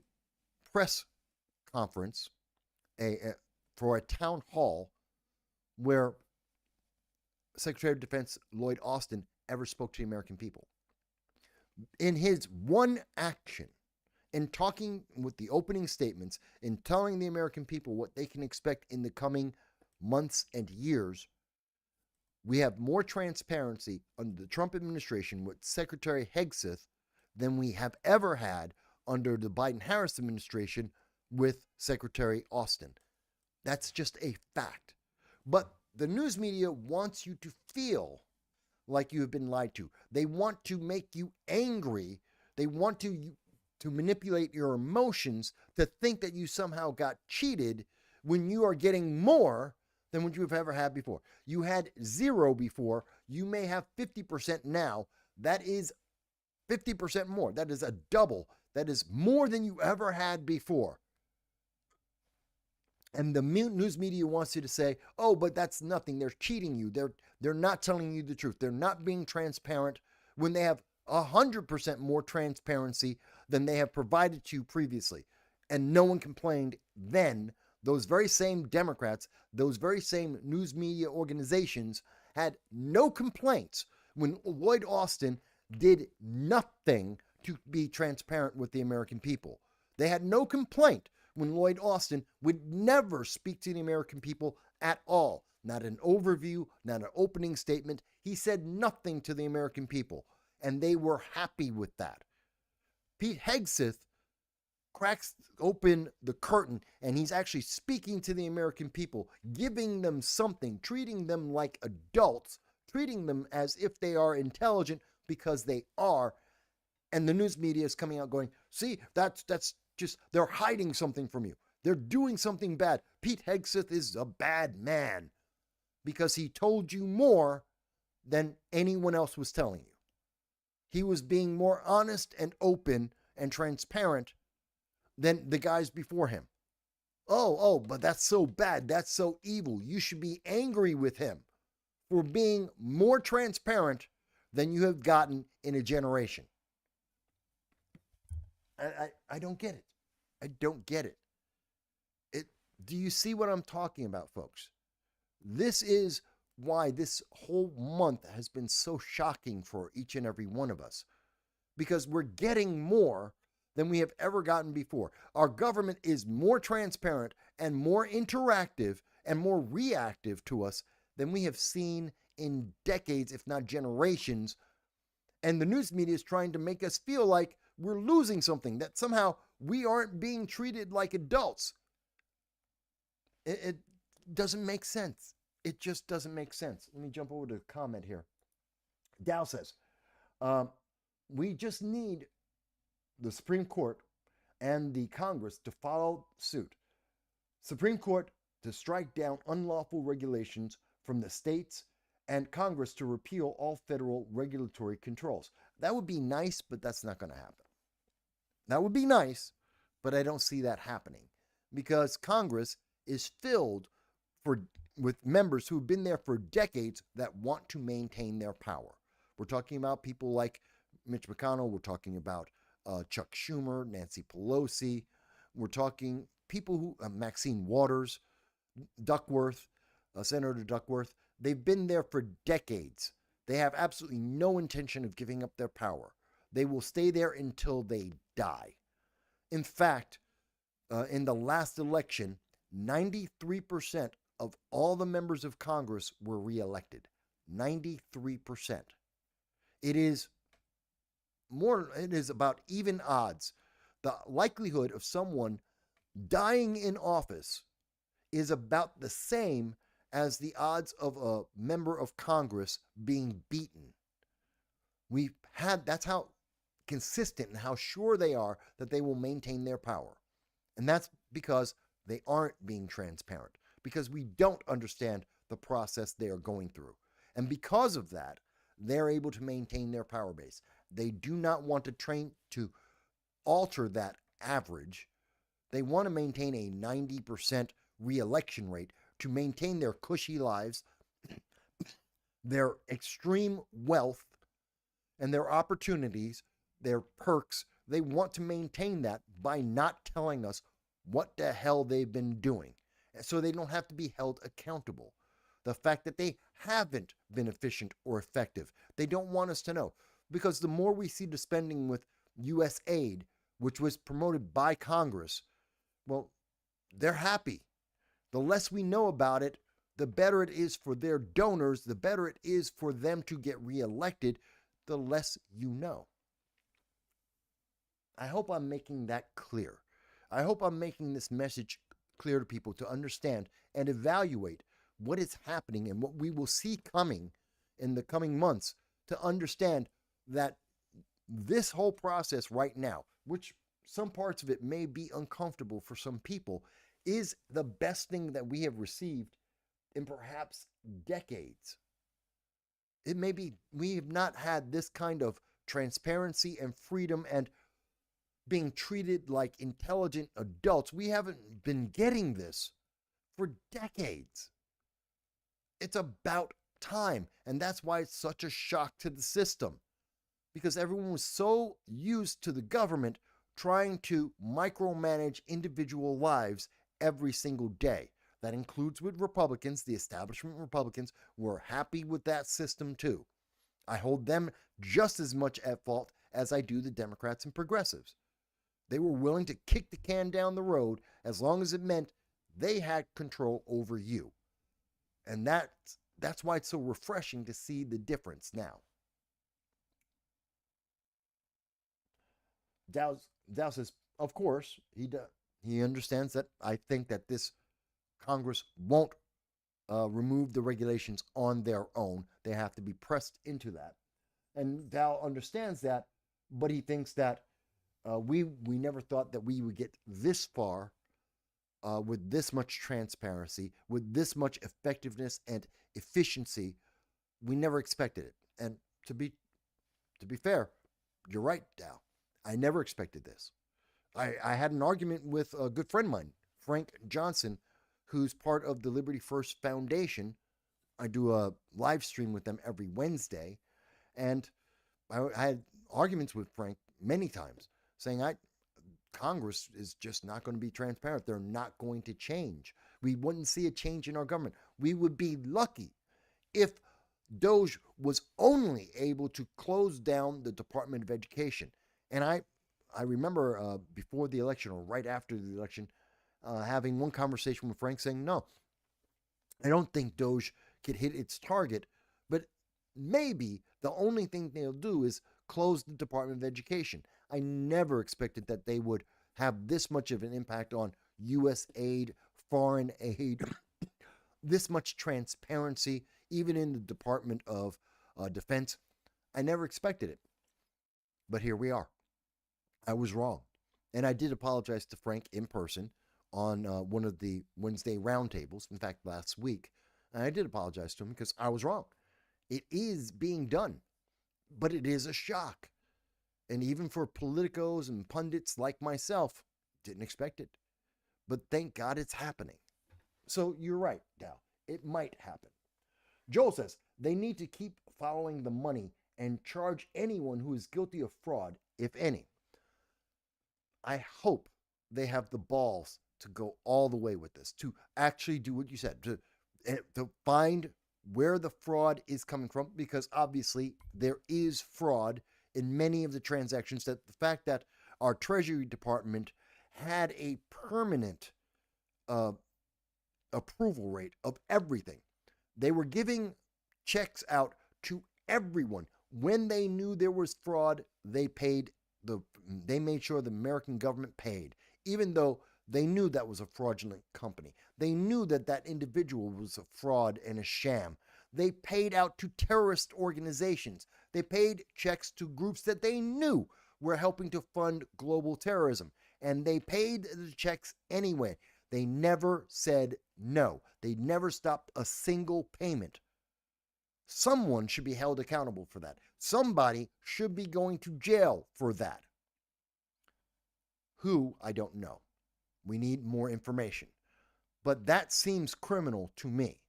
Speaker 1: press conference for a town hall where Secretary of Defense Lloyd Austin ever spoke to the American people. In his one action, in talking with the opening statements, in telling the American people what they can expect in the coming months and years, we have more transparency under the Trump administration with Secretary Hegseth than we have ever had under the Biden-Harris administration with Secretary Austin. That's just a fact. But the news media wants you to feel like you have been lied to. They want to make you angry. They want to manipulate your emotions to think that you somehow got cheated when you are getting more than what you have ever had before. You had 0 before. You may have 50% now. That is 50% more. That is a double. That is more than you ever had before. And the news media wants you to say, oh, but that's nothing. They're cheating you. They're not telling you the truth. They're not being transparent when they have 100% more transparency than they have provided to you previously. And no one complained then. Those very same Democrats, those very same news media organizations had no complaints when Lloyd Austin did nothing to be transparent with the American people. They had no complaint when Lloyd Austin would never speak to the American people at all. Not an overview, not an opening statement. He said nothing to the American people, and they were happy with that. Pete Hegseth cracks open the curtain, and he's actually speaking to the American people, giving them something, treating them like adults, treating them as if they are intelligent, because they are. And the news media is coming out going, see, that's just, they're hiding something from you. They're doing something bad. Pete Hegseth is a bad man because he told you more than anyone else was telling you. He was being more honest and open and transparent than the guys before him. Oh, but that's so bad. That's so evil. You should be angry with him for being more transparent than you have gotten in a generation. I don't get it. I don't get it. Do you see what I'm talking about, folks? This is why this whole month has been so shocking for each and every one of us, because we're getting more than we have ever gotten before. Our government is more transparent and more interactive and more reactive to us than we have seen in decades, if not generations. And the news media is trying to make us feel like we're losing something, that somehow we aren't being treated like adults. It doesn't make sense. It just doesn't make sense. Let me jump over to a comment here. Dow says, we just need the Supreme Court and the Congress to follow suit. Supreme Court to strike down unlawful regulations from the states, and Congress to repeal all federal regulatory controls. That would be nice, but that's not going to happen. That would be nice, but I don't see that happening, because Congress is filled with members who've been there for decades that want to maintain their power. We're talking about people like Mitch McConnell. We're talking about Chuck Schumer, Nancy Pelosi. We're talking people who, Maxine Waters, Duckworth, Senator Duckworth, they've been there for decades. They have absolutely no intention of giving up their power. They will stay there until they die. In fact, in the last election, 93% of all the members of Congress were reelected. 93%. It is about even odds. The likelihood of someone dying in office is about the same as the odds of a member of Congress being beaten. That's how consistent and how sure they are that they will maintain their power. And that's because they aren't being transparent, because we don't understand the process they are going through. And because of that, they're able to maintain their power base. They do not want to alter that average. They want to maintain a 90% reelection rate to maintain their cushy lives, their extreme wealth, and their opportunities, their perks. They want to maintain that by not telling us what the hell they've been doing, so they don't have to be held accountable. The fact that they haven't been efficient or effective, they don't want us to know. Because the more we see the spending with USAID, which was promoted by Congress, well, they're happy. The less we know about it, the better it is for their donors, the better it is for them to get reelected, the less you know. I hope I'm making that clear. I hope I'm making this message clear to people to understand and evaluate what is happening and what we will see coming in the coming months, to understand that this whole process right now, which some parts of it may be uncomfortable for some people, is the best thing that we have received in perhaps decades. It may be we have not had this kind of transparency and freedom and being treated like intelligent adults. We haven't been getting this for decades. It's about time, and that's why it's such a shock to the system, because everyone was so used to the government trying to micromanage individual lives every single day. That includes with Republicans. The establishment Republicans were happy with that system too. I hold them just as much at fault as I do the Democrats and progressives. They were willing to kick the can down the road as long as it meant they had control over you. And that's why it's so refreshing to see the difference now. Dow says, of course, he understands that I think that this Congress won't remove the regulations on their own. They have to be pressed into that. And Dow understands that, but he thinks that we never thought that we would get this far with this much transparency, with this much effectiveness and efficiency. We never expected it. And to be fair, you're right, Dow. I never expected this. I had an argument with a good friend of mine, Frank Johnson, who's part of the Liberty First Foundation. I do a live stream with them every Wednesday. And I had arguments with Frank many times saying Congress is just not going to be transparent. They're not going to change. We wouldn't see a change in our government. We would be lucky if Doge was only able to close down the Department of Education. And I remember before the election or right after the election, having one conversation with Frank saying, no, I don't think Doge could hit its target, but maybe the only thing they'll do is close the Department of Education. I never expected that they would have this much of an impact on USAID, foreign aid, this much transparency, even in the Department of Defense. I never expected it. But here we are. I was wrong. And I did apologize to Frank in person on one of the Wednesday roundtables, in fact, last week. And I did apologize to him because I was wrong. It is being done, but it is a shock. And even for politicos and pundits like myself, didn't expect it. But thank God it's happening. So you're right, Dow. It might happen. Joel says they need to keep following the money and charge anyone who is guilty of fraud, if any. I hope they have the balls to go all the way with this, to actually do what you said, to find where the fraud is coming from, because obviously there is fraud in many of the transactions. That the fact that our Treasury Department had a permanent approval rate of everything. They were giving checks out to everyone. When they knew there was fraud, they made sure the American government paid, even though they knew that was a fraudulent company. They knew that that individual was a fraud and a sham. They paid out to terrorist organizations. They paid checks to groups that they knew were helping to fund global terrorism. And they paid the checks anyway. They never said no. They never stopped a single payment. Someone should be held accountable for that. Somebody should be going to jail for that. Who, I don't know. We need more information. But that seems criminal to me.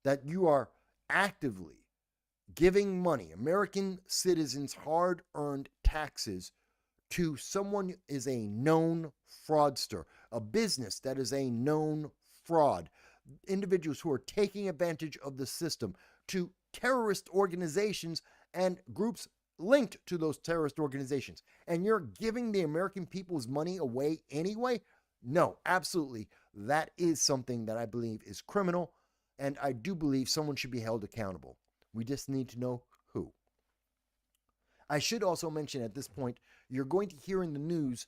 Speaker 1: That you are actively giving money, American citizens' hard-earned taxes, to someone who is a known fraudster, a business that is a known fraud, individuals who are taking advantage of the system, to terrorist organizations and groups linked to those terrorist organizations. And you're giving the American people's money away anyway? No, absolutely. That is something that I believe is criminal, and I do believe someone should be held accountable. We just need to know who. I should also mention at this point, you're going to hear in the news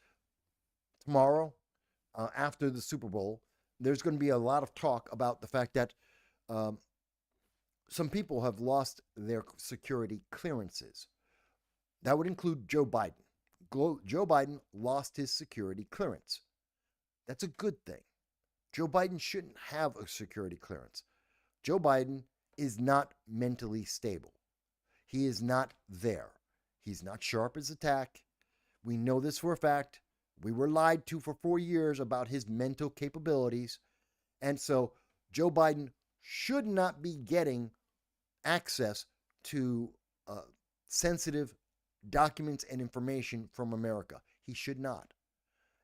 Speaker 1: tomorrow, after the Super Bowl, there's going to be a lot of talk about the fact that some people have lost their security clearances. That would include Joe Biden. Joe Biden lost his security clearance. That's a good thing. Joe Biden shouldn't have a security clearance. Joe Biden is not mentally stable. He is not there. He's not sharp as a tack. We know this for a fact. We were lied to for 4 years about his mental capabilities. And so Joe Biden should not be getting access to sensitive documents and information from America. He should not.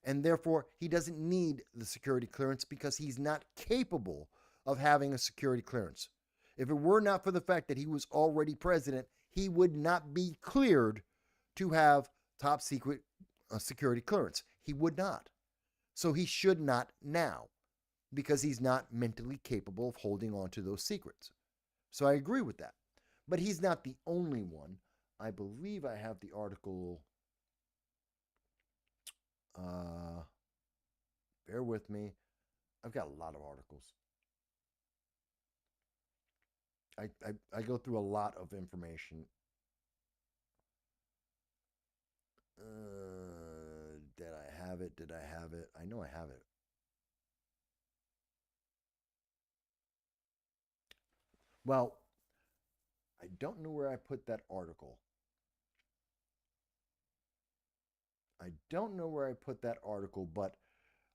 Speaker 1: And therefore, he doesn't need the security clearance because he's not capable of having a security clearance. If it were not for the fact that he was already president, he would not be cleared to have top secret security clearance. He would not. So he should not now because he's not mentally capable of holding on to those secrets. So I agree with that. But he's not the only one. I believe I have the article. Bear with me. I've got a lot of articles. I go through a lot of information. Did I have it? Did I have it? I know I have it. Well, I don't know where I put that article. But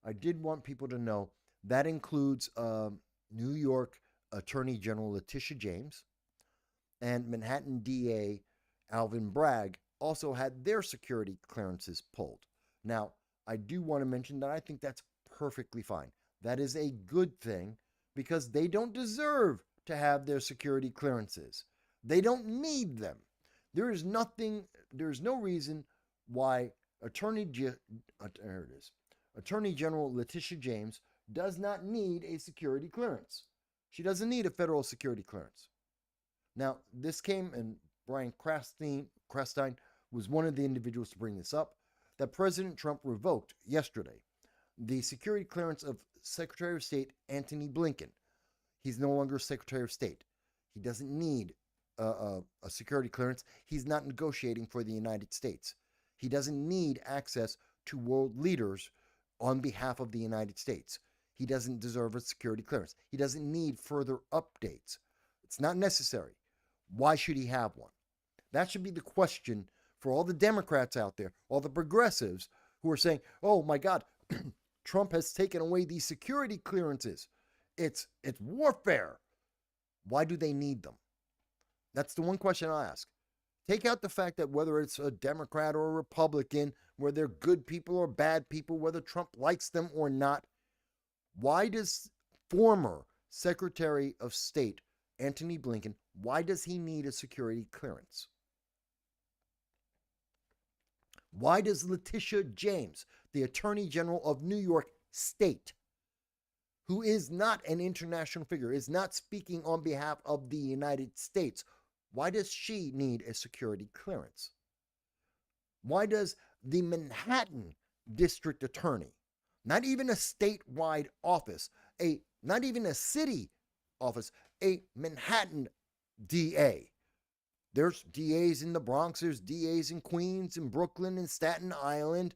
Speaker 1: I did want people to know that includes New York Attorney General Letitia James and Manhattan DA Alvin Bragg also had their security clearances pulled. Now, I do want to mention that I think that's perfectly fine. That is a good thing because they don't deserve to have their security clearances. They don't need them. There's no reason why Attorney General Letitia James does not need a security clearance. She doesn't need a federal security clearance. Now, this came, and Brian Krastine was one of the individuals to bring this up, that President Trump revoked yesterday the security clearance of Secretary of State Antony Blinken. He's no longer Secretary of State. He doesn't need a security clearance. He's not negotiating for the United States. He doesn't need access to world leaders on behalf of the United States. He doesn't deserve a security clearance. He doesn't need further updates. It's not necessary. Why should he have one? That should be the question for all the Democrats out there, all the progressives who are saying, oh my God, Trump has taken away these security clearances. It's warfare. Why do they need them? That's the one question I ask. Take out the fact that whether it's a Democrat or a Republican, whether they're good people or bad people, whether Trump likes them or not, Why does former Secretary of State Antony Blinken, why does he need a security clearance? Why does Letitia James, the Attorney General of New York State, who is not an international figure, is not speaking on behalf of the United States, why does she need a security clearance? Why does the Manhattan District Attorney, not even a statewide office, not even a city office, a Manhattan DA? There's DAs in the Bronx, there's DAs in Queens, in Brooklyn, in Staten Island.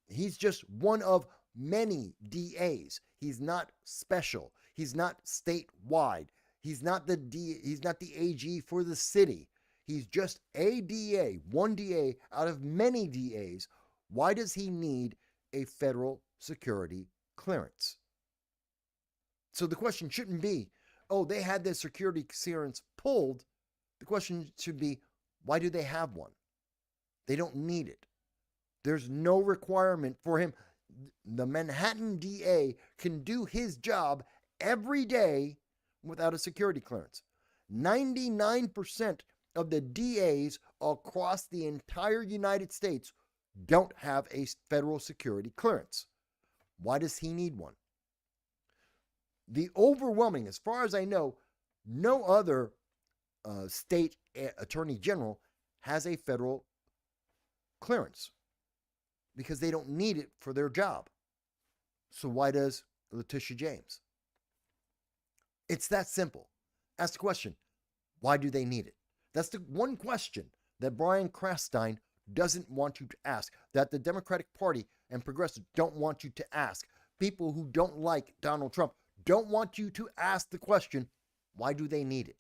Speaker 1: He's just one of many DAs. He's not special. He's not statewide. He's not the AG for the city. He's just a DA, one DA out of many DAs. Why does he need a federal security clearance? So the question shouldn't be, oh, they had their security clearance pulled. The question should be, why do they have one? They don't need it. There's no requirement for him. The Manhattan DA can do his job every day without a security clearance. 99% of the DAs across the entire United States don't have a federal security clearance. Why does he need one? The overwhelming, as far as I know, no other state attorney general has a federal clearance because they don't need it for their job. So why does Letitia James? It's that simple. Ask the question, why do they need it? That's the one question that Brian Krastine doesn't want you to ask, that the Democratic Party and progressives don't want you to ask. People who don't like Donald Trump don't want you to ask the question, why do they need it?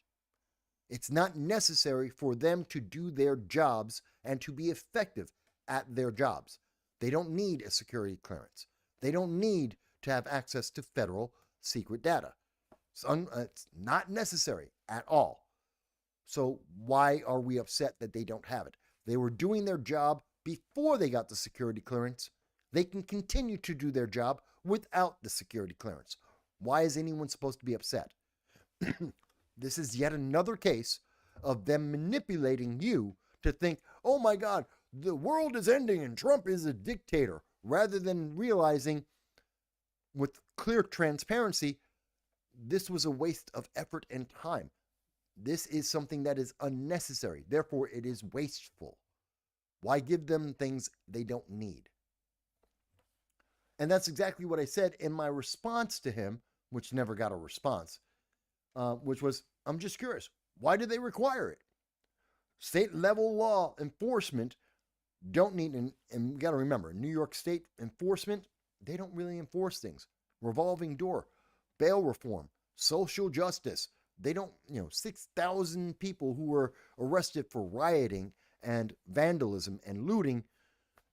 Speaker 1: It's not necessary for them to do their jobs and to be effective at their jobs. They don't need a security clearance. They don't need to have access to federal secret data. It's not necessary at all. So why are we upset that they don't have it? They were doing their job before they got the security clearance. They can continue to do their job without the security clearance. Why is anyone supposed to be upset? This is yet another case of them manipulating you to think, oh my God, the world is ending and Trump is a dictator, rather than realizing with clear transparency, this was a waste of effort and time. This is something that is unnecessary. Therefore, it is wasteful. Why give them things they don't need? And that's exactly what I said in my response to him, which never got a response, which was, I'm just curious, why do they require it? State level law enforcement don't need, and you got to remember, New York State enforcement, they don't really enforce things. Revolving door, bail reform, social justice. They don't, 6,000 people who were arrested for rioting and vandalism and looting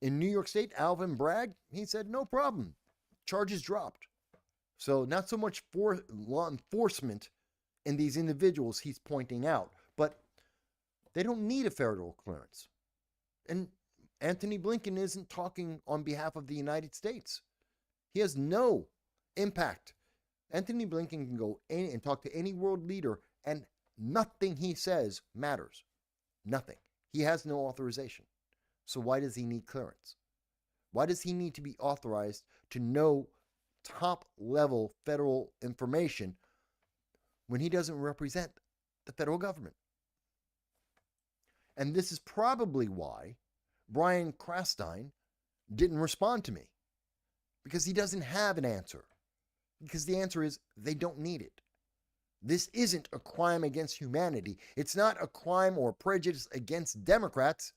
Speaker 1: in New York State. Alvin Bragg, he said, no problem. Charges dropped. So not so much for law enforcement in these individuals he's pointing out, but they don't need a federal clearance. And Antony Blinken isn't talking on behalf of the United States. He has no impact. Antony Blinken can go in and talk to any world leader, and nothing he says matters. Nothing. He has no authorization. So why does he need clearance? Why does he need to be authorized to know top-level federal information when he doesn't represent the federal government? And this is probably why Brian Krastine didn't respond to me, because he doesn't have an answer. Because the answer is they don't need it. This isn't a crime against humanity. It's not a crime or prejudice against Democrats.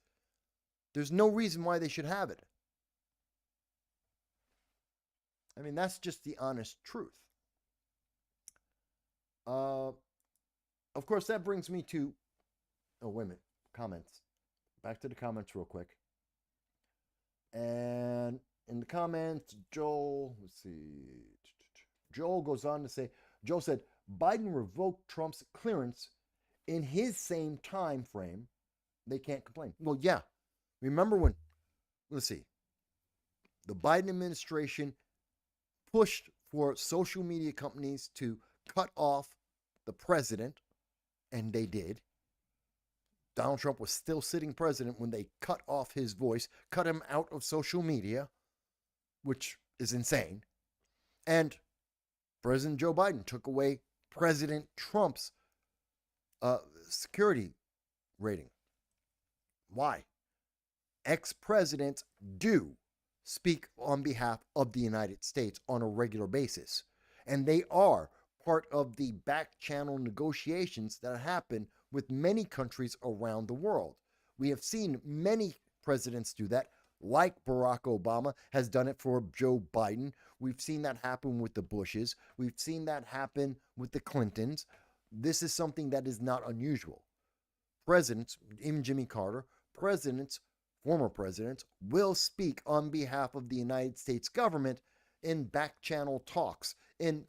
Speaker 1: There's no reason why they should have it. I mean, that's just the honest truth. Of course, that brings me to, oh, wait a minute, comments. Back to the comments real quick. And in the comments, Joel, let's see. Joel goes on to say, Joel said, Biden revoked Trump's clearance in his same time frame. They can't complain. Well, yeah. Remember when, let's see, the Biden administration pushed for social media companies to cut off the president, and they did. Donald Trump was still sitting president when they cut off his voice, cut him out of social media, which is insane. And President Joe Biden took away President Trump's security rating. Why? Ex-presidents do speak on behalf of the United States on a regular basis, and they are part of the back channel negotiations that happen with many countries around the world. We have seen many presidents do that, like Barack Obama has done it for Joe Biden. We've seen that happen with the Bushes. We've seen that happen with the Clintons. This is something that is not unusual. Presidents, even Jimmy Carter, former presidents, will speak on behalf of the United States government in back channel talks, and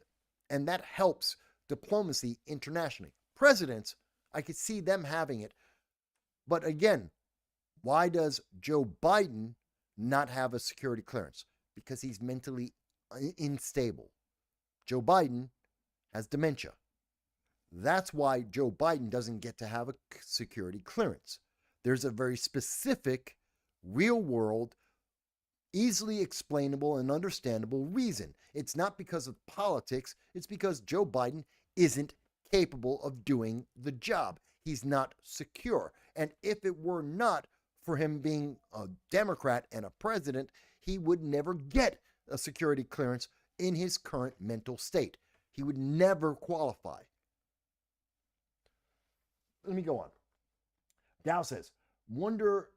Speaker 1: that helps diplomacy internationally. Presidents, I could see them having it. But again, why does Joe Biden not have a security clearance? Because he's mentally unstable. Joe Biden has dementia. That's why Joe Biden doesn't get to have a security clearance. There's a very specific, real world, easily explainable and understandable reason. It's not because of politics. It's because Joe Biden isn't capable of doing the job. He's not secure. And if it were not for him being a Democrat and a president, he would never get a security clearance in his current mental state. He would never qualify. Let me go on. Dow says, wonder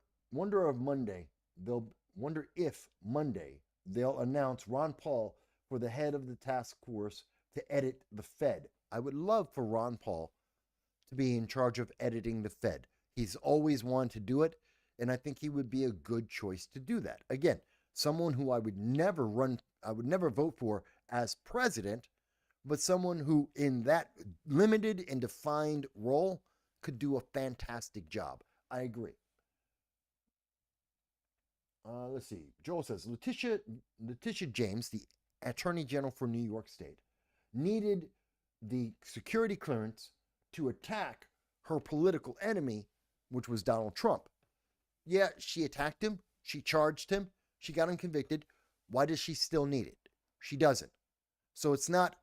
Speaker 1: if Monday they'll announce Ron Paul for the head of the task force to edit the Fed. I would love for Ron Paul to be in charge of editing the Fed. He's always wanted to do it, and I think he would be a good choice to do that. Again, someone who I would never vote for as president, but someone who in that limited and defined role could do a fantastic job. I agree. Let's see. Joel says, Letitia James, the Attorney General for New York State, needed the security clearance to attack her political enemy, which was Donald Trump. Yeah, she attacked him. She charged him. She got him convicted. Why does she still need it? She doesn't. So it's not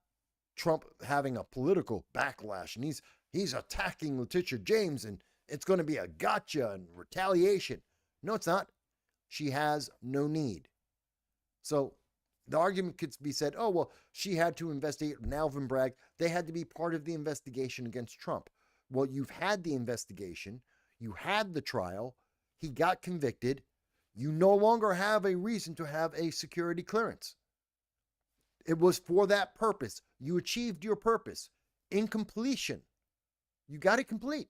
Speaker 1: Trump having a political backlash and he's attacking Letitia James and it's going to be a gotcha and retaliation. No, it's not. She has no need. So the argument could be said, oh, well, she had to investigate Alvin Bragg. They had to be part of the investigation against Trump. Well, you've had the investigation. You had the trial. He got convicted. You no longer have a reason to have a security clearance. It was for that purpose. You achieved your purpose. In completion, you got it complete.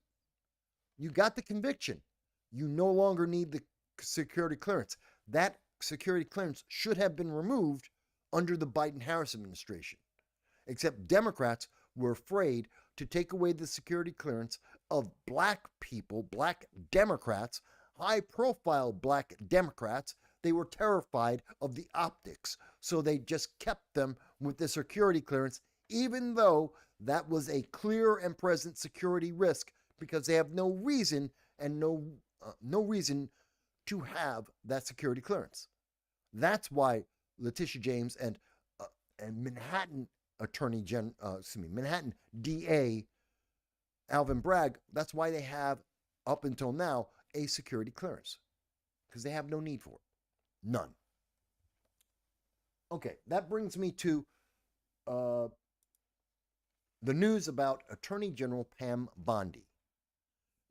Speaker 1: You got the conviction. You no longer need the security clearance. That security clearance should have been removed under the Biden-Harris administration. Except Democrats were afraid to take away the security clearance of black people, black Democrats, high-profile black Democrats. They were terrified of the optics, so they just kept them with the security clearance, even though that was a clear and present security risk, because they have no reason and no reason to have that security clearance. That's why Letitia James and Manhattan Manhattan DA Alvin Bragg, that's why they have, up until now, a security clearance, because they have no need for it. None. Okay, that brings me to the news about Attorney General Pam Bondi.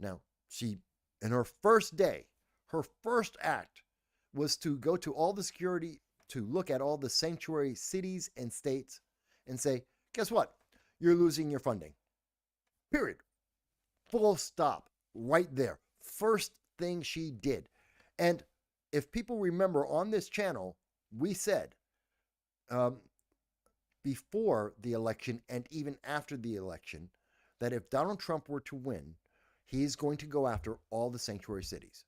Speaker 1: Now, she, in her first day, her first act was to go to all the security, to look at all the sanctuary cities and states and say, guess what? You're losing your funding. Period. Full stop. Right there. First thing she did. And if people remember on this channel, we said before the election and even after the election that if Donald Trump were to win, he's going to go after all the sanctuary cities.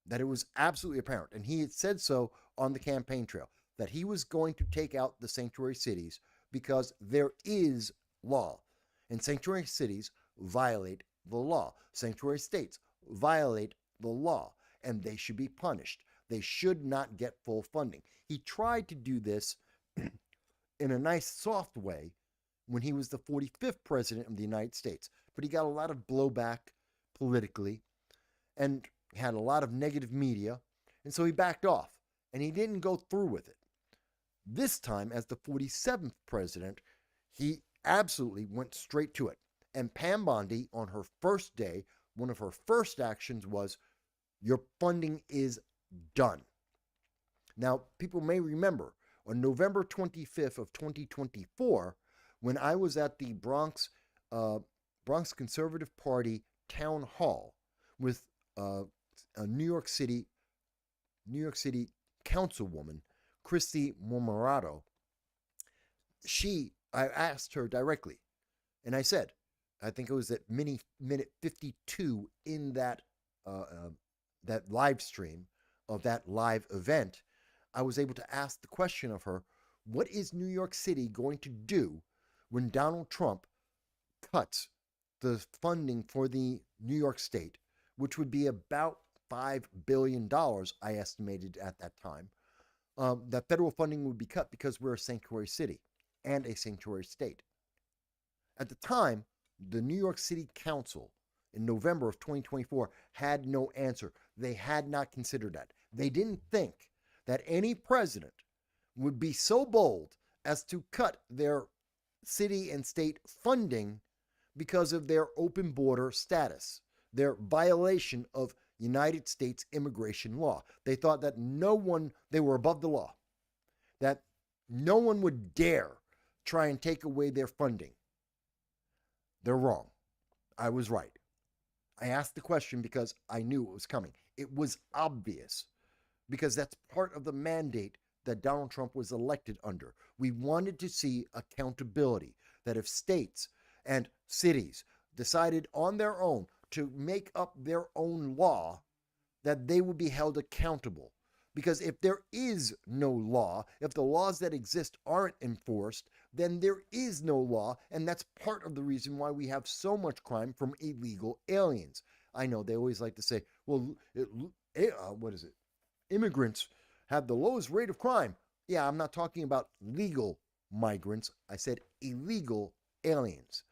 Speaker 1: That it was absolutely apparent. And he had said so on the campaign trail, that he was going to take out the sanctuary cities because there is law. And sanctuary cities violate the law. Sanctuary states violate the law, and they should be punished. They should not get full funding. He tried to do this in a nice, soft way when he was the 45th president of the United States, but he got a lot of blowback politically and had a lot of negative media, and so he backed off, and he didn't go through with it. This time, as the 47th president, he absolutely went straight to it. And Pam Bondi, on her first day, one of her first actions was, your funding is done. Now, people may remember, on November 25th of 2024, when I was at the Bronx Conservative Party town hall with a New York City councilwoman, Christy Mormorado, I asked her directly, and I said, I think it was at minute 52 in that live stream of that live event, I was able to ask the question of her, what is New York City going to do when Donald Trump cuts the funding for the New York State, which would be about $5 billion, I estimated at that time, that federal funding would be cut because we're a sanctuary city and a sanctuary state. At the time, the New York City Council in November of 2024 had no answer. They had not considered that. They didn't think that any president would be so bold as to cut their city and state funding because of their open border status, their violation of United States immigration law. They thought that they were above the law, that no one would dare try and take away their funding. They're wrong. I was right. I asked the question because I knew it was coming. It was obvious because that's part of the mandate that Donald Trump was elected under. We wanted to see accountability, that if states and cities decided on their own to make up their own law, that they would be held accountable. Because if there is no law, if the laws that exist aren't enforced, then there is no law, and that's part of the reason why we have so much crime from illegal aliens. I know they always like to say, well, immigrants have the lowest rate of crime. Yeah, I'm not talking about legal migrants. I said illegal aliens.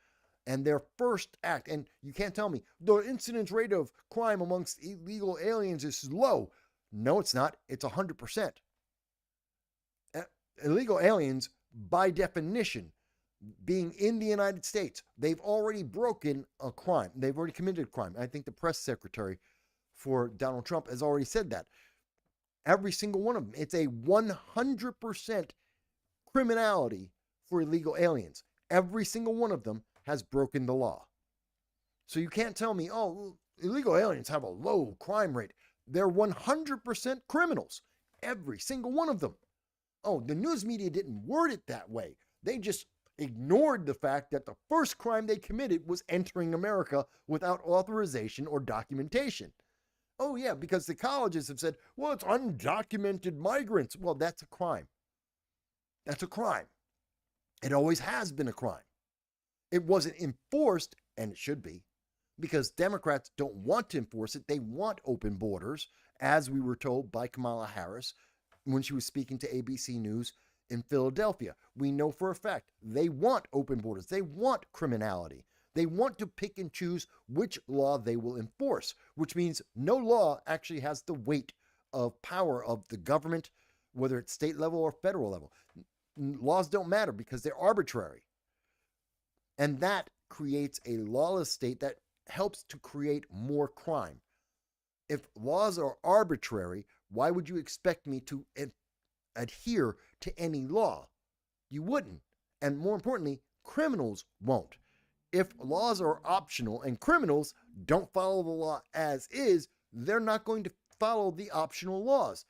Speaker 1: And their first act, and you can't tell me the incidence rate of crime amongst illegal aliens is low. No, it's not. It's 100%. Illegal aliens, by definition, being in the United States, they've already broken a crime. They've already committed a crime. I think the press secretary for Donald Trump has already said that. Every single one of them. It's a 100% criminality for illegal aliens. Every single one of them has broken the law. So you can't tell me, oh, illegal aliens have a low crime rate. They're 100% criminals. Every single one of them. Oh, the news media didn't word it that way. They just ignored the fact that the first crime they committed was entering America without authorization or documentation. Oh, yeah, because the colleges have said, well, it's undocumented migrants. Well, that's a crime. That's a crime. It always has been a crime. It wasn't enforced, and it should be, because Democrats don't want to enforce it. They want open borders, as we were told by Kamala Harris when she was speaking to ABC News in Philadelphia. We know for a fact they want open borders. They want criminality. They want to pick and choose which law they will enforce, which means no law actually has the weight of power of the government, whether it's state level or federal level. Laws don't matter because they're arbitrary. And that creates a lawless state that helps to create more crime. If laws are arbitrary, why would you expect me to adhere to any law? You wouldn't. And more importantly, criminals won't. If laws are optional and criminals don't follow the law as is, they're not going to follow the optional laws.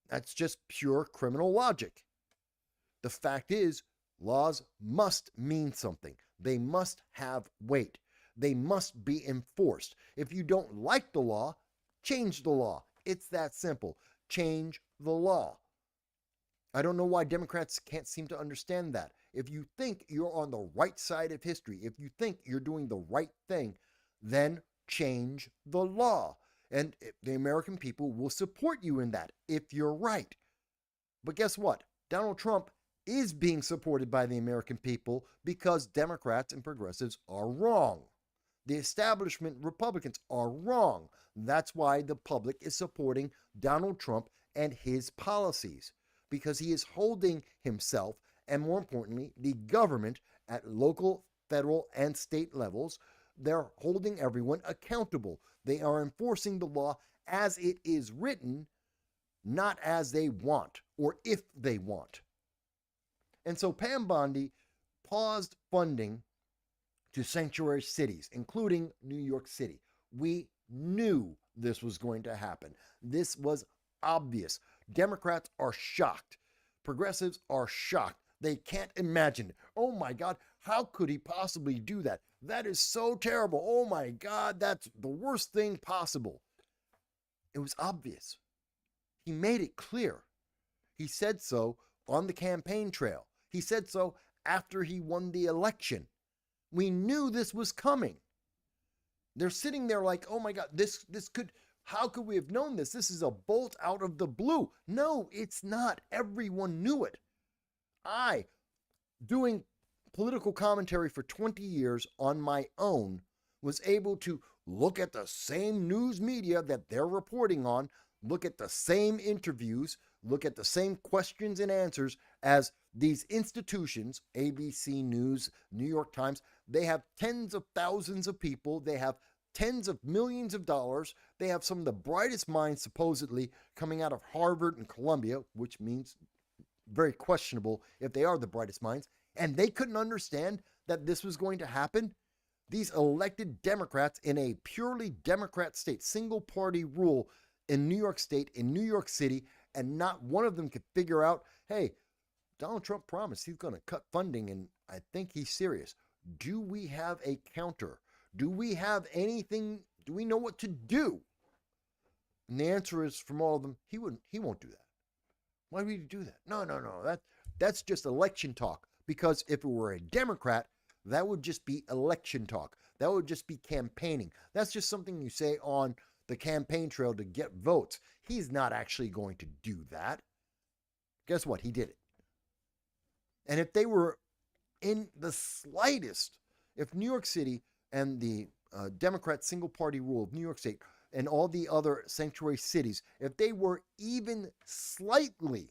Speaker 1: That's just pure criminal logic. The fact is, laws must mean something. They must have weight. They must be enforced. If you don't like the law, change the law. It's that simple. Change the law. I don't know why Democrats can't seem to understand that. If you think you're on the right side of history, if you think you're doing the right thing, then change the law. And the American people will support you in that if you're right. But guess what? Donald Trump is being supported by the American people because Democrats and progressives are wrong. The establishment Republicans are wrong. That's why the public is supporting Donald Trump and his policies, because he is holding himself, and more importantly, the government at local, federal, and state levels. They're holding everyone accountable. They are enforcing the law as it is written, not as they want or if they want. And so Pam Bondi paused funding to sanctuary cities, including New York City. We knew this was going to happen. This was obvious. Democrats are shocked. Progressives are shocked. They can't imagine. Oh my God, how could he possibly do that? That is so terrible. Oh my God, that's the worst thing possible. It was obvious. He made it clear. He said so on the campaign trail. He said so after he won the election. We knew this was coming. They're sitting there like, oh my God, this could, how could we have known this? This is a bolt out of the blue. No, it's not. Everyone knew it. I, doing political commentary for 20 years on my own, was able to look at the same news media that they're reporting on, look at the same interviews, look at the same questions and answers as these institutions, ABC News, New York Times. They have tens of thousands of people. They have tens of millions of dollars. They have some of the brightest minds supposedly coming out of Harvard and Columbia, which means very questionable if they are the brightest minds. And they couldn't understand that this was going to happen. These elected Democrats in a purely Democrat state, single party rule in New York State, in New York City, and not one of them could figure out, hey, Donald Trump promised he's going to cut funding, and I think he's serious. Do we have a counter? Do we have anything? Do we know what to do? And the answer is from all of them, he won't do that. Why would he do that? No. That's just election talk. Because if it were a Democrat, that would just be election talk. That would just be campaigning. That's just something you say on the campaign trail to get votes. He's not actually going to do that. Guess what? He did it. And if they were in the slightest, if New York City and the Democrat single party rule of New York State and all the other sanctuary cities, if they were even slightly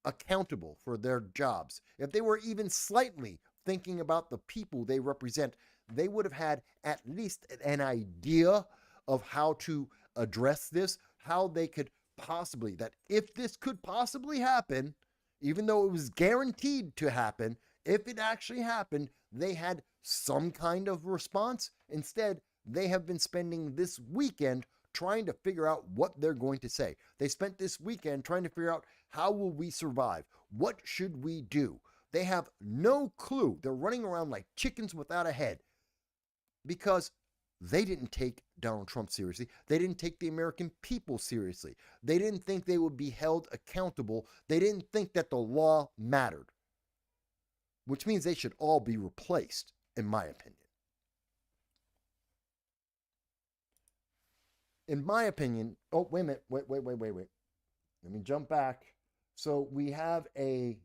Speaker 1: accountable for their jobs, if they were even slightly thinking about the people they represent, they would have had at least an idea of how to address this, how they could possibly, that if this could possibly happen, even though it was guaranteed to happen, if it actually happened, they had some kind of response. Instead, they have been spending this weekend trying to figure out what they're going to say. They spent this weekend trying to figure out, how will we survive? What should we do? They have no clue. They're running around like chickens without a head because they didn't take Donald Trump seriously. They didn't take the American people seriously. They didn't think they would be held accountable. They didn't think that the law mattered, which means they should all be replaced, in my opinion. In my opinion, oh, wait a minute. Wait. Let me jump back. So we have a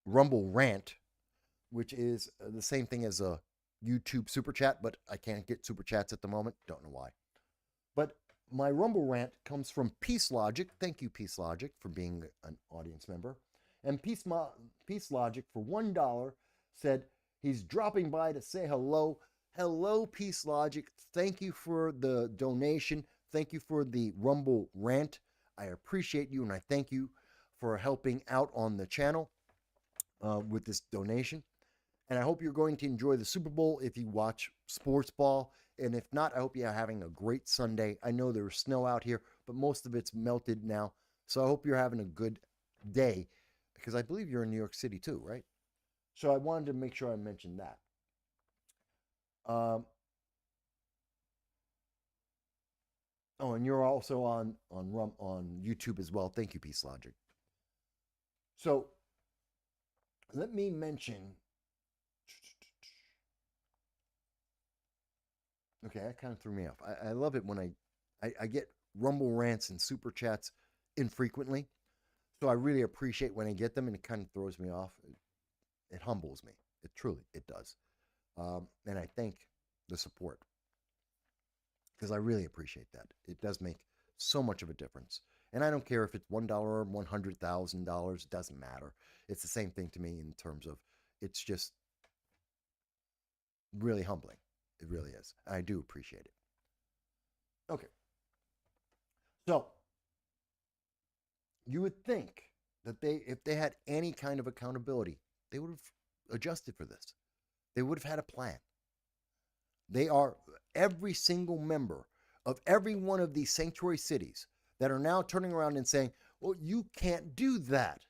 Speaker 1: Rumble rant, which is the same thing as a YouTube super chat, but I can't get super chats at the moment. Don't know why. But my Rumble rant comes from Peace Logic. Thank you, Peace Logic, for being an audience member. And Peace Logic, for $1, said he's dropping by to say hello. Hello, Peace Logic. Thank you for the donation. Thank you for the Rumble rant. I appreciate you, and I thank you for helping out on the channel with this donation. And I hope you're going to enjoy the Super Bowl if you watch sports ball. And if not, I hope you're having a great Sunday. I know there's snow out here, but most of it's melted now. So I hope you're having a good day, because I believe you're in New York City too, right? So I wanted to make sure I mentioned that. Oh, and you're also on YouTube as well. Thank you, Peace Logic. So let me mention. Okay, that kind of threw me off. I love it when I get rumble rants and super chats infrequently. So I really appreciate when I get them, and it kind of throws me off. It humbles me. It does. And I thank the support because I really appreciate that. It does make so much of a difference. And I don't care if it's $1 or $100,000. It doesn't matter. It's the same thing to me in terms of it's just really humbling. It really is. I do appreciate it. Okay. So you would think that if they had any kind of accountability, they would have adjusted for this. They would have had a plan. They are every single member of every one of these sanctuary cities that are now turning around and saying, well, you can't do that.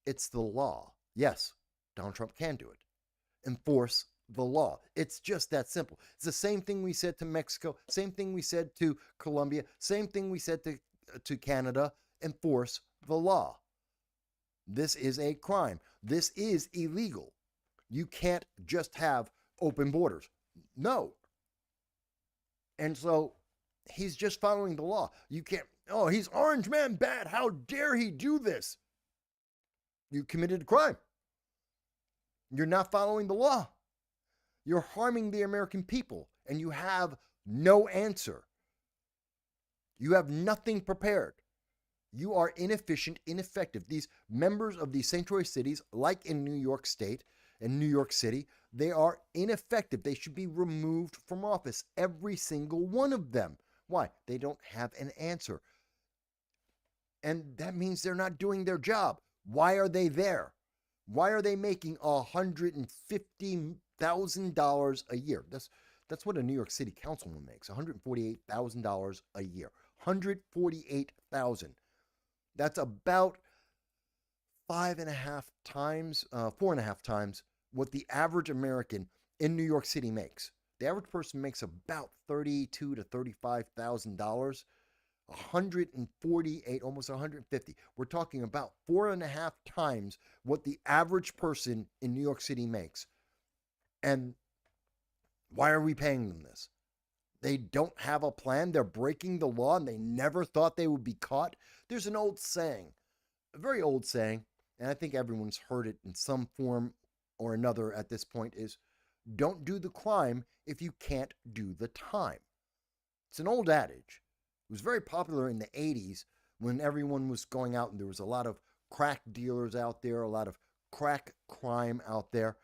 Speaker 1: It's the law. Yes, Donald Trump can do it. Enforce the law. It's just that simple. It's the same thing we said to Mexico, same thing we said to Colombia, same thing we said to Canada. Enforce the law. This is a crime. This is illegal. You can't just have open borders. No. And so he's just following the law. You can't, oh, he's orange man bad. How dare he do this? You committed a crime. You're not following the law. You're harming the American people, and you have no answer. You have nothing prepared. You are inefficient, ineffective. These members of these sanctuary cities, like in New York State and New York City, they are ineffective. They should be removed from office, every single one of them. Why? They don't have an answer. And that means they're not doing their job. Why are they there? Why are they making $150,000 a year? That's what a New York City councilman makes, $148,000 a year. $148,000. That's about 4.5 times what the average American in New York City makes. The average person makes about $32,000 to $35,000. 148, almost 150. We're talking about 4.5 times what the average person in New York City makes. And why are we paying them this? They don't have a plan. They're breaking the law, and they never thought they would be caught. There's an old saying, a very old saying, and I think everyone's heard it in some form or another at this point, is don't do the crime if you can't do the time. It's an old adage. It was very popular in the 80s when everyone was going out and there was a lot of crack dealers out there, a lot of crack crime out there.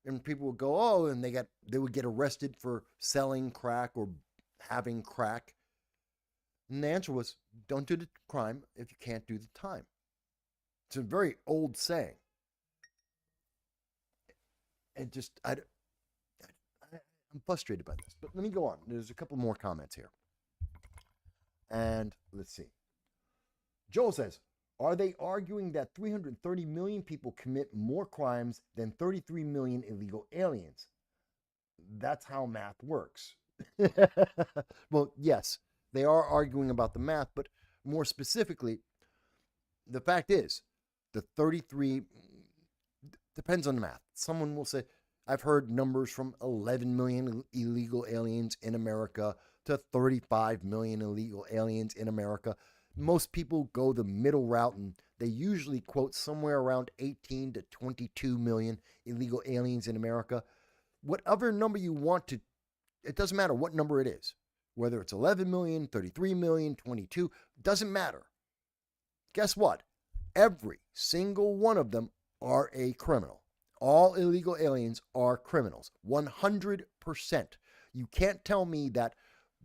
Speaker 1: And people would go, oh, and they would get arrested for selling crack or having crack. And the answer was, don't do the crime if you can't do the time. It's a very old saying. And just, I'm frustrated by this. But let me go on. There's a couple more comments here. And let's see. Joel says, are they arguing that 330 million people commit more crimes than 33 million illegal aliens? That's how math works. Well, yes, they are arguing about the math, but more specifically, the fact is, the 33 depends on the math. Someone will say, I've heard numbers from 11 million illegal aliens in America to 35 million illegal aliens in America. Most people go the middle route, and they usually quote somewhere around 18 to 22 million illegal aliens in America. Whatever number you want to, it doesn't matter what number it is. Whether it's 11 million, 33 million, 22, doesn't matter. Guess what? Every single one of them are a criminal. All illegal aliens are criminals. 100%. You can't tell me that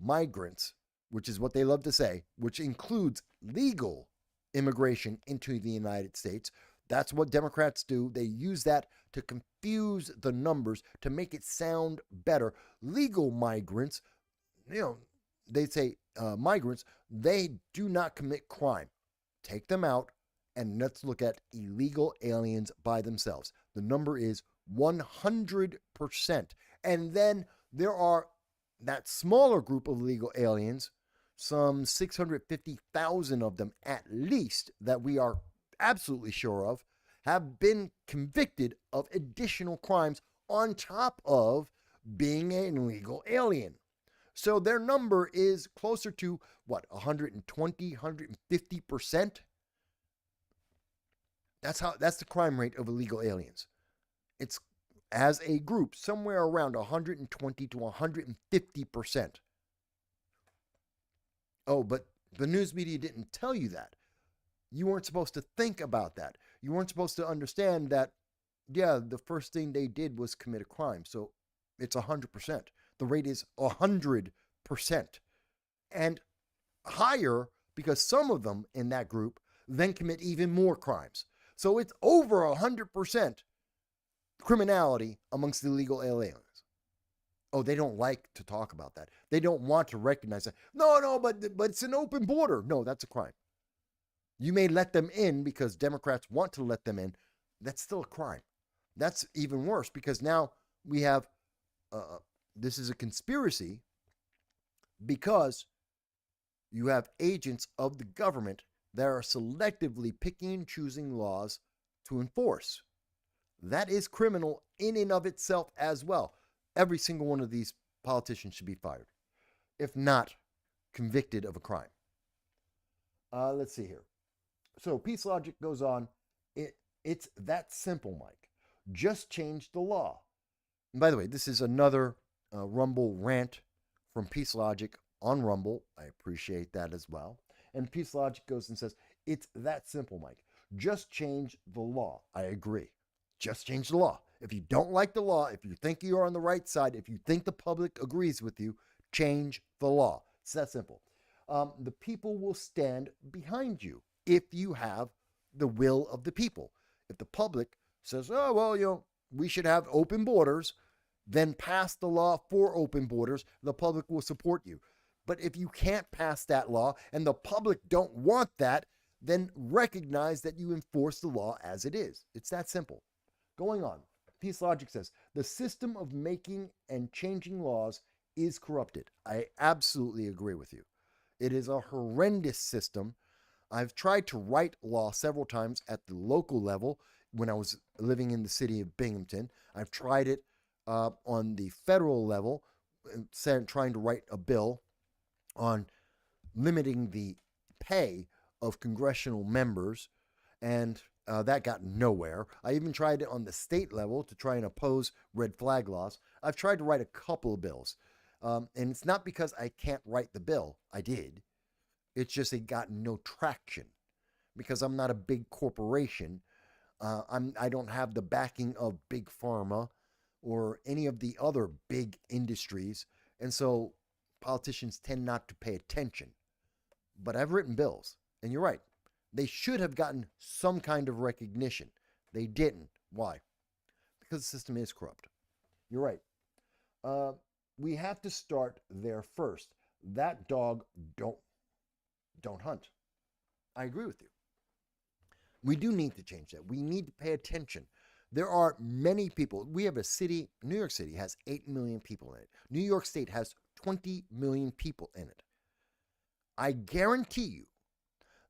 Speaker 1: migrants, which is what they love to say, which includes legal immigration into the United States. That's what Democrats do. They use that to confuse the numbers to make it sound better. Legal migrants, they say migrants, they do not commit crime. Take them out, and let's look at illegal aliens by themselves. The number is 100%. And then there are that smaller group of illegal aliens, some 650,000 of them at least, that we are absolutely sure of, have been convicted of additional crimes on top of being an illegal alien. So their number is closer to what, 120, 150%? That's the crime rate of illegal aliens. It's, as a group, somewhere around 120 to 150%. Oh, but the news media didn't tell you that. You weren't supposed to think about that. You weren't supposed to understand that, yeah, the first thing they did was commit a crime. So it's 100%. The rate is 100%. And higher because some of them in that group then commit even more crimes. So it's over 100% criminality amongst the illegal aliens. Oh, they don't like to talk about that. They don't want to recognize that. No, but it's an open border. No, that's a crime. You may let them in because Democrats want to let them in. That's still a crime. That's even worse because now we have, this is a conspiracy because you have agents of the government that are selectively picking and choosing laws to enforce. That is criminal in and of itself as well. Every single one of these politicians should be fired, if not convicted of a crime. Let's see here. So Peace Logic goes on. It's that simple, Mike. Just change the law. And by the way, this is another Rumble rant from Peace Logic on Rumble. I appreciate that as well. And Peace Logic goes and says, it's that simple, Mike. Just change the law. I agree. Just change the law. If you don't like the law, if you think you are on the right side, if you think the public agrees with you, change the law. It's that simple. The people will stand behind you if you have the will of the people. If the public says, oh, well, we should have open borders, then pass the law for open borders, the public will support you. But if you can't pass that law and the public don't want that, then recognize that you enforce the law as it is. It's that simple. Going on, Peace Logic says, the system of making and changing laws is corrupted. I absolutely agree with you. It is a horrendous system. I've tried to write law several times at the local level when I was living in the city of Binghamton. I've tried it on the federal level, trying to write a bill on limiting the pay of congressional members, and that got nowhere. I even tried it on the state level to try and oppose red flag laws. I've tried to write a couple of bills, and it's not because I can't write the bill. I did. It's just it got no traction because I'm not a big corporation. I don't have the backing of big pharma or any of the other big industries, and so politicians tend not to pay attention. But I've written bills, and you're right. They should have gotten some kind of recognition. They didn't. Why? Because the system is corrupt. You're right. We have to start there first. That dog don't hunt. I agree with you. We do need to change that. We need to pay attention. There are many people. We have a city, New York City has 8 million people in it. New York State has 20 million people in it. I guarantee you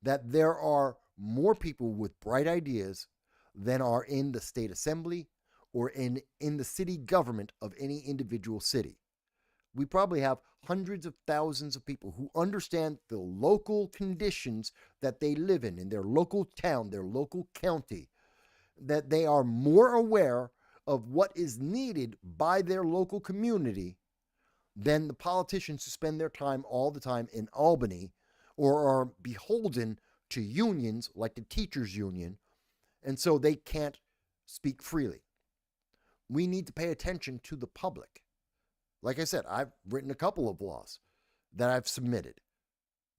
Speaker 1: that there are more people with bright ideas than are in the state assembly or in the city government of any individual city. We probably have hundreds of thousands of people who understand the local conditions that they live in their local town, their local county, that they are more aware of what is needed by their local community than the politicians who spend their time all the time in Albany or are beholden to unions like the teachers union, and so they can't speak freely. We need to pay attention to the public. Like I said, I've written a couple of laws that I've submitted.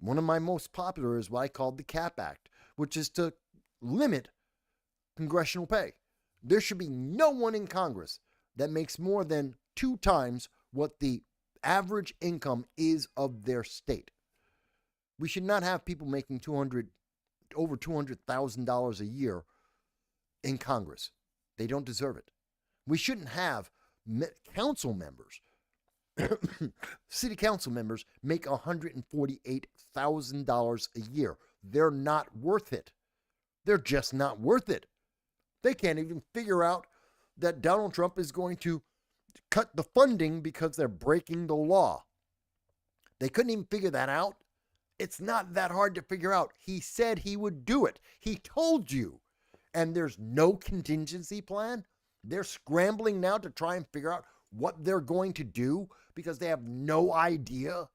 Speaker 1: One of my most popular is what I call the CAP Act, which is to limit congressional pay. There should be no one in Congress that makes more than 2 times what the average income is of their state. We should not have people making over $200,000 a year in Congress. They don't deserve it. We shouldn't have council members, city council members make $148,000 a year. They're not worth it. They're just not worth it. They can't even figure out that Donald Trump is going to cut the funding because they're breaking the law. They couldn't even figure that out. It's not that hard to figure out. He said he would do it. He told you. And there's no contingency plan. They're scrambling now to try and figure out what they're going to do because they have no idea,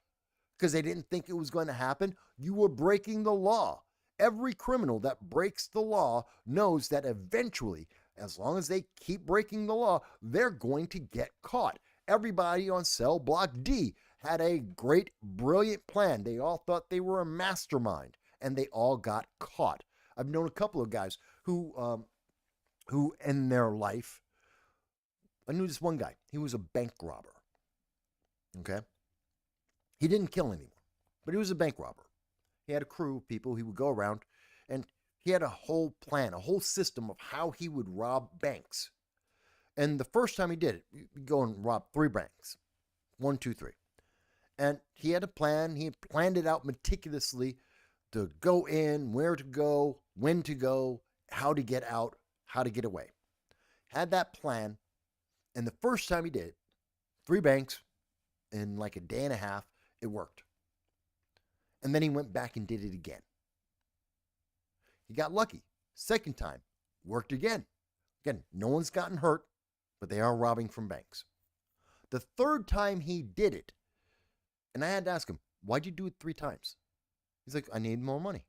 Speaker 1: because they didn't think it was going to happen. You were breaking the law. Every criminal that breaks the law knows that eventually, as long as they keep breaking the law, they're going to get caught. Everybody on Cell Block D had a great, brilliant plan. They all thought they were a mastermind, and they all got caught. I've known a couple of guys who in their life, I knew this one guy. He was a bank robber. Okay? He didn't kill anyone, but he was a bank robber. He had a crew of people. He would go around, and he had a whole plan, a whole system of how he would rob banks. And the first time he did it, he'd go and rob 3 banks. 1, 2, 3. And he had a plan. He had planned it out meticulously to go in, where to go, when to go, how to get out, how to get away. Had that plan. And the first time he did it, 3 banks in like a day and a half, it worked. And then he went back and did it again. He got lucky. Second time, worked again. Again, no one's gotten hurt, but they are robbing from banks. The third time he did it, and I had to ask him, why'd you do it 3 times? He's like, I need more money.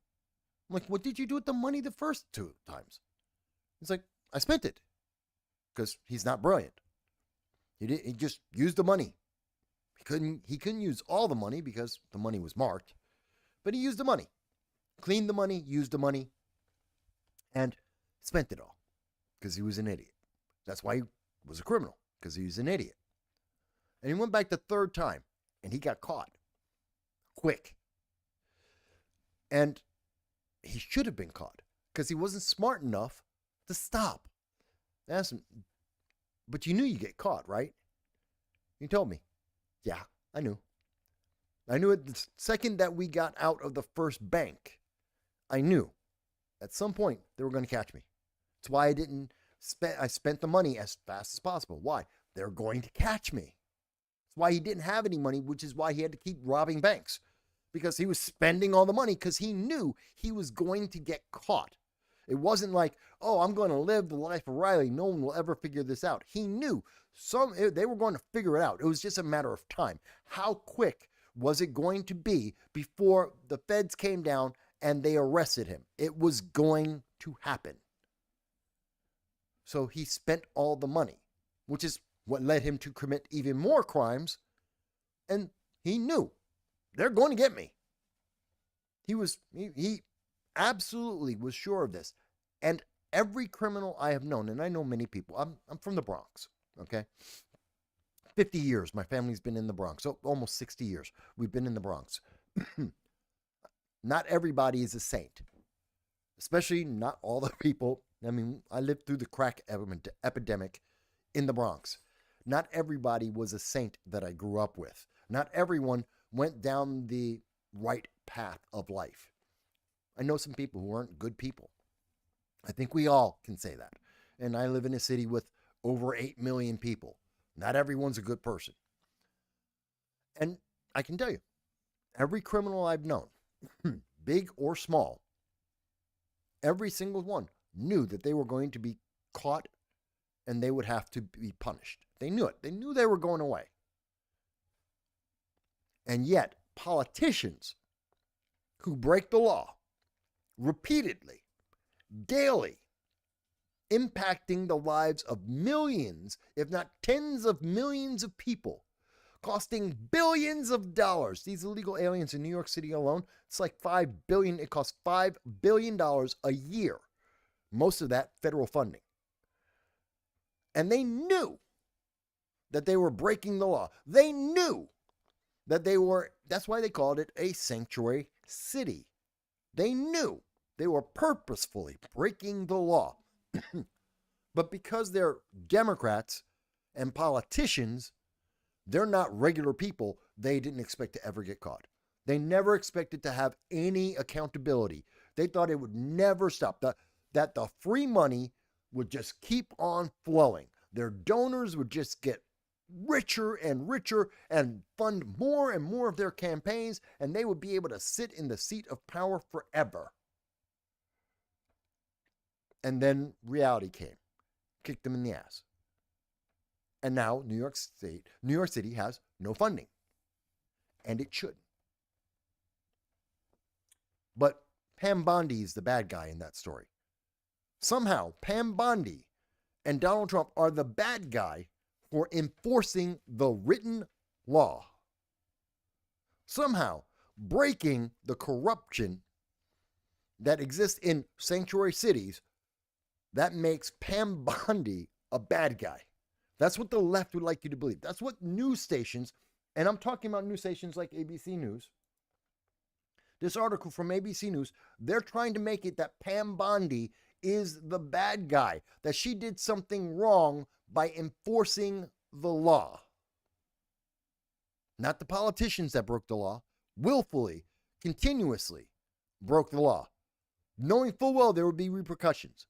Speaker 1: I'm like, what did you do with the money the first 2 times? He's like, I spent it. Because he's not brilliant. He just used the money. He couldn't use all the money because the money was marked. But he used the money. Cleaned the money, used the money, and spent it all. Because he was an idiot. That's why he was a criminal. Because he was an idiot. And he went back the 3rd time. And he got caught. Quick. And he should have been caught. Because he wasn't smart enough to stop. I asked him, but you knew you'd get caught, right? He told me, yeah, I knew. I knew it the second that we got out of the first bank. I knew at some point they were going to catch me. That's why I spent the money as fast as possible. Why? They're going to catch me. That's why he didn't have any money, which is why he had to keep robbing banks. Because he was spending all the money because he knew he was going to get caught. It wasn't like, oh, I'm going to live the life of Riley. No one will ever figure this out. He knew they were going to figure it out. It was just a matter of time. How quick was it going to be before the feds came down and they arrested him? It was going to happen. So he spent all the money, which is what led him to commit even more crimes. And he knew they're going to get me. He absolutely was sure of this. And every criminal I have known, and I know many people, I'm from the Bronx, okay? 50 years, my family's been in the Bronx. So almost 60 years, we've been in the Bronx. Not everybody is a saint, especially not all the people. I mean, I lived through the crack epidemic in the Bronx. Not everybody was a saint that I grew up with. Not everyone went down the right path of life. I know some people who aren't good people. I think we all can say that. And I live in a city with over 8 million people. Not everyone's a good person. And I can tell you, every criminal I've known, big or small, every single one knew that they were going to be caught and they would have to be punished. They knew it. They knew they were going away. And yet, politicians who break the law repeatedly, daily, impacting the lives of millions, if not tens of millions of people, costing billions of dollars. These illegal aliens in New York City alone, it's like $5 billion. It costs $5 billion a year. Most of that federal funding. And they knew that they were breaking the law. They knew that that's why they called it a sanctuary city. They knew they were purposefully breaking the law. But because they're Democrats and politicians, they're not regular people. They didn't expect to ever get caught. They never expected to have any accountability. They thought it would never stop. That the free money would just keep on flowing. Their donors would just get richer and richer and fund more and more of their campaigns, and they would be able to sit in the seat of power forever. And then reality came, kicked them in the ass. And now New York City has no funding. And it should. But Pam Bondi is the bad guy in that story. Somehow, Pam Bondi and Donald Trump are the bad guy for enforcing the written law. Somehow, breaking the corruption that exists in sanctuary cities, that makes Pam Bondi a bad guy. That's what the left would like you to believe. That's what news stations, and I'm talking about news stations like ABC News. This article from ABC News, they're trying to make it that Pam Bondi is the bad guy, that she did something wrong by enforcing the law. Not the politicians that broke the law, willfully, continuously broke the law, knowing full well there would be repercussions,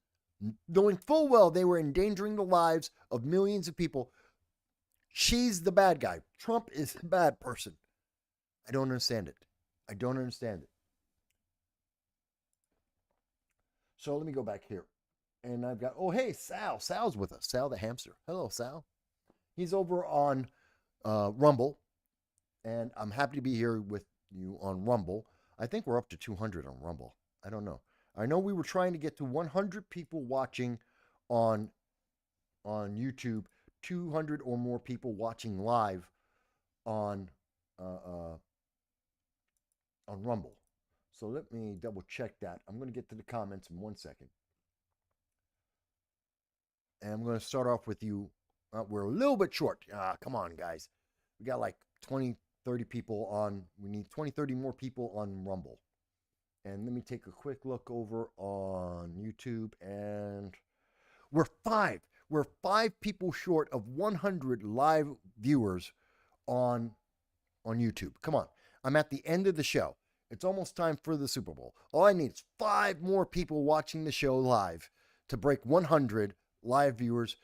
Speaker 1: knowing full well they were endangering the lives of millions of people. She's the bad guy. Trump is the bad person. I don't understand it. I don't understand it. So let me go back here. And I've got, oh, hey, Sal. Sal's with us. Sal the hamster. Hello, Sal. He's over on Rumble. And I'm happy to be here with you on Rumble. I think we're up to 200 on Rumble. I don't know. I know we were trying to get to 100 people watching on YouTube, 200 or more people watching live on Rumble. So let me double check that. I'm going to get to the comments in 1 second. And I'm going to start off with you. We're a little bit short. Come on, guys. We got like 20, 30 people on. We need 20, 30 more people on Rumble. And let me take a quick look over on YouTube. And we're 5. We're 5 people short of 100 live viewers on YouTube. Come on. I'm at the end of the show. It's almost time for the Super Bowl. All I need is 5 more people watching the show live to break 100 live viewers.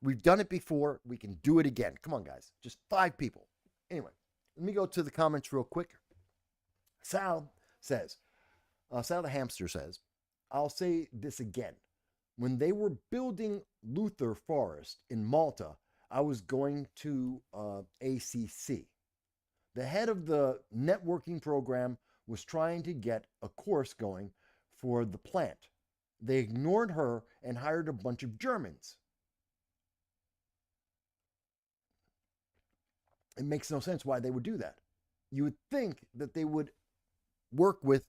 Speaker 1: We've done it before. We can do it again. Come on, guys. Just 5 people. Anyway, let me go to the comments real quick. Sal says, Sal the hamster says, I'll say this again. When they were building Luther Forest in Malta, I was going to ACC. The head of the networking program was trying to get a course going for the plant. They ignored her and hired a bunch of Germans. It makes no sense why they would do that. You would think that they would work with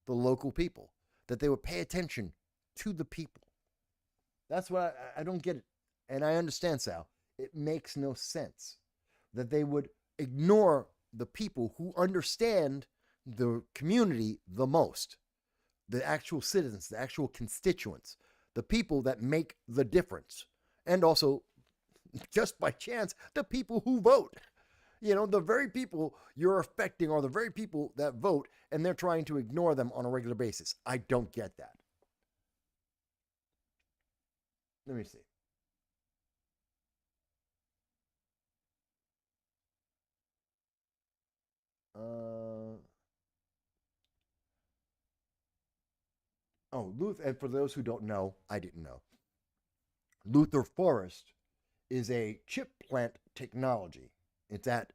Speaker 1: the local people, that they would pay attention to the people. That's what I don't get it. And I understand, Sal. It makes no sense that they would ignore the people who understand the community the most, the actual citizens, the actual constituents, the people that make the difference, and also, just by chance, the people who vote. You know, the very people you're affecting are the very people that vote, and they're trying to ignore them on a regular basis. I don't get that. Let me see. Luther, and for those who don't know, I didn't know. Luther Forest is a chip plant technology. It's at,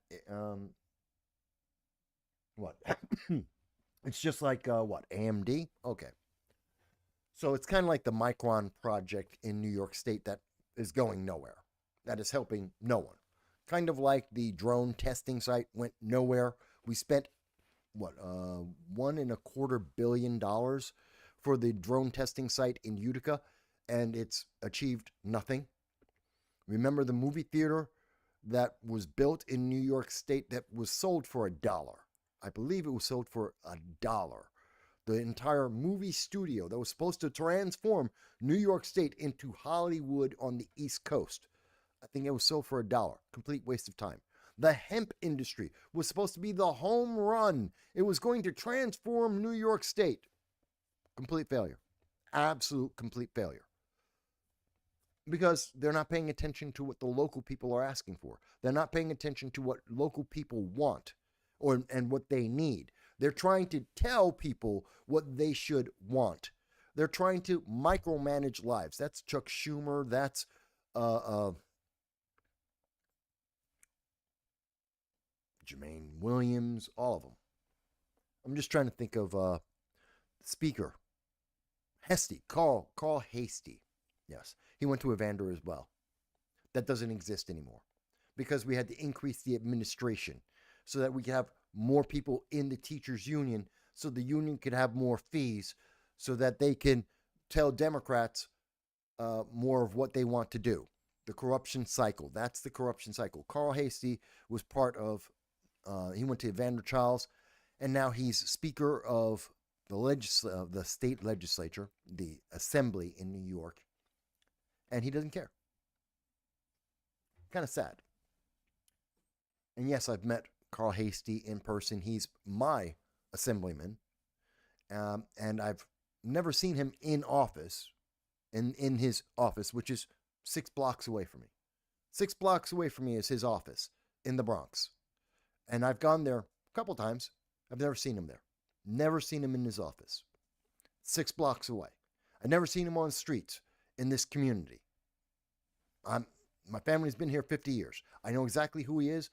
Speaker 1: it's just like, AMD? Okay. So it's kind of like the Micron project in New York State that is going nowhere. That is helping no one. Kind of like the drone testing site went nowhere. We spent, $1.25 billion for the drone testing site in Utica, and it's achieved nothing. Remember the movie theater that was built in New York State that was sold for $1? I believe it was sold for $1. The entire movie studio that was supposed to transform New York State into Hollywood on the East Coast, I think it was sold for $1. Complete waste of time. The hemp industry was supposed to be the home run. It was going to transform New York State. Complete failure. Absolute complete failure. because they're not paying attention to what the local people are asking for. They're not paying attention to what local people want and what they need. They're trying to tell people what they should want. They're trying to micromanage lives. That's Chuck Schumer. That's Jermaine Williams, all of them. I'm just trying to think of Speaker Hasty, Carl Hasty. Yes, he went to Evander as well. That doesn't exist anymore because we had to increase the administration so that we could have more people in the teachers union, so the union could have more fees, so that they can tell Democrats more of what they want to do. The corruption cycle. That's the corruption cycle. Carl Hasty was part of, he went to Evander Childs, and now he's Speaker of the state legislature, the assembly in New York, and he doesn't care. Kind of sad. And yes, I've met Carl Hasty in person. He's my assemblyman, and I've never seen him in office, in his office, which is 6 blocks away from me. 6 blocks away from me is his office in the Bronx. And I've gone there a couple times. I've never seen him there. Never seen him in his office. 6 blocks away. I've never seen him on the streets in this community. My family's been here 50 years. I know exactly who he is.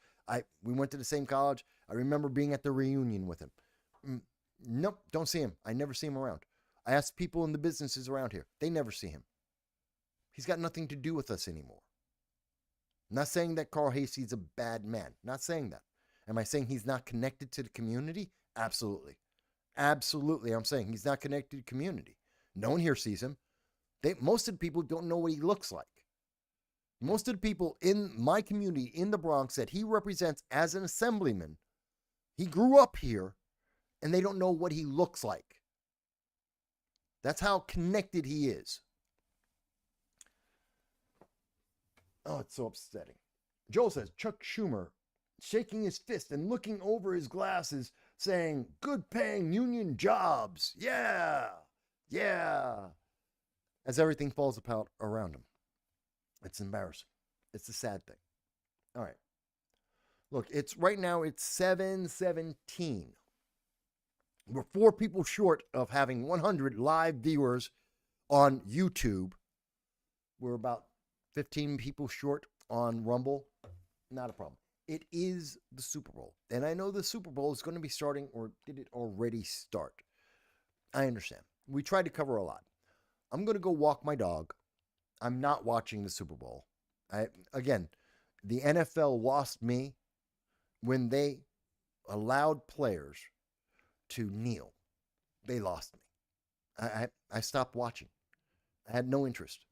Speaker 1: We went to the same college. I remember being at the reunion with him. Nope, don't see him. I never see him around. I asked people in the businesses around here. They never see him. He's got nothing to do with us anymore. I'm not saying that Carl Hasty's a bad man. Not saying that. Am I saying he's not connected to the community? Absolutely. Absolutely, I'm saying he's not connected to the community. No one here sees him. Most of the people don't know what he looks like. Most of the people in my community in the Bronx that he represents as an assemblyman, he grew up here, and they don't know what he looks like. That's how connected he is. Oh, it's so upsetting. Joel says, Chuck Schumer shaking his fist and looking over his glasses saying, good paying union jobs. Yeah. Yeah. As everything falls apart around him. It's embarrassing. It's a sad thing. All right. Look, right now it's 7:17. We're 4 people short of having 100 live viewers on YouTube. We're about 15 people short on Rumble. Not a problem. It is the Super Bowl. And I know the Super Bowl is going to be starting, or did it already start? I understand. We tried to cover a lot. I'm going to go walk my dog. I'm not watching the Super Bowl. Again, the NFL lost me when they allowed players to kneel. They lost me. I stopped watching. I had no interest.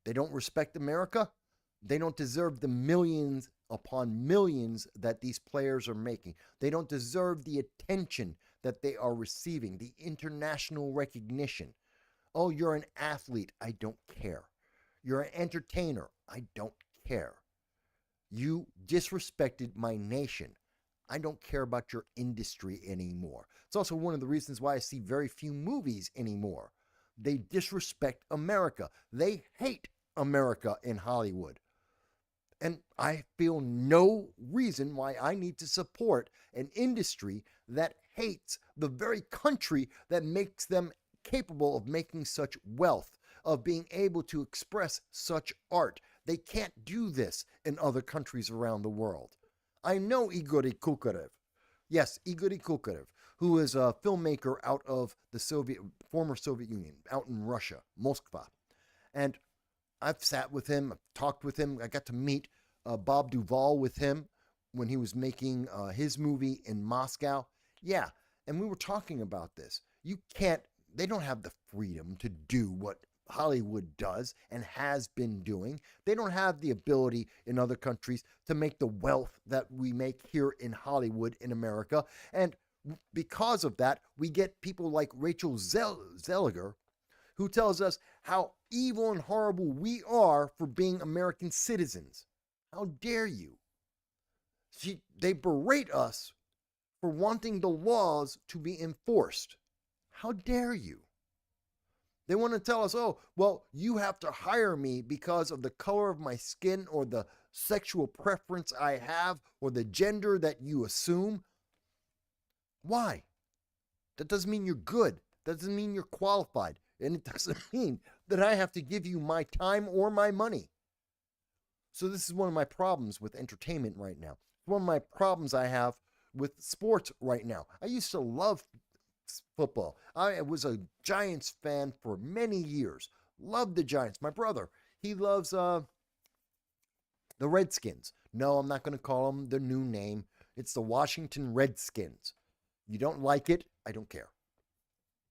Speaker 1: They don't respect America. They don't deserve the millions upon millions that these players are making. They don't deserve the attention that they are receiving, the international recognition. Oh, you're an athlete. I don't care. You're an entertainer. I don't care. You disrespected my nation. I don't care about your industry anymore. It's also one of the reasons why I see very few movies anymore. They disrespect America. They hate America in Hollywood. And I feel no reason why I need to support an industry that hates the very country that makes them capable of making such wealth, of being able to express such art. They can't do this in other countries around the world. I know Igor Kukarev. Yes, Igor Kukarev, who is a filmmaker out of the former Soviet Union, out in Russia, Moscow. And I've sat with him, I've talked with him. I got to meet Bob Duvall with him when he was making his movie in Moscow. Yeah, and we were talking about this. They don't have the freedom to do what Hollywood does and has been doing. They don't have the ability in other countries to make the wealth that we make here in Hollywood in America. And because of that, we get people like Rachel Zeliger, who tells us how evil and horrible we are for being American citizens. How dare you? They berate us for wanting the laws to be enforced. How dare you? They want to tell us, oh, well, you have to hire me because of the color of my skin or the sexual preference I have or the gender that you assume. Why? That doesn't mean you're good. That doesn't mean you're qualified. And it doesn't mean that I have to give you my time or my money. So this is one of my problems with entertainment right now. One of my problems I have with sports right now. I used to love football. I was a Giants fan for many years. Loved the Giants. My brother, he loves the Redskins. No, I'm not going to call them the new name. It's the Washington Redskins. You don't like it, I don't care.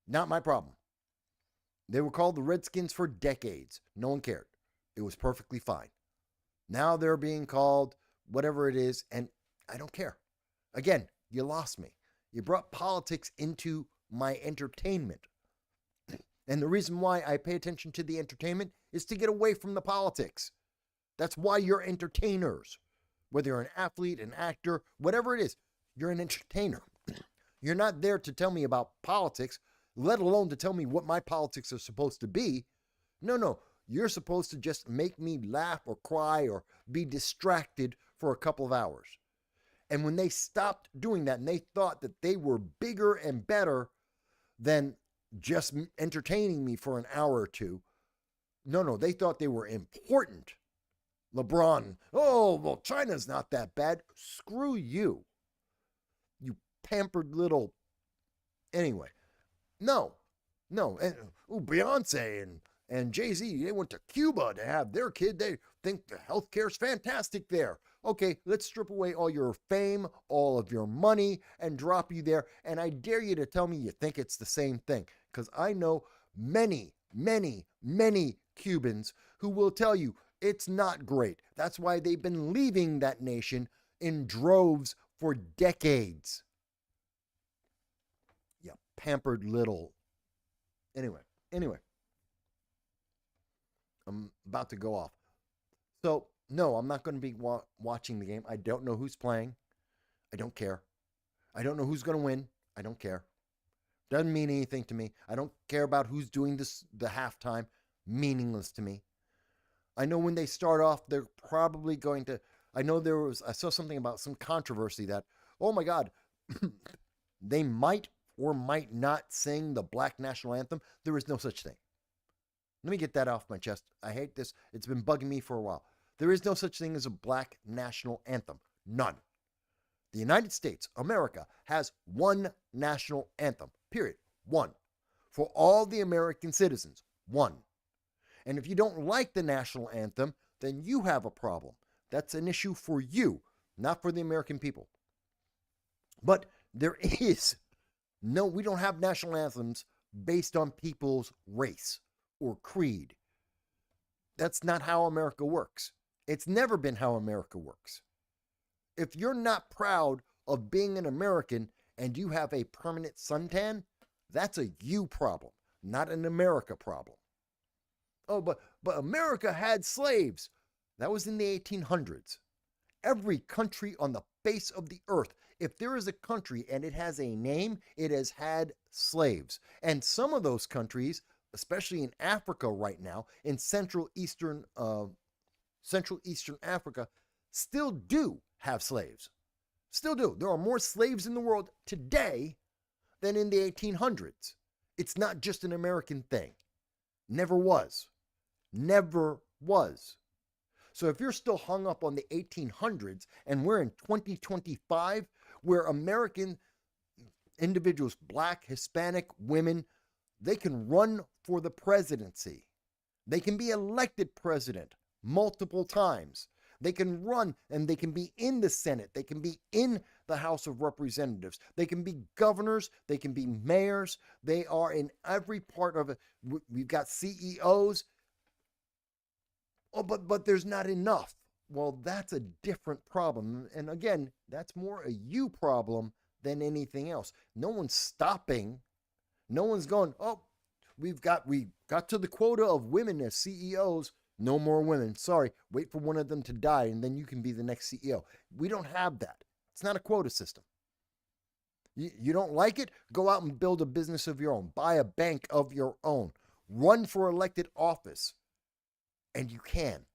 Speaker 1: Not my problem. They were called the Redskins for decades. No one cared. It was perfectly fine. Now they're being called whatever it is, and I don't care. Again, you lost me. You brought politics into my entertainment. And the reason why I pay attention to the entertainment is to get away from the politics. That's why you're entertainers. Whether you're an athlete, an actor, whatever it is, you're an entertainer. You're not there to tell me about politics, let alone to tell me what my politics are supposed to be. No. You're supposed to just make me laugh or cry or be distracted for a couple of hours. And when they stopped doing that and they thought that they were bigger and better than just entertaining me for an hour or two, no, they thought they were important. LeBron, oh, well, China's not that bad. Screw you. You pampered little. Anyway, no. And Beyonce and Jay-Z, they went to Cuba to have their kid. They think the healthcare's fantastic there. Okay, let's strip away all your fame, all of your money, and drop you there. And I dare you to tell me you think it's the same thing. Because I know many, many, many Cubans who will tell you it's not great. That's why they've been leaving that nation in droves for decades. You pampered little. Anyway. I'm about to go off. So, no, I'm not going to be watching the game. I don't know who's playing. I don't care. I don't know who's going to win. I don't care. Doesn't mean anything to me. I don't care about who's doing the halftime. Meaningless to me. I know when they start off, they're probably going to. I saw something about some controversy that, oh my God, they might or might not sing the Black National Anthem. There is no such thing. Let me get that off my chest. I hate this. It's been bugging me for a while. There is no such thing as a Black National Anthem. None. The United States, America, has one national anthem. Period. One. For all the American citizens. One. And if you don't like the national anthem, then you have a problem. That's an issue for you, not for the American people. But there is no, we don't have national anthems based on people's race or creed. That's not how America works. It's never been how America works. If you're not proud of being an American and you have a permanent suntan, that's a you problem, not an America problem. Oh, but America had slaves. That was in the 1800s. Every country on the face of the earth, if there is a country and it has a name, it has had slaves. And some of those countries, especially in Africa right now, in Central Eastern Africa, still do have slaves. Still do. There are more slaves in the world today than in the 1800s. It's not just an American thing. Never was. Never was. So if you're still hung up on the 1800s and we're in 2025, where American individuals, Black, Hispanic, women, they can run for the presidency. They can be elected president multiple times. They can run and they can be in the Senate. They can be in the House of Representatives. They can be governors. They can be mayors. They are in every part of it. We've got CEOs. Oh, but there's not enough. Well, that's a different problem. And again, that's more a you problem than anything else. No one's stopping. No one's going, oh, we got to the quota of women as CEOs. No more women. Sorry, wait for one of them to die and then you can be the next CEO. We don't have that. It's not a quota system. You don't like it? Go out and build a business of your own. Buy a bank of your own. run for elected office, and you can.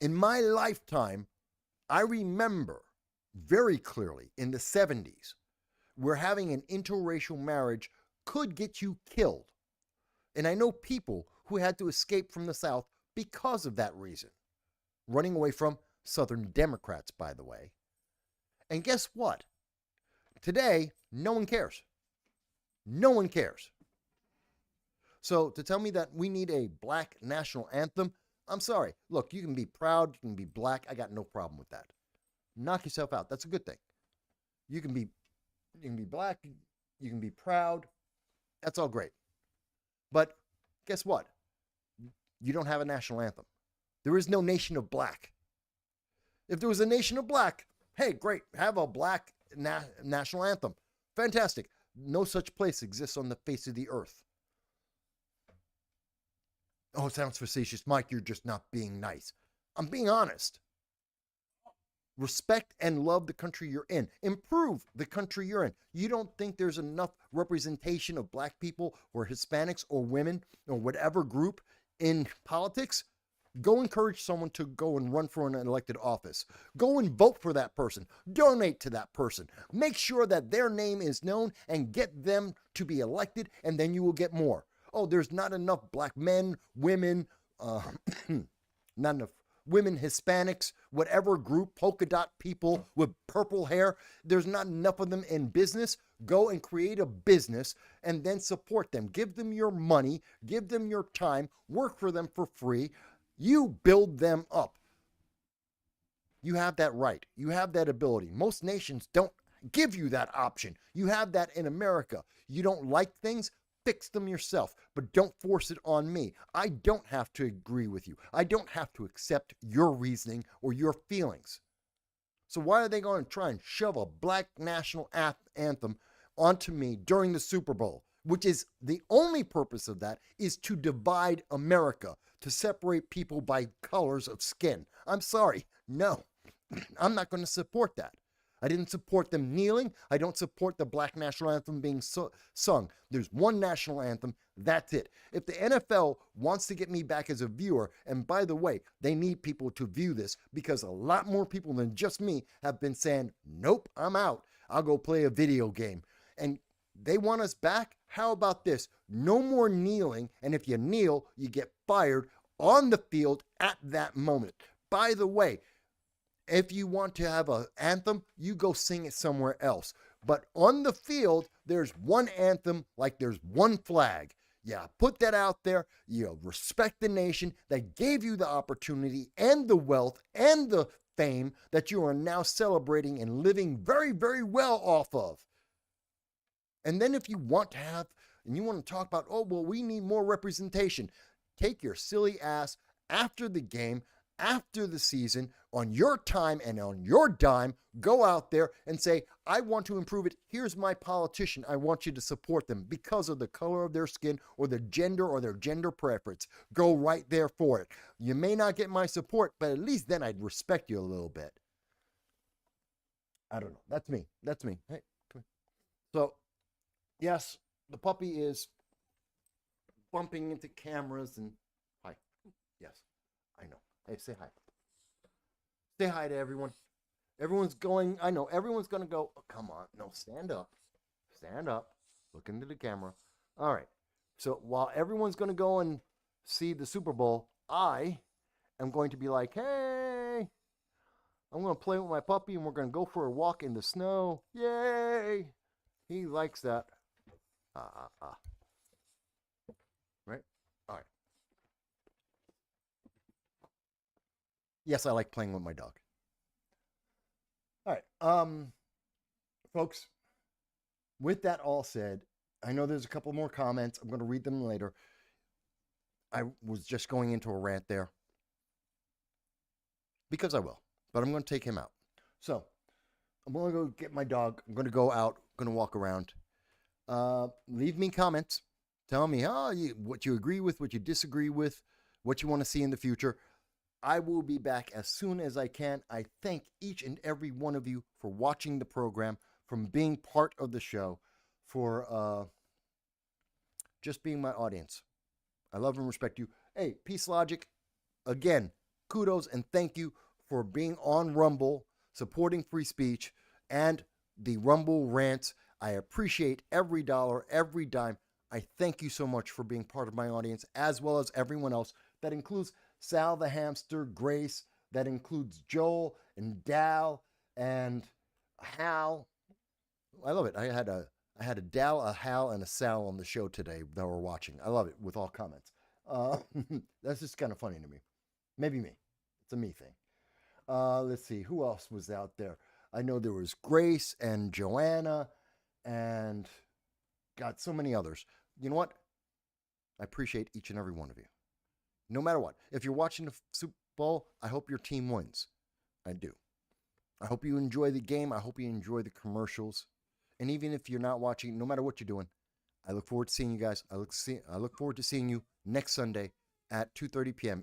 Speaker 1: In my lifetime, I remember very clearly in the 70s where having an interracial marriage could get you killed. And I know people who had to escape from the South because of that reason, running away from Southern Democrats, by the way. And guess what? Today, no one cares. No one cares. So to tell me that we need a black national anthem, I'm sorry. Look, you can be proud, you can be black. I got no problem with that. Knock yourself out. That's a good thing. You can be black, you can be proud. That's all great. But guess what? You don't have a national anthem. There is no nation of black. If there was a nation of black, hey, great, have a black national anthem. Fantastic. No such place exists on the face of the earth. Oh, it sounds facetious. Mike, you're just not being nice. I'm being honest. Respect and love the country you're in. Improve the country you're in. You don't think there's enough representation of black people or Hispanics or women or whatever group in politics? Go encourage someone to go and run for an elected office. Go and vote for that person. Donate to that person. Make sure that their name is known and get them to be elected, and then you will get more. Oh, there's not enough black men, women, not enough women, Hispanics, whatever group, polka dot people with purple hair. There's not enough of them in business. Go and create a business and then support them. Give them your money. Give them your time. Work for them for free. You build them up. You have that right. You have that ability. Most nations don't give you that option. You have that in America. You don't like things? Fix them yourself, but don't force it on me. I don't have to agree with you. I don't have to accept your reasoning or your feelings. So why are they going to try and shove a black national anthem onto me during the Super Bowl? Which is the only purpose of that is to divide America, to separate people by colors of skin. I'm sorry. No, I'm not going to support that. I didn't support them kneeling. I don't support the black national anthem being sung. There's one national anthem. That's it. If the NFL wants to get me back as a viewer, and by the way, they need people to view this because a lot more people than just me have been saying, nope, I'm out. I'll go play a video game. And they want us back. How about this? No more kneeling. And if you kneel, you get fired on the field at that moment. By the way, if you want to have an anthem, you go sing it somewhere else. But on the field, there's one anthem like there's one flag. Yeah, put that out there. You respect the nation that gave you the opportunity and the wealth and the fame that you are now celebrating and living very, very well off of. And then if you want to have, and you want to talk about, oh, well, we need more representation, take your silly ass after the game, after the season, on your time and on your dime, go out there and say, I want to improve it. Here's my politician. I want you to support them because of the color of their skin or their gender preference. Go right there for it. You may not get my support, but at least then I'd respect you a little bit. I don't know. That's me. Hey, come here. So, yes, the puppy is bumping into cameras and hi. Yes, I know. Hey, say hi. Say hi to everyone. Everyone's going, I know, everyone's going to go, oh, come on. No, stand up. Stand up. Look into the camera. All right. So while everyone's going to go and see the Super Bowl, I am going to be like, hey, I'm going to play with my puppy and we're going to go for a walk in the snow. Yay. He likes that. Right? All right. Yes, I like playing with my dog. All right. Folks, with that all said, I know there's a couple more comments. I'm going to read them later. I was just going into a rant there because I will, but I'm going to take him out. So I'm going to go get my dog. I'm going to go out, going to walk around. Leave me comments. Tell me what you agree with, what you disagree with, what you want to see in the future. I will be back as soon as I can. I thank each and every one of you for watching the program, from being part of the show, for just being my audience. I love and respect you. Hey, Peace Logic, again, kudos and thank you for being on Rumble, supporting free speech and the Rumble rants. I appreciate every dollar, every dime. I thank you so much for being part of my audience, as well as everyone else. That includes Sal the Hamster, Grace, that includes Joel and Dal and Hal. I love it. I had a Dal, a Hal, and a Sal on the show today that were watching. I love it with all comments. That's just kind of funny to me. Maybe me. It's a me thing. Let's see. Who else was out there? I know there was Grace and Joanna and got so many others. You know what? I appreciate each and every one of you. No matter what. If you're watching the Super Bowl, I hope your team wins. I do. I hope you enjoy the game. I hope you enjoy the commercials. And even if you're not watching, no matter what you're doing, I look forward to seeing you guys. I look forward to seeing you next Sunday at 2:30 p.m.